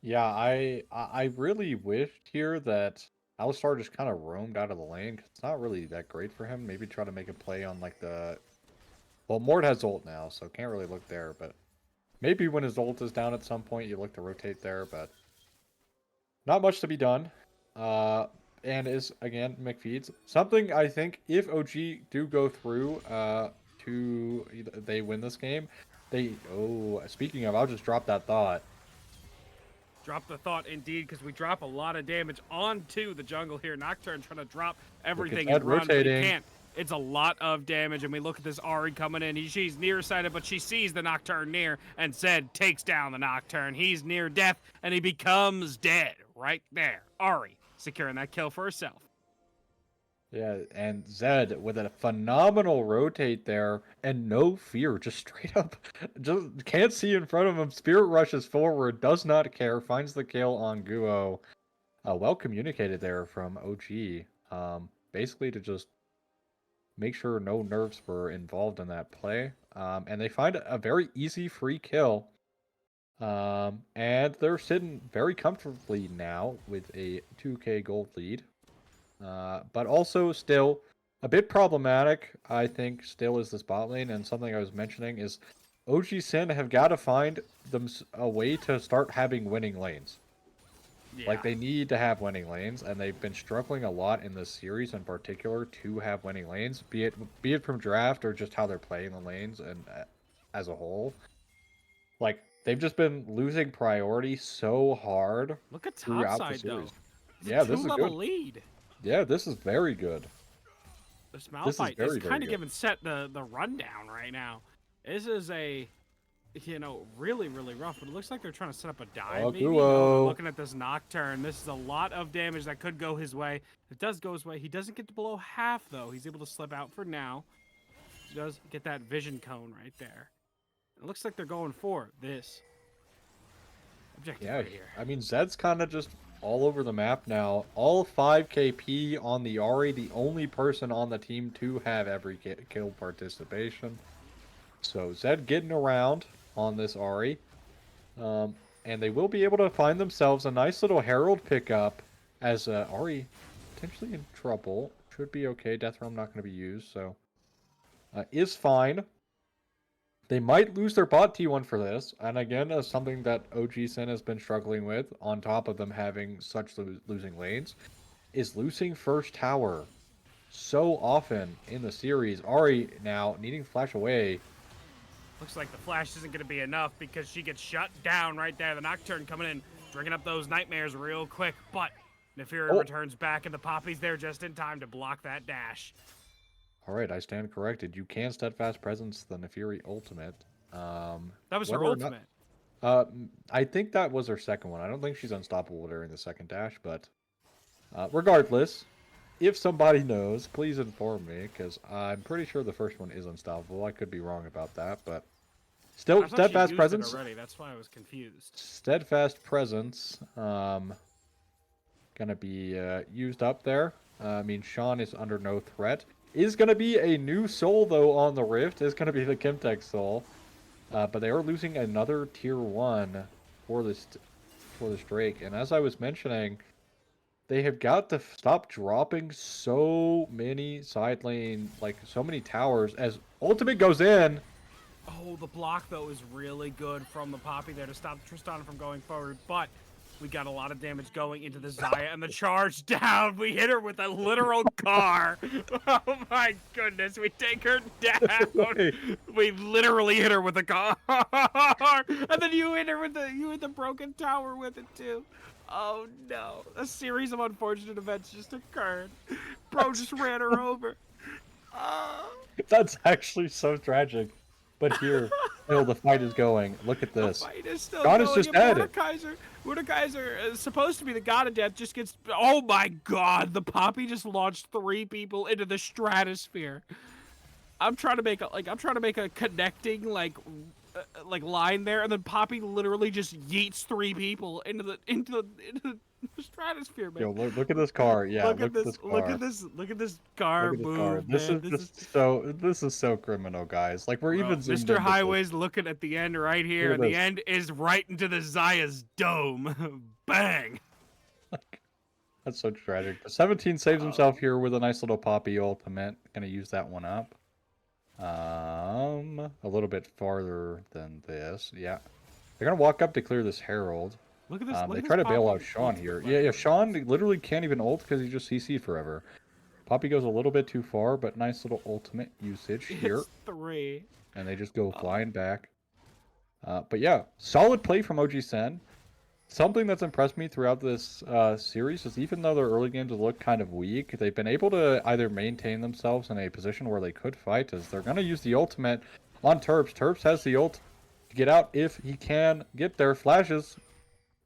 Yeah, I really wished here that Alistar just kind of roamed out of the lane, 'cause it's not really that great for him. Maybe try to make a play on like the... Well, Mord has ult now, so can't really look there, but maybe when his ult is down at some point, you look to rotate there, but not much to be done. And is, again, McFeeds. Something I think, if OG do go through they win this game, speaking of, I'll just drop that thought. Drop the thought, indeed, because we drop a lot of damage onto the jungle here. Nocturne trying to drop everything and run, but he can't. It's a lot of damage, and we look at this Ahri coming in. She's nearsighted, but she sees the Nocturne near, and Zed takes down the Nocturne. He's near death, and he becomes dead right there. Ahri securing that kill for herself. Yeah, and Zed with a phenomenal rotate there, and no fear, just straight up, just can't see in front of him. Spirit rushes forward, does not care, finds the kill on Guo. Well communicated there from OG. Basically to just make sure no nerfs were involved in that play. And they find a very easy free kill. And they're sitting very comfortably now with a 2k gold lead. But also still a bit problematic, I think, still is this bot lane. And something I was mentioning is OG SYN have got to find them a way to start having winning lanes. Yeah. Like, they need to have winning lanes, and they've been struggling a lot in this series in particular to have winning lanes, be it from draft or just how they're playing the lanes and as a whole. Like, they've just been losing priority so hard. Look at topside, though. Yeah, this is good. 2-level lead. Yeah, this is very good. This Malphite is kind of giving Set the rundown right now. This is a, really, really rough, but it looks like they're trying to set up a dive, maybe. Looking at this Nocturne, this is a lot of damage that could go his way. It does go his way. He doesn't get to below half, though. He's able to slip out for now. He does get that vision cone right there. It looks like they're going for this objective right here. I mean, Zed's kind of just all over the map now. All 5 KP on the Ahri, the only person on the team to have every kill participation. So Zed getting around on this Ahri. And they will be able to find themselves a nice little Herald pickup as Ahri potentially in trouble. Should be okay. Death Realm not going to be used, so is fine. They might lose their bot T1 for this, and again, something that OG SYN has been struggling with, on top of them having such losing lanes, is losing first tower so often in the series. Ahri now needing flash away. Looks like the flash isn't going to be enough because she gets shut down right there. The Nocturne coming in, drinking up those nightmares real quick, but Nefiri returns back, and the Poppy's there just in time to block that dash. Alright, I stand corrected. You can Steadfast Presence the Nefiri ultimate. That was her ultimate. I think that was her second one. I don't think she's unstoppable during the second dash, but regardless, if somebody knows, please inform me, because I'm pretty sure the first one is unstoppable. I could be wrong about that, but still, Steadfast Presence. Already. That's why I was confused. Steadfast Presence, gonna be used up there. I mean, Sean is under no threat. Is going to be a new soul, though, on the Rift. Is going to be the Kimtech soul. But they are losing another tier 1 for this Drake. And as I was mentioning, they have got to stop dropping so many side lane, like so many towers, as ultimate goes in. Oh, the block, though, is really good from the Poppy there to stop Tristana from going forward. But we got a lot of damage going into the Xayah, and the charge down. We hit her with a literal car. Oh my goodness, we take her down. We literally hit her with a car, and then you hit her with the broken tower with it too. Oh no, a series of unfortunate events just occurred. Bro just ran her over. That's actually so tragic. But here, still the fight is going. Look at this. The fight is still God going. is just dead. Mordekaiser is supposed to be the god of death. Just gets. Oh my god! The Poppy just launched 3 people into the stratosphere. I'm trying to make a connecting like line there, and then Poppy literally just yeets 3 people into the stratosphere, man. Yo, look at this car. Yeah, Look at look at this! this Look at car. this! Look at this car Look at this car. move, This is man. This is just this is so criminal, guys. Like we're bro. even zoomed Mr. in. Highway's looking at the end right here, Look and at the this. end is right into the Zaya's dome. Bang! That's so tragic. The 17 saves himself here with a nice little Poppy ultimate. Gonna use that one up. A little bit farther than this. Yeah. They're gonna walk up to clear this Herald. Look at this! Look They at try this to bail Poppy out Sean ultimate here. play. Yeah, Sean literally can't even ult because he just CC'd forever. Poppy goes a little bit too far, but nice little ultimate usage here. It's 3. And they just go flying back. But yeah, solid play from OG Sen. Something that's impressed me throughout this series is even though their early games look kind of weak, they've been able to either maintain themselves in a position where they could fight, as they're going to use the ultimate on Terps. Terps has the ult to get out if he can get there. Flashes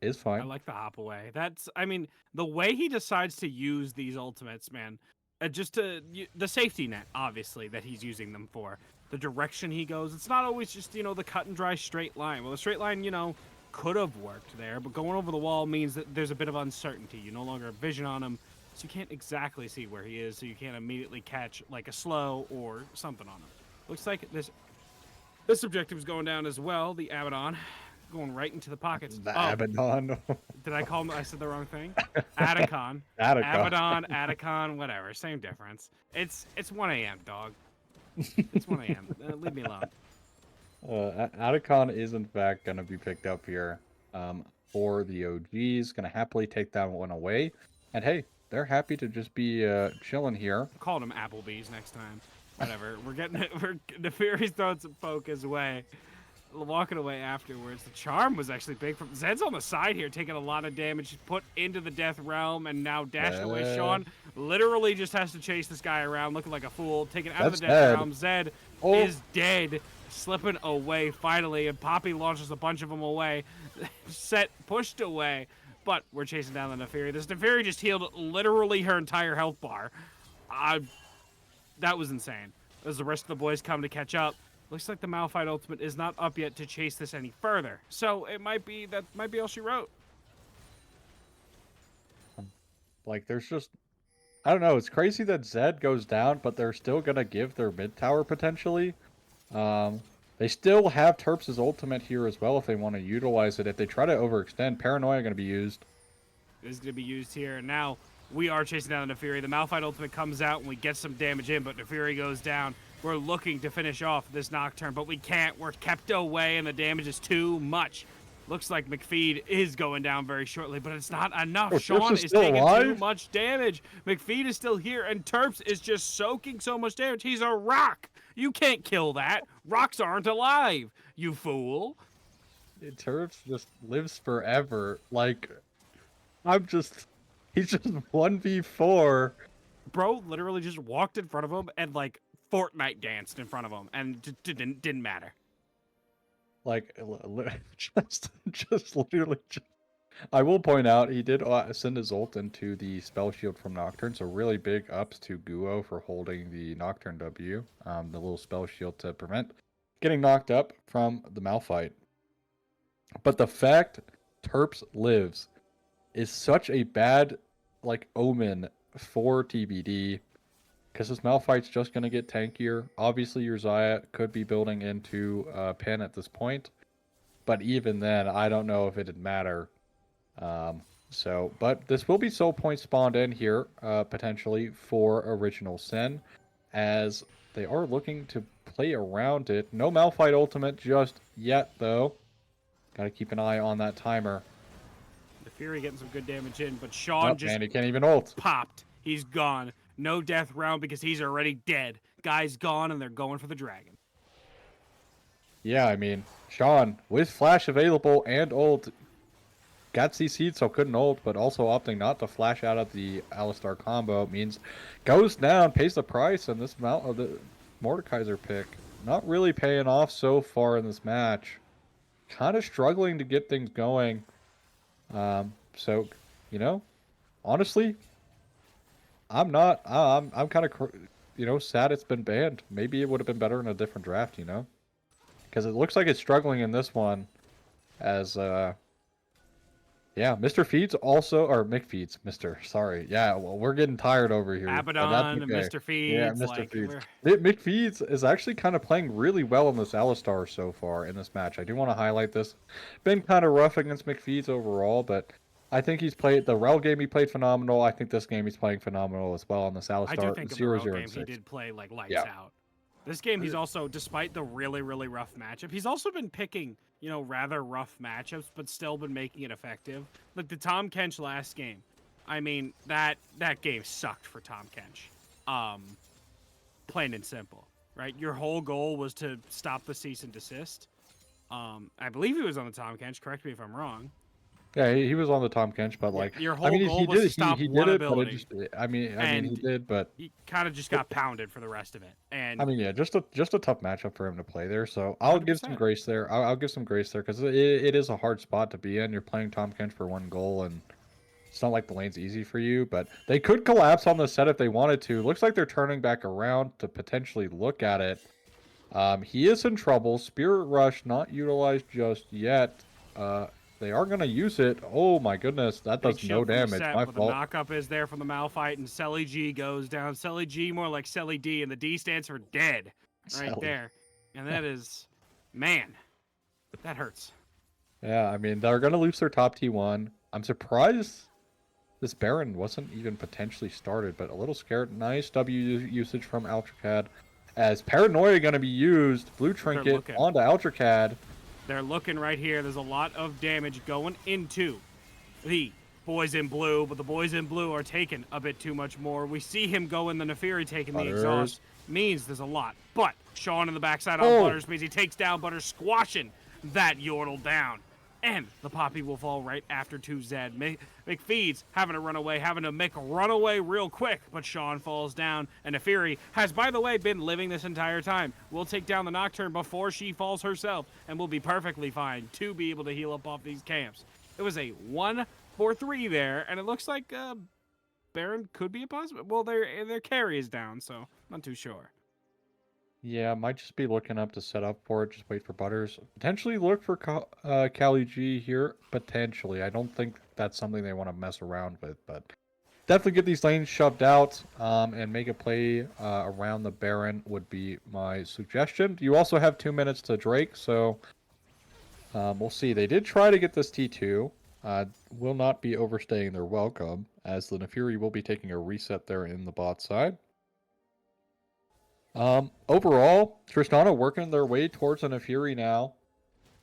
is I fine. like the hop away. I mean, the way he decides to use these ultimates, man, the safety net, obviously, that he's using them for, the direction he goes. It's not always just, the cut and dry straight line. Well, the straight line, could have worked there, but going over the wall means that there's a bit of uncertainty. You no longer have vision on him, so you can't exactly see where he is, so you can't immediately catch, like, a slow or something on him. Looks like this objective's going down as well, the Abaddon. Going right into the pockets. The Abaddon. Did I call him? I said the wrong thing. Atacon. Atacon. Abaddon, Atacon, whatever. Same difference. It's 1 a.m., dog. It's 1 a.m. Leave me alone. Atacon is in fact going to be picked up here for the OGs. Going to happily take that one away. And hey, they're happy to just be chilling here. I'm calling him Applebee's next time. Whatever. The Fury's throwing some focus away. Walking away afterwards. The charm was actually big. From Zed's on the side here, taking a lot of damage. Put into the death realm and now dashed away. Sean literally just has to chase this guy around, looking like a fool. Taken out of the death realm. Zed is dead, slipping away finally, and Poppy launches a bunch of them away. Pushed away, but we're chasing down the Neferi. This Neferi just healed literally her entire health bar. That was insane. As the rest of the boys come to catch up. Looks like the Malphite ultimate is not up yet to chase this any further. So that might be all she wrote. Like there's just, I don't know. It's crazy that Zed goes down, but they're still gonna give their mid tower potentially. They still have Terps' ultimate here as well if they want to utilize it. If they try to overextend, Paranoia gonna be used. It is gonna be used here. And now we are chasing down the Neferi. The Malphite ultimate comes out and we get some damage in, but Neferi goes down. We're looking to finish off this Nocturne, but we can't. We're kept away, and the damage is too much. Looks like McFeed is going down very shortly, but it's not enough. Sean is taking too much damage. McFeed is still here, and Terps is just soaking so much damage. He's a rock. You can't kill that. Rocks aren't alive, you fool. Terps just lives forever. Like, he's just 1v4. Bro literally just walked in front of him and, like, Fortnite danced in front of him, and didn't matter. Like, just literally. I will point out he did send his ult into the spell shield from Nocturne, so really big ups to Guo for holding the Nocturne W, the little spell shield to prevent getting knocked up from the Malphite. But the fact Terps lives is such a bad omen for TBD. Because this Malphite's just going to get tankier. Obviously, your Xayah could be building into Pin at this point. But even then, I don't know if it'd matter. But this will be soul point spawned in here, potentially, for Original Sin. As they are looking to play around it. No Malphite ultimate just yet, though. Got to keep an eye on that timer. The Fury getting some good damage in, but Sean Man, he can't even ult. Popped. He's gone. No death round because he's already dead. Guy's gone, and they're going for the dragon. Yeah, I mean, Sean, with flash available and ult, got CC'd so couldn't ult, but also opting not to flash out of the Alistar combo means goes down, pays the price, and this the Mordekaiser pick not really paying off so far in this match. Kind of struggling to get things going. So, honestly, I'm kind of sad it's been banned. Maybe it would have been better in a different draft, because it looks like it's struggling in this one. As yeah, Mr. Feeds also, or McFeeds, sorry. Yeah, well, we're getting tired over here. But that's Abaddon, okay. Mr. Feeds, Yeah, Mr. like Feeds. we're... McFeeds is actually kind of playing really well in this Alistar so far in this match. I do want to highlight this. Been kind of rough against McFeeds overall, but I think he's played the Rel game. He played phenomenal. I think this game he's playing phenomenal as well on this Alistar. I do think in the 0, Rogue 0, game and he 6. did play like lights Yeah. out. This game he's also, despite the really, really rough matchup, he's also been picking, rather rough matchups, but still been making it effective. Like the Tom Kench last game. I mean, that game sucked for Tom Kench. Plain and simple, right? Your whole goal was to stop the cease and desist. I believe he was on the Tom Kench. Correct me if I'm wrong. Yeah, he was on the Tom Kench, but like, Your whole goal was to stop he one did it, but it ability. just, I mean, he did, but He kind of just got pounded for the rest of it. And I mean, yeah, just a tough matchup for him to play there. So I'll give some 100%. grace there. I'll give some grace there because it is a hard spot to be in. You're playing Tom Kench for 1 goal, and it's not like the lane's easy for you. But they could collapse on the set if they wanted to. Looks like they're turning back around to potentially look at it. He is in trouble. Spirit Rush not utilized just yet. They are going to use it. Oh my goodness, that does no damage. My fault. The knockup is there from the Malphite, and Selly G goes down. Selly G more like Selly D, and the D stands for dead right Selly. there. And that is, man, that hurts. Yeah, I mean, they're going to lose their top T1. I'm surprised this Baron wasn't even potentially started, but a little scared. Nice W usage from Altracad. As Paranoia going to be used, Blue Trinket onto Altracad. They're looking right here. There's a lot of damage going into the boys in blue, but the boys in blue are taking a bit too much more. We see him go in the Neferi taking the exhaust. Means there's a lot. But Sean in the backside on Butters means he takes down Butters, squashing that Yordle down. And the Poppy will fall right after 2Z. McFeeds having to run away, having to make a runaway real quick, but Sean falls down. And Neferi has, by the way, been living this entire time. We'll take down the Nocturne before she falls herself, and we'll be perfectly fine to be able to heal up off these camps. It was a 1-4-3 there, and it looks like Baron could be a possible. Well, their carry is down, so not too sure. Yeah, might just be looking up to set up for it. Just wait for Butters. Potentially look for Kali G here. Potentially. I don't think that's something they want to mess around with, but definitely get these lanes shoved out and make a play around the Baron would be my suggestion. You also have 2 minutes to Drake, so we'll see. They did try to get this T2. Will not be overstaying their welcome, as the Neferi will be taking a reset there in the bot side. Overall, Tristana working their way towards a Neferi now.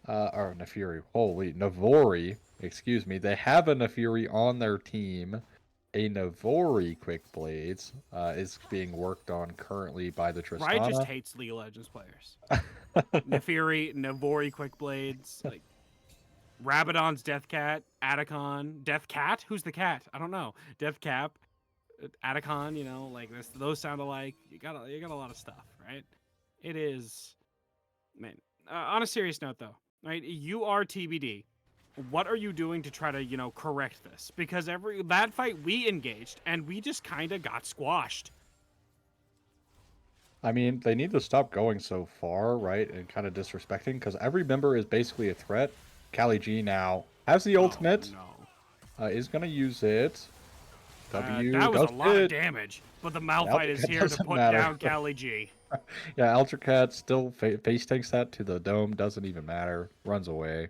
Or Navori, excuse me. They have a Neferi on their team. A Navori Quick Blades is being worked on currently by the Tristana. Riot just hates League of Legends players. Neferi, Navori Quick Blades, like Rabadon's Death Cat, Atacon, Death Cat? Who's the cat? I don't know. Death Cap. Atacon, like this, those sound alike. You got a lot of stuff, right? It is, man. On a serious note, though, right? You are TBD. What are you doing to try to, correct this? Because that fight we engaged and we just kind of got squashed. I mean, they need to stop going so far, right? And kind of disrespecting, because every member is basically a threat. Kali G now has the ultimate. No. Is going to use it. W that was does a lot it. of damage, but the Malphite is here to put down Kali G. Yeah, Altracat still face takes that to the dome, doesn't even matter, runs away.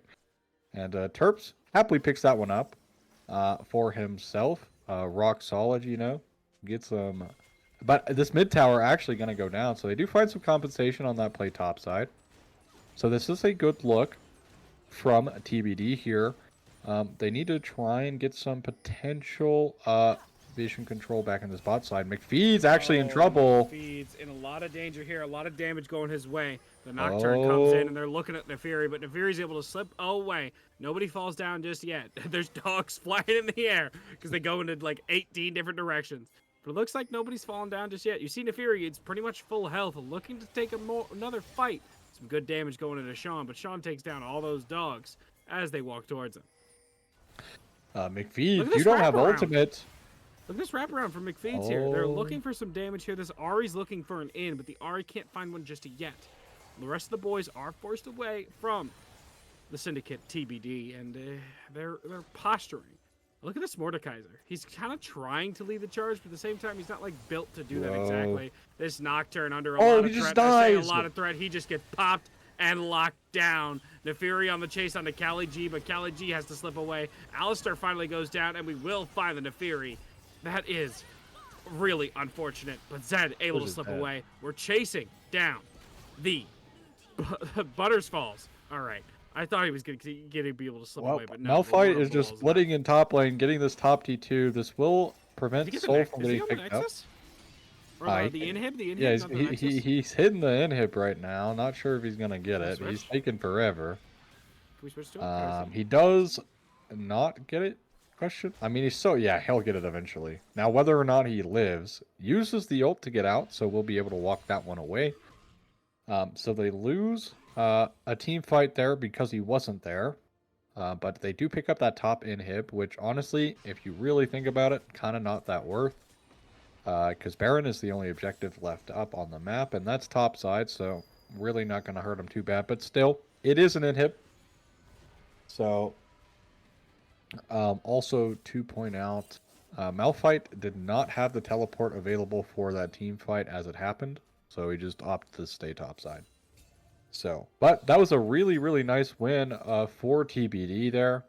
And Terps happily picks that one up for himself. Rock solid, gets some. But this mid tower actually going to go down, so they do find some compensation on that play top side. So this is a good look from TBD here. They need to try and get some potential vision control back in this bot side. McFeed's actually in trouble. McFeed's in a lot of danger here. A lot of damage going his way. The Nocturne comes in, and they're looking at Neferi, but Neferi's able to slip away. Nobody falls down just yet. There's dogs flying in the air because they go into like 18 different directions. But it looks like nobody's fallen down just yet. You see Neferi, it's pretty much full health, looking to take another fight. Some good damage going into Sean, but Sean takes down all those dogs as they walk towards him. McFeed, you don't have ultimate. Look at this wraparound from McFeeds here. They're Oh. looking for some damage here. This Ari's looking for an in, but the Ari can't find one just yet. The rest of the boys are forced away from the Syndicate TBD, and they're posturing. Look at this Mordekaiser. He's kind of trying to lead the charge, but at the same time, he's not like built to do that Whoa. exactly. This Nocturne under a Oh, lot he of just threat. I say a dies. lot of threat. He just gets popped and locked down. Nefiri on the chase onto Kali G, but Kali G has to slip away. Alistair finally goes down, and we will find the Nefiri. That is really unfortunate, but Zed able to slip away. We're chasing down the Butters Falls. All right. I thought he was going to be able to slip away, but no. Malphite is just splitting in top lane, getting this top T2. This will prevent Soul from getting picked up. Or the inhib? The inhib? Yeah, not the he's hitting the inhib right now. Not sure if he's going to get it. Switch? He's taking forever. Can we switch to it? He does not get it? Question? I mean, he'll get it eventually. Now, whether or not he lives, uses the ult to get out, so we'll be able to walk that one away. So they lose a team fight there because he wasn't there. But they do pick up that top inhib, which honestly, if you really think about it, kind of not that worth. Because Baron is the only objective left up on the map, and that's top side, so really not going to hurt him too bad. But still, it is an inhib. So, also to point out, Malphite did not have the teleport available for that team fight as it happened, so he just opted to stay topside. So, but that was a really, really nice win for TBD there.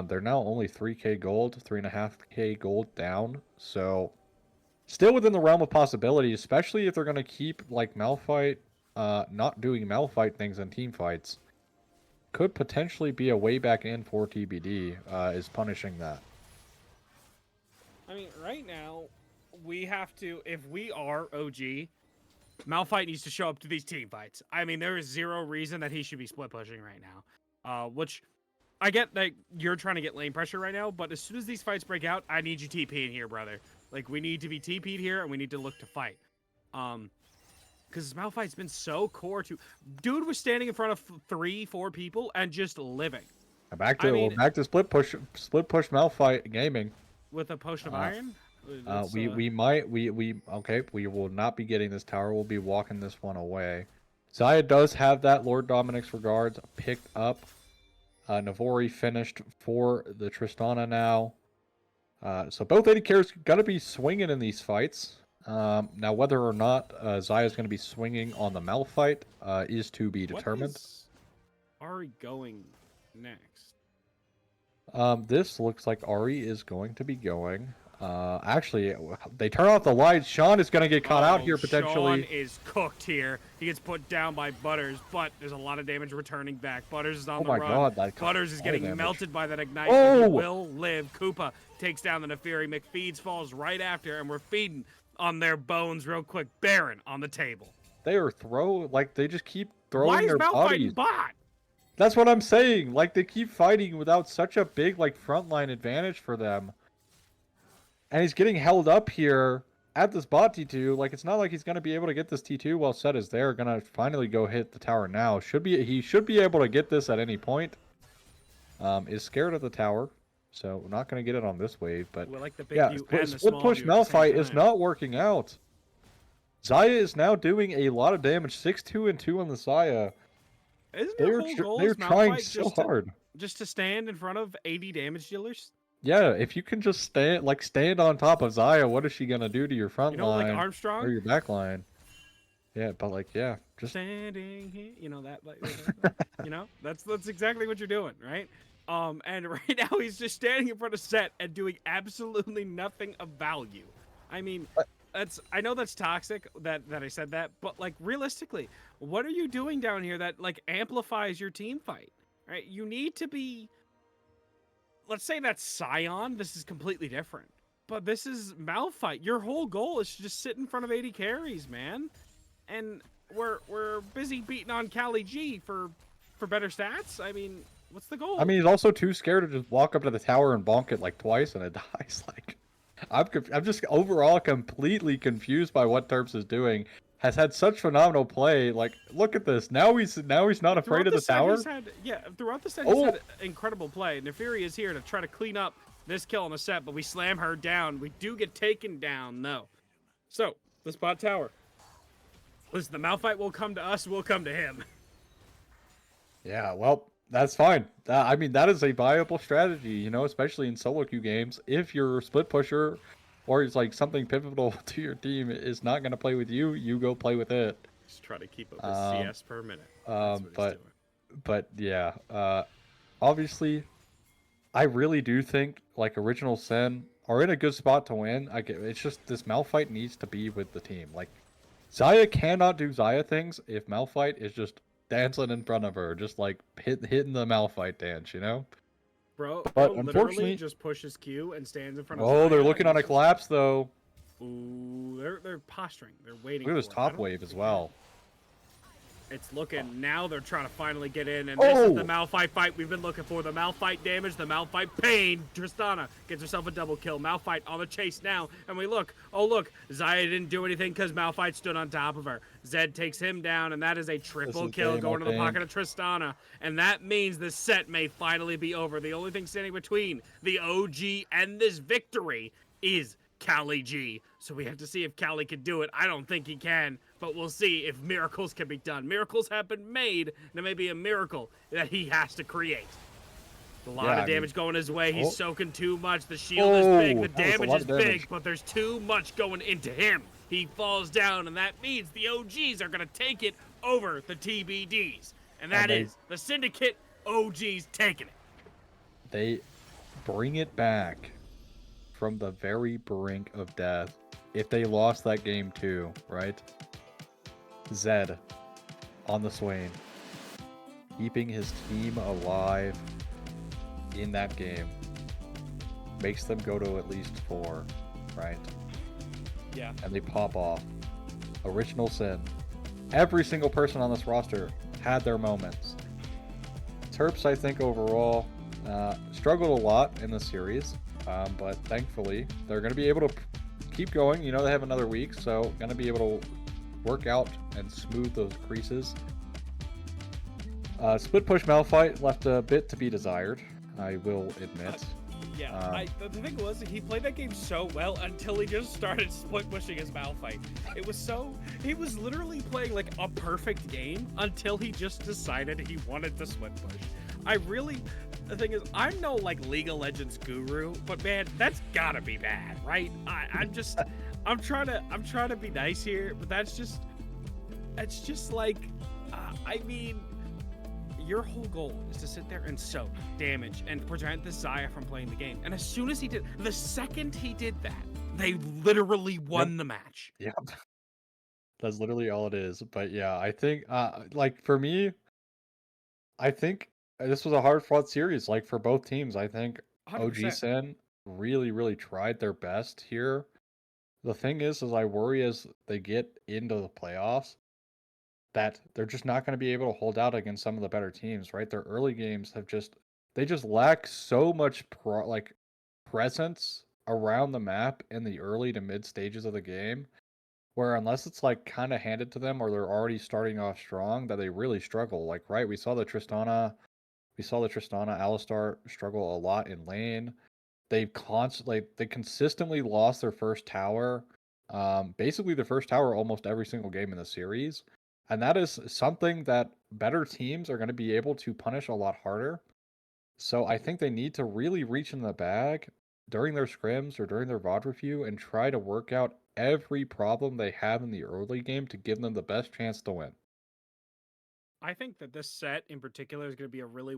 They're now only 3k gold, 3.5k gold down, so still within the realm of possibility, especially if they're going to keep like Malphite not doing Malphite things in team fights. Could potentially be a way back in for TBD, is punishing that. I mean, right now, we have to, if we are OG, Malphite needs to show up to these team fights. I mean, there is zero reason that he should be split pushing right now. Which, I get that you're trying to get lane pressure right now, but as soon as these fights break out, I need you TP in here, brother. Like, we need to be TP'd here, and we need to look to fight. Because Malphite's been so core to... Dude was standing in front of 3-4 people and just living. Back to split push Malphite gaming. With a potion of iron? We will not be getting this tower. We'll be walking this one away. Zaya does have that Lord Dominic's Regards picked up. Navori finished for the Tristana now. So both AD carries going to be swinging in these fights. Now, whether or not Zaya is going to be swinging on the Malphite is to be determined. What is Ari going next? This looks like Ari is going to be going. Actually, they turn off the lights. Sean is going to get caught out here potentially. Sean is cooked here. He gets put down by Butters, but there's a lot of damage returning back. Butters is on the run. God, Butters is getting damage. melted by that ignite. Oh! He will live. Koopa takes down the Nefiri. McFeeds falls right after, and we're feeding on their bones real quick. Baron on the table. They are they just keep throwing their bodies. Why is Malphite fighting bot? That's what I'm saying. Like, they keep fighting without such a big, frontline advantage for them. And he's getting held up here at this bot T2. Like, it's not like he's going to be able to get this T2 while Set is there. Going to finally go hit the tower now. He should be able to get this at any point. Is scared of the tower. So, we're not going to get it on this wave. But, like the big yeah, split push Malphite is not working out. Zaya is now doing a lot of damage. 6-2 and 2 on the Zaya. They're trying so hard. Just to stand in front of 80 damage dealers? Yeah, if you can just stand on top of Zaya, what is she gonna do to your front line like Armstrong or your back line? Yeah, but just standing here, that's exactly what you're doing, right? And right now he's just standing in front of Set and doing absolutely nothing of value. I mean, I know that's toxic that I said that, but realistically, what are you doing down here that amplifies your team fight? Right? You need to be. Let's say that's SYN. This is completely different, but this is Malphite. Your whole goal is to just sit in front of 80 carries, man. And we're busy beating on Kali G for better stats. I mean, what's the goal? I mean, he's also too scared to just walk up to the tower and bonk it twice and it dies. I'm just overall completely confused by what Terps is doing. Has had such phenomenal play. Look at this. Now he's not afraid of the tower. Throughout the set he's had incredible play. Nefiri is here to try to clean up this kill on the set, but we slam her down. We do get taken down, though. So, the spot tower. Listen, the Malphite will come to us, we'll come to him. Yeah, well, that's fine. I mean, that is a viable strategy, you know, especially in solo queue games. If your split pusher or it's like something pivotal to your team is not going to play with you, you go play with it. Just try to keep up his CS per minute. That's what he's But doing. but yeah, obviously, I really do think like Original Sin are in a good spot to win. It's just this Malphite needs to be with the team. Like Xayah cannot do Xayah things if Malphite is just dancing in front of her, just like hitting the Malphite dance, you know? Bro But literally unfortunately, just pushes Q and stands in front of oh, they're Xayah looking and on a just- collapse though. Ooh, they're posturing. They're waiting Look at for this it. I top don't wave think as they well. can. It's looking now. They're trying to finally get in, and this is the Oh! Malphite fight we've been looking for. The Malphite damage, the Malphite pain. Tristana gets herself a double kill. Malphite on the chase now, and we look. Oh look, Xayah didn't do anything because Malphite stood on top of her. Zed takes him down, and that is a triple is kill game, going I to the pocket think. of Tristana, and that means the set may finally be over. The only thing standing between the OG and this victory is Cali G. So we have to see if Cali can do it. I don't think he can, but we'll see if miracles can be done. Miracles have been made, and it may be a miracle that he has to create. A lot of damage going his way. He's soaking too much. The shield is big. The damage is big, but there's too much going into him. He falls down, and that means the OGs are going to take it over the TBDs. And that is the Syndicate OGs taking it. They bring it back from the very brink of death. If they lost that game too, right? Zed on the Swain, keeping his team alive in that game, makes them go to at least 4, right? Yeah. And they pop off. Original Sin. Every single person on this roster had their moments. Terps, I think, overall, struggled a lot in the series. But thankfully, they're going to be able to keep going. You know, they have another week, so going to be able to work out and smooth those creases. Split push Malphite left a bit to be desired, I will admit. Yeah, the thing was, he played that game so well until he just started split pushing his Malphite. It was so, he was literally playing like a perfect game until he just decided he wanted to split push. The thing is, I'm no like League of Legends guru, but man, that's gotta be bad, right? I'm trying to be nice here, but that's just like, I mean, your whole goal is to sit there and soak damage and prevent the Xayah from playing the game. And as soon as the second he did that, they literally won the match. Yep. That's literally all it is. But yeah, I think, like for me, I think this was a hard fought series, like for both teams. I think 100%. OG Sin really, really tried their best here. The thing is I worry as they get into the playoffs that they're just not going to be able to hold out against some of the better teams, right? Their early games they just lack so much presence around the map in the early to mid stages of the game, where unless it's like kind of handed to them or they're already starting off strong, that they really struggle. Like, right, we saw the Tristana Alistar struggle a lot in lane. They consistently lost their first tower. Basically the first tower almost every single game in the series. And that is something that better teams are going to be able to punish a lot harder. So I think they need to really reach in the bag during their scrims or during their VOD review and try to work out every problem they have in the early game to give them the best chance to win. I think that this set in particular is going to be a really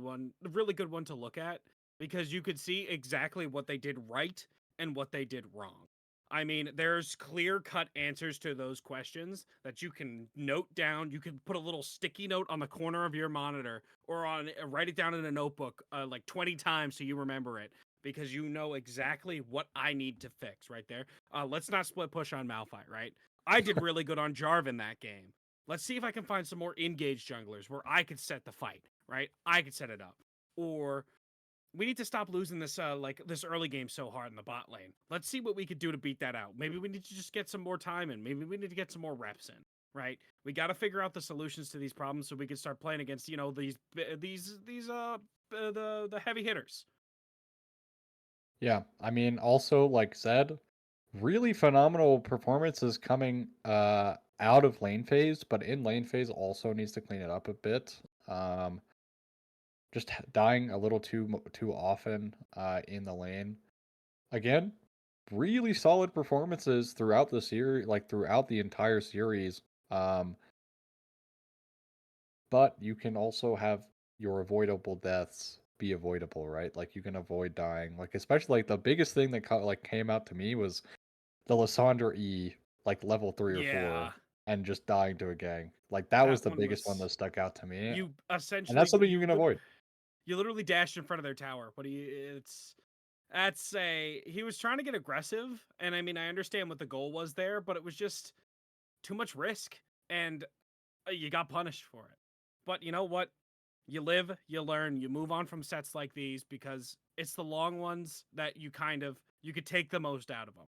good one to look at, because you could see exactly what they did right and what they did wrong. I mean, there's clear-cut answers to those questions that you can note down. You can put a little sticky note on the corner of your monitor or write it down in a notebook like 20 times so you remember it, because you know exactly what I need to fix right there. Let's not split push on Malphite, right? I did really good on Jarvan that game. Let's see if I can find some more engaged junglers where I could set the fight, right? I could set it up. Or we need to stop losing this this early game so hard in the bot lane. Let's see what we could do to beat that out. Maybe we need to just get some more time in. Maybe we need to get some more reps in, right? We got to figure out the solutions to these problems so we can start playing against, you know, the heavy hitters. Yeah, I mean, also like said, really phenomenal performances coming out of lane phase, but in lane phase also needs to clean it up a bit. Um, just dying a little too often in the lane. Again, really solid performances throughout the series, like throughout the entire series. Um, but you can also have your avoidable deaths be avoidable, right? Like you can avoid dying. Like especially like the biggest thing that like came out to me was the Lysandra E, like level 3 or 4, Yeah, and just dying to a gang. Like that was that the one biggest one was that stuck out to me, you and that's essentially something you can avoid. you literally dashed in front of their tower. But that's a he was trying to get aggressive, and I mean I understand what the goal was there, but it was just too much risk, and you got punished for it. But you know what? You live, you learn, you move on from sets like these because it's the long ones that you could take the most out of them.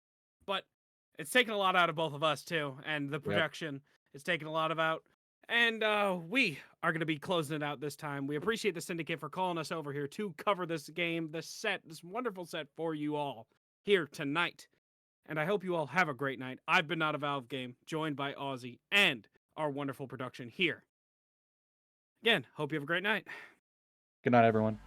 But it's taken a lot out of both of us too, and the Yep. projection is taking a lot of out. And we are going to be closing it out this time. We appreciate the Syndicate for calling us over here to cover this game, this wonderful set for you all here tonight. And I hope you all have a great night. I've been Not a Valve Game, joined by Aussie and our wonderful production here. Again, hope you have a great night. Good night, everyone.